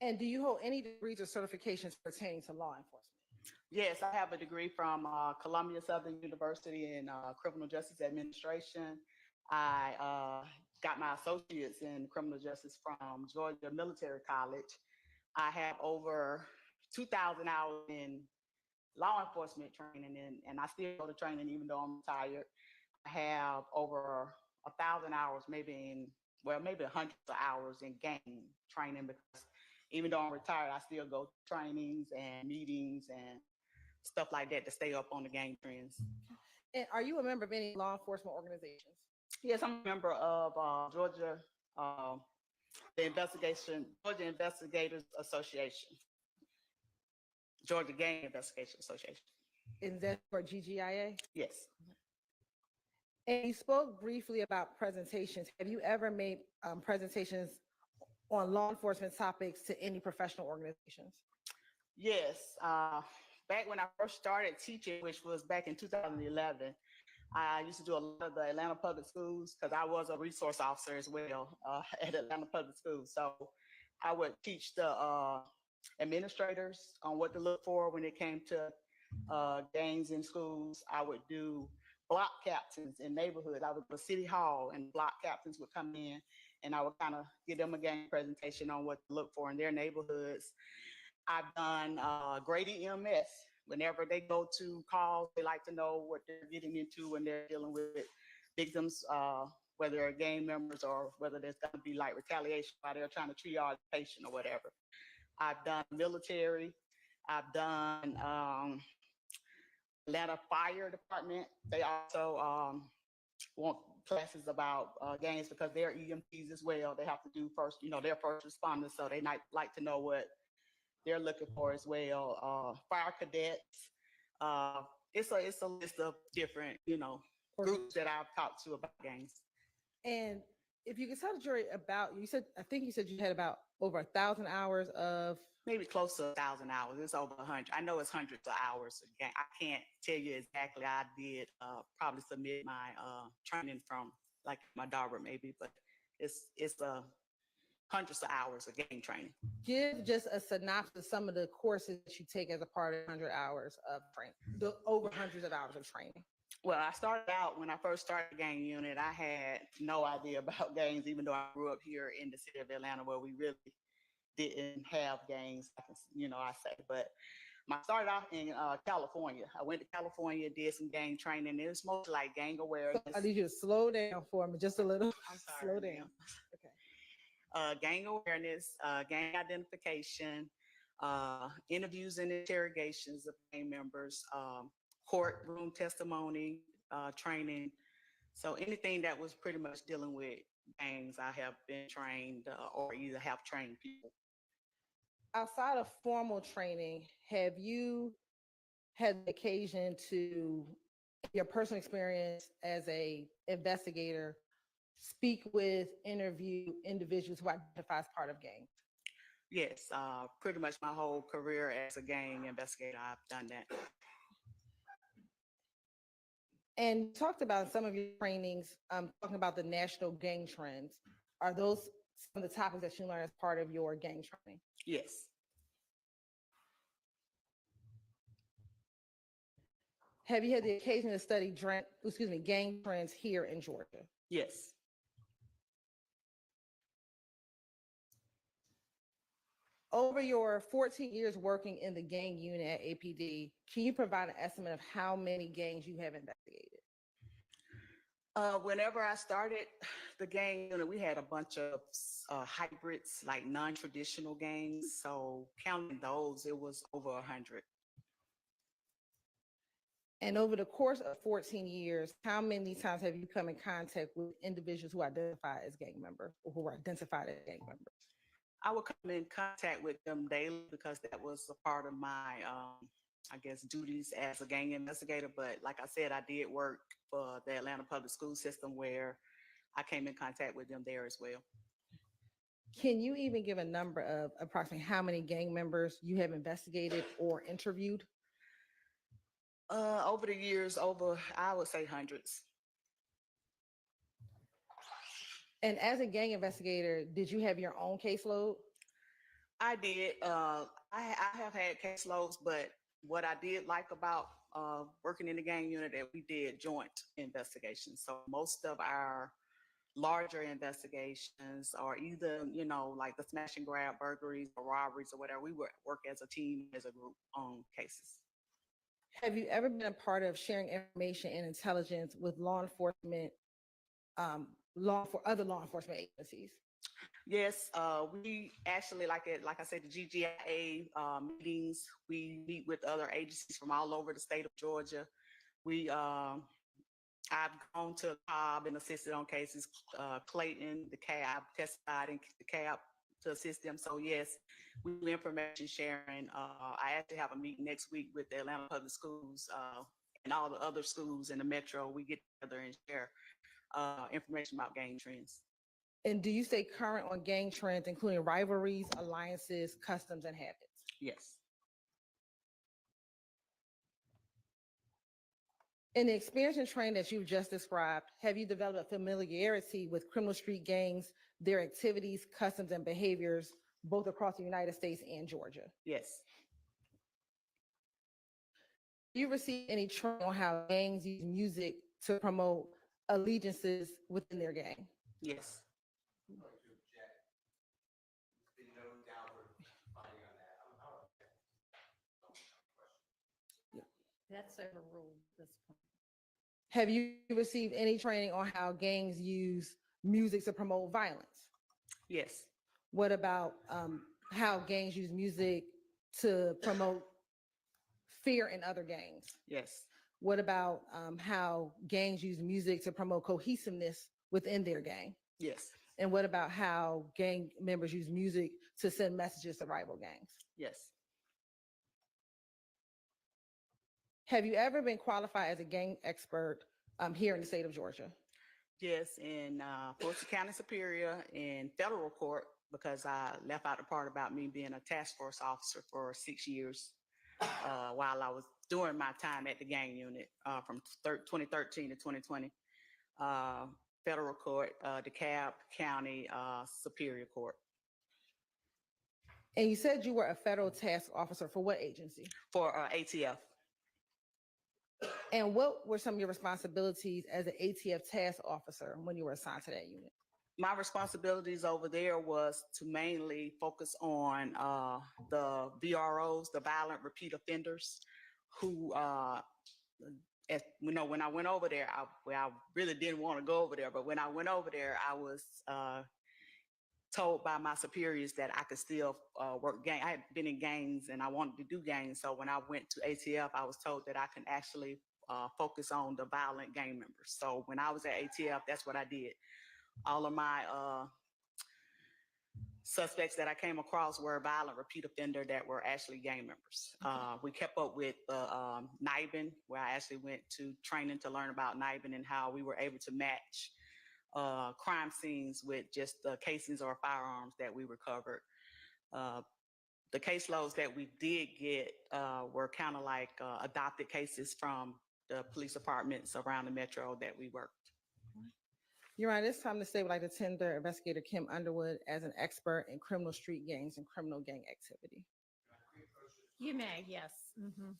And do you hold any degrees or certifications pertaining to law enforcement? Yes, I have a degree from Columbia Southern University in criminal justice administration. I got my associates in criminal justice from Georgia Military College. I have over 2,000 hours in law enforcement training, and I still go to training even though I'm retired. I have over 1,000 hours, maybe hundreds of hours in gang training, because even though I'm retired, I still go to trainings and meetings and stuff like that to stay up on the gang trends. And are you a member of any law enforcement organizations? Yes, I'm a member of Georgia Investigators Association, Georgia Gang Investigation Association. Is that for GGIA? Yes. And you spoke briefly about presentations. Have you ever made presentations on law enforcement topics to any professional organizations? Yes. Back when I first started teaching, which was back in 2011, I used to do a lot of the Atlanta Public Schools because I was a resource officer as well at Atlanta Public Schools. So I would teach the administrators on what to look for when it came to gangs in schools. I would do block captains in neighborhoods. I would go to City Hall and block captains would come in and I would kind of give them a gang presentation on what to look for in their neighborhoods. I've done grading EMS. Whenever they go to calls, they like to know what they're getting into when they're dealing with victims, whether they're gang members or whether there's going to be like retaliation while they're trying to triage the patient or whatever. I've done military. I've done Atlanta Fire Department. They also want classes about gangs because they're EMTs as well. They have to do first, they're first responders, so they might like to know what they're looking for as well. Fire cadets. It's a list of different, groups that I've talked to about gangs. And if you could tell the jury about, I think you said you had about over 1,000 hours of. Maybe close to 1,000 hours. It's over 100. I know it's hundreds of hours. Again, I can't tell you exactly. I did probably submit my training from like my daughter maybe, but it's hundreds of hours of gang training. Give just a synopsis of some of the courses that you take as a part of 100 hours of training, over hundreds of hours of training. Well, I started out when I first started the gang unit, I had no idea about gangs, even though I grew up here in the city of Atlanta where we really didn't have gangs, I say, but I started off in California. I went to California, did some gang training. It was mostly like gang awareness. I need you to slow down for me just a little. I'm sorry. Slow down. Okay. Gang awareness, gang identification, interviews and interrogations of gang members, courtroom testimony, training. So anything that was pretty much dealing with gangs, I have been trained or either have trained people. Outside of formal training, have you had the occasion to, your personal experience as a investigator, speak with, interview individuals who identify as part of gangs? Yes, pretty much my whole career as a gang investigator, I've done that. And you talked about some of your trainings, talking about the national gang trends. Are those some of the topics that you learned as part of your gang training? Yes. Have you had the occasion to study gang trends here in Georgia? Yes. Over your 14 years working in the gang unit at APD, can you provide an estimate of how many gangs you have investigated? Whenever I started the gang unit, we had a bunch of hybrids, like non-traditional gangs. So counting those, it was over 100. And over the course of 14 years, how many times have you come in contact with individuals who identify as gang members or who are identified as gang members? I would come in contact with them daily because that was a part of my, duties as a gang investigator. But like I said, I did work for the Atlanta public school system where I came in contact with them there as well. Can you even give a number of approximately how many gang members you have investigated or interviewed? Over the years, I would say hundreds. And as a gang investigator, did you have your own caseload? I did. I have had caseloads, but what I did like about working in the gang unit that we did joint investigations. So most of our larger investigations are either, like the smash and grab burglaries or robberies or whatever. We would work as a team, as a group on cases. Have you ever been a part of sharing information and intelligence with law enforcement, other law enforcement agencies? Yes, we actually, like I said, the GGIA meetings, we meet with other agencies from all over the state of Georgia. I've gone to Cobb and assisted on cases, Clayton, the CAB, testified in the CAB to assist them. So yes, we do information sharing. I actually have a meeting next week with the Atlanta Public Schools and all the other schools in the metro. We get together and share information about gang trends. And do you stay current on gang trends, including rivalries, alliances, customs, and habits? Yes. In the experience and training that you've just described, have you developed a familiarity with criminal street gangs, their activities, customs, and behaviors, both across the United States and Georgia? Yes. Do you receive any training on how gangs use music to promote allegiances within their gang? Yes. That's overruled at this point. Have you received any training on how gangs use music to promote violence? Yes. What about how gangs use music to promote fear in other gangs? Yes. What about how gangs use music to promote cohesiveness within their gang? Yes. And what about how gang members use music to send messages to rival gangs? Yes. Have you ever been qualified as a gang expert here in the state of Georgia? Yes, in Fulton County Superior in federal court, because I left out the part about me being a task force officer for 6 years while I was doing my time at the gang unit from 2013 to 2020. Federal court, DeKalb County Superior Court. And you said you were a federal task officer for what agency? For ATF. And what were some of your responsibilities as an ATF task officer when you were assigned to that unit? my responsibilities over there was to mainly focus on the VROs, the violent repeat offenders, who, when I went over there, I really didn't want to go over there, but when I went over there, I was told by my superiors that I could still work gang. I had been in gangs and I wanted to do gangs. So when I went to ATF, I was told that I can actually focus on the violent gang members. So when I was at ATF, that's what I did. All of my suspects that I came across were violent repeat offender that were actually gang members. We kept up with NIBIN, where I actually went to training to learn about NIBIN and how we were able to match crime scenes with just the casings or firearms that we recovered. The caseloads that we did get were kind of like adopted cases from the police departments around the metro that we worked. Your Honor, this time the state would like to tender Investigator Kim Underwood as an expert in criminal street gangs and criminal gang activity. You may, yes. Mhm.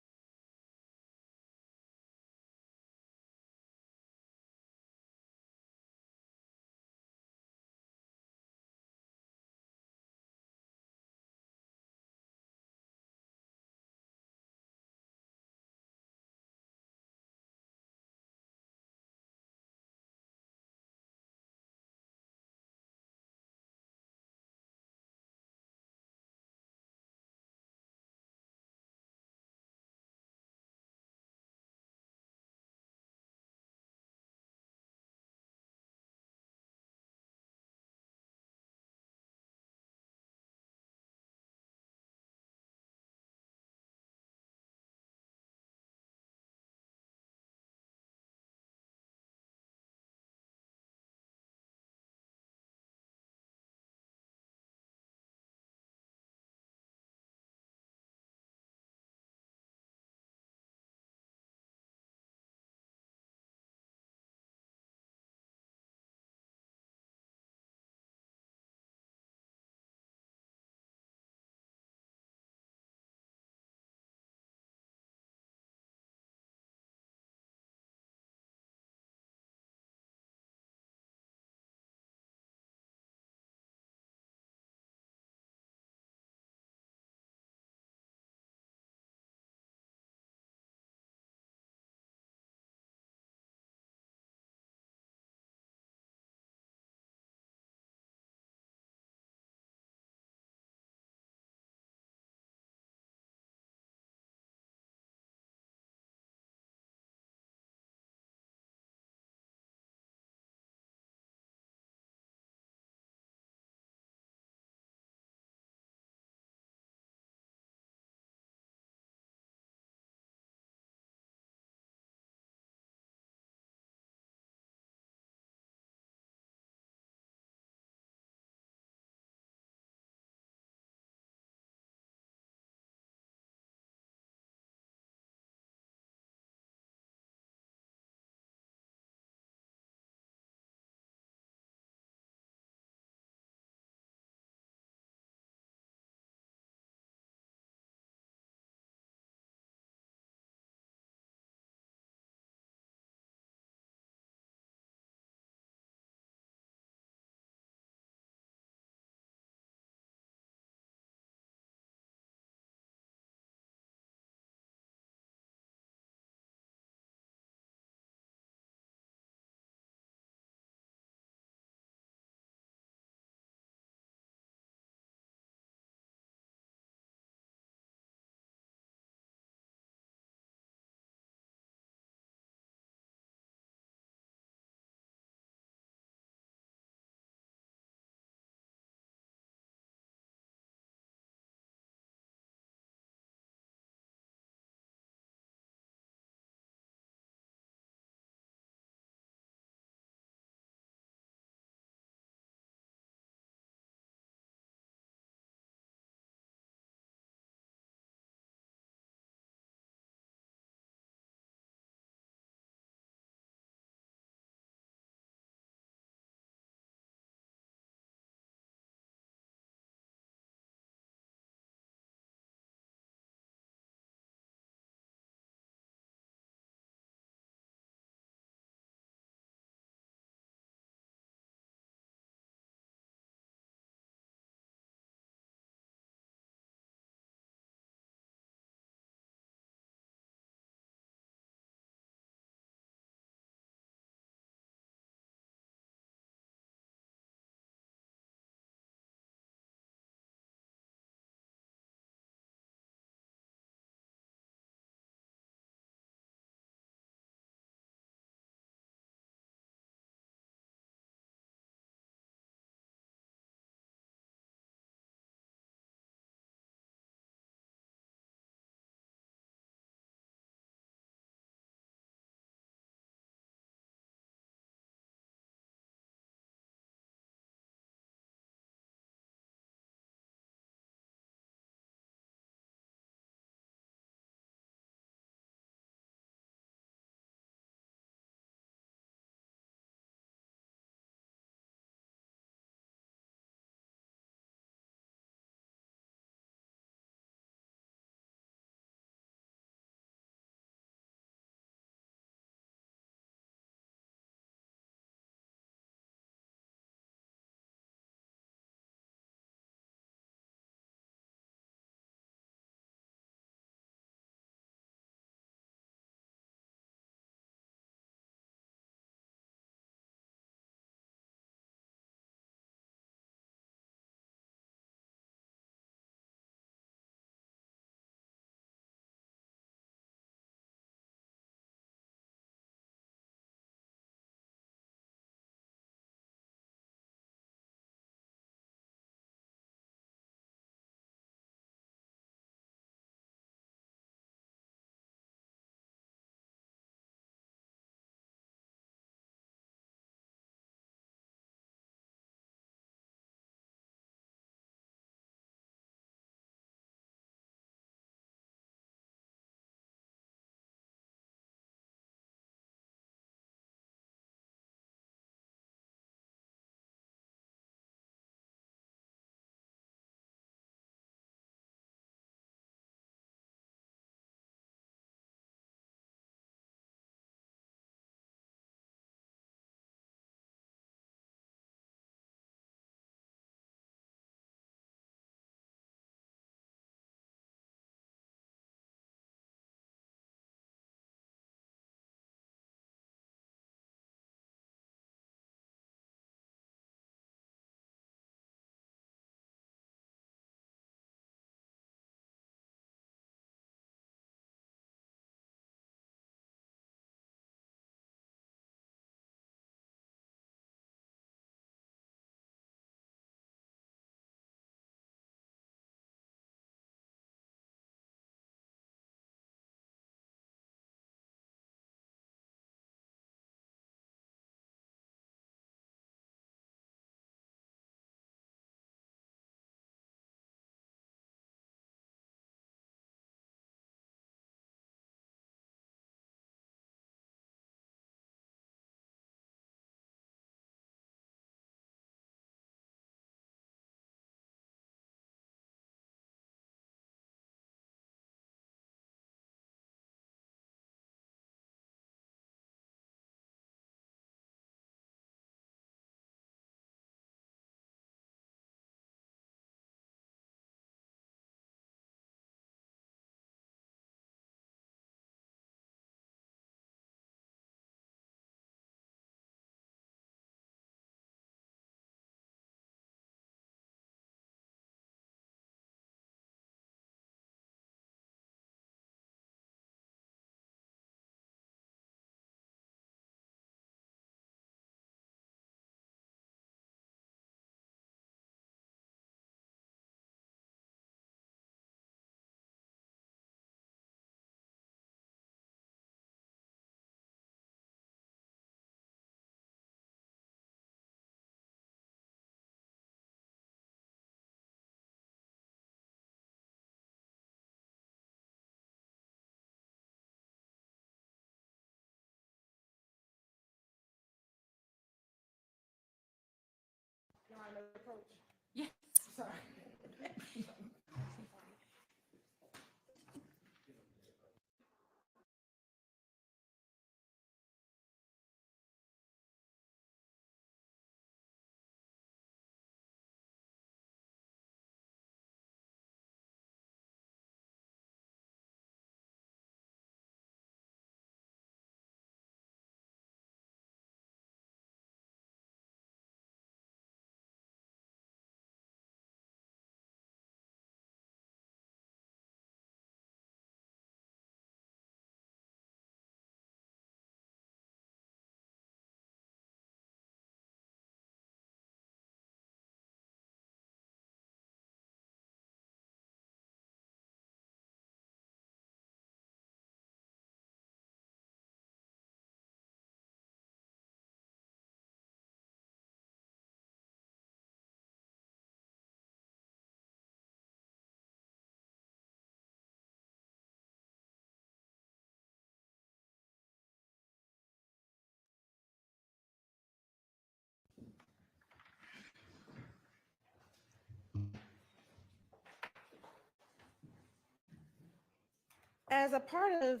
As a part of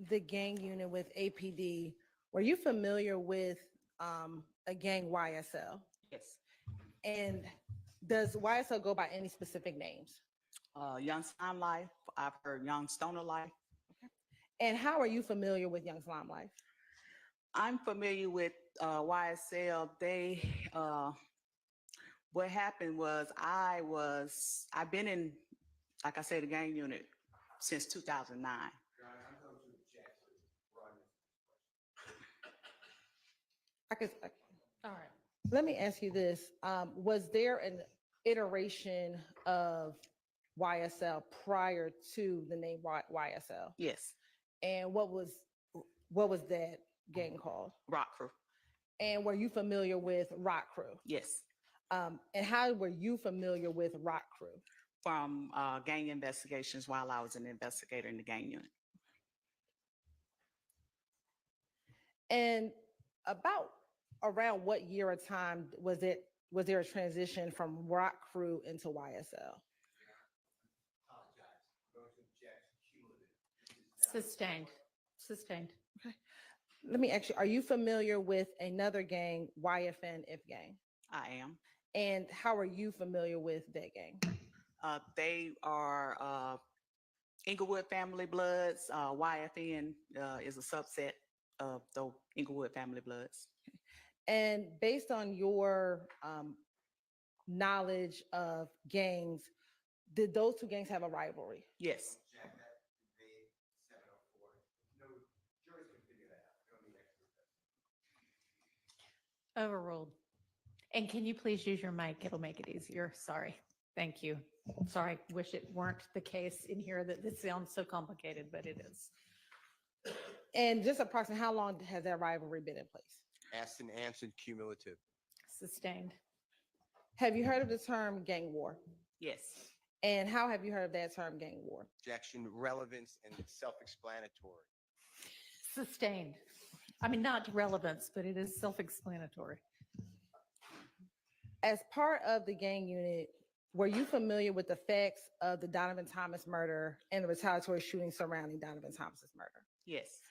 the gang unit with APD, were you familiar with a gang YSL? Yes. And does YSL go by any specific names? Young Slime Life, I've heard Young Stoner Life. And how are you familiar with Young Slime Life? I'm familiar with YSL. They, what happened was I've been in, like I said, the gang unit since 2009. All right. Let me ask you this. Was there an iteration of YSL prior to the name YSL? Yes. And what was that gang called? Rock Crew. And were you familiar with Rock Crew? Yes. And how were you familiar with Rock Crew? From gang investigations while I was an investigator in the gang unit. And about around what year or time was there a transition from Rock Crew into YSL? Sustained. Sustained. Okay. Let me ask you, are you familiar with another gang, YFN If Gang? I am. And how are you familiar with that gang? They are Inglewood Family Bloods. YFN is a subset of the Inglewood Family Bloods. And based on your knowledge of gangs, did those two gangs have a rivalry? Yes. Overruled. And can you please use your mic? It'll make it easier. Sorry. Thank you. Sorry. Wish it weren't the case in here that this sounds so complicated, but it is. And just approximately how long has that rivalry been in place? Asked and answered, cumulative. Sustained. Have you heard of the term gang war? Yes. And how have you heard of that term gang war? Objection, relevance, and self-explanatory. Sustained. I mean, not relevance, but it is self-explanatory. As part of the gang unit, were you familiar with the facts of the Donovan Thomas murder and the retaliatory shooting surrounding Donovan Thomas's murder? Yes.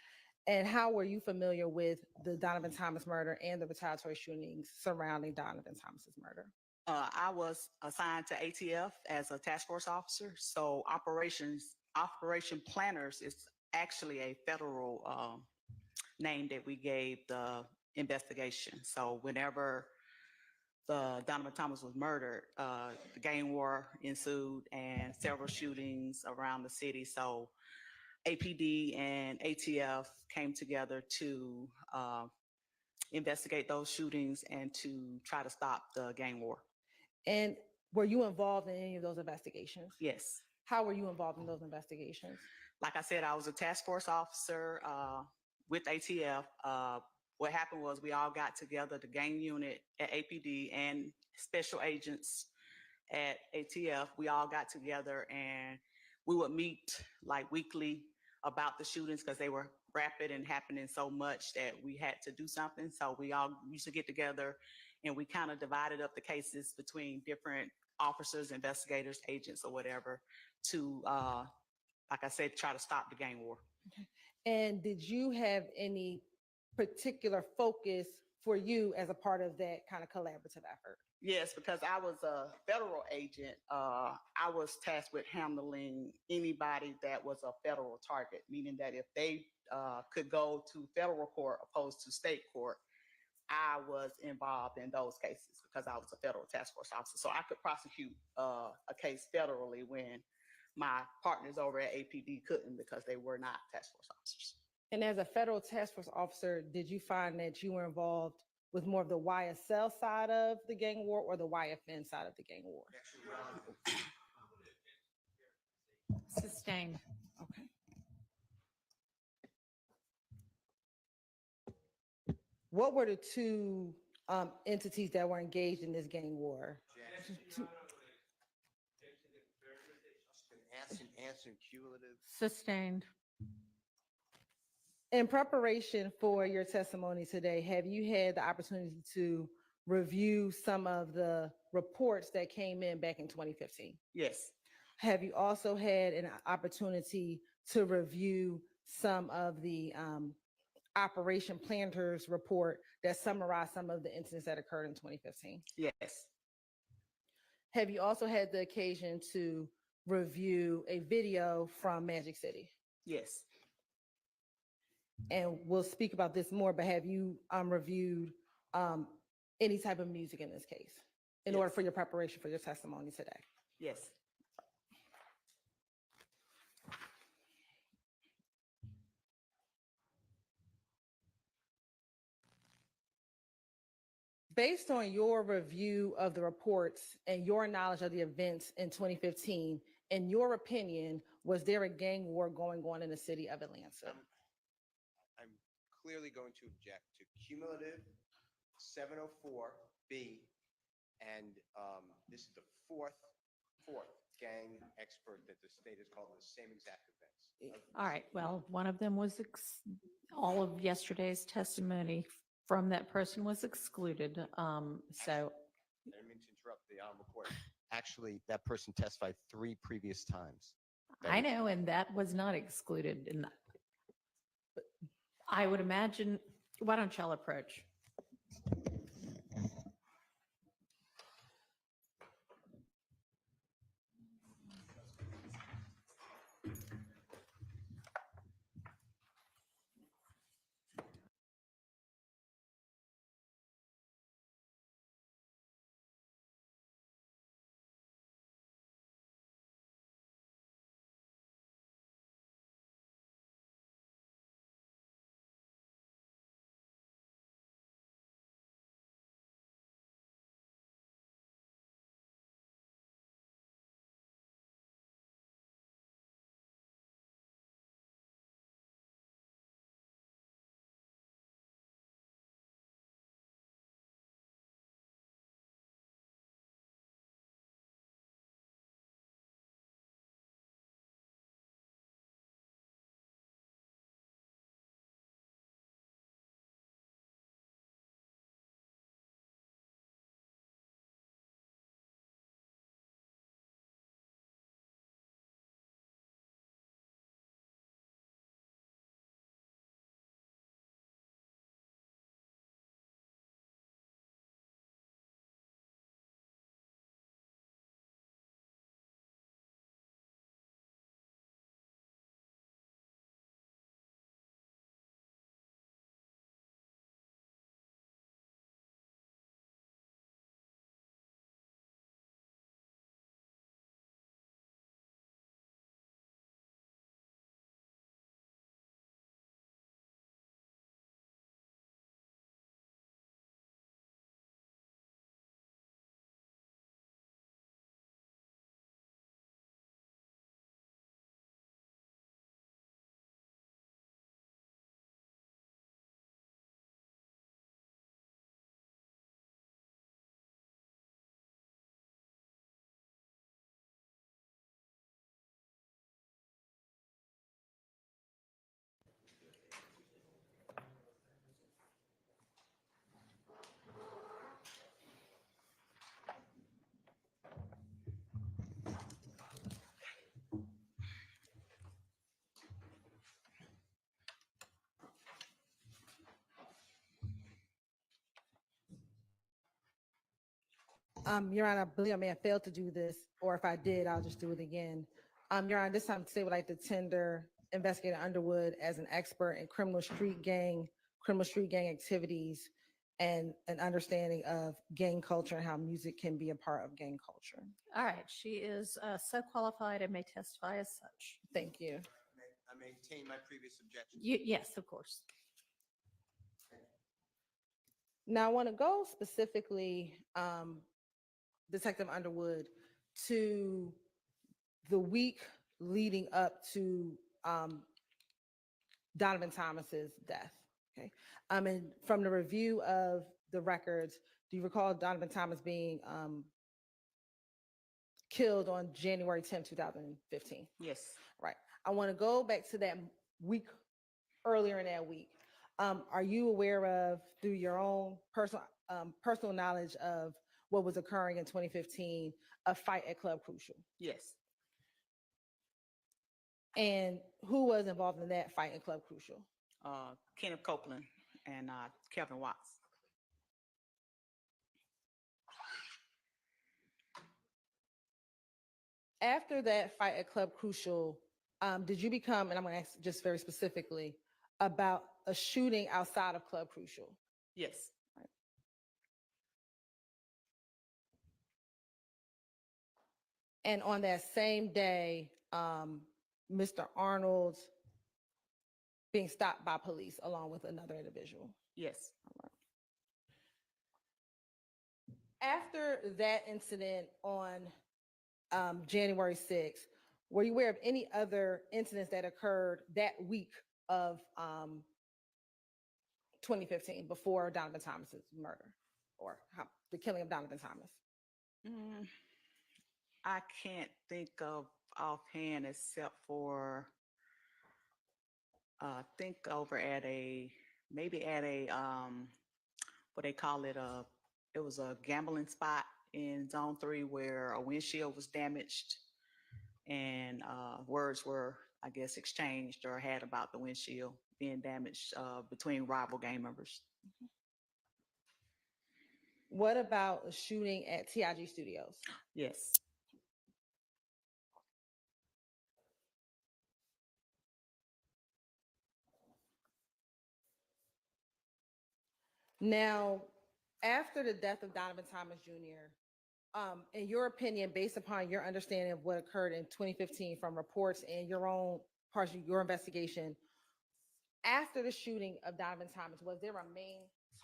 And how were you familiar with the Donovan Thomas murder and the retaliatory shootings surrounding Donovan Thomas's murder? I was assigned to ATF as a task force officer. So operation planners is actually a federal name that we gave the investigation. So whenever the Donovan Thomas was murdered, the gang war ensued and several shootings around the city. So APD and ATF came together to investigate those shootings and to try to stop the gang war. And were you involved in any of those investigations? Yes. How were you involved in those investigations? Like I said, I was a task force officer with ATF. What happened was we all got together, the gang unit at APD and special agents at ATF. We all got together and we would meet like weekly about the shootings because they were rapid and happening so much that we had to do something. So we all used to get together and we kind of divided up the cases between different officers, investigators, agents, or whatever to, like I said, try to stop the gang war. Okay. And did you have any particular focus for you as a part of that kind of collaborative effort? Yes, because I was a federal agent. I was tasked with handling anybody that was a federal target, meaning that if they could go to federal court opposed to state court, I was involved in those cases because I was a federal task force officer. So I could prosecute a case federally when my partners over at APD couldn't because they were not task force officers. And as a federal task force officer, did you find that you were involved with more of the YSL side of the gang war or the YFN side of the gang war? Sustained. Okay. What were the two entities that were engaged in this gang war? Answer, cumulative. Sustained. In preparation for your testimony today, have you had the opportunity to review some of the reports that came in back in 2015? Yes. Have you also had an opportunity to review some of the operation planners report that summarized some of the incidents that occurred in 2015? Yes. Have you also had the occasion to review a video from Magic City? Yes. And we'll speak about this more, but have you reviewed any type of music in this case in order for your preparation for your testimony today? Yes. Based on your review of the reports and your knowledge of the events in 2015, in your opinion, was there a gang war going on in the city of Atlanta? I'm clearly going to object to cumulative 704B, and this is the fourth gang expert that the state has called in the same exact events. All right, well, one of them was, all of yesterday's testimony from that person was excluded. So I didn't mean to interrupt the honorable court. Actually, that person testified 3 previous times. I know, and that was not excluded. And I would imagine, why don't y'all approach? Your Honor, I believe I may have failed to do this, or if I did, I'll just do it again. Your Honor, this time today would like to tender Investigator Underwood as an expert in criminal street gang activities and an understanding of gang culture and how music can be a part of gang culture. All right, she is so qualified and may testify as such. Thank you. I maintain my previous objection. Yes, of course. Now, I want to go specifically, Detective Underwood, to the week leading up to Donovan Thomas's death. Okay, and from the review of the records, do you recall Donovan Thomas being killed on January 10, 2015? Yes. Right. I want to go back to that week, earlier in that week. Are you aware of, through your own personal knowledge of what was occurring in 2015, a fight at Club Crucial? Yes. And who was involved in that fight in Club Crucial? Kenneth Copeland and Kevin Watts. After that fight at Club Crucial, did you become, and I'm going to ask just very specifically, about a shooting outside of Club Crucial? Yes. And on that same day, Mr. Arnold being stopped by police along with another individual. Yes. After that incident on January 6th, were you aware of any other incidents that occurred that week of 2015 before Donovan Thomas's murder or the killing of Donovan Thomas? I can't think of offhand except for think over at maybe at a what they call it, it was a gambling spot in Zone 3 where a windshield was damaged and words were, I guess, exchanged or had about the windshield being damaged between rival gang members. What about a shooting at TIG Studios? Yes. Now, after the death of Donovan Thomas Jr., in your opinion, based upon your understanding of what occurred in 2015 from reports and your own parts of your investigation, after the shooting of Donovan Thomas, was there a main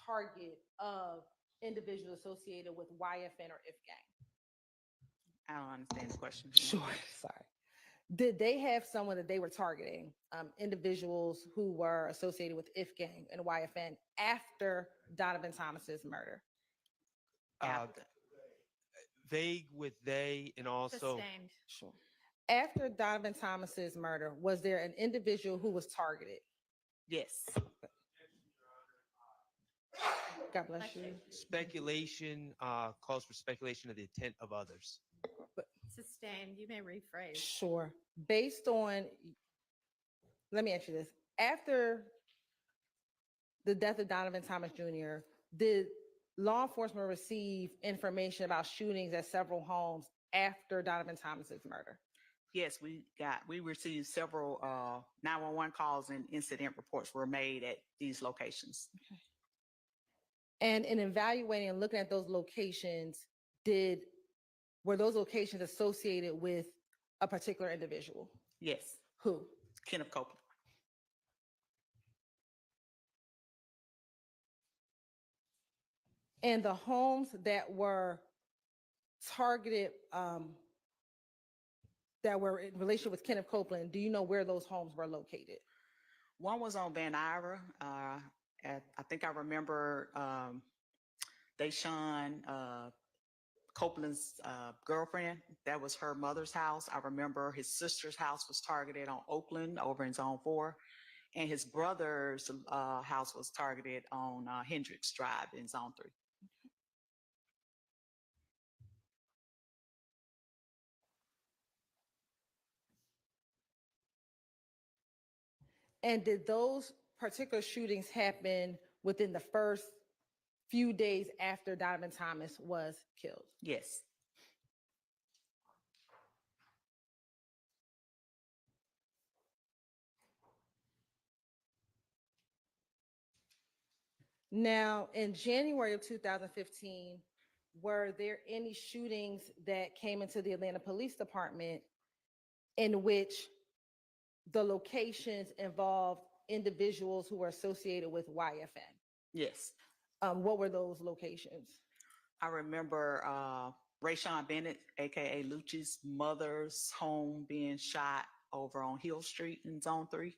target of individuals associated with YFN or IF gang? I don't understand the question. Sure, sorry. Did they have someone that they were targeting, individuals who were associated with IF gang and YFN after Donovan Thomas's murder? Vague with they and also Sustained. Sure. After Donovan Thomas's murder, was there an individual who was targeted? Yes. God bless you. speculation calls for speculation of the intent of others. Sustained. You may rephrase. Sure. Based on, let me ask you this. After the death of Donovan Thomas Jr., did law enforcement receive information about shootings at several homes after Donovan Thomas's murder? Yes, we received several 911 calls and incident reports were made at these locations. Okay. And in evaluating and looking at those locations, were those locations associated with a particular individual? Yes. Who? Kenneth Copeland. And the homes that were targeted, that were in relation with Kenneth Copeland, do you know where those homes were located? One was on Van Ira. I think I remember Deshaun Copeland's girlfriend. That was her mother's house. I remember his sister's house was targeted on Oakland over in Zone 4. And his brother's house was targeted on Hendricks Drive in Zone 3. And did those particular shootings happen within the first few days after Donovan Thomas was killed? Yes. Now, in January of 2015, were there any shootings that came into the Atlanta Police Department in which the locations involved individuals who were associated with YFN? Yes. What were those locations? I remember Rayshawn Bennett, aka Lucci's mother's home being shot over on Hill Street in Zone 3.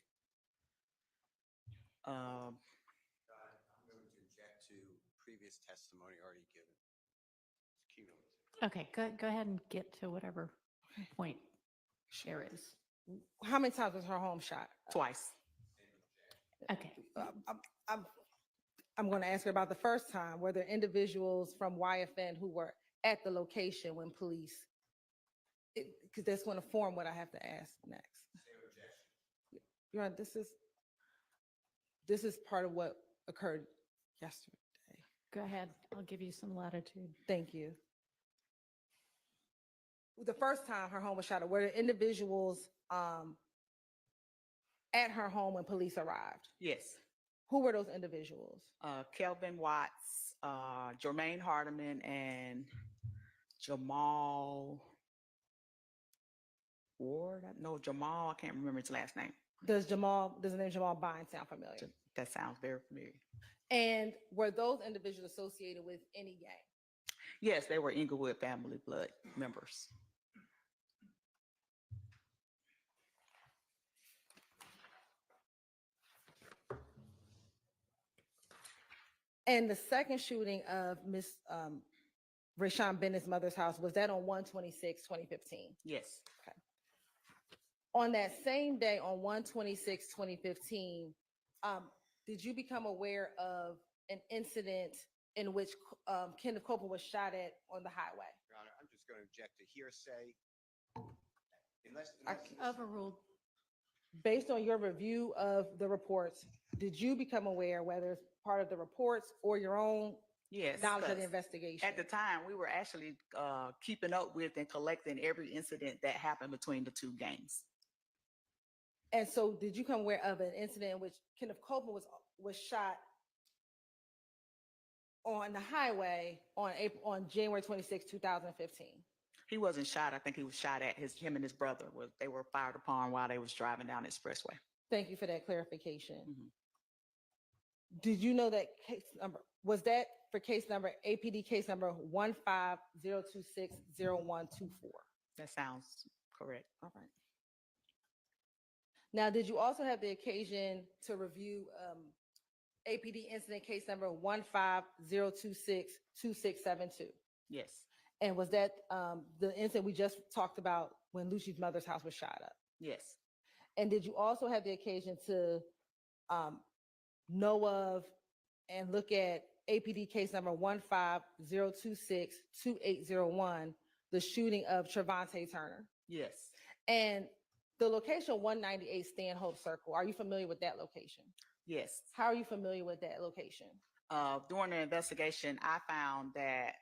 I'm going to object to previous testimony already given. It's cumulative. Okay, go ahead and get to whatever point there is. How many times was her home shot? Twice. Okay. I'm going to ask her about the first time. Were there individuals from YFN who were at the location when police, because that's going to form what I have to ask next. Your Honor, this is part of what occurred yesterday. Go ahead. I'll give you some latitude. Thank you. The first time her home was shot, were the individuals at her home when police arrived? Yes. Who were those individuals? Kelvin Watts, Jermaine Hardiman, and Jamal Ward. No, Jamal, I can't remember his last name. Does the name Jamal Bynes sound familiar? That sounds very familiar. And were those individuals associated with any gang? Yes, they were Inglewood family blood members. And the second shooting of Miss Rayshawn Bennett's mother's house, was that on 1/26/2015? Yes. Okay. On that same day, on 1/26/2015, did you become aware of an incident in which Kenneth Copeland was shot at on the highway? Your Honor, I'm just going to object to hearsay. Overruled. Based on your review of the reports, did you become aware, whether it's part of the reports or your own Yes. knowledge of the 'cause investigation? At the time, we were actually keeping up with and collecting every incident that happened between the two gangs. And so did you come aware of an incident in which Kenneth Copeland was shot on the highway on January 26, 2015? He wasn't shot. I think he was shot at. Him and his brother they were fired upon while they was driving down the expressway. Thank you for that clarification. Mhm. Did you know that case number, was that for case number, APD case number 150260124? That sounds correct. All right. Now, did you also have the occasion to review APD incident case number 150262672? Yes. And was that the incident we just talked about when Lucy's mother's house was shot up? Yes. And did you also have the occasion to know of and look at APD case number 150262801, the shooting of Trevante Turner? Yes. And the location 198 Stanhope Circle, are you familiar with that location? Yes. How are you familiar with that location? During the investigation, I found that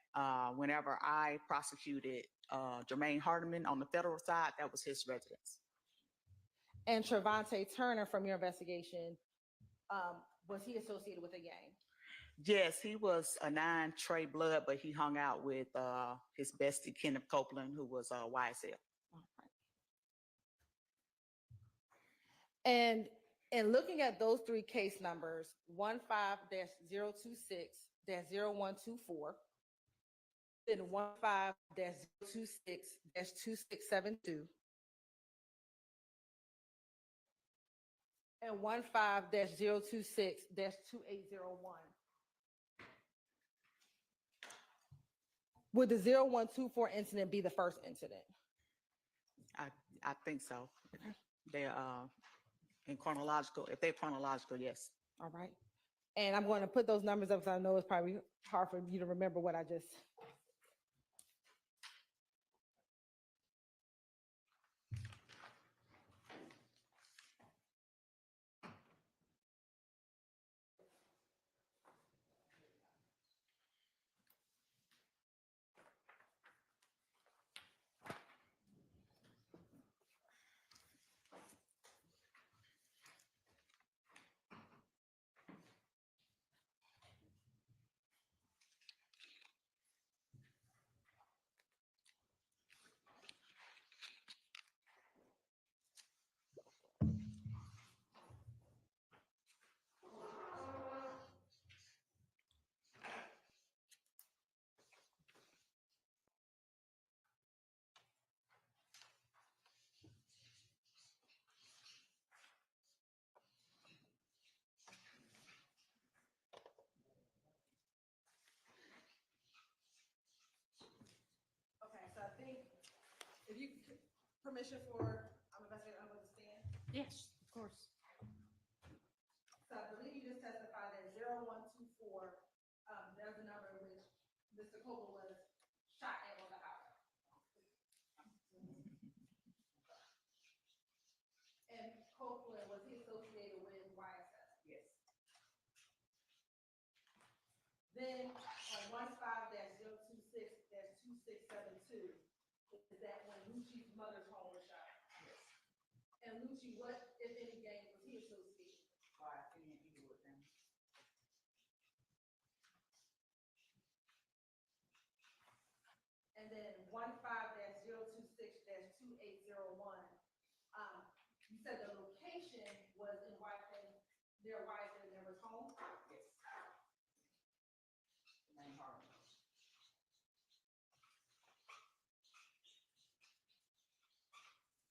whenever I prosecuted Jermaine Hardiman on the federal side, that was his residence. And Trevante Turner, from your investigation, was he associated with a gang? Yes, he was a 9 Trey blood, but he hung out with his bestie, Kenneth Copeland, who was YSL. And in looking at those three case numbers, 15-026-0124, then 15-026-2672, and 15-026-2801. Would the 0124 incident be the first incident? I think so. They're in chronological. If they're chronological, yes. All right. And I'm going to put those numbers up because I know it's probably hard for you to remember what I just. Okay, so I think if you permission for investigator to stand. Yes, of course. So I believe you just testified that 0124, there's a number in which Mr. Copeland was shot at on the highway. And Copeland, was he Then on 15-026-2672, is that when Lucci's mother's home was shot? Yes. And Lucci, what, if any, gang was he associated? Any Inglewood family. And then 15-026-2801, you said the location was in Whitehead, near Whitehead, near his home? Yes. Main Harlem.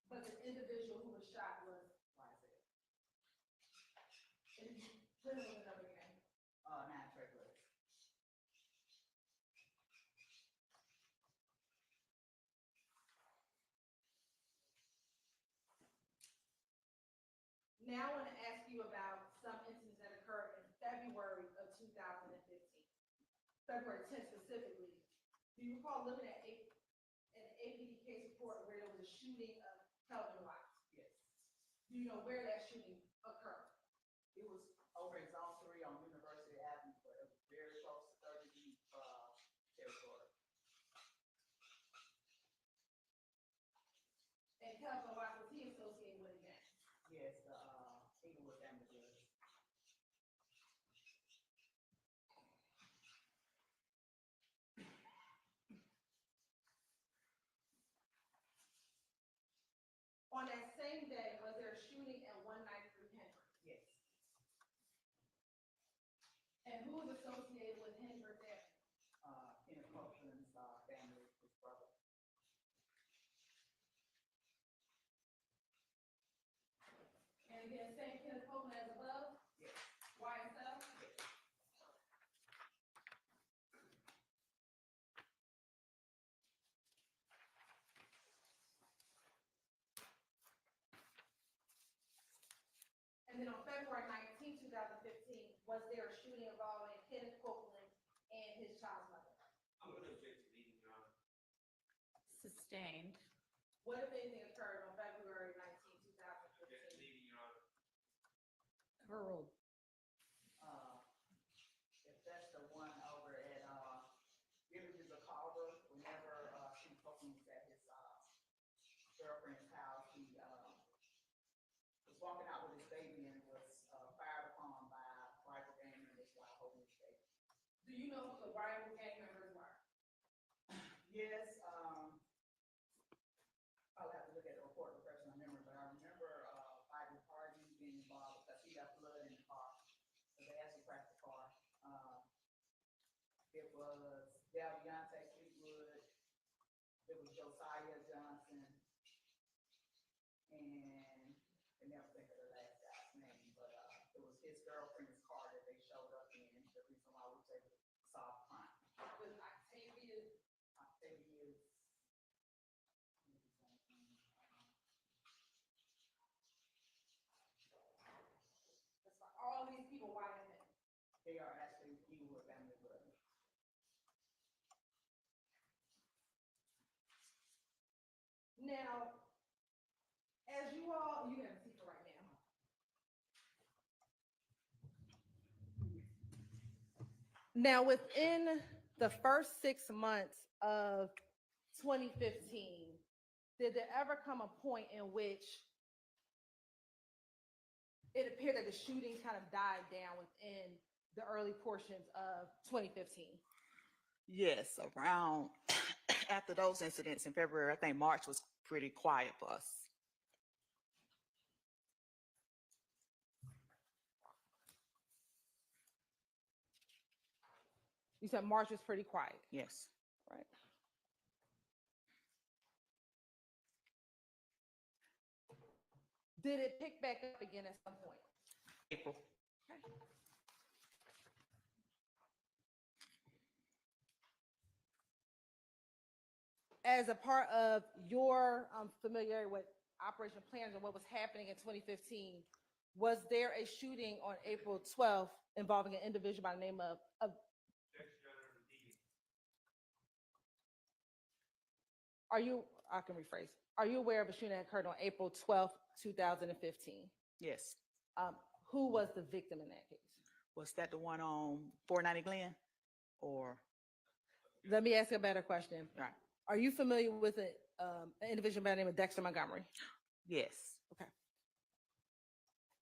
But the individual who was shot was Whitehead. And when was another gang? Nine Tricklets. Now I want to ask you about some incidents that occurred in February of 2015. February 10th specifically. Do you recall looking at an APD case report where there was a shooting of Kelvin Watts? Yes. Do you know where that shooting occurred? It was over in Zone 3 on University Avenue, but it was very close to 30 Deep territory. And Kelvin Watts, was he associated with a gang? Yes, the Inglewood family was. On that same day, was there a shooting at 193 Hendrick? Yes. And who was associated with Hendrick Avenue? Kenneth Copeland's family, his brother. And again, same Kenneth Copeland as above? Yes. YSL? Yes. And then on February 19, 2015, was there a shooting involving Kenneth Copeland and his child's mother? I'm going to object to leading, Your Honor. Sustained. What, if anything, occurred on February 19, 2015? Object to leading, Your Honor. Overruled. If that's the one over at, Villages of Carver, whenever, she was at his, girlfriend's house, he, was walking out with his baby and was, fired upon by rival gang members while holding his baby. Do you know who the rival gang members were? Yes, I'll have to look at the report to refresh my memory, but I remember, Biden Hardy being involved because he got blood in the car. So they actually cracked the car. It was Deamonte Fleetwood, it was Josiah Johnson, and I never think of the last guy's name, but, it was his girlfriend's car that they showed up in, the reason why we was able to solve the crime. Was Octavius? Octavius. All these people, white men. They are actually Inglewood family brothers. Now, as you all, you have a secret right now. Now, within the first 6 months of 2015, did there ever come a point in which it appeared that the shooting kind of died down within the early portions of 2015? Yes, around after those incidents in February, I think March was pretty quiet for us. You said March was pretty quiet. Yes. Right. Did it pick back up again at some point? April. As a part of your familiarity with Operation Plans and what was happening in 2015, was there a shooting on April 12th involving an individual by the name of I can rephrase. Are you aware of a shooting that occurred on April 12th, 2015? Yes. Who was the victim in that case? Was that the one on 490 Glen? or? Let me ask a better question. Right. Are you familiar with an individual by the name of Dexter Montgomery? Yes. Okay.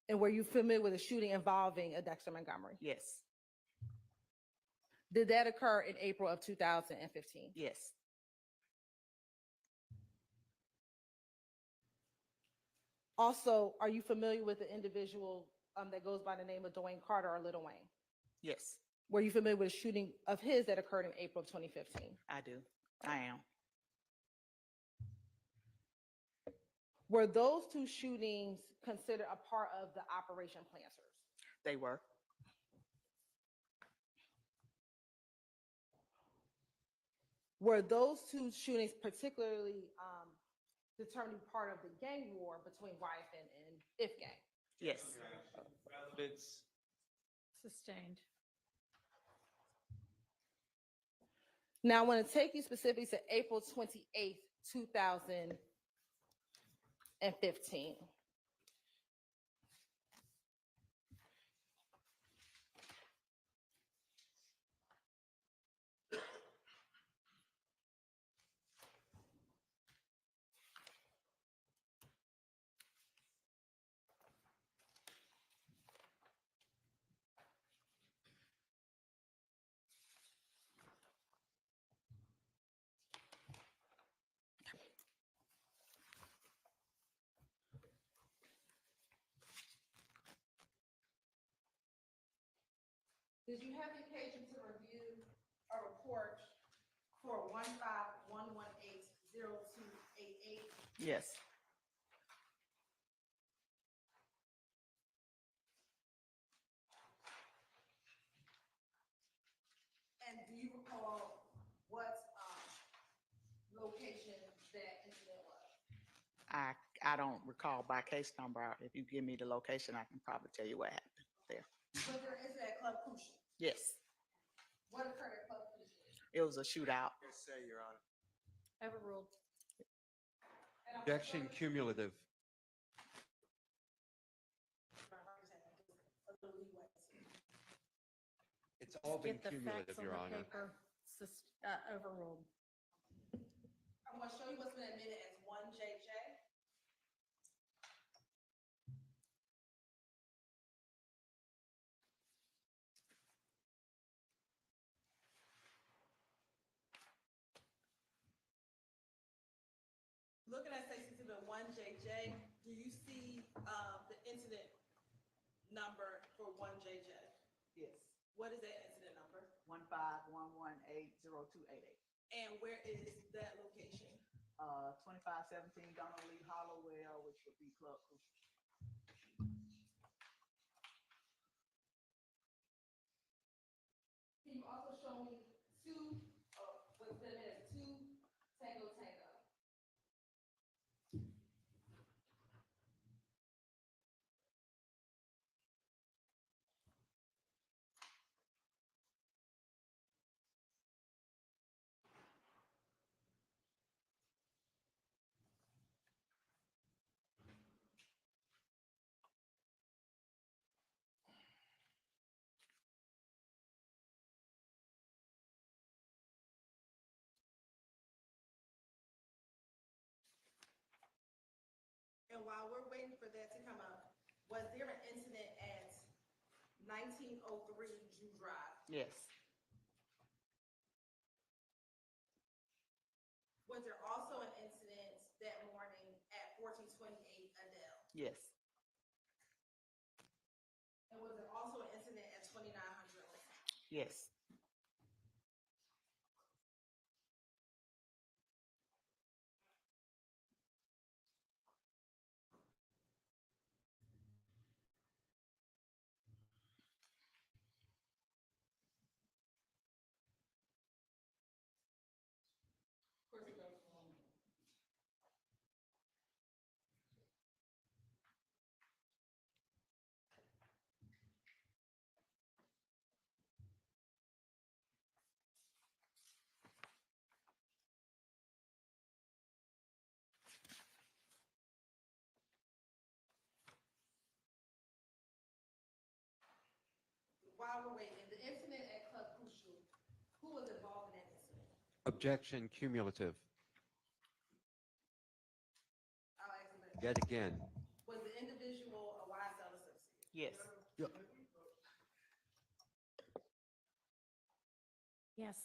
And were you familiar with a shooting involving a Dexter Montgomery? Yes. Did that occur in April of 2015? Yes. Also, are you familiar with the individual that goes by the name of Dwayne Carter or Little Wayne? Yes, Were you familiar with a shooting of his that occurred in April of 2015? I do. I am. Were those two shootings considered a part of the Operation Planters? They were. Were those two shootings particularly determining part of the gang war between YFN and If Gang? Yes. Relevance. Sustained. Now, I want to take you specifically to April 28th, 2015. Did you have the occasion to review a report for 151180288? Yes. And do you recall what location that incident was? I don't recall by case number. If you give me the location, I can probably tell you what happened there. Was there an incident at Club Kushi? Yes, What occurred at Club Kushi? it was a shootout. Say, Your Honor. Overruled. Objection cumulative. It's all been Get the cumulative, facts on Your the Honor. paper. Overruled. I'm going to show you what's been admitted as 1JJ. Looking at Section Exhibit 1JJ, do you see the incident number for 1JJ? Yes. What is that incident number? 151180288. And where is that location? 2517 Donald Lee Hollowell, which would be Club Kushi. Can you also show me what's been admitted as 2 Tango Tango? And while we're waiting for that to come up, was there an incident at 1903 Drew Drive? Yes. Was there also an incident that morning at 1428 Adele? Yes. And was there also an incident at 2900 Lane? Yes. Who was involved in that incident? Objection cumulative. I'll ask you later. Yet again. Was the individual a YSL associate? Yes. Yes.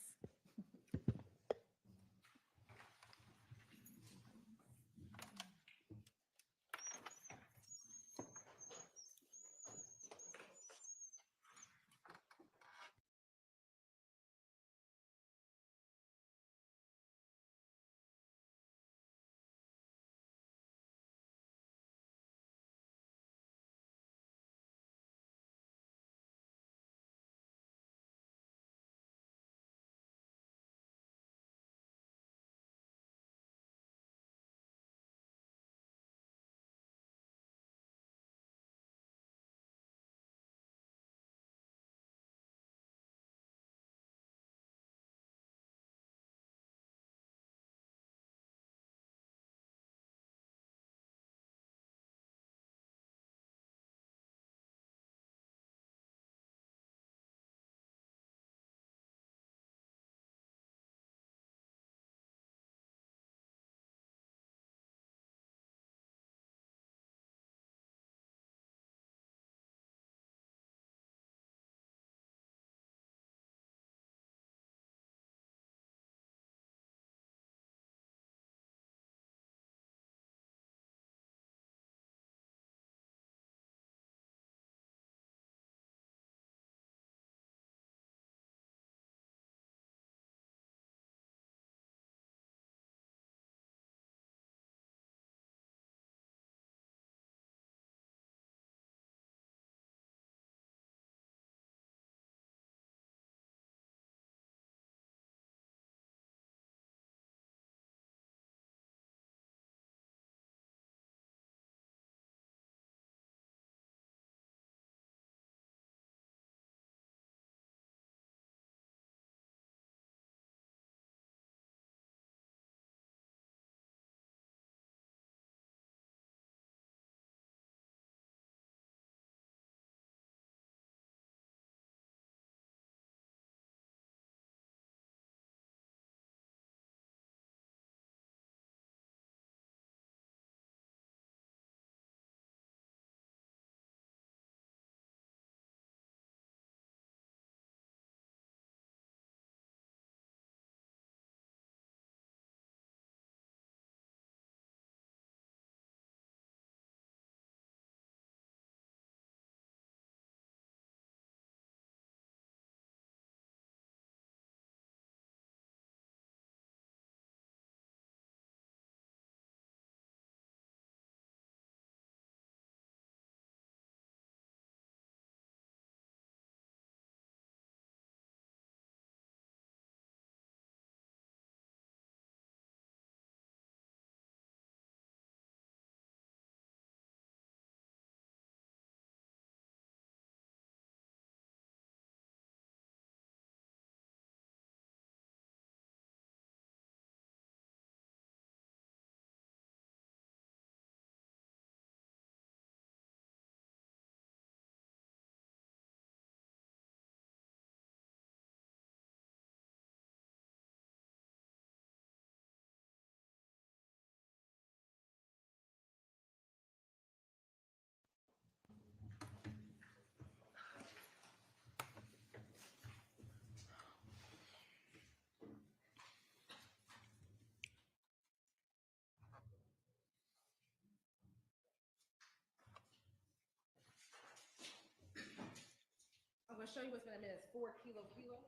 I'm gonna show you what's been a minute. 4 kilo kilo.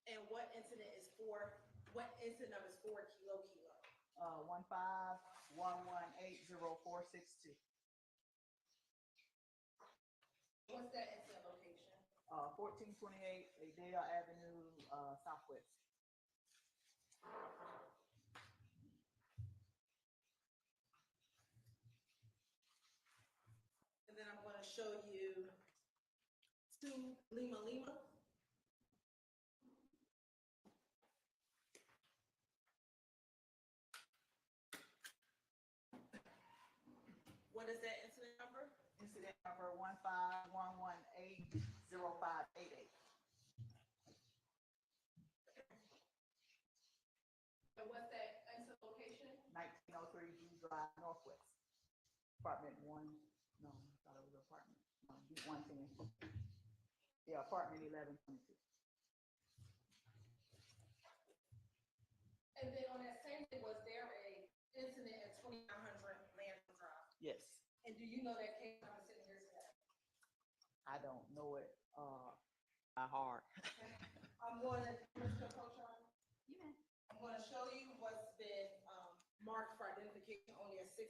And what incident is 4? What incident number is 4 kilo kilo? 151180462. What's that incident location? 1428 Adele Avenue, Southwest. And then I'm gonna show you 2 Lima Lima. What is that incident number? Incident number 151180588. And what's that incident location? 1903 G Drive Northwest. Apartment 1, no, I thought it was apartment. No, 110. Yeah, apartment 1122. And then on that same day, was there a incident at 2900 Landfill Drive? Yes. And do you know that case I'm sitting here today? I don't know it by heart. I'm going to, Mr. Coach, I'm going to show you what's been marked for identification only as 600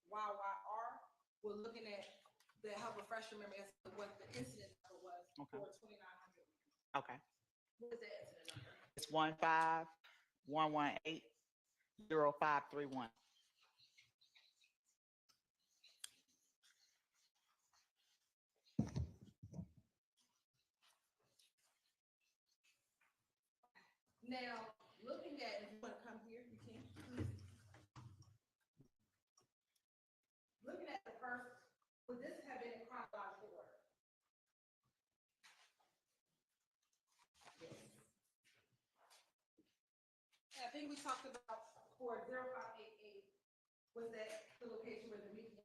YYR. We're looking at the help refresh your memory as to what the incident number was Okay. for 2900. Okay. What is that incident number? It's 151180531. Now, looking at, if you want to come here, you can. Looking at the first, would this have been in chronological order? Yes. And I think we talked about for 0588, was that the location where the Meghann,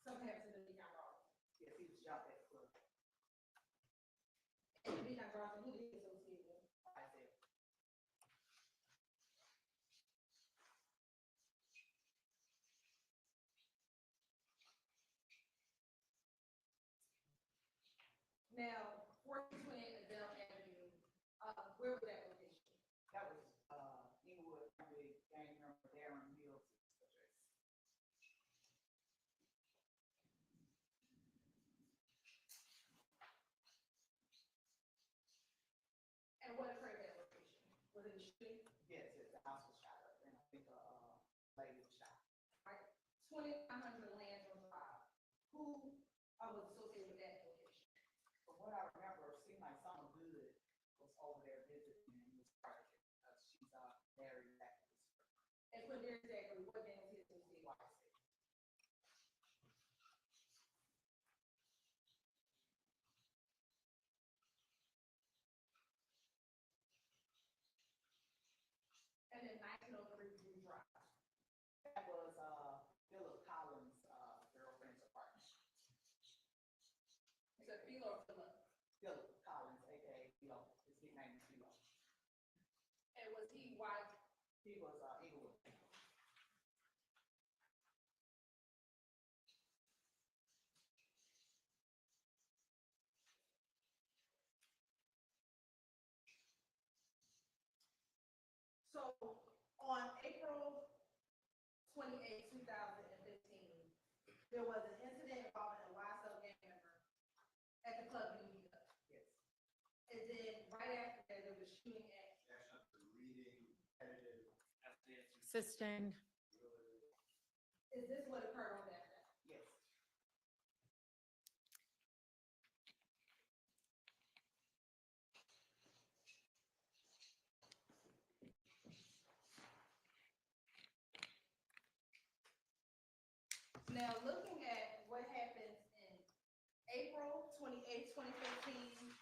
something happened to the Meghann Ross? Yes, he was shot at the club. And the Meghann Ross, who did he associate with? Isaiah. Now, 1428 Adele Avenue, where was that location? That was Inglewood County gang member Darren Mills' address. And what occurred at that location? Was it a shooting? Yes, yes, the house was shot up, and I think a lady was shot. Right, 2900 Landfill Drive. Who was associated with that location? From what I remember, it seemed like someone good was over there visiting and was pregnant. She's married back to this. And when there's exactly what name was his associated with? And then 1903 Blue Drive. That was Philip Collins' girlfriend's apartment. Is it Philo or Philip? Philip Collins, aka Philo. His nickname is Philo. And was he white? He was Inglewood. So on April 28, 2015, there was an incident involving a YSL gang member at the club in Utah. Yes. And then right after that, there was shooting at. Sustained. Is this what occurred on that day? Yes. Now, looking at what happened in April 28, 2015.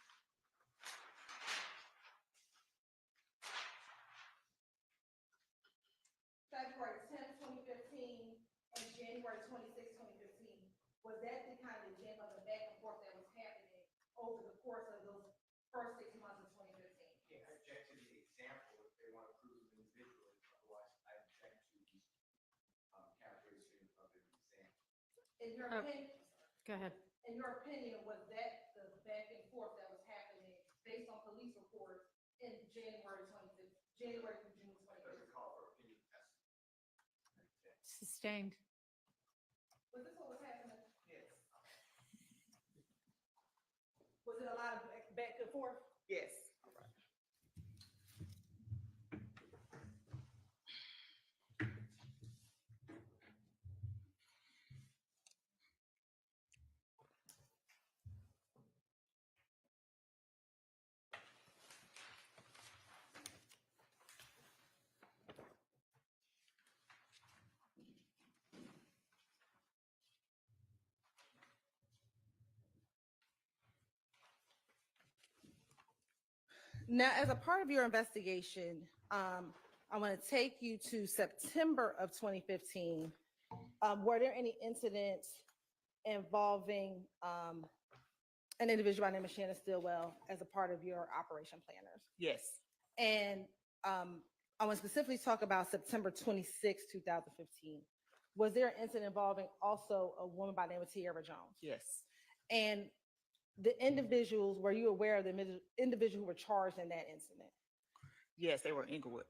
February 10, 2015, and January 26, 2015. Was that the kind of gem of the back and forth that was happening over the course of those first 6 months of 2015? Yeah, I object to the example if they want to prove them individually. Otherwise, I object to the characterization of an example. In your Oh. opinion, Go ahead. in your opinion, was that the back and forth that was happening based on police reports in January 25th, January through June 2015? Doesn't call for opinion testimony. Sustained. Was this what was happening? Yes. Was it a lot of back and forth? Yes. Now, as a part of your investigation, I want to take you to September of 2015. Were there any incidents involving an individual by the name of Shannon Stillwell as a part of your operation planners? Yes. And I want to specifically talk about September 26, 2015. Was there an incident involving also a woman by the name of Tierra Jones? Yes. And the individuals, were you aware of the individuals who were charged in that incident? Yes, they were in Inglewood.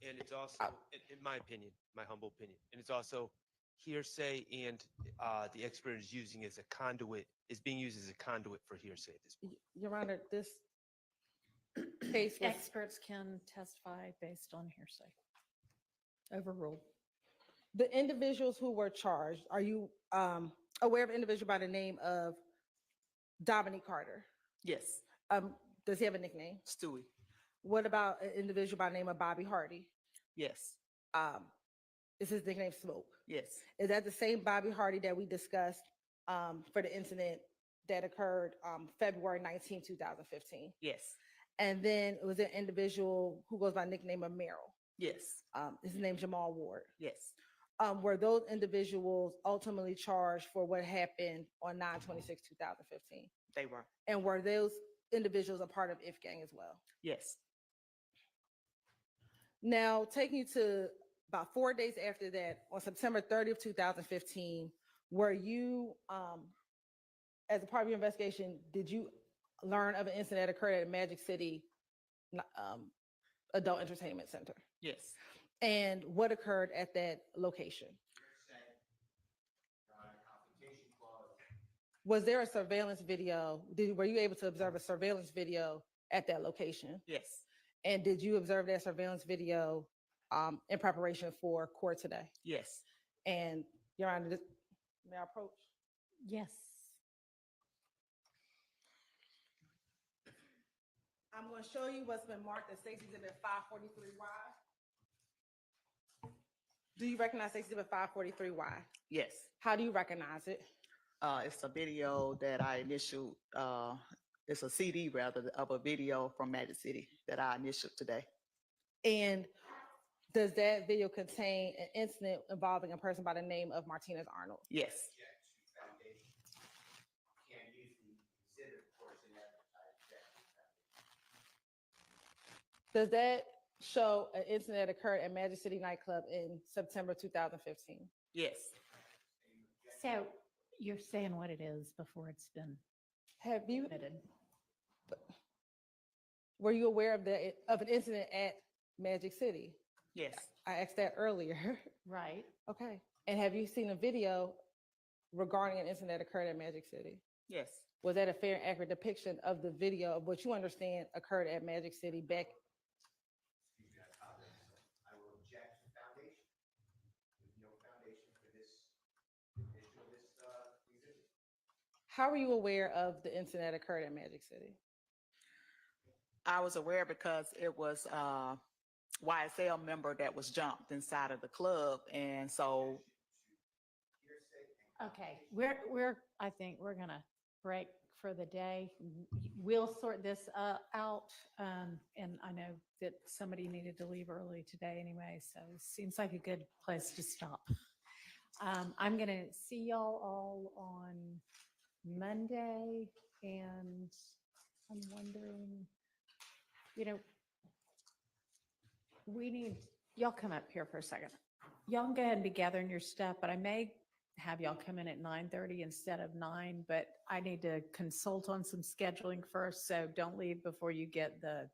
And it's also, in my opinion, my humble opinion, and it's also hearsay, and the expert is using as a conduit, is being used as a conduit for hearsay at this point. Your Honor, this case was Experts can testify based on hearsay. Overruled. the individuals who were charged. Are you aware of an individual by the name of Dominique Carter? Yes. Does he have a nickname? Stewie. What about an individual by the name of Bobby Hardy? Yes. Is his nickname Smoke? Yes. Is that the same Bobby Hardy that we discussed for the incident that occurred February 19, 2015? Yes. And then it was an individual who goes by the nickname of Merrill. Yes. His name Jamal Ward. Yes. Were those individuals ultimately charged for what happened on 9/26/2015? They were. And were those individuals a part of IF gang as well? Yes. Now, taking you to about 4 days after that, on September 30th, 2015, were you, as a part of your investigation, did you learn of an incident that occurred at Magic City Adult Entertainment Center? Yes. And what occurred at that location? Was there a surveillance video? Were you able to observe a surveillance video at that location? Yes. And did you observe that surveillance video in preparation for court today? Yes. And Your Honor, may I approach? Yes. I'm going to show you what's been marked as State's Exhibit 543Y. Do you recognize State's Exhibit 543Y? Yes. How do you recognize it? It's a video that I initialed. It's a CD rather of a video from Magic City that I initialed today. And does that video contain an incident involving a person by the name of Martinez Arnold? Yes. Does that show an incident that occurred at Magic City nightclub in September 2015? Yes. So you're saying what it is before it's been Have you, admitted. were you aware of of an incident at Magic City? Yes. I asked that earlier. Right. Okay. And have you seen a video regarding an incident that occurred at Magic City? Yes. Was that a fair and accurate depiction of the video of what you understand occurred at Magic City back? I will object to foundation. There's no foundation for this issue of this exhibit. How were you aware of the incident that occurred at Magic City? I was aware because it was a YSL member that was jumped inside of the club. And so. Okay, I think we're gonna break for the day. We'll sort this out. And I know that somebody needed to leave early today anyway, so it seems like a good place to stop. I'm gonna see y'all all on Monday, and I'm wondering, we need, y'all come up here for a second. Y'all can go ahead and be gathering your stuff, but I may have y'all come in at 9:30 instead of 9, but I need to consult on some scheduling first, so don't leave before you get the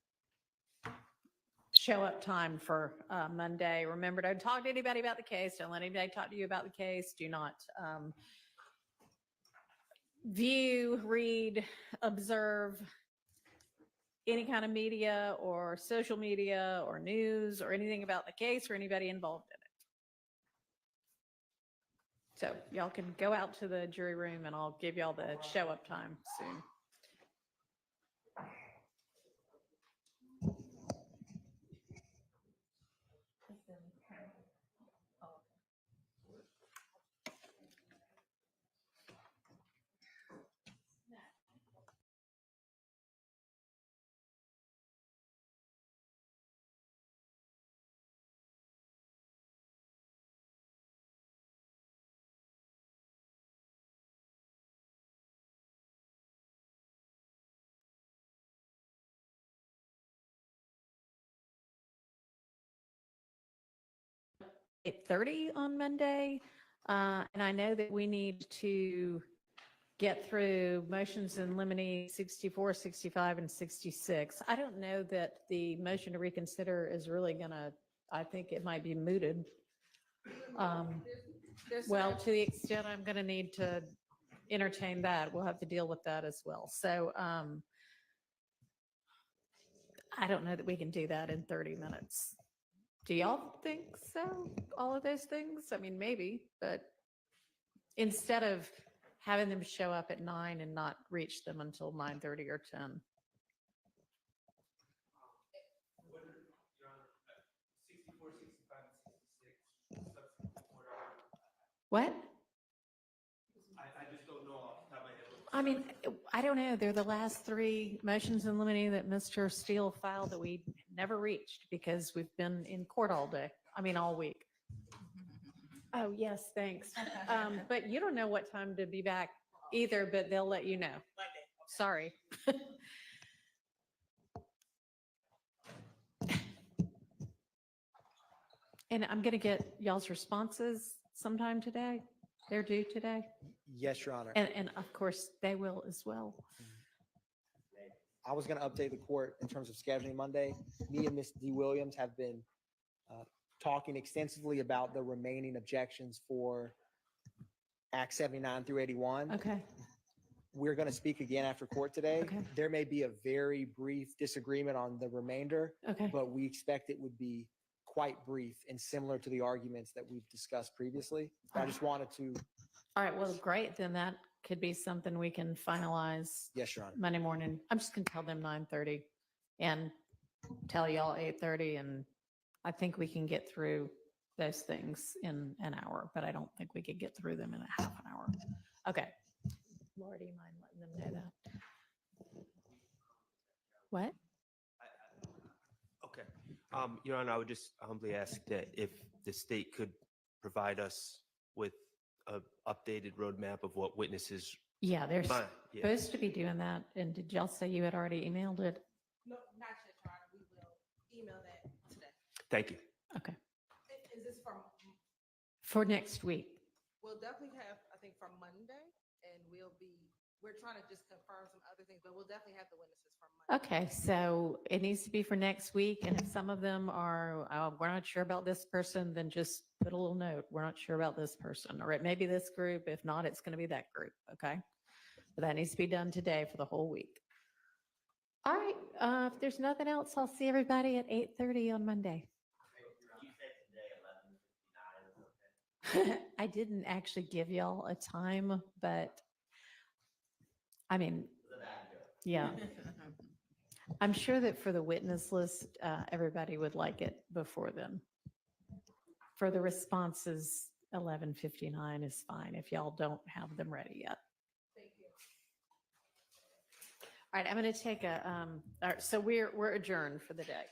show up time for Monday. Remember, don't talk to anybody about the case. Don't let anybody talk to you about the case. Do not view, read, observe any kind of media or social media or news or anything about the case or anybody involved in it. So y'all can go out to the jury room and I'll give y'all the show up time soon. 8:30 on Monday. And I know that we need to get through motions in limine 64, 65, and 66. I don't know that the motion to reconsider is really gonna, I think it might be mooted. Well, to the extent I'm gonna need to entertain that, we'll have to deal with that as well. So I don't know that we can do that in 30 minutes. Do y'all think so? All of those things? I mean, maybe, but instead of having them show up at 9 and not reach them until 9:30 or 10. What? I just don't know off the top of my head. I mean, I don't know. They're the last three motions in limine that Mr. Steele filed that we never reached because we've been in court all day. I mean, all week. Oh, yes, thanks. But you don't know what time to be back either, but they'll let you know. Sorry. And I'm going to get y'all's responses sometime today. They're due today. Yes, Your Honor. And of course, they will as well. I was going to update the court in terms of scheduling Monday. Me and Ms. D. Williams have been talking extensively about the remaining objections for Act 79 through 81. Okay. We're going to speak again after court today. Okay. There may be a very brief disagreement on the remainder, Okay. but we expect it would be quite brief and similar to the arguments that we've discussed previously. I just wanted to. All right, well, great. Then that could be something we can finalize. Yes, Your Honor. Monday morning. I'm just going to tell them 9:30 and tell y'all 8:30. And I think we can get through those things in an hour, but I don't think we could get through them in a half an hour. Okay. Laura, do you mind letting them know that? What? Okay. Your Honor, I would just humbly ask that if the state could provide us with an updated roadmap of what witnesses. Yeah, they're Fine, yeah. supposed to be doing that. And did y'all say you had already emailed it? No, not yet, Your Honor. We will email that today. Thank you. Okay. Is this from, For next week. we'll definitely have, I think, from Monday, and we're trying to just confirm some other things, but we'll definitely have the witnesses from Monday. Okay, so it needs to be for next week. And if some of them are, we're not sure about this person, then just put a little note. We're not sure about this person, or it may be this group. If not, it's going to be that group. Okay. But that needs to be done today for the whole week. All right. If there's nothing else, I'll see everybody at 8:30 on Monday. You said today, 11:59 is okay. I didn't actually give y'all a time, but I mean, yeah. I'm sure that for the witness list, everybody would like it before then. For the responses, 11:59 is fine if y'all don't have them ready yet. Thank you. All right, I'm going to take a, all right, so we're adjourned for the day.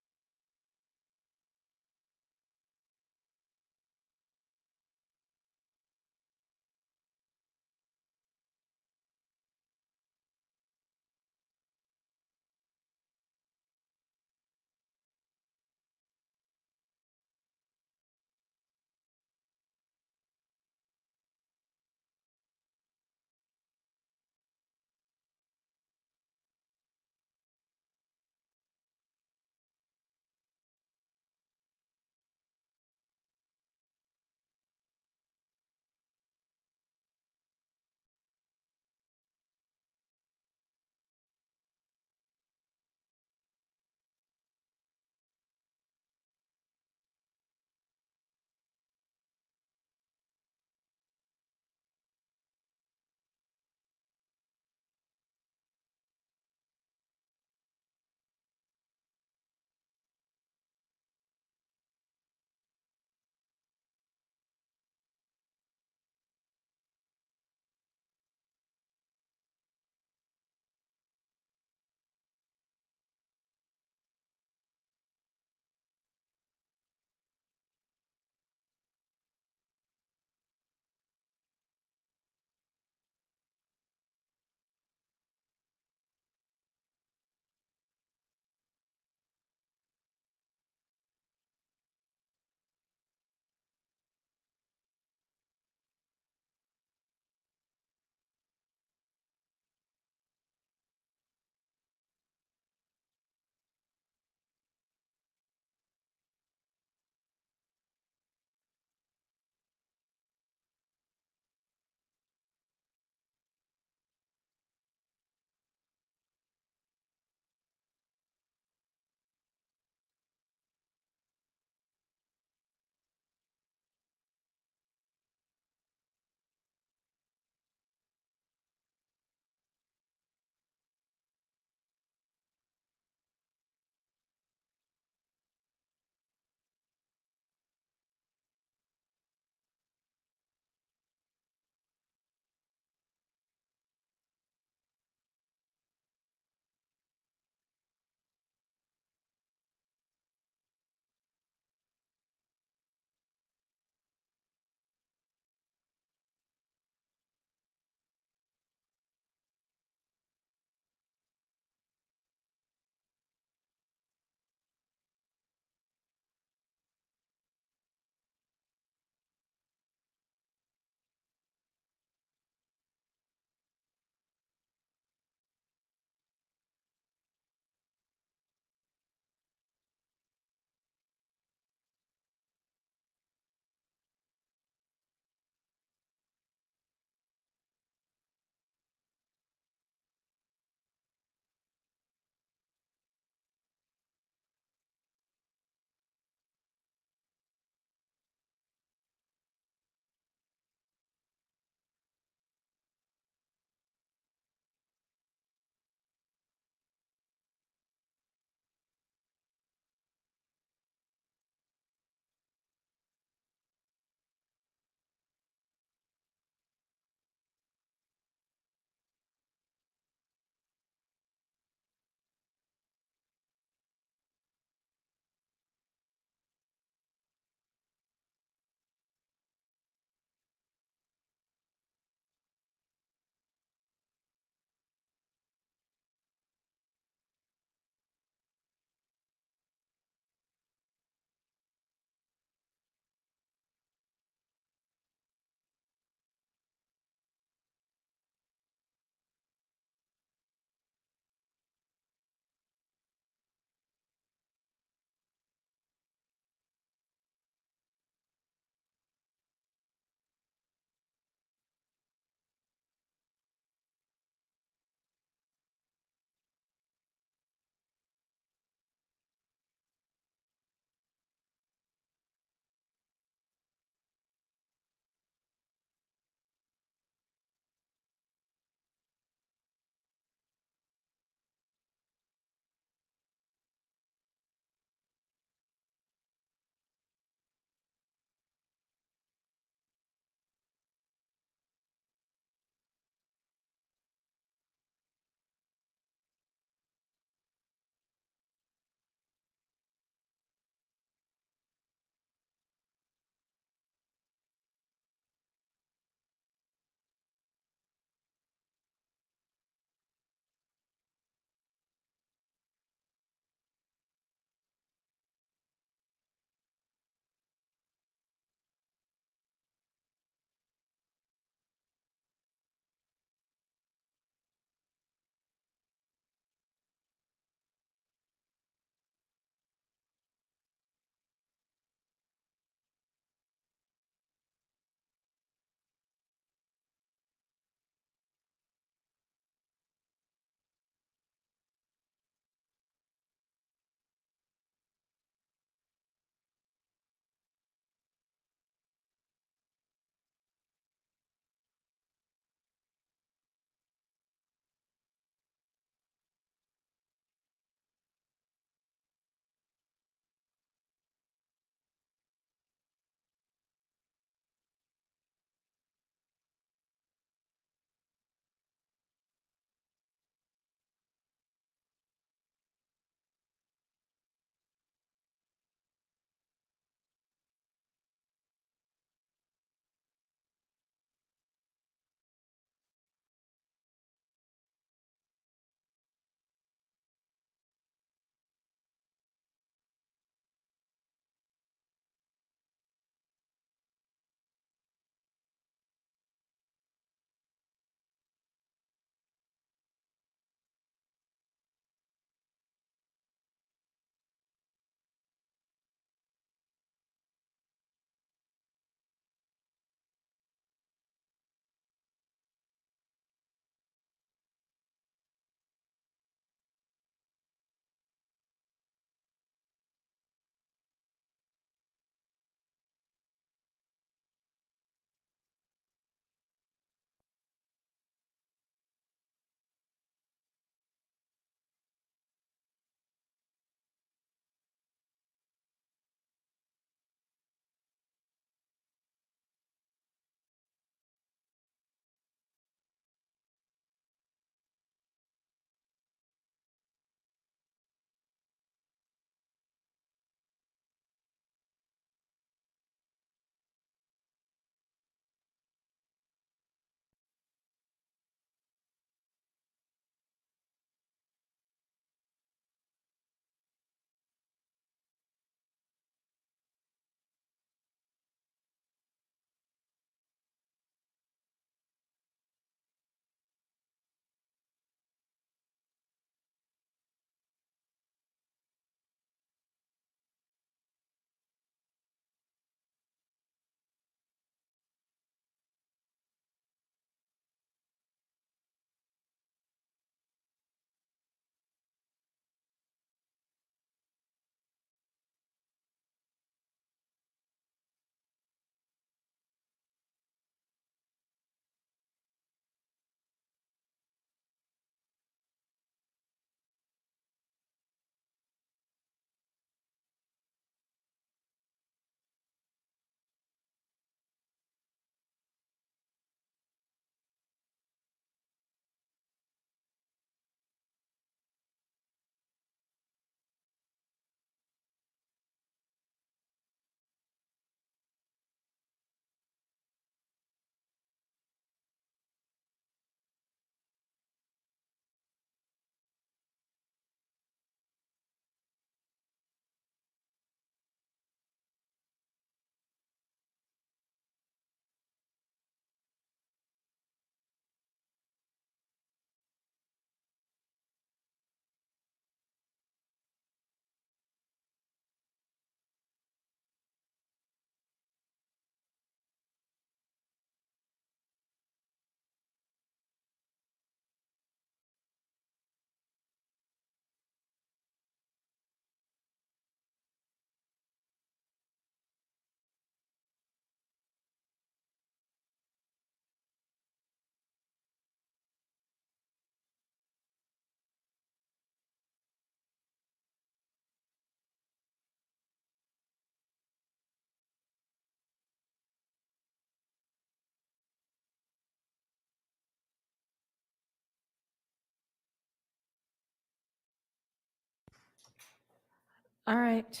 All right.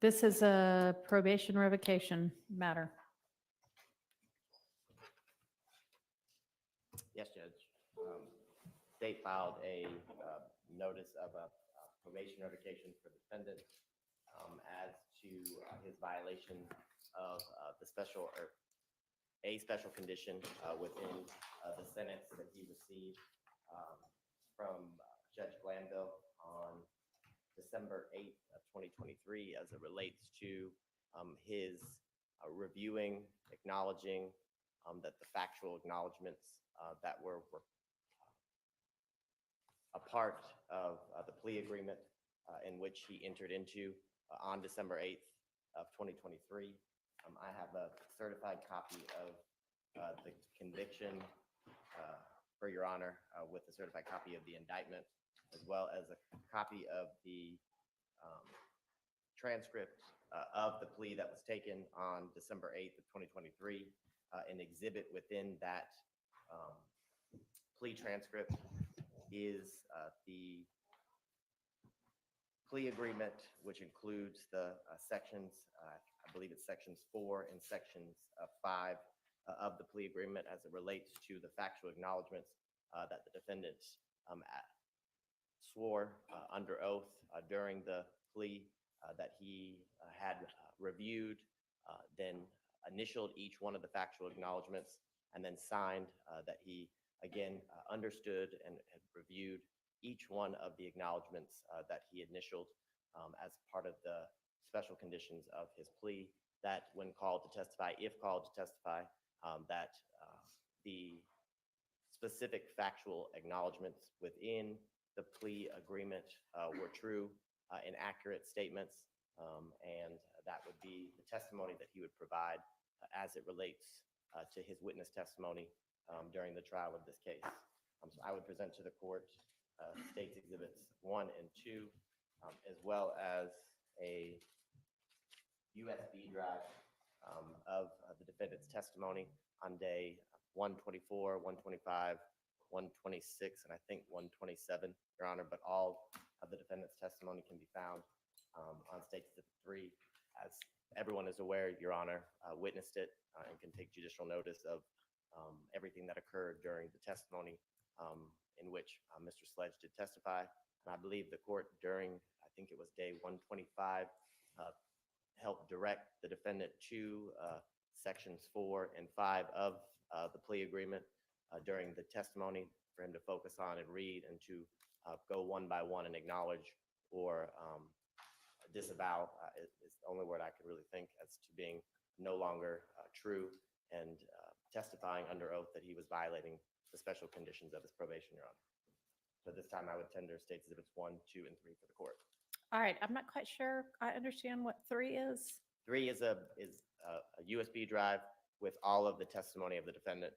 This is a probation revocation matter. Yes, Judge. State filed a notice of a probation revocation for the defendant as to his violation of the special or a special condition within the sentence that he received from Judge Glanville on December 8th of 2023 as it relates to his reviewing, acknowledging that the factual acknowledgments that were a part of the plea agreement in which he entered into on December 8th of 2023. I have a certified copy of the conviction for your honor with a certified copy of the indictment, as well as a copy of the transcript of the plea that was taken on December 8th of 2023. An exhibit within that plea transcript is the plea agreement, which includes the sections, I believe it's sections 4 and sections 5 of the plea agreement as it relates to the factual acknowledgments that the defendant swore under oath during the plea that he had reviewed, then initialed each one of the factual acknowledgments, and then signed that he again understood and had reviewed each one of the acknowledgments that he initialed as part of the special conditions of his plea, that when called to testify, if called to testify, that the specific factual acknowledgments within the plea agreement were true and accurate statements, and that would be the testimony that he would provide as it relates to his witness testimony during the trial of this case. So I would present to the court State's Exhibits 1 and 2, as well as a USB drive of the defendant's testimony on day 124, 125, 126, and I think 127, Your Honor, but all of the defendant's testimony can be found on State's Exhibit 3. As everyone is aware, Your Honor witnessed it and can take judicial notice of everything that occurred during the testimony in which Mr. Sledge did testify. And I believe the court during, I think it was day 125, helped direct the defendant to sections 4 and 5 of the plea agreement during the testimony for him to focus on and read and to go one by one and acknowledge or disavow is the only word I could really think as to being no longer true and testifying under oath that he was violating the special conditions of his probation, Your Honor. So this time I would tender State's Exhibits 1, 2, and 3 for the court. All right, I'm not quite sure I understand what 3 is. 3 is a USB drive with all of the testimony of the defendant.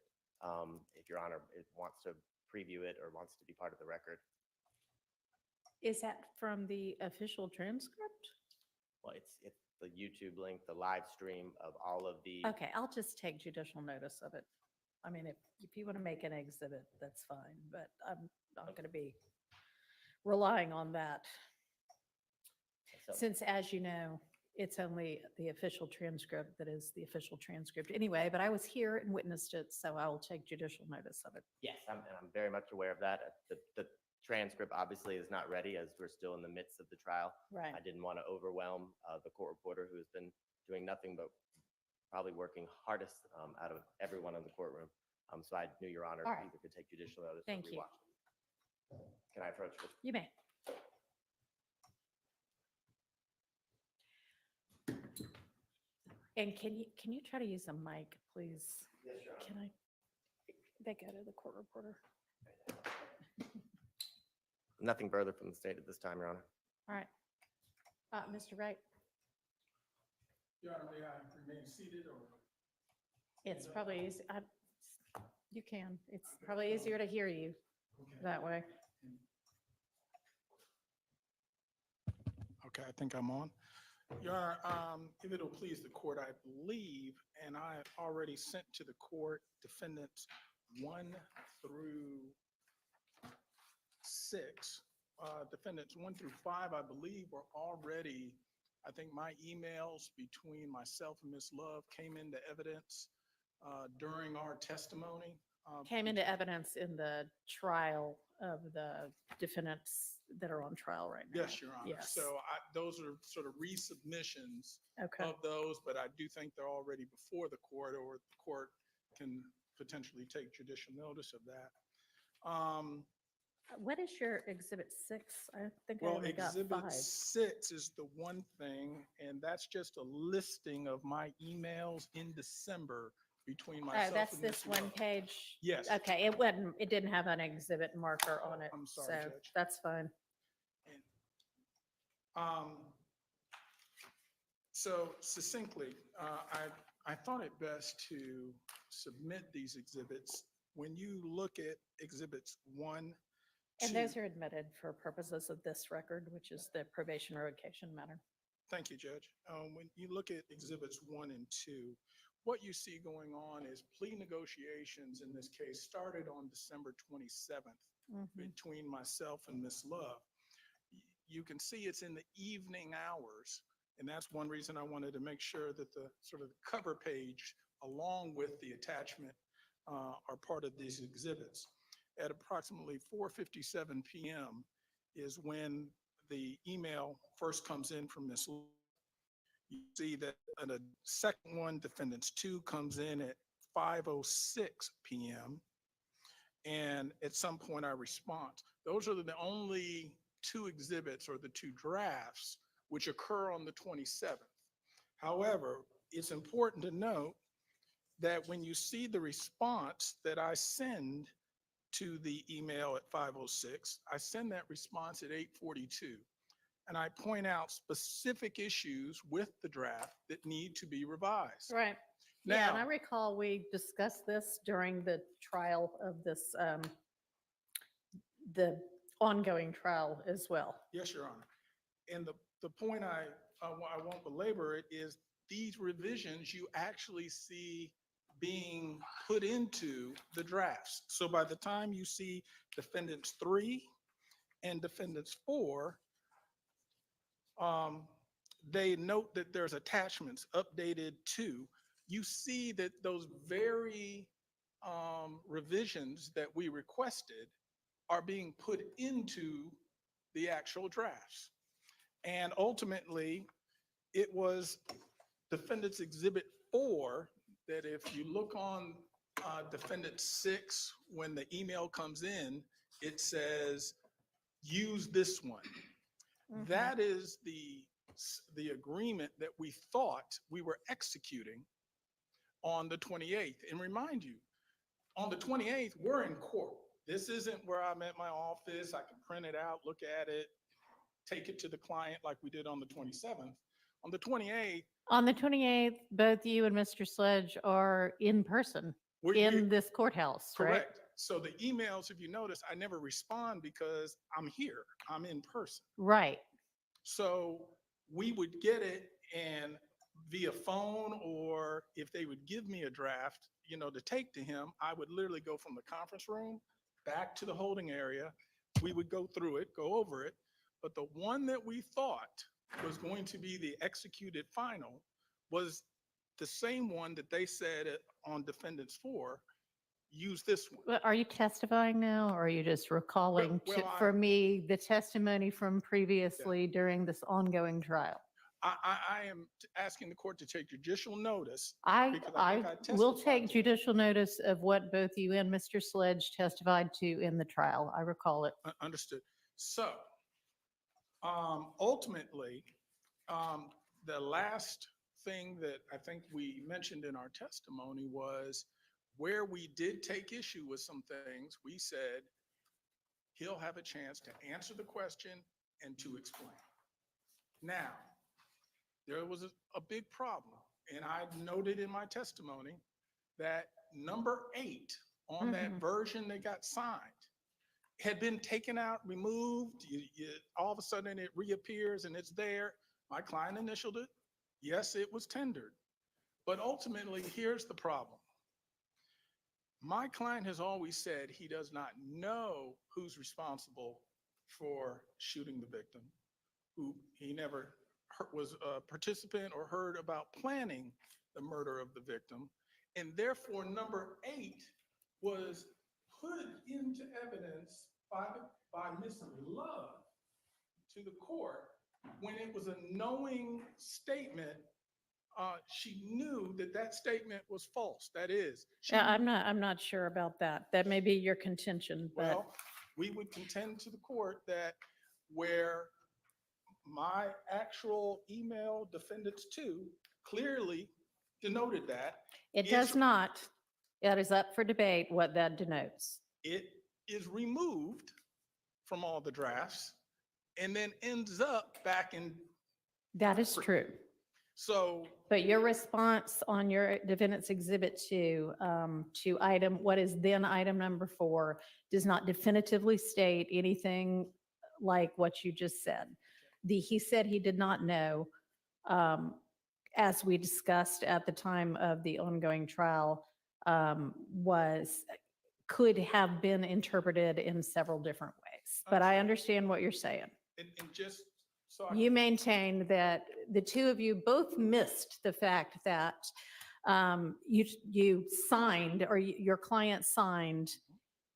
If Your Honor wants to preview it or wants to be part of the record. Is that from the official transcript? Well, it's the YouTube link, the live stream of all of the. Okay, I'll just take judicial notice of it. I mean, if you want to make an exhibit, that's fine, but I'm not going to be relying on that. Since, as you know, it's only the official transcript that is the official transcript anyway, but I was here and witnessed it, so I will take judicial notice of it. Yes, I'm very much aware of that. The transcript obviously is not ready as we're still in the midst of the trial. Right. I didn't want to overwhelm the court reporter who has been doing nothing but probably working hardest out of everyone in the courtroom. So I knew Your Honor either could take judicial notice or Thank you. rewatch it. Can I approach it? You may. And can you try to use a mic, please? Yes, Your Honor. Can I? They go to the court reporter. Nothing further from the state at this time, Your Honor. All right. Mr. Wright, Your Honor, may I remain seated or? it's probably easy. You can. It's probably easier to hear you that way. Okay, I think I'm on. Your Honor, if it'll please the court, I believe, and I already sent to the court defendants 1 through 6 defendants 1 through 5, I believe, were already, I think my emails between myself and Ms. Love came into evidence during our testimony. Came into evidence in the trial of the defendants that are on trial right now. Yes, Your Honor. Yes. So those are sort of resubmissions Okay. of those, but I do think they're already before the court, or the court can potentially take judicial notice of that. What is your exhibit 6? I think I Well, only got 5. Exhibit 6 is the one thing, and that's just a listing of my emails in December between myself That's and this Ms. Love. one page? Yes. Okay, it didn't have an exhibit marker on it. I'm sorry, so Judge. That's fine. So succinctly, I thought it best to submit these exhibits. When you look at exhibits 1, And 2, those are admitted for purposes of this record, which is the probation revocation matter. Thank you, Judge. When you look at exhibits 1 and 2, what you see going on is plea negotiations in this case started on December 27th between myself and Ms. Love. You can see it's in the evening hours, and that's one reason I wanted to make sure that the sort of cover page along with the attachment are part of these exhibits. At approximately 4:57 p.m. is when the email first comes in from Ms. Love. You see that the second one, defendants 2, comes in at 5:06 p.m. And at some point I respond. Those are the only 2 exhibits or the 2 drafts which occur on the 27th. However, it's important to note that when you see the response that I send to the email at 5:06, I send that response at 8:42. And I point out specific issues with the draft that need to be revised. Right. Yeah, Now, and I recall we discussed this during the trial of this, the ongoing trial as well. yes, Your Honor. And the point I won't belabor it is these revisions you actually see being put into the drafts. So by the time you see defendants 3 and defendants 4, they note that there's attachments updated to. You see that those very revisions that we requested are being put into the actual drafts. And ultimately, it was defendants exhibit 4 that if you look on defendant 6, when the email comes in, it says, use this one. That is the agreement that we thought we were executing on the 28th. And remind you, on the 28th, we're in court. This isn't where I'm at my office. I can print it out, look at it, take it to the client like we did on the 27th. On the 28th. On the 28th, both you and Mr. Sledge are in person in this courthouse, right? Correct. So the emails, if you notice, I never respond because I'm here. I'm in person. Right. So we would get it and via phone, or if they would give me a draft, to take to him, I would literally go from the conference room back to the holding area. We would go through it, go over it. But the one that we thought was going to be the executed final was the same one that they said on defendants 4, use this one. Are you testifying now, or are you just recalling for me the testimony from previously during this ongoing trial? I am asking the court to take judicial notice. I because will testified take judicial notice of what both you and Mr. Sledge testified to in the trial. I recall it. Understood. So ultimately, the last thing that I think we mentioned in our testimony was where we did take issue with some things. We said he'll have a chance to answer the question and to explain. Now, there was a big problem, and I noted in my testimony that number 8 on that version that got signed had been taken out, removed. All of a sudden it reappears and it's there. My client initialed it. Yes, it was tendered. But ultimately, here's the problem. My client has always said he does not know who's responsible for shooting the victim, who he never was a participant or heard about planning the murder of the victim. And therefore, number 8 was put into evidence by Miss Love to the court when it was a knowing statement. She knew that that statement was false. That is, Yeah, I'm not sure about that. That may be your contention, but well, we would contend to the court that where my actual email defendants 2 clearly denoted that. it does not. It is up for debate what that denotes. It is removed from all the drafts and then ends up back in. That is true. So, But your response on your defendant's exhibit 2 to what is then item number 4 does not definitively state anything like what you just said. He said he did not know, as we discussed at the time of the ongoing trial, could have been interpreted in several different ways. But I understand what you're saying. and just so You maintain that the two of you both missed the fact that you signed, or your client signed,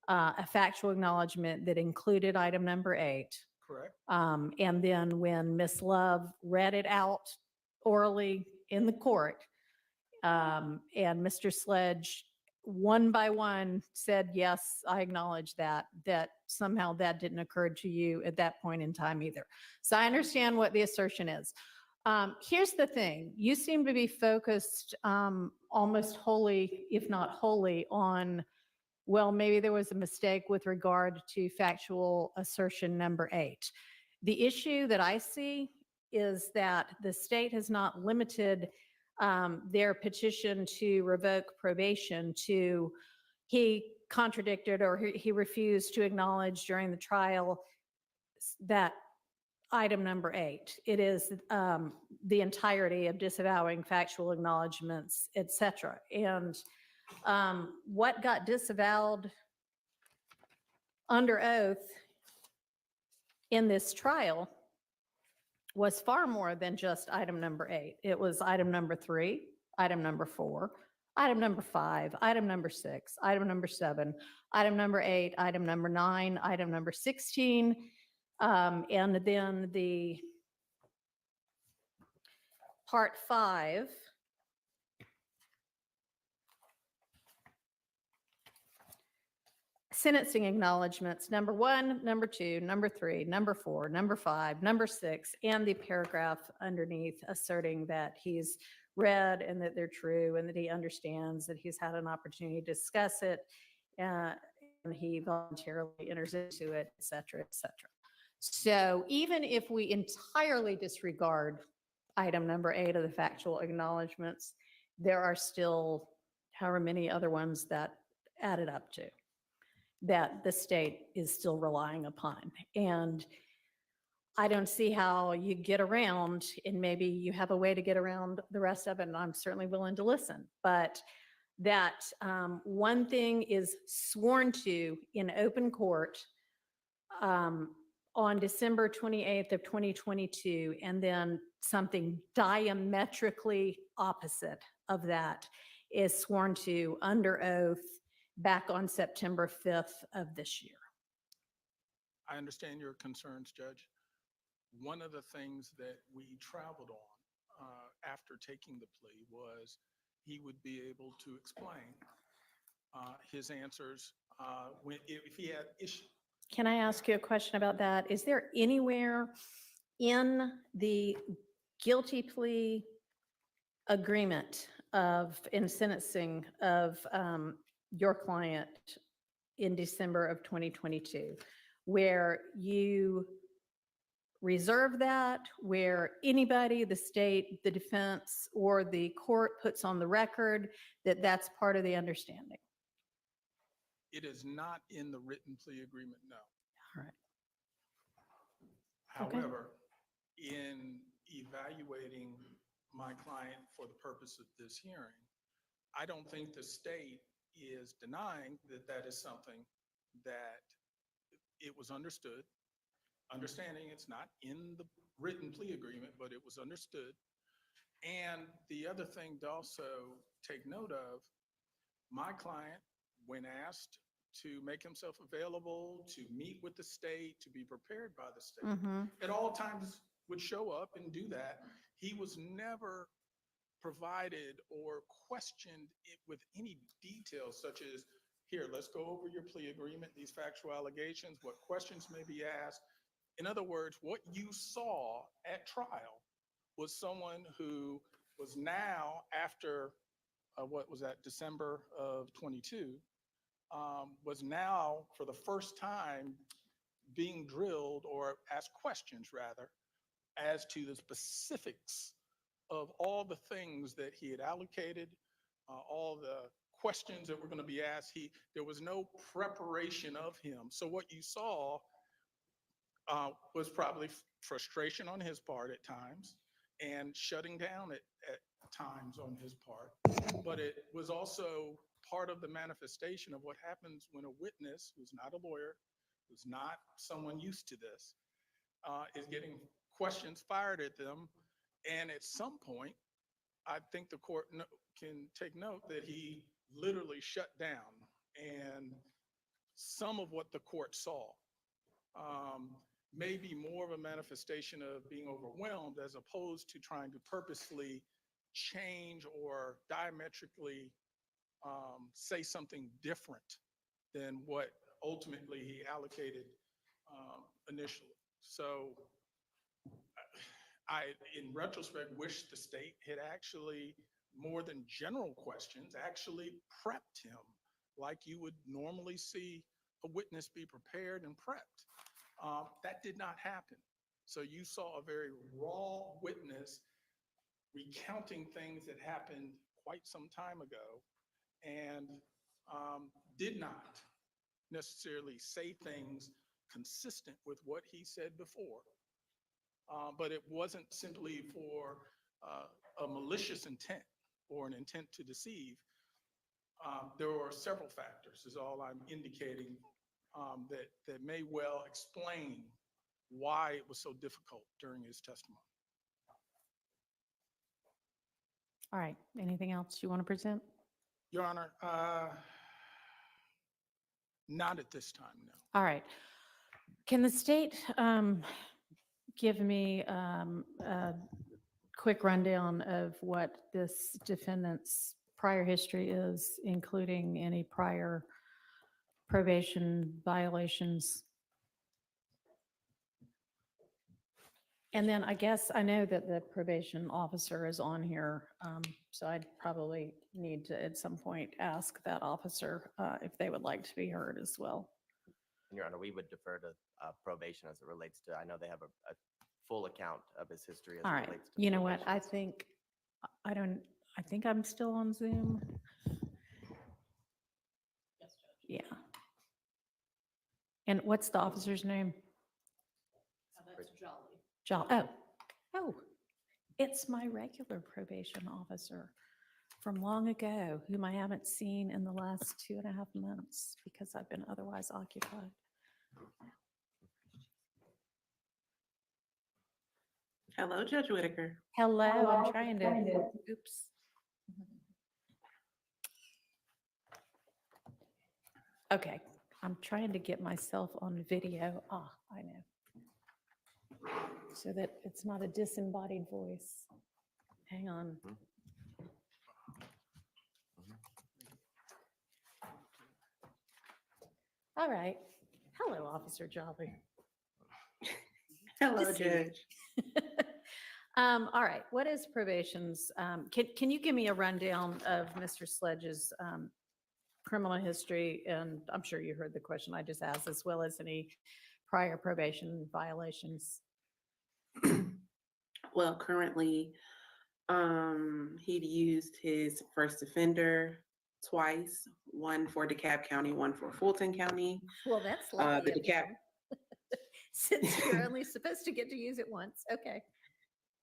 a factual acknowledgement that included item number 8. Correct. And then when Miss Love read it out orally in the court, and Mr. Sledge, one by one, said, yes, I acknowledge that somehow that didn't occur to you at that point in time either. So I understand what the assertion is. Here's the thing. You seem to be focused almost wholly, if not wholly, on, well, maybe there was a mistake with regard to factual assertion number 8. The issue that I see is that the state has not limited their petition to revoke probation to he contradicted or he refused to acknowledge during the trial that item number 8. It is the entirety of disavowing factual acknowledgments, etc. And what got disavowed under oath in this trial was far more than just item number 8. It was item number 3, item number 4, item number 5, item number 6, item number 7, item number 8, item number 9, item number 16, and then the part 5. Sentencing acknowledgements, number 1, number 2, number 3, number 4, number 5, number 6, and the paragraph underneath asserting that he's read and that they're true and that he understands that he's had an opportunity to discuss it and he voluntarily enters into it, et cetera, et cetera. So even if we entirely disregard item number 8 of the factual acknowledgements, there are still however many other ones that added up to that the state is still relying upon. And I don't see how you get around, and maybe you have a way to get around the rest of it, and I'm certainly willing to listen, but that one thing is sworn to in open court on December 28th of 2022, and then something diametrically opposite of that is sworn to under oath back on September 5th of this year. I understand your concerns, Judge. One of the things that we traveled on after taking the plea was he would be able to explain his answers if he had issues. Can I ask you a question about that? Is there anywhere in the guilty plea agreement in sentencing of your client in December of 2022 where you reserve that, where anybody, the state, the defense, or the court puts on the record that that's part of the understanding? It is not in the written plea agreement, no. All right. Okay. However, in evaluating my client for the purpose of this hearing, I don't think the state is denying that that is something that it was understood understanding it's not in the written plea agreement, but it was understood. And the other thing to also take note of, my client, when asked to make himself available, to meet with the state, to be prepared by the state, at all times would show up and do that. He was never provided or questioned it with any details such as, here, let's go over your plea agreement, these factual allegations, what questions may be asked. In other words, what you saw at trial was someone who was now, after what was that, December of 22, was now for the first time being drilled or asked questions rather as to the specifics of all the things that he had allocated, all the questions that were going to be asked. There was no preparation of him. So what you saw was probably frustration on his part at times and shutting down at times on his part. But it was also part of the manifestation of what happens when a witness who's not a lawyer, who's not someone used to this, is getting questions fired at them. And at some point, I think the court can take note that he literally shut down. And some of what the court saw may be more of a manifestation of being overwhelmed as opposed to trying to purposely change or diametrically say something different than what ultimately he allocated initially. So I, in retrospect, wish the state had actually, more than general questions, actually prepped him like you would normally see a witness be prepared and prepped. That did not happen. So you saw a very raw witness recounting things that happened quite some time ago and did not necessarily say things consistent with what he said before. But it wasn't simply for a malicious intent or an intent to deceive. There were several factors, is all I'm indicating, that may well explain why it was so difficult during his testimony. All right. Anything else you want to present? Your Honor, not at this time, no. All right. Can the state give me a quick rundown of what this defendant's prior history is, including any prior probation violations? And then I guess I know that the probation officer is on here, so I'd probably need to at some point ask that officer if they would like to be heard as well. Your Honor, we would defer to probation as it relates to, I know they have a full account of his history as All it right. relates to You know what? probation. I think I'm still on Zoom. Yeah. And what's the officer's name? That's Oh, it's my regular probation officer from long ago, whom I haven't seen in the last 2.5 months because I've been otherwise occupied. Hello, Judge Whitaker. Hello, I'm trying to, oops. Okay, I'm trying to get myself on video. Ah, I know. So that it's not a disembodied voice. Hang on. All right. Hello, Officer Jolly. Hello, Good to see you. Judge. All right, what is probation's, can you give me a rundown of Mr. Sledge's criminal history? And I'm sure you heard the question I just asked, as well as any prior probation violations. Well, currently, he'd used his first offender twice, one for DeKalb County, one for Fulton County. Well, that's The lucky of DeKalb, him. Since you're only supposed to get to use it once. Okay.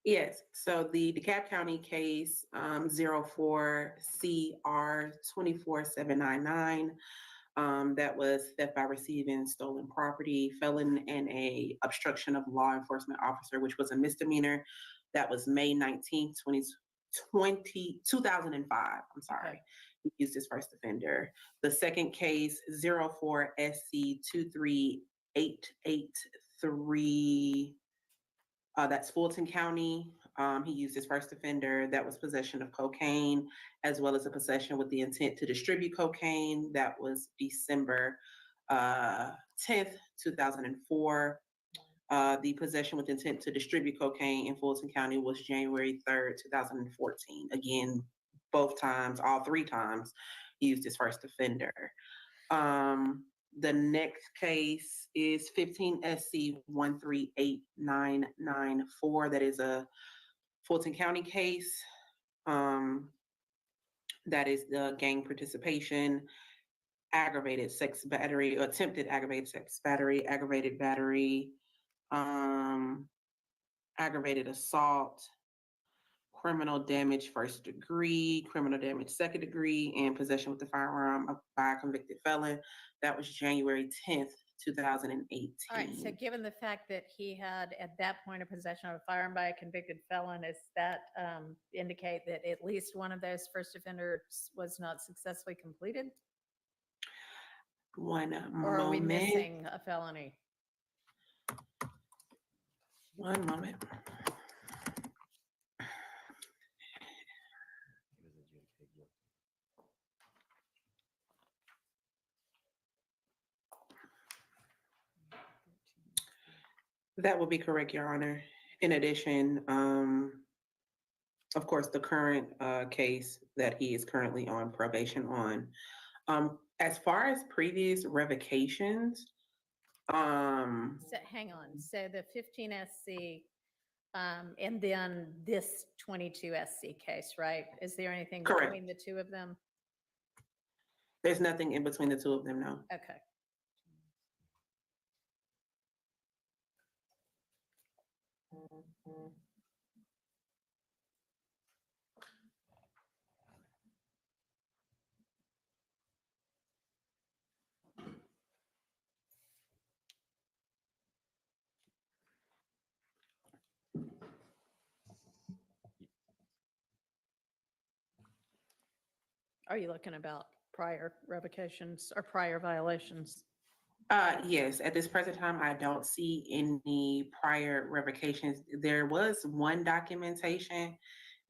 yes, so the DeKalb County case, 04 CR 24799, That was theft by receiving stolen property, felon, and a obstruction of law enforcement officer, which was a misdemeanor. That was May 19th, 2005. I'm sorry. He used his first offender. The second case, 04 SC 23883. That's Fulton County. He used his first offender. That was possession of cocaine, as well as a possession with the intent to distribute cocaine. That was December 10th, 2004. The possession with intent to distribute cocaine in Fulton County was January 3rd, 2014. Again, both times, all three times, he used his first offender. The next case is 15 SC 138994. That is a Fulton County case. That is the gang participation, aggravated sex battery, attempted aggravated sex battery, aggravated battery, aggravated assault, criminal damage first degree, criminal damage second degree, and possession with the firearm by a convicted felon. That was January 10th, 2018. All right, so given the fact that he had at that point a possession of a firearm by a convicted felon, does that indicate that at least one of those first offenders was not successfully completed? One Or are we moment. missing a felony? One moment. That would be correct, Your Honor. In addition, of course, the current case that he is currently on probation on. As far as previous revocations, So, hang on, so the 15 SC and then this 22 SC case, right? Is there anything Correct. between the two of them? there's nothing in between the two of them, no. Okay. Are you looking about prior revocations or prior violations? Yes, at this present time, I don't see any prior revocations. There was one documentation.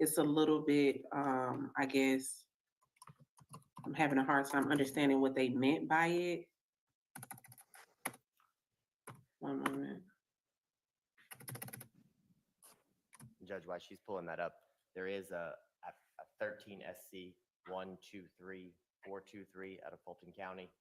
It's a little bit, I guess, I'm having a hard time understanding what they meant by it. One moment. Judge, while she's pulling that up, there is a 13 SC 123423 out of Fulton County.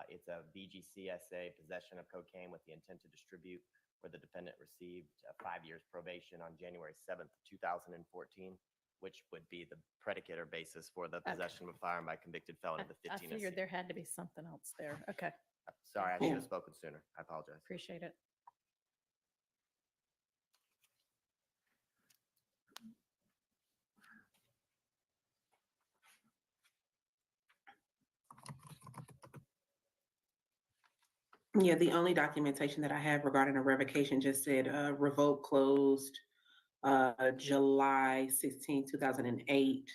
It's a BGCSA, possession of cocaine with the intent to distribute, where the defendant received 5 years probation on January 7th, 2014, which would be the predicate or basis for the possession of a firearm by a convicted felon of the 15 I figured there had to be something else there. Okay, Sorry, I should have spoken sooner. I apologize. appreciate it. Yeah, the only documentation that I have regarding a revocation just said revoke closed July 16, 2008.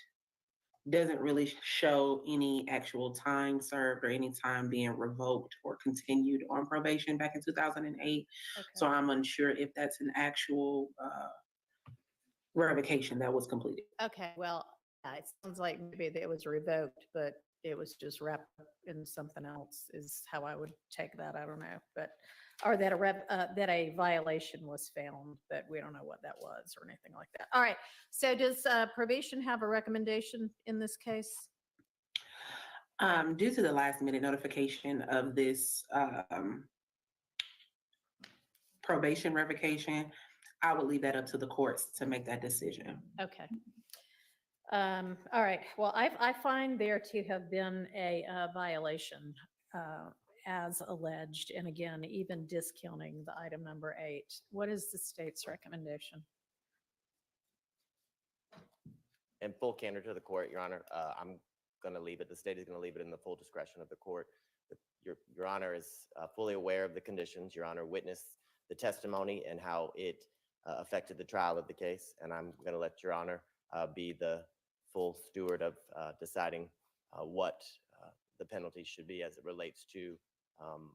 Doesn't really show any actual time served or any time being revoked or continued on probation back in 2008. So I'm unsure if that's an actual revocation that was completed. Okay, well, it sounds like maybe it was revoked, but it was just wrapped up in something else is how I would take that. I don't know, but, or that that a violation was found, but we don't know what that was or anything like that. All right, so does probation have a recommendation in this case? Due to the last minute notification of this probation revocation, I would leave that up to the courts to make that decision. Okay. All right, well, I find there to have been a violation as alleged, and again, even discounting the item number 8. What is the state's recommendation? In full candor to the court, Your Honor, I'm going to leave it. The state is going to leave it in the full discretion of the court. The Your Honor is fully aware of the conditions. Your Honor witnessed the testimony and how it affected the trial of the case. And I'm going to let Your Honor be the full steward of deciding what the penalty should be as it relates to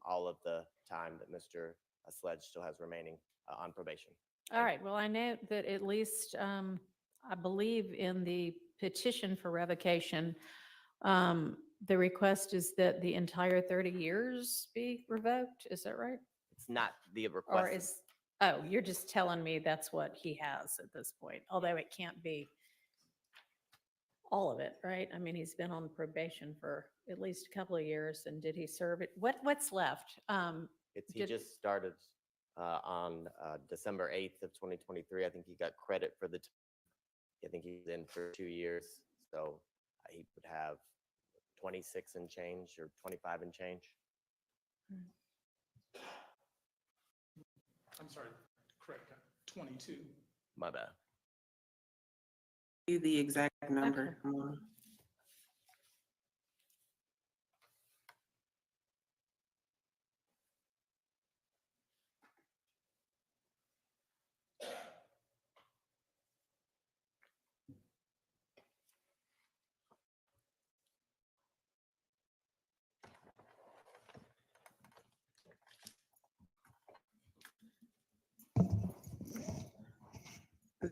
all of the time that Mr. Sledge still has remaining on probation. All right, well, I know that at least, I believe in the petition for revocation, the request is that the entire 30 years be revoked. Is that right? It's not the Or request. is, oh, you're just telling me that's what he has at this point, although it can't be all of it, right? I mean, he's been on probation for at least a couple of years, and did he serve it? What's left? He just started on December 8th of 2023. I think he got credit for I think he's in for 2 years. So he would have 26 and change or 25 and change. I'm sorry, correct, 22. My bad. The exact number.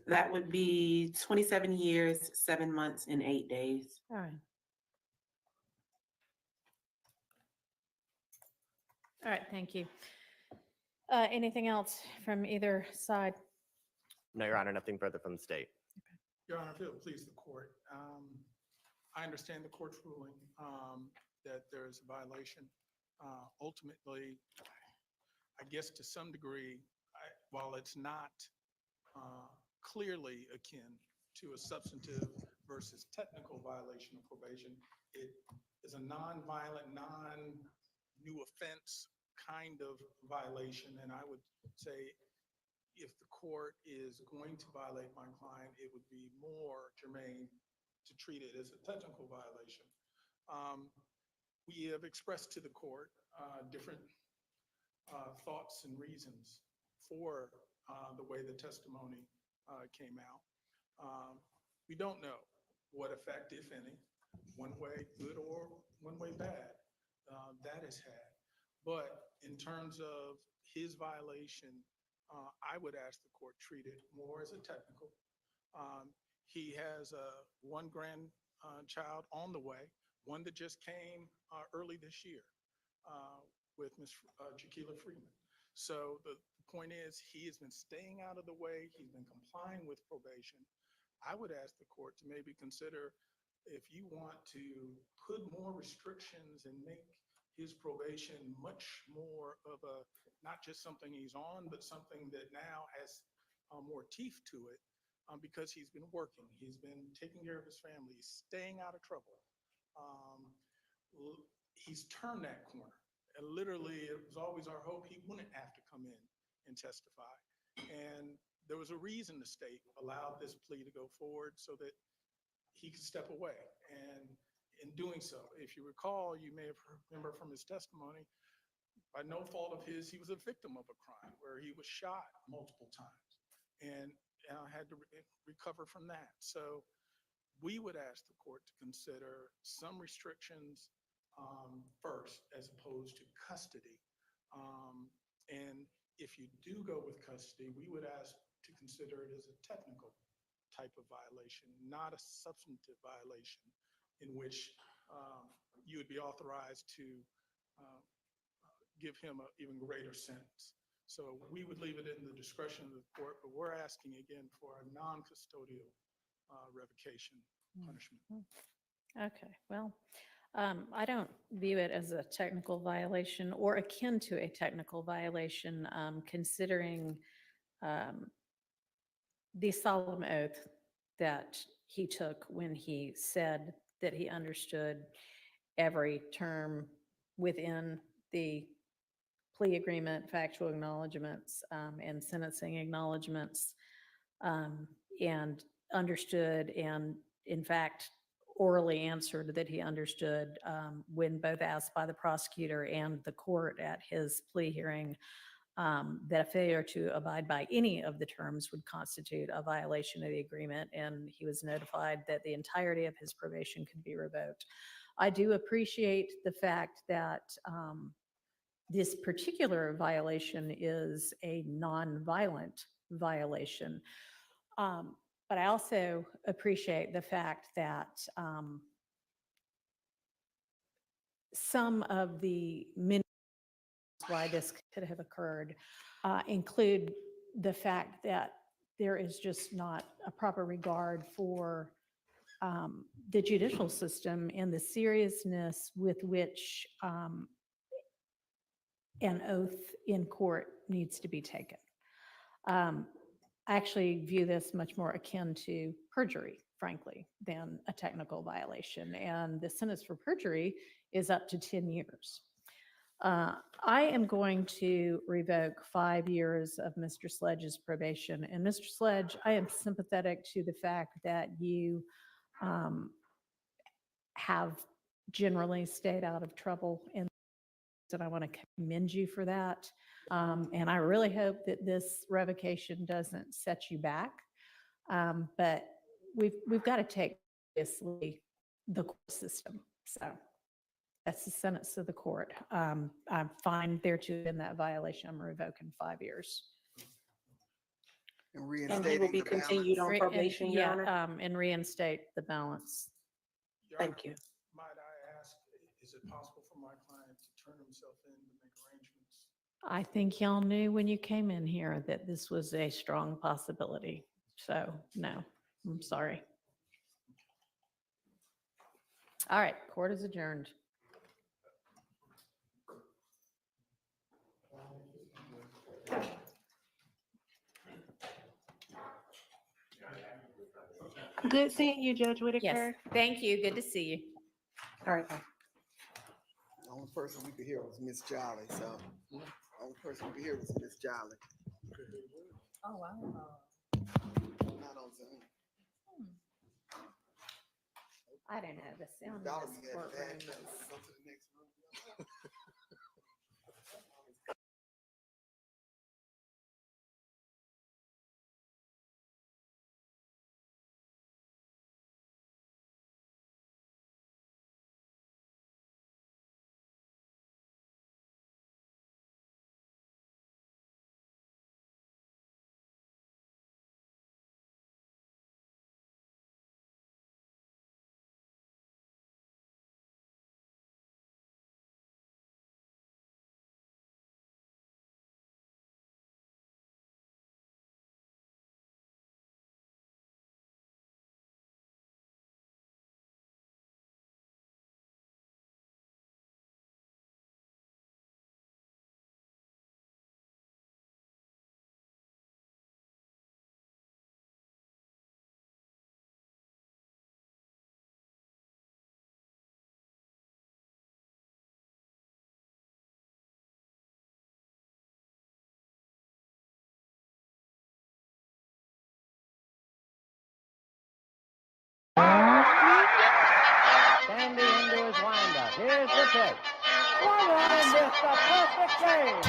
That would be 27 years, 7 months, and 8 days. All right. All right, thank you. Anything else from either side? No, Your Honor, nothing further from the state. Your Honor, if it will please the court, I understand the court's ruling that there is a violation. Ultimately, I guess to some degree, while it's not clearly akin to a substantive versus technical violation of probation, it is a non-violent, non-new offense kind of violation. And I would say if the court is going to violate my client, it would be more germane to treat it as a technical violation. We have expressed to the court different thoughts and reasons for the way the testimony came out. We don't know what effect, if any, one way good or one way bad, that has had. But in terms of his violation, I would ask the court treat it more as a technical. He has one grandchild on the way, one that just came early this year with Ms. Jaquila Freeman. So the point is, he has been staying out of the way. He's been complying with probation. I would ask the court to maybe consider if you want to put more restrictions and make his probation much more of a, not just something he's on, but something that now has more teeth to it because he's been working. He's been taking care of his family, he's staying out of trouble. He's turned that corner. And literally, it was always our hope he wouldn't have to come in and testify. And there was a reason the state allowed this plea to go forward so that he could step away. And in doing so, if you recall, you may have remember from his testimony, by no fault of his, he was a victim of a crime where he was shot multiple times and had to recover from that. So we would ask the court to consider some restrictions first, as opposed to custody. And if you do go with custody, we would ask to consider it as a technical type of violation, not a substantive violation in which you would be authorized to give him an even greater sentence. So we would leave it in the discretion of the court, but we're asking again for a non-custodial revocation punishment. Okay, well, I don't view it as a technical violation or akin to a technical violation, considering the solemn oath that he took when he said that he understood every term within the plea agreement, factual acknowledgements, and sentencing acknowledgements, and understood and in fact orally answered that he understood when both asked by the prosecutor and the court at his plea hearing that a failure to abide by any of the terms would constitute a violation of the agreement, and he was notified that the entirety of his probation could be revoked. I do appreciate the fact that this particular violation is a non-violent violation. But I also appreciate the fact that some of the many reasons why this could have occurred include the fact that there is just not a proper regard for the judicial system and the seriousness with which an oath in court needs to be taken. I actually view this much more akin to perjury, frankly, than a technical violation. And the sentence for perjury is up to 10 years. I am going to revoke 5 years of Mr. Sledge's probation. And Mr. Sledge, I am sympathetic to the fact that you have generally stayed out of trouble, and I want to commend you for that. And I really hope that this revocation doesn't set you back. But we've got to take seriously the court system. So that's the sentence of the court. I'm fine there to in that violation. I'm revoking 5 years. And he will be continued on probation, Your Honor? And reinstate the balance. Thank you. Might I ask, is it possible for my client to turn himself in to make arrangements? I think y'all knew when you came in here that this was a strong possibility. So no, I'm sorry. All right, court is adjourned. Good seeing you, Judge Whitaker. Yes, thank you. Good to see you. All right, bye. The only person we could hear was Miss Jolly, so the only person we could hear was Miss Jolly. Oh, wow. Not on Zoom. I don't know, the sound Dolly in this had courtroom bad is. notes. Go to the next room. Sandy into his windup. Here's the pitch. Swung on and missed a perfect game.